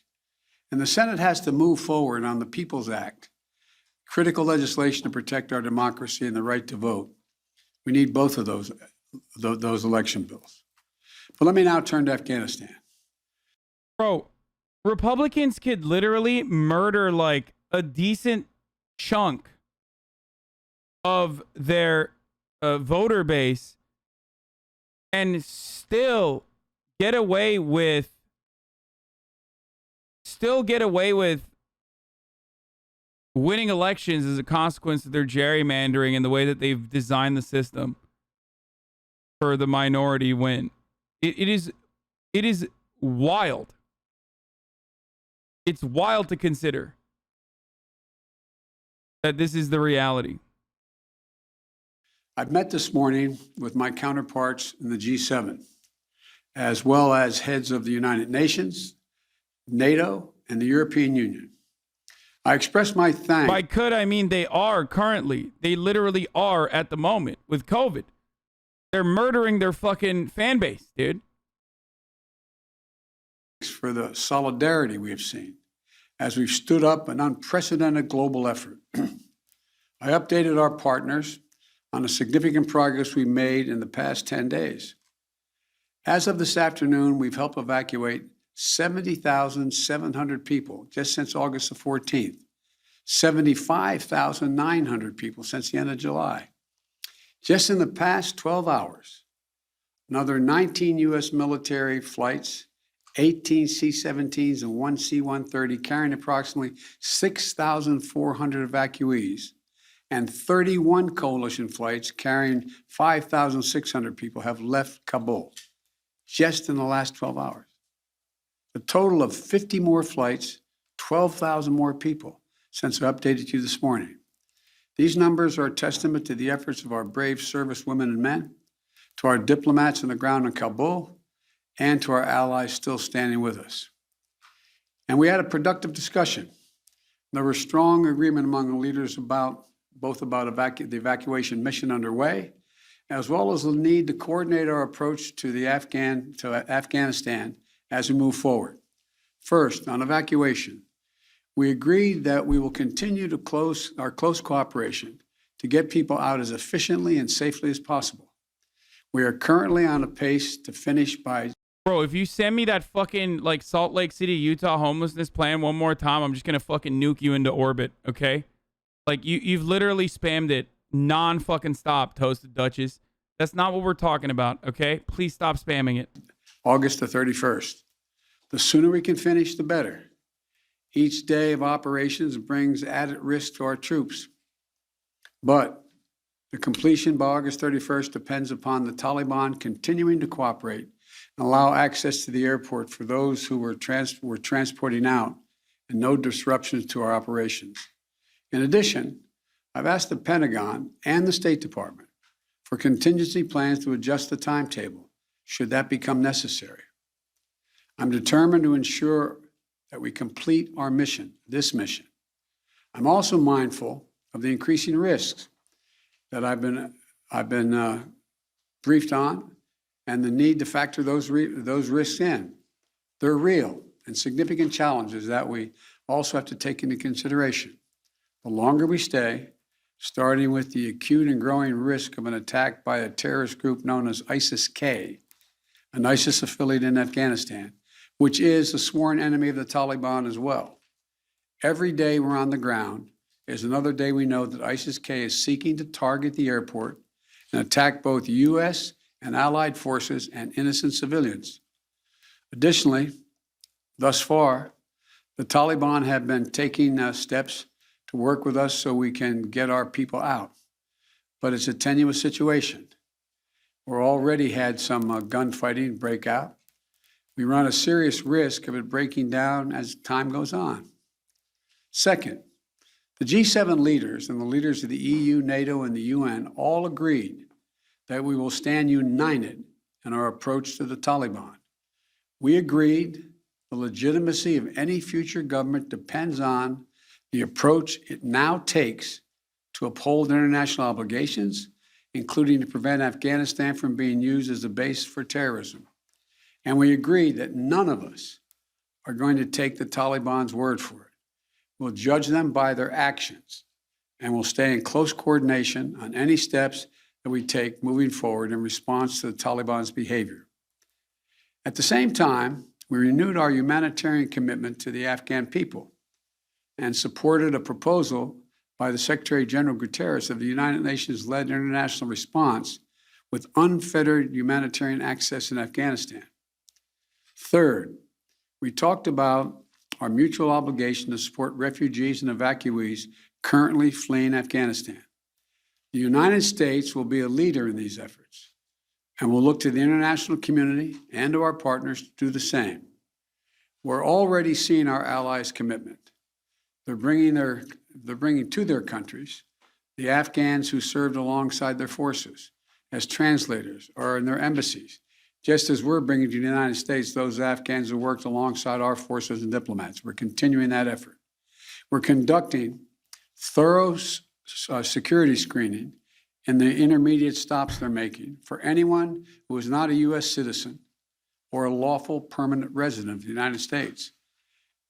And the Senate has to move forward on the People's Act, critical legislation to protect our democracy and the right to vote. We need both of those election bills. But let me now turn to Afghanistan. Bro, Republicans could literally murder like a decent chunk of their voter base and still get away with winning elections as a consequence of their gerrymandering and the way that they've designed the system for the minority win. It is wild. It's wild to consider that this is the reality. I've met this morning with my counterparts in the G7, as well as heads of the United Nations, NATO, and the European Union. I express my thanks. By could, I mean they are currently. They literally are at the moment with COVID. They're murdering their fucking fan base, dude. For the solidarity we have seen as we've stood up an unprecedented global effort. I updated our partners on the significant progress we made in the past 10 days. As of this afternoon, we've helped evacuate 70,700 people just since August the 14th, 75,900 people since the end of July. Just in the past 12 hours, another 19 U.S. military flights, 18 C-17s and 1 C-130 carrying approximately 6,400 evacuees, and 31 coalition flights carrying 5,600 people have left Kabul just in the last 12 hours. A total of 50 more flights, 12,000 more people since I updated you this morning. These numbers are a testament to the efforts of our brave service women and men, to our diplomats on the ground in Kabul, and to our allies still standing with us. And we had a productive discussion. There was strong agreement among the leaders about the evacuation mission underway, as well as the need to coordinate our approach to Afghanistan as we move forward. First, on evacuation, we agreed that we will continue to our close cooperation to get people out as efficiently and safely as possible. We are currently on a pace to finish by... Bro, if you send me that fucking like Salt Lake City, Utah homelessness plan one more time, I'm just gonna fucking nuke you into orbit, okay? Like you've literally spammed it non-fucking stop, Toasted Duchess. That's not what we're talking about, okay? Please stop spamming it. August the 31st. The sooner we can finish, the better. Each day of operations brings added risk to our troops. But the completion by August 31st depends upon the Taliban continuing to cooperate and allow access to the airport for those who were transporting out and no disruptions to our operations. In addition, I've asked the Pentagon and the State Department for contingency plans to adjust the timetable should that become necessary. I'm determined to ensure that we complete our mission, this mission. I'm also mindful of the increasing risks that I've been briefed on and the need to factor those risks in. They're real and significant challenges that we also have to take into consideration. The longer we stay, starting with the acute and growing risk of an attack by a terrorist group known as ISIS-K, an ISIS affiliate in Afghanistan, which is a sworn enemy of the Taliban as well. Every day we're on the ground is another day we know that ISIS-K is seeking to target the airport and attack both U.S. and allied forces and innocent civilians. Additionally, thus far, the Taliban have been taking steps to work with us so we can get our people out. But it's a tenuous situation. We're already had some gunfighting break out. We run a serious risk of it breaking down as time goes on. Second, the G7 leaders and the leaders of the EU, NATO, and the UN all agreed that we will stand united in our approach to the Taliban. We agreed the legitimacy of any future government depends on the approach it now takes to uphold international obligations, including to prevent Afghanistan from being used as a base for terrorism. And we agreed that none of us are going to take the Taliban's word for it. We'll judge them by their actions, and we'll stay in close coordination on any steps that we take moving forward in response to the Taliban's behavior. At the same time, we renewed our humanitarian commitment to the Afghan people and supported a proposal by the Secretary General Guterres of the United Nations-led international response with unfettered humanitarian access in Afghanistan. Third, we talked about our mutual obligation to support refugees and evacuees currently fleeing Afghanistan. The United States will be a leader in these efforts, and we'll look to the international community and to our partners to do the same. We're already seeing our allies' commitment. They're bringing to their countries the Afghans who served alongside their forces as translators or in their embassies, just as we're bringing to the United States those Afghans who worked alongside our forces and diplomats. We're continuing that effort. We're conducting thorough security screening in the intermediate stops they're making for anyone who is not a U.S. citizen or a lawful permanent resident of the United States.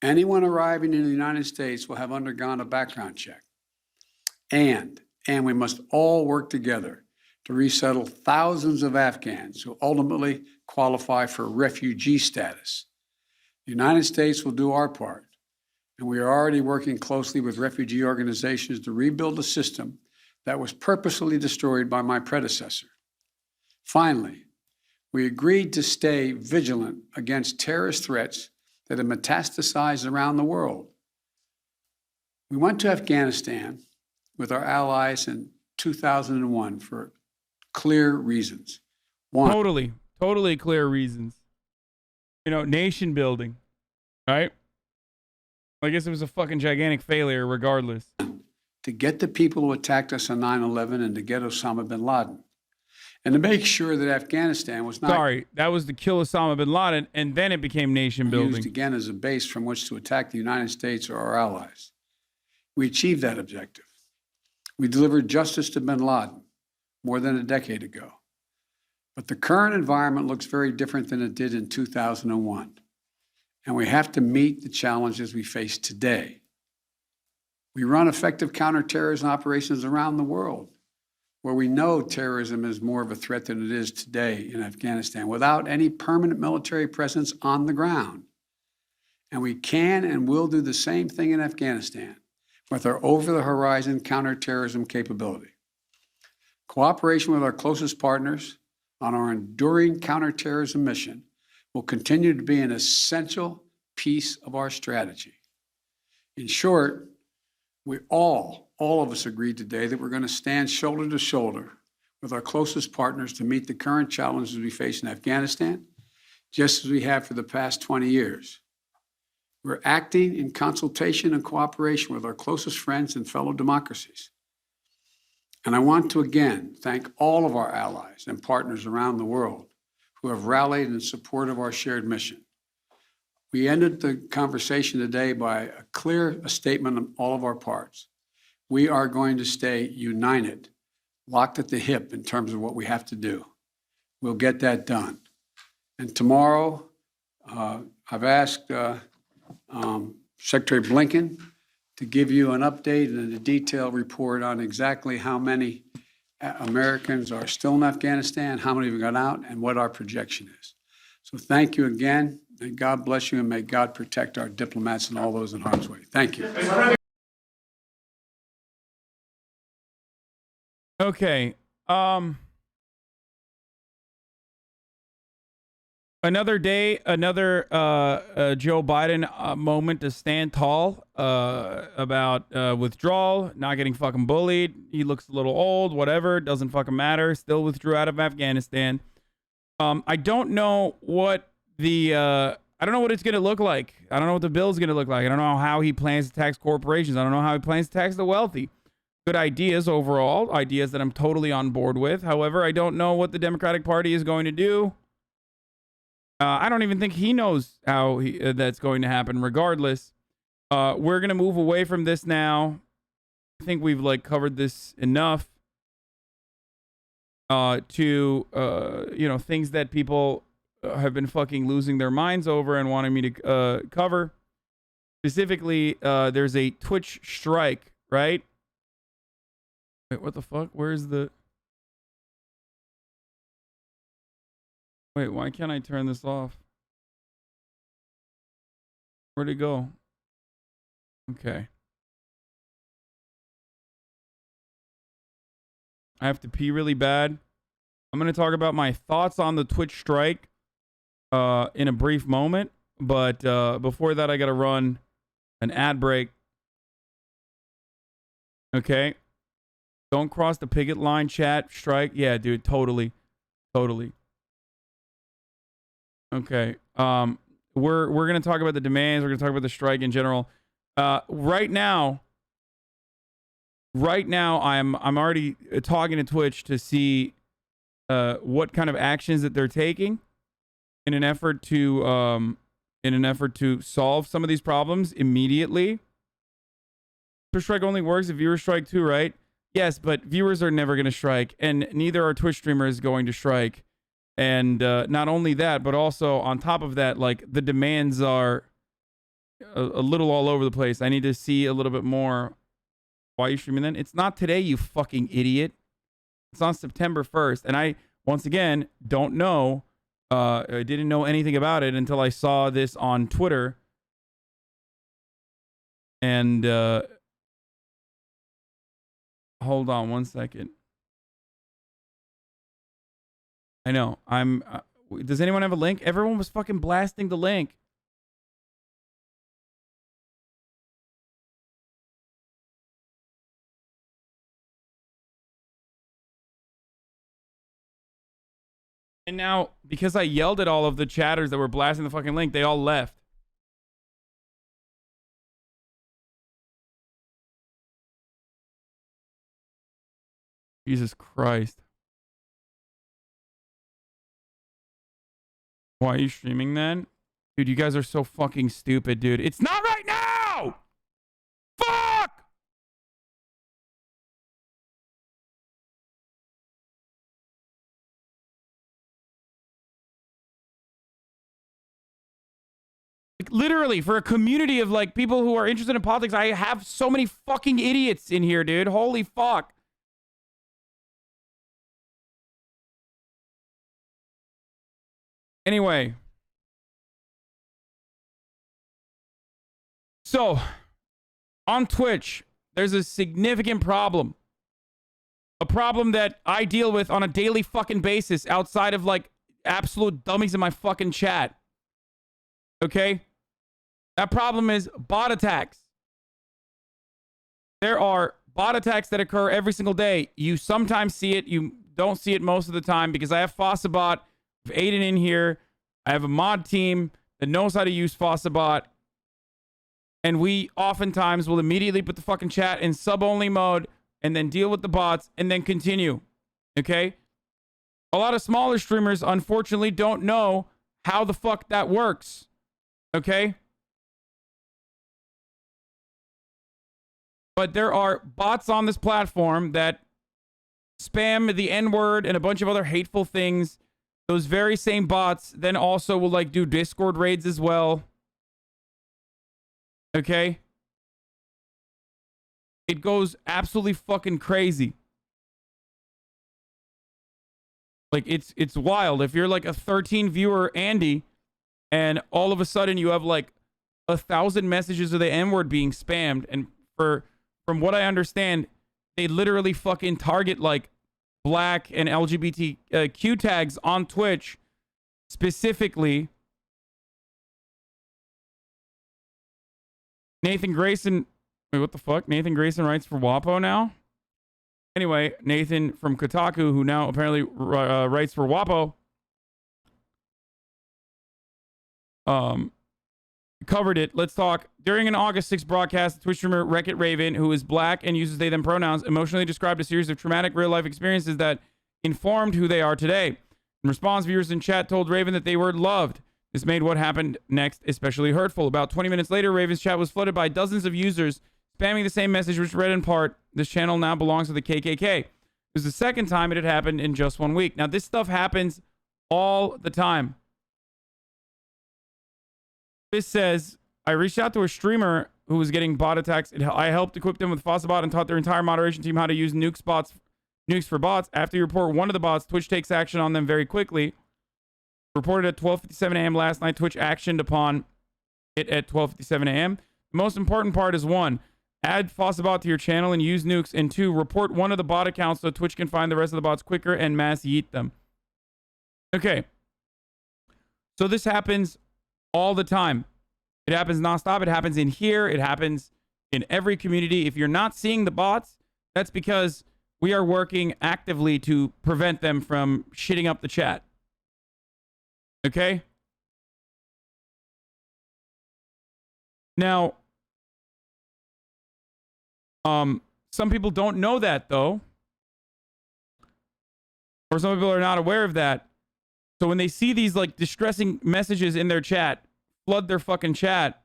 Anyone arriving in the United States will have undergone a background check. And we must all work together to resettle thousands of Afghans who ultimately qualify for refugee status. The United States will do our part, and we are already working closely with refugee organizations to rebuild a system that was purposely destroyed by my predecessor. Finally, we agreed to stay vigilant against terrorist threats that have metastasized around the world. We went to Afghanistan with our allies in 2001 for clear reasons. One, totally clear reasons. You know, nation building, right? I guess it was a fucking gigantic failure regardless. To get the people who attacked us on 9/11 and to get Osama bin Laden. And to make sure that Afghanistan was not... Sorry, that was to kill Osama bin Laden, and then it became nation building. ...used again as a base from which to attack the United States or our allies. We achieved that objective. We delivered justice to bin Laden more than a decade ago. But the current environment looks very different than it did in 2001. And we have to meet the challenges we face today. We run effective counterterrorism operations around the world. where we know terrorism is more of a threat than it is today in Afghanistan, without any permanent military presence on the ground. And we can and will do the same thing in Afghanistan with our over-the-horizon counterterrorism capability. Cooperation with our closest partners on our enduring counterterrorism mission will continue to be an essential piece of our strategy. In short, we all of us agreed today that we're going to stand shoulder to shoulder with our closest partners to meet the current challenges we face in Afghanistan, just as we have for the past 20 years. We're acting in consultation and cooperation with our closest friends and fellow democracies. And I want to again thank all of our allies and partners around the world who have rallied in support of our shared mission. We ended the conversation today by a clear statement on all of our parts. We are going to stay united, locked at the hip in terms of what we have to do. We'll get that done. And tomorrow, I've asked Secretary Blinken to give you an update and a detailed report on exactly how many Americans are still in Afghanistan, how many have gone out, and what our projection is. So thank you again, and God bless you, and may God protect our diplomats and all those in harm's way. Thank you. Okay. Another day, another Joe Biden moment to stand tall about withdrawal, not getting fucking bullied. He looks a little old, whatever, doesn't fucking matter. Still withdrew out of Afghanistan. I don't know what the I don't know what it's gonna look like. I don't know what the bill's gonna look like. I don't know how he plans to tax corporations. I don't know how he plans to tax the wealthy. Good ideas overall, ideas that I'm totally on board with. However, I don't know what the Democratic Party is going to do. I don't even think he knows how that's going to happen regardless. We're going to move away from this now. I think we've covered this enough to, things that people have been fucking losing their minds over and wanting me to cover. Specifically, there's a Twitch strike, right? Wait, what the fuck? Where's the... Wait, why can't I turn this off? Where'd it go? Okay. I have to pee really bad. I'm going to talk about my thoughts on the Twitch strike in a brief moment. But before that, I got to run an ad break. Okay. Don't cross the picket line, chat. Strike. Yeah, dude. Totally. Totally. Okay. We're gonna talk about the demands. We're gonna talk about the strike in general. Right now, I'm already talking to Twitch to see what kind of actions that they're taking in an effort to solve some of these problems immediately. Twitch strike only works if viewers strike too, right? Yes, but viewers are never gonna strike, and neither are Twitch streamers going to strike. And not only that, but also on top of that, the demands are a little all over the place. I need to see a little bit more. Why are you streaming then? It's not today, you fucking idiot. It's on September 1st. And I, once again, don't know. I didn't know anything about it until I saw this on Twitter. And hold on one second. I know. Does anyone have a link? Everyone was fucking blasting the link. And now, because I yelled at all of the chatters that were blasting the fucking link, they all left. Jesus Christ. Why are you streaming then? Dude, you guys are so fucking stupid, dude. It's not right now! Fuck! Literally, for a community of people who are interested in politics, I have so many fucking idiots in here, dude. Holy fuck. Anyway. So, on Twitch, there's a significant problem. A problem that I deal with on a daily fucking basis outside of like absolute dummies in my fucking chat. Okay? That problem is bot attacks. There are bot attacks that occur every single day. You sometimes see it. You don't see it most of the time because I have FossaBot, Aiden in here. I have a mod team that knows how to use FossaBot. And we oftentimes will immediately put the fucking chat in sub-only mode and then deal with the bots and then continue. Okay? A lot of smaller streamers, unfortunately, don't know how the fuck that works. Okay? But there are bots on this platform that spam the N-word and a bunch of other hateful things. Those very same bots then also will like do Discord raids as well. Okay? It goes absolutely fucking crazy. Like it's wild. If you're like a 13 viewer Andy and all of a sudden you have like 1,000 messages of the N-word being spammed, and from what I understand, they literally fucking target like black and LGBTQ tags on Twitch specifically. Nathan Grayson, wait, what the fuck? Nathan Grayson writes for WAPO now? Anyway, Nathan from Kotaku, who now apparently writes for WAPO, covered it. Let's talk. During an August 6th broadcast, Twitch streamer Wreck-It Raven, who is black and uses they them pronouns, emotionally described a series of traumatic real-life experiences that informed who they are today. In response, viewers in chat told Raven that they were loved. This made what happened next especially hurtful. About 20 minutes later, Raven's chat was flooded by dozens of users spamming the same message, which read in part, "This channel now belongs to the KKK." It was the second time it had happened in just 1 week. Now, this stuff happens all the time. This says, I reached out to a streamer who was getting bot attacks. I helped equip them with FossaBot and taught their entire moderation team how to use nukes for bots. After you report one of the bots, Twitch takes action on them very quickly. Reported at 12:57 a.m. last night. Twitch actioned upon it at 12:57 a.m. The most important part is 1, add FossaBot to your channel and use nukes, and 2, report one of the bot accounts so Twitch can find the rest of the bots quicker and mass yeet them. Okay. So this happens all the time. It happens nonstop. It happens in here. It happens in every community. If you're not seeing the bots, that's because we are working actively to prevent them from shitting up the chat. Okay? Now, some people don't know that, though. Or some people are not aware of that. So when they see these, like, distressing messages in their chat, flood their fucking chat,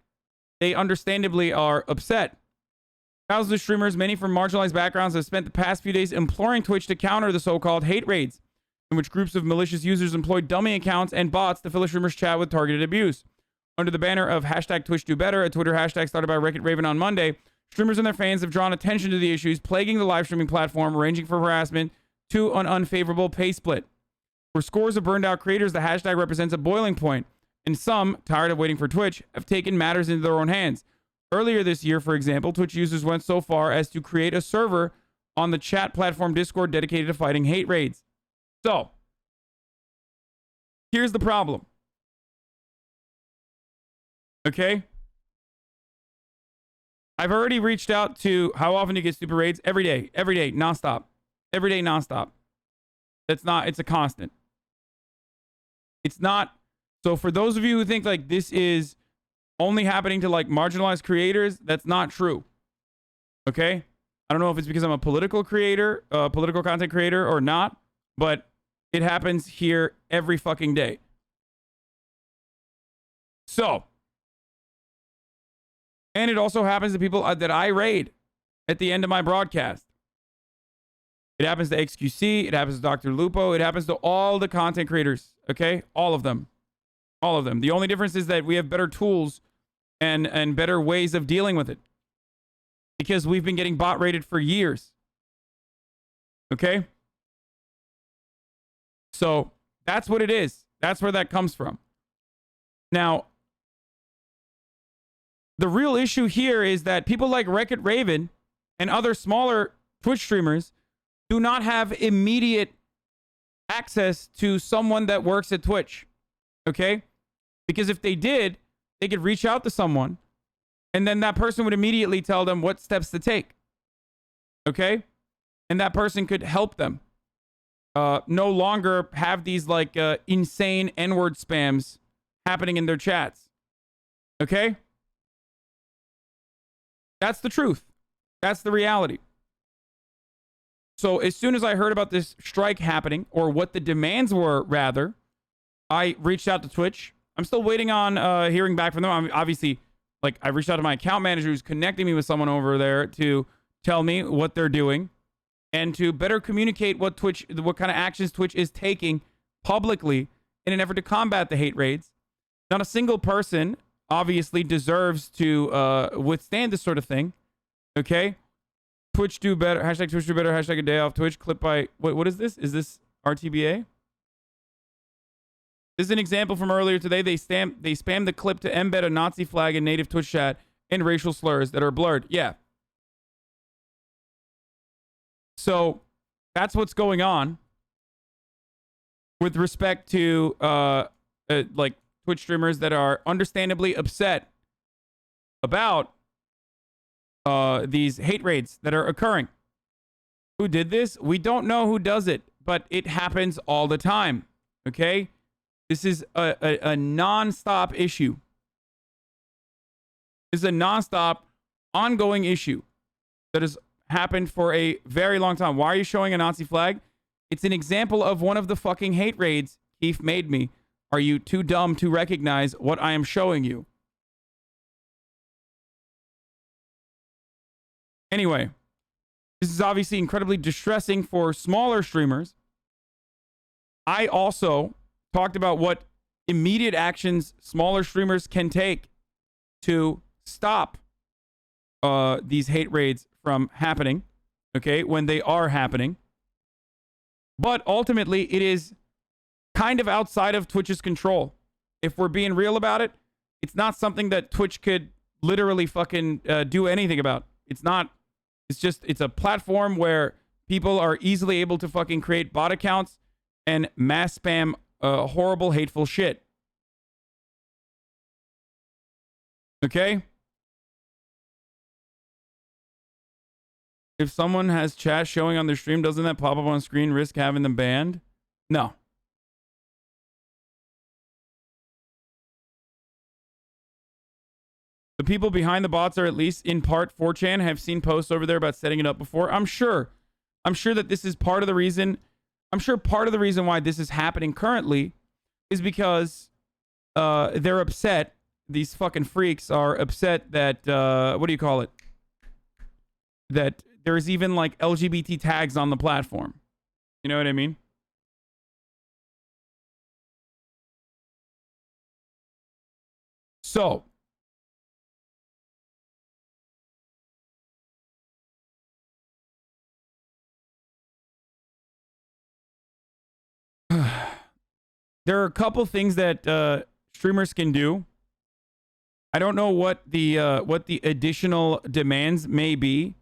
they understandably are upset. Thousands of streamers, many from marginalized backgrounds, have spent the past few days imploring Twitch to counter the so-called hate raids, in which groups of malicious users employed dummy accounts and bots to fill a streamer's chat with targeted abuse. Under the banner of #TwitchDoBetter, a Twitter hashtag started by Wreck-It Raven on Monday, streamers and their fans have drawn attention to the issues plaguing the live streaming platform, ranging from harassment to an unfavorable pay split. For scores of burned out creators, the hashtag represents a boiling point, and some, tired of waiting for Twitch, have taken matters into their own hands. Earlier this year, for example, Twitch users went so far as to create a server on the chat platform Discord dedicated to fighting hate raids. So, here's the problem. Okay? I've already reached out to how often you get stupid raids. Every day, nonstop. Every day, nonstop. It's a constant. It's not. So for those of you who think like this is only happening to like marginalized creators, that's not true. Okay? I don't know if it's because I'm a political creator, political content creator or not, but it happens here every fucking day. So, and it also happens to people that I raid at the end of my broadcast. It happens to XQC. It happens to Dr. Lupo. It happens to all the content creators. Okay? All of them. All of them. The only difference is that we have better tools and better ways of dealing with it. Because we've been getting bot raided for years. Okay? So, that's what it is. That's where that comes from. Now, the real issue here is that people like Wreck-It Raven and other smaller Twitch streamers do not have immediate access to someone that works at Twitch. Okay? Because if they did, they could reach out to someone and then that person would immediately tell them what steps to take. Okay? And that person could help them. No longer have these like insane N-word spams happening in their chats. Okay? That's the truth. That's the reality. So as soon as I heard about this strike happening, or what the demands were, rather, I reached out to Twitch. I'm still waiting on hearing back from them. I'm obviously, like, I reached out to my account manager who's connecting me with someone over there to tell me what they're doing and to better communicate what kind of actions Twitch is taking publicly in an effort to combat the hate raids. Not a single person obviously deserves to withstand this sort of thing. Okay? Twitch do better. Hashtag Twitch do better. Hashtag a day off Twitch. Clip by... What is this? Is this RTBA? This is an example from earlier today. They spammed the clip to embed a Nazi flag in native Twitch chat and racial slurs that are blurred. Yeah. So that's what's going on with respect to like Twitch streamers that are understandably upset about these hate raids that are occurring. Who did this? We don't know who does it, but it happens all the time. Okay? This is a non-stop issue. This is a non-stop, ongoing issue that has happened for a very long time. Why are you showing a Nazi flag? It's an example of one of the fucking hate raids Keith made me. Are you too dumb to recognize what I am showing you? Anyway, this is obviously incredibly distressing for smaller streamers. I also talked about what immediate actions smaller streamers can take to stop these hate raids from happening, okay, when they are happening. But ultimately, it is kind of outside of Twitch's control. If we're being real about it, it's not something that Twitch could literally fucking do anything about. It's not. It's a platform where people are easily able to fucking create bot accounts and mass spam horrible, hateful shit. Okay? If someone has chat showing on their stream, doesn't that pop up on screen risk having them banned? No. The people behind the bots are at least in part 4chan. Have seen posts over there about setting it up before. I'm sure that this is part of the reason. I'm sure part of the reason why this is happening currently is because they're upset. These fucking freaks are upset that, what do you call it? That there's even like LGBT tags on the platform. You know what I mean? So, there are a couple things that streamers can do. I don't know what the additional demands may be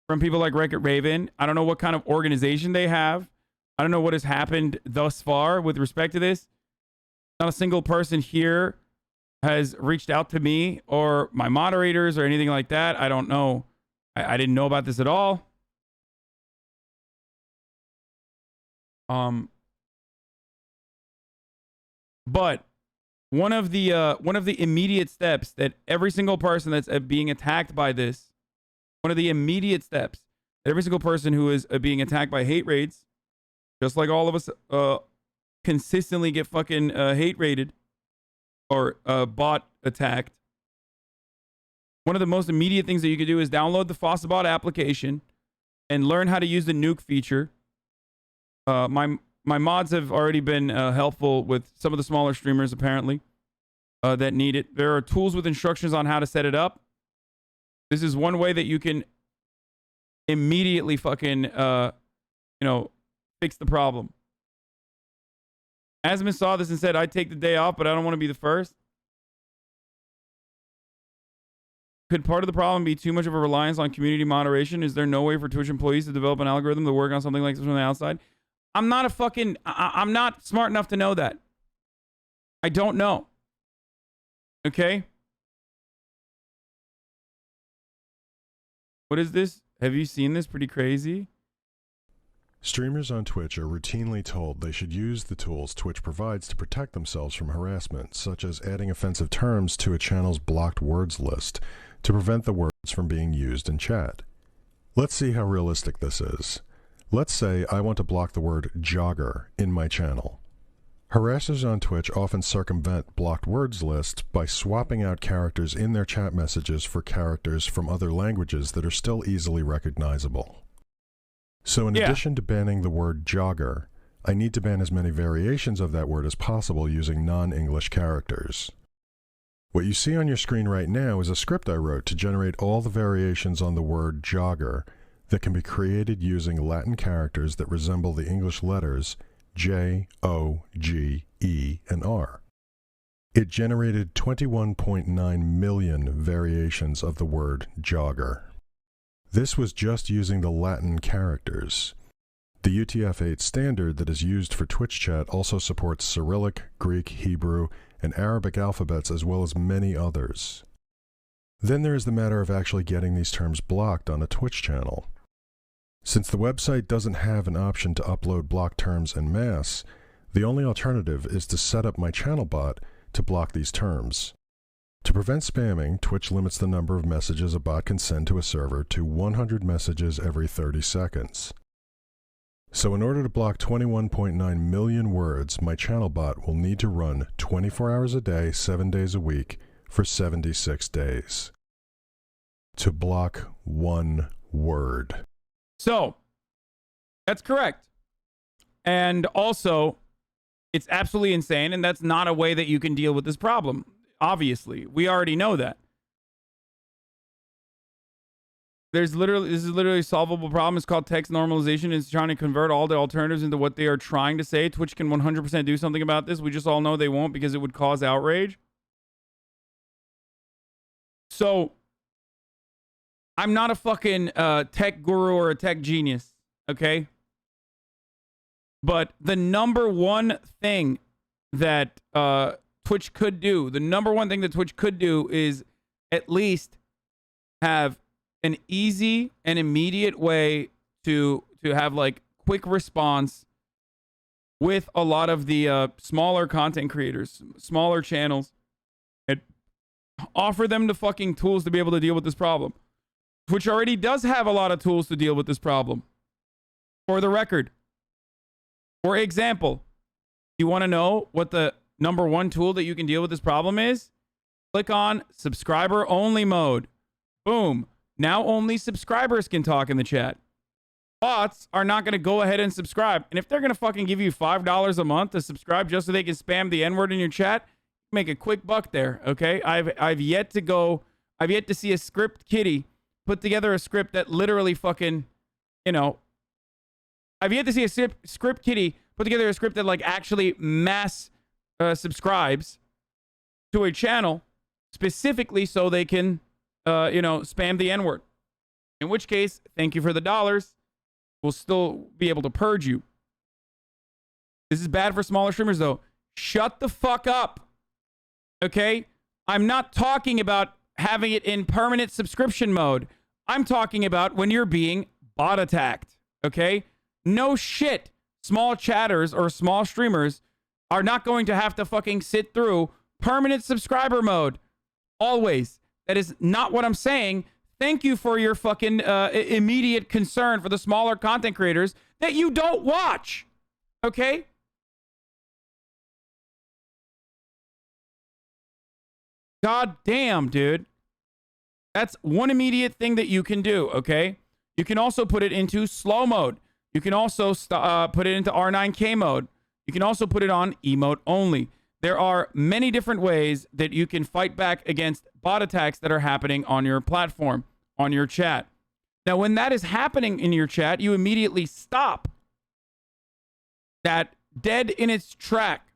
from people like Wreck-It Raven. I don't know what kind of organization they have. I don't know what has happened thus far with respect to this. Not a single person here has reached out to me or my moderators or anything like that. I don't know. I didn't know about this at all. But one of the immediate steps that every single person that's being attacked by this, one of the immediate steps that every single person who is being attacked by hate raids, just like all of us consistently get fucking hate raided or bot attacked. One of the most immediate things that you can do is download the FossBot application and learn how to use the nuke feature. My mods have already been helpful with some of the smaller streamers, apparently, that need it. There are tools with instructions on how to set it up. This is one way that you can immediately fucking, fix the problem. Asman saw this and said, I'd take the day off, but I don't want to be the first. Could part of the problem be too much of a reliance on community moderation? Is there no way for Twitch employees to develop an algorithm to work on something like this from the outside? I'm not I'm not smart enough to know that. I don't know. Okay? What is this? Have you seen this? Pretty crazy. Streamers on Twitch are routinely told they should use the tools Twitch provides to protect themselves from harassment, such as adding offensive terms to a channel's blocked words list to prevent the words from being used in chat. Let's see how realistic this is. Let's say I want to block the word jogger in my channel. Harassers on Twitch often circumvent blocked words lists by swapping out characters in their chat messages for characters from other languages that are still easily recognizable. So in addition to banning the word jogger, I need to ban as many variations of that word as possible using non-English characters. What you see on your screen right now is a script I wrote to generate all the variations on the word jogger that can be created using Latin characters that resemble the English letters J, O, G, E, and R. It generated 21.9 million variations of the word jogger. This was just using the Latin characters. The UTF-8 standard that is used for Twitch chat also supports Cyrillic, Greek, Hebrew, and Arabic alphabets as well as many others. Then there is the matter of actually getting these terms blocked on a Twitch channel. Since the website doesn't have an option to upload blocked terms en masse, the only alternative is to set up my channel bot to block these terms. To prevent spamming, Twitch limits the number of messages a bot can send to a server to 100 messages every 30 seconds. So in order to block 21.9 million words, my channel bot will need to run 24 hours a day, 7 days a week, for 76 days. To block one word. So, that's correct. And also, it's absolutely insane, and that's not a way that you can deal with this problem. Obviously, we already know that. This is literally a solvable problem. It's called text normalization. It's trying to convert all the alternatives into what they are trying to say. Twitch can 100% do something about this. We just all know they won't because it would cause outrage. So, I'm not a fucking tech guru or a tech genius, okay? But the number one thing that Twitch could do, is at least have an easy and immediate way to have like quick response with a lot of the smaller content creators, smaller channels, and offer them the fucking tools to be able to deal with this problem. Twitch already does have a lot of tools to deal with this problem. For the record. For example, you want to know what the number one tool that you can deal with this problem is? Click on subscriber only mode. Boom. Now only subscribers can talk in the chat. Bots are not going to go ahead and subscribe. And if they're going to fucking give you $5 a month to subscribe just so they can spam the N-word in your chat, make a quick buck there, okay? I've yet to see a script kitty put together a script that literally fucking, I've yet to see a script kitty put together a script that like actually mass subscribes to a channel specifically so they can, spam the N-word. In which case, thank you for the dollars. We'll still be able to purge you. This is bad for smaller streamers, though. Shut the fuck up. Okay? I'm not talking about having it in permanent subscription mode. I'm talking about when you're being bot attacked. Okay? No shit. Small chatters or small streamers are not going to have to fucking sit through permanent subscriber mode. Always. That is not what I'm saying. Thank you for your fucking immediate concern for the smaller content creators that you don't watch. Okay? God damn, dude. That's one immediate thing that you can do, okay? You can also put it into slow mode. You can also put it into R9K mode. You can also put it on emote only. There are many different ways that you can fight back against bot attacks that are happening on your platform, on your chat. Now, when that is happening in your chat, you immediately stop that dead in its track.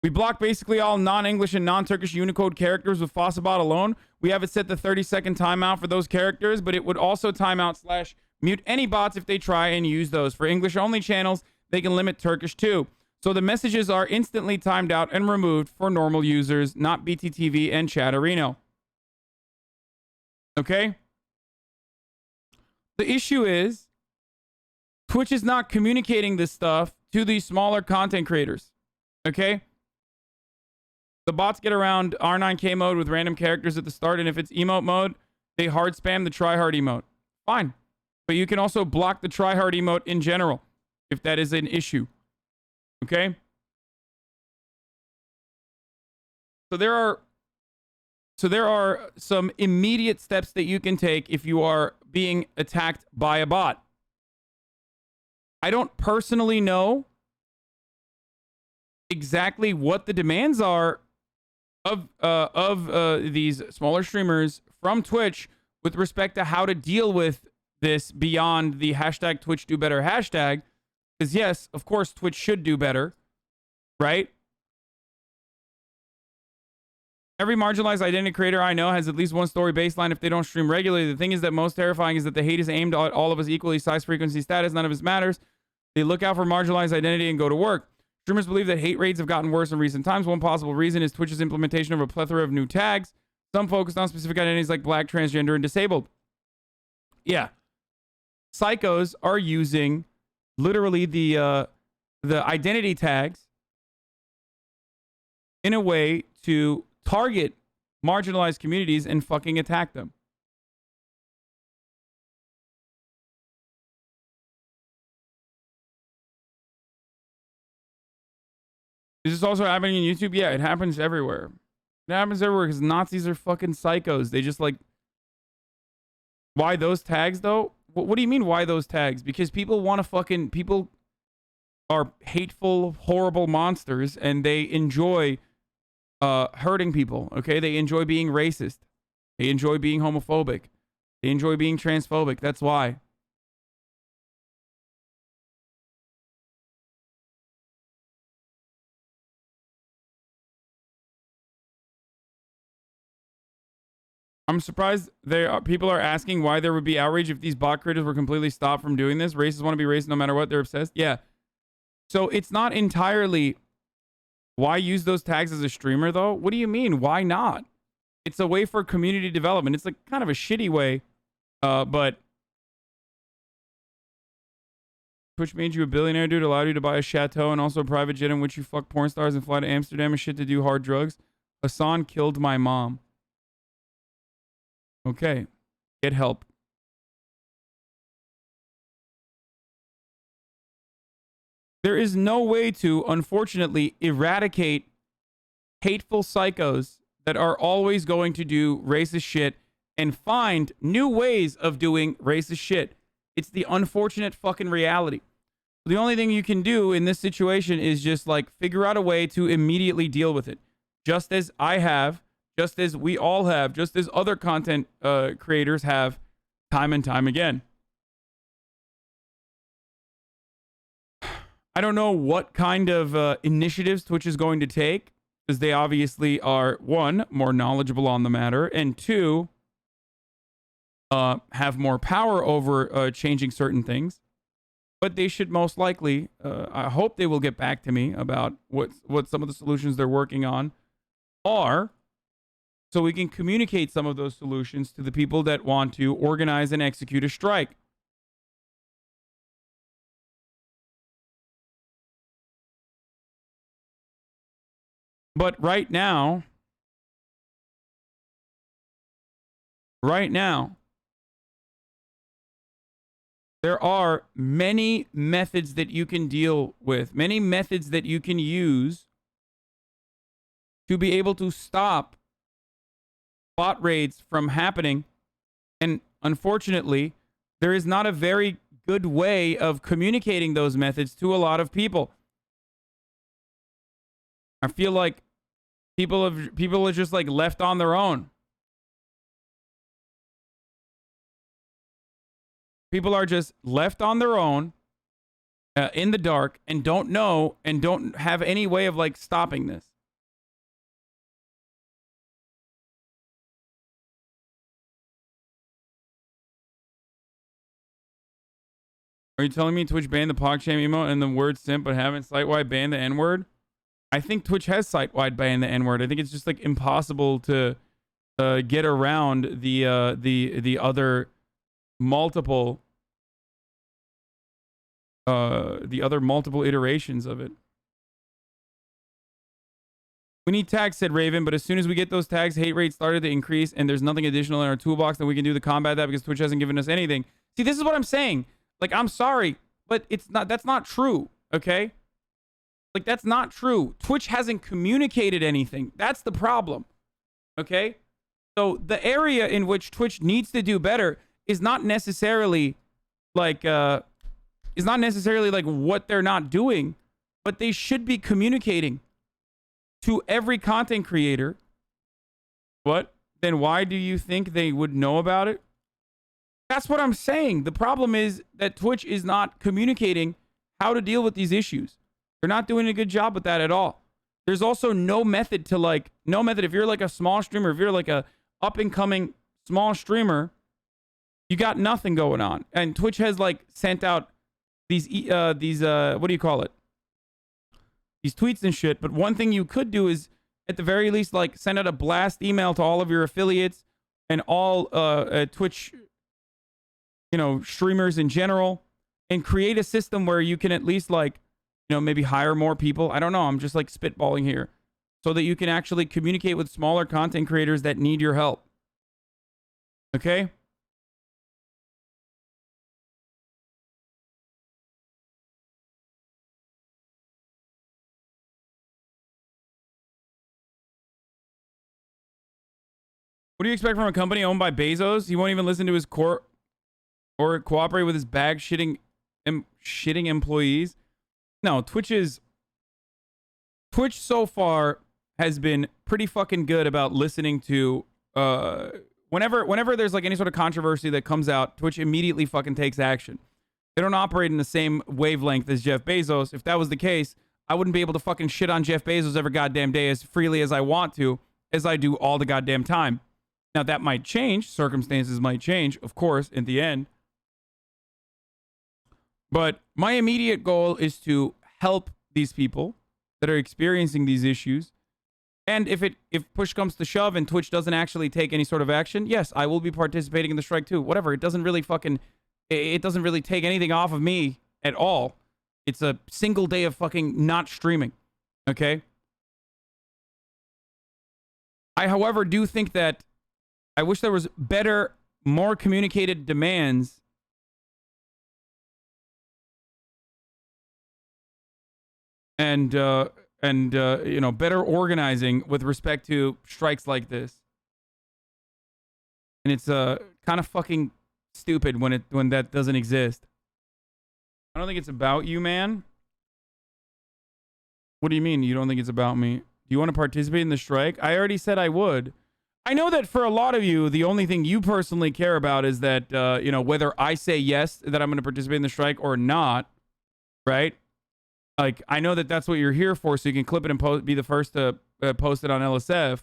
We block basically all non-English and non-Turkish Unicode characters with Fossabot alone. We have it set the 30-second timeout for those characters, but it would also timeout/mute any bots if they try and use those. For English-only channels, they can limit Turkish too. So the messages are instantly timed out and removed for normal users, not BTTV and Chatterino. Okay? The issue is Twitch is not communicating this stuff to these smaller content creators. Okay? The bots get around R9K mode with random characters at the start, and if it's emote mode, they hard spam the tryhard emote. Fine. But you can also block the tryhard emote in general, if that is an issue. Okay? So there are some immediate steps that you can take if you are being attacked by a bot. I don't personally know exactly what the demands are of these smaller streamers from Twitch with respect to how to deal with this beyond the hashtag Twitch do better hashtag. Because yes, of course, Twitch should do better, right? Every marginalized identity creator I know has at least one story baseline if they don't stream regularly. The thing is that most terrifying is that the hate is aimed at all of us equally, size, frequency, status, none of us matters. They look out for marginalized identity and go to work. Streamers believe that hate rates have gotten worse in recent times. One possible reason is Twitch's implementation of a plethora of new tags, some focused on specific identities like black, transgender, and disabled. Yeah. Psychos are using literally the identity tags in a way to target marginalized communities and fucking attack them. Is this also happening on YouTube? Yeah, it happens everywhere. It happens everywhere because Nazis are fucking psychos. They just like... Why those tags, though? What do you mean, why those tags? Because people want to fucking... People are hateful, horrible monsters, and they enjoy hurting people, okay? They enjoy being racist. They enjoy being homophobic. They enjoy being transphobic. That's why. I'm surprised people are asking why there would be outrage if these bot creators were completely stopped from doing this. Racists want to be racist no matter what. They're obsessed. Yeah. So it's not entirely why use those tags as a streamer, though. What do you mean? Why not? It's a way for community development. It's like kind of a shitty way, but Twitch made you a billionaire, dude. Allowed you to buy a chateau and also a private jet in which you fuck porn stars and fly to Amsterdam and shit to do hard drugs. Hasan killed my mom. Okay, get help. There is no way to, unfortunately, eradicate hateful psychos that are always going to do racist shit and find new ways of doing racist shit. It's the unfortunate fucking reality. The only thing you can do in this situation is just like figure out a way to immediately deal with it. Just as I have, just as we all have, just as other content creators have time and time again. I don't know what kind of initiatives Twitch is going to take, because they obviously are, one, more knowledgeable on the matter, and two, have more power over changing certain things. But they should most likely, I hope they will get back to me about what some of the solutions they're working on are, so we can communicate some of those solutions to the people that want to organize and execute a strike. But right now, there are many methods that you can deal with, many methods that you can use to be able to stop bot raids from happening. And unfortunately, there is not a very good way of communicating those methods to a lot of people. I feel like people are just like left on their own. People are just left on their own in the dark and don't know and don't have any way of like stopping this. Are you telling me Twitch banned the PogChamp emote and the word simp, but haven't site-wide banned the N-word? I think Twitch has site-wide banned the N-word. I think it's just like impossible to get around the other multiple iterations of it. We need tags, said Raven, but as soon as we get those tags, hate rate started to increase, and there's nothing additional in our toolbox that we can do to combat that because Twitch hasn't given us anything. See, this is what I'm saying. Like, I'm sorry, but that's not true, okay? Like, that's not true. Twitch hasn't communicated anything. That's the problem, okay? So the area in which Twitch needs to do better is not necessarily like what they're not doing, but they should be communicating to every content creator. What? Then why do you think they would know about it? That's what I'm saying. The problem is that Twitch is not communicating how to deal with these issues. They're not doing a good job with that at all. There's also no method to if you're like a small streamer, if you're like a up and coming small streamer, you got nothing going on. And Twitch has like sent out these what do you call it? These tweets and shit. But one thing you could do is at the very least like send out a blast email to all of your affiliates and all Twitch streamers in general, and create a system where you can at least maybe hire more people. I don't know. I'm just like spitballing here, so that you can actually communicate with smaller content creators that need your help. Okay? What do you expect from a company owned by Bezos? He won't even listen to his core or cooperate with his bag shitting employees. No, Twitch so far has been pretty fucking good about listening to whenever there's like any sort of controversy that comes out, Twitch immediately fucking takes action. They don't operate in the same wavelength as Jeff Bezos. If that was the case, I wouldn't be able to fucking shit on Jeff Bezos every goddamn day as freely as I want to, as I do all the goddamn time. Now that might change, circumstances might change, of course, in the end. But my immediate goal is to help these people that are experiencing these issues. And if push comes to shove and Twitch doesn't actually take any sort of action, yes, I will be participating in the strike too. Whatever. It doesn't really take anything off of me at all. It's a single day of fucking not streaming. Okay? I, however, do think that I wish there was better, more communicated demands and better organizing with respect to strikes like this. And it's kind of fucking stupid when that doesn't exist. I don't think it's about you, man. What do you mean you don't think it's about me? Do you want to participate in the strike? I already said I would. I know that for a lot of you, the only thing you personally care about is that, whether I say yes, that I'm going to participate in the strike or not, right? Like, I know that that's what you're here for, so you can clip it and be the first to post it on LSF.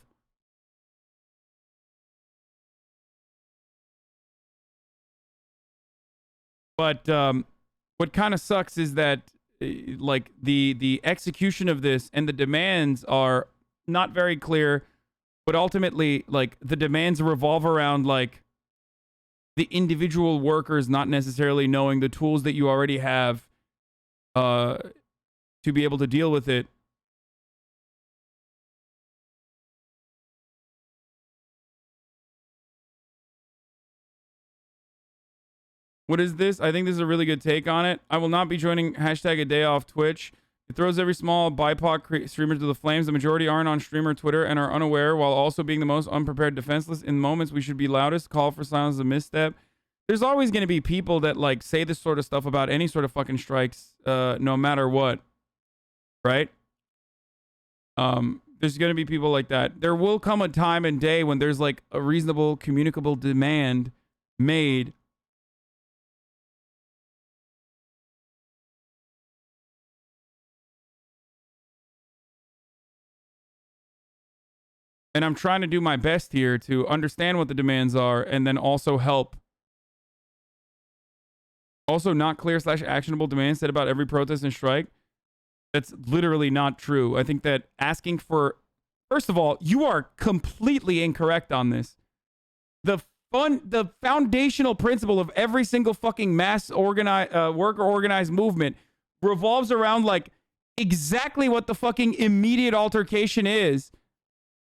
But what kind of sucks is that, like, the execution of this and the demands are not very clear. But ultimately, like, the demands revolve around, like, the individual workers not necessarily knowing the tools that you already have to be able to deal with it. What is this? I think this is a really good take on it. I will not be joining hashtag a day off Twitch. It throws every small BIPOC streamer to the flames. The majority aren't on stream or Twitter and are unaware, while also being the most unprepared, defenseless. In moments we should be loudest. Call for silence is a misstep. There's always going to be people that like say this sort of stuff about any sort of fucking strikes, no matter what, right? There's going to be people like that. There will come a time and day when there's like a reasonable, communicable demand made. And I'm trying to do my best here to understand what the demands are and then also help Also, not clear / actionable demands said about every protest and strike. That's literally not true. I think that asking for, first of all, you are completely incorrect on this. The foundational principle of every single fucking mass worker organized movement revolves around like exactly what the fucking immediate altercation is.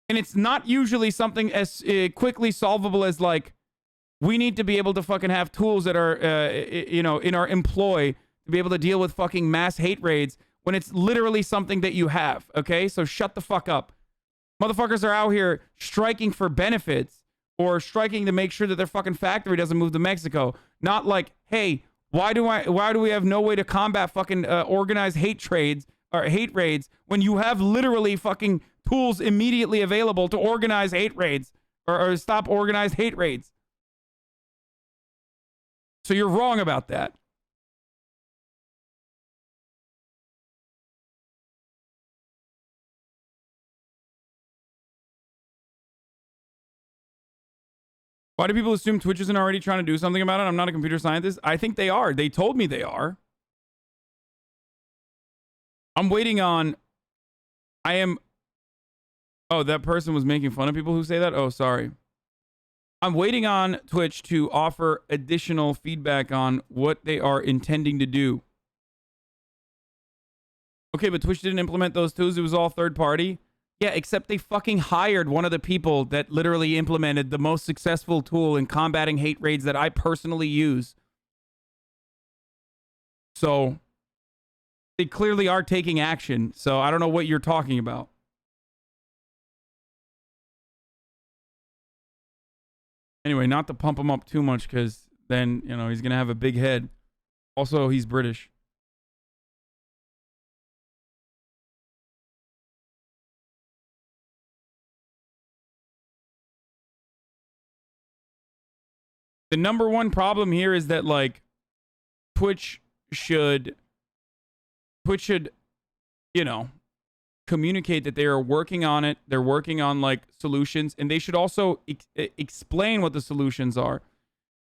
And it's not usually something as quickly solvable as like, we need to be able to fucking have tools that are, in our employ to be able to deal with fucking mass hate raids when it's literally something that you have. Okay, so shut the fuck up. Motherfuckers are out here striking for benefits or striking to make sure that their fucking factory doesn't move to Mexico. Not like, hey, why do we have no way to combat fucking organized hate trades or hate raids when you have literally fucking tools immediately available to organize hate raids or stop organized hate raids? So you're wrong about that. Why do people assume Twitch isn't already trying to do something about it? I'm not a computer scientist. I think they are. They told me they are. I'm waiting on... Oh, that person was making fun of people who say that? Oh, sorry. I'm waiting on Twitch to offer additional feedback on what they are intending to do. Okay, but Twitch didn't implement those tools. It was all third party. Yeah, except they fucking hired one of the people that literally implemented the most successful tool in combating hate raids that I personally use. So they clearly are taking action. So I don't know what you're talking about. Anyway, not to pump him up too much because then, he's going to have a big head. Also, he's British. The number one problem here is that, like, Twitch should, communicate that they are working on it. They're working on, like, solutions, and they should also explain what the solutions are.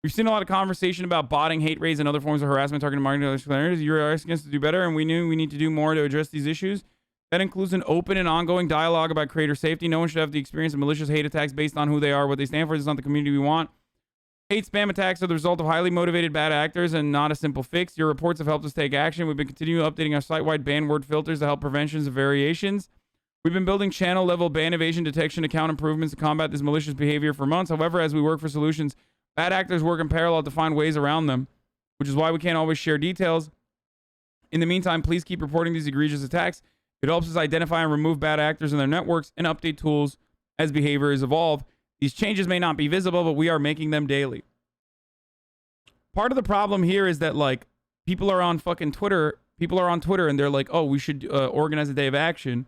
We've seen a lot of conversation about botting, hate raids, and other forms of harassment targeting marginalized. You're asking us to do better, and we knew we need to do more to address these issues. That includes an open and ongoing dialogue about creator safety. No one should have the experience of malicious hate attacks based on who they are, what they stand for. This is not the community we want. Hate spam attacks are the result of highly motivated bad actors and not a simple fix. Your reports have helped us take action. We've been continuing updating our site-wide ban word filters to help preventions of variations. We've been building channel-level ban evasion detection account improvements to combat this malicious behavior for months. However, as we work for solutions, bad actors work in parallel to find ways around them, which is why we can't always share details. In the meantime, please keep reporting these egregious attacks. It helps us identify and remove bad actors in their networks and update tools as behaviors evolve. These changes may not be visible, but we are making them daily. Part of the problem here is that, like, people are on fucking Twitter. People are on Twitter and they're like, oh, we should organize a day of action.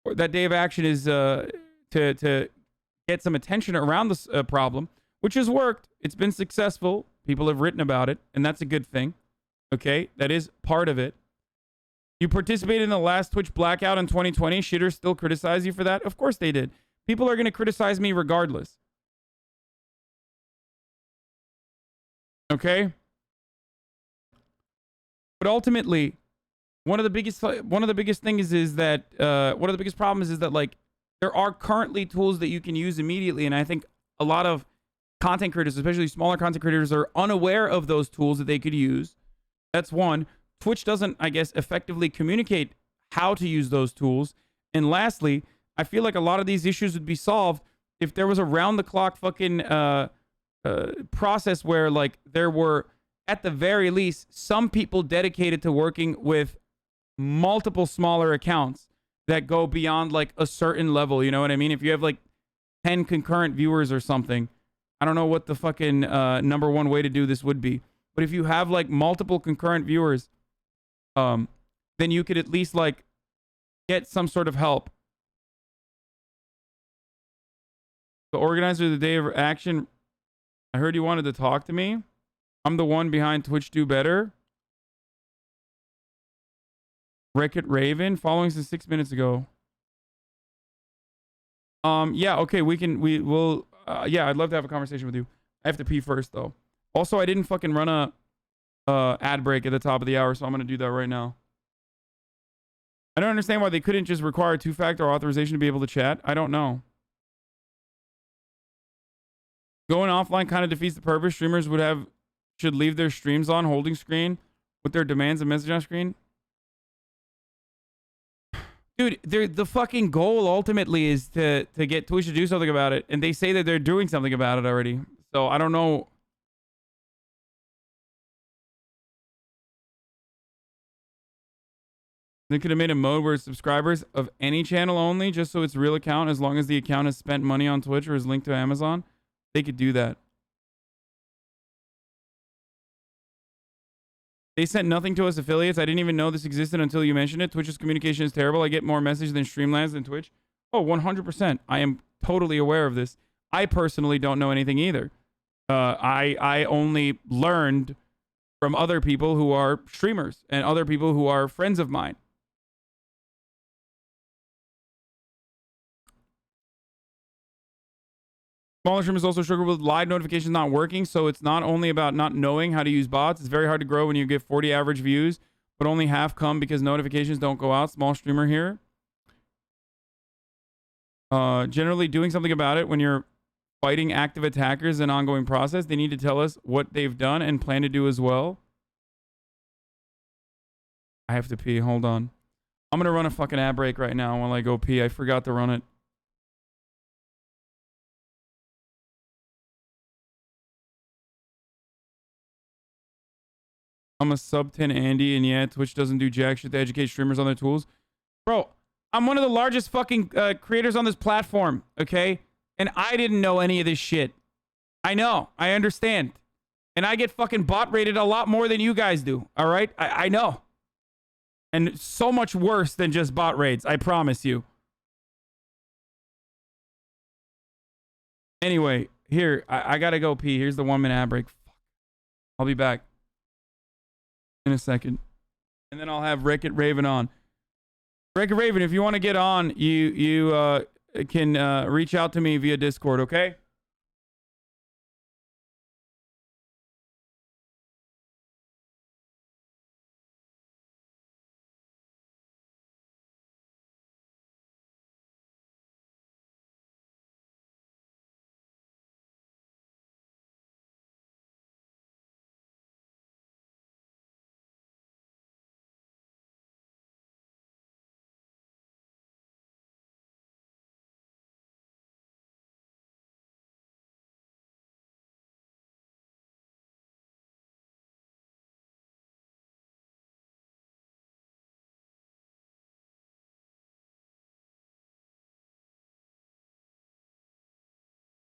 Or that day of action is to get some attention around this problem, which has worked. It's been successful. People have written about it, and that's a good thing. Okay? That is part of it. You participated in the last Twitch blackout in 2020. Shitters still criticize you for that? Of course they did. People are going to criticize me regardless. Okay? But ultimately, one of the biggest things is that one of the biggest problems is that, like, there are currently tools that you can use immediately, and I think a lot of content creators, especially smaller content creators, are unaware of those tools that they could use. That's one. Twitch doesn't, I guess, effectively communicate how to use those tools. And lastly, I feel like a lot of these issues would be solved if there was a round-the-clock fucking process where, like, there were, at the very least, some people dedicated to working with multiple smaller accounts that go beyond, like, a certain level. You know what I mean? If you have, like, 10 concurrent viewers or something, I don't know what the fucking number one way to do this would be. But if you have, like, multiple concurrent viewers, then you could at least, like, get some sort of help. The organizer of the day of action, I heard you wanted to talk to me. I'm the one behind Twitch Do Better. Wreck-It Raven, following since 6 minutes ago. Yeah, okay, we'll, yeah, I'd love to have a conversation with you. I have to pee first, though. Also, I didn't fucking run a ad break at the top of the hour, so I'm going to do that right now. I don't understand why they couldn't just require two-factor authorization to be able to chat. I don't know. Going offline kind of defeats the purpose. Streamers should leave their streams on holding screen with their demands and message on screen. Dude, the fucking goal ultimately is to get Twitch to do something about it, and they say that they're doing something about it already. So I don't know. They could have made a mode where subscribers of any channel only, just so it's real account, as long as the account has spent money on Twitch or is linked to Amazon. They could do that. They sent nothing to us affiliates. I didn't even know this existed until you mentioned it. Twitch's communication is terrible. I get more messages than Streamlabs than Twitch. Oh, 100%. I am totally aware of this. I personally don't know anything either. I only learned from other people who are streamers and other people who are friends of mine. Smaller streamers also struggle with live notifications not working, so it's not only about not knowing how to use bots. It's very hard to grow when you get 40 average views, but only half come because notifications don't go out. Small streamer here. Generally doing something about it when you're fighting active attackers, an ongoing process. They need to tell us what they've done and plan to do as well. I have to pee. Hold on. I'm going to run a fucking ad break right now while I go pee. I forgot to run it. I'm a sub 10 Andy, and yeah, Twitch doesn't do jack shit to educate streamers on their tools. Bro, I'm one of the largest fucking creators on this platform, okay? And I didn't know any of this shit. I know. I understand. And I get fucking bot rated a lot more than you guys do, all right? I know. And so much worse than just bot raids, I promise you. Anyway, here, I gotta go pee. Here's the 1 minute ad break. I'll be back in a second. And then I'll have Wreck-It Raven on. Wreck-It Raven, if you want to get on, you can reach out to me via Discord, okay?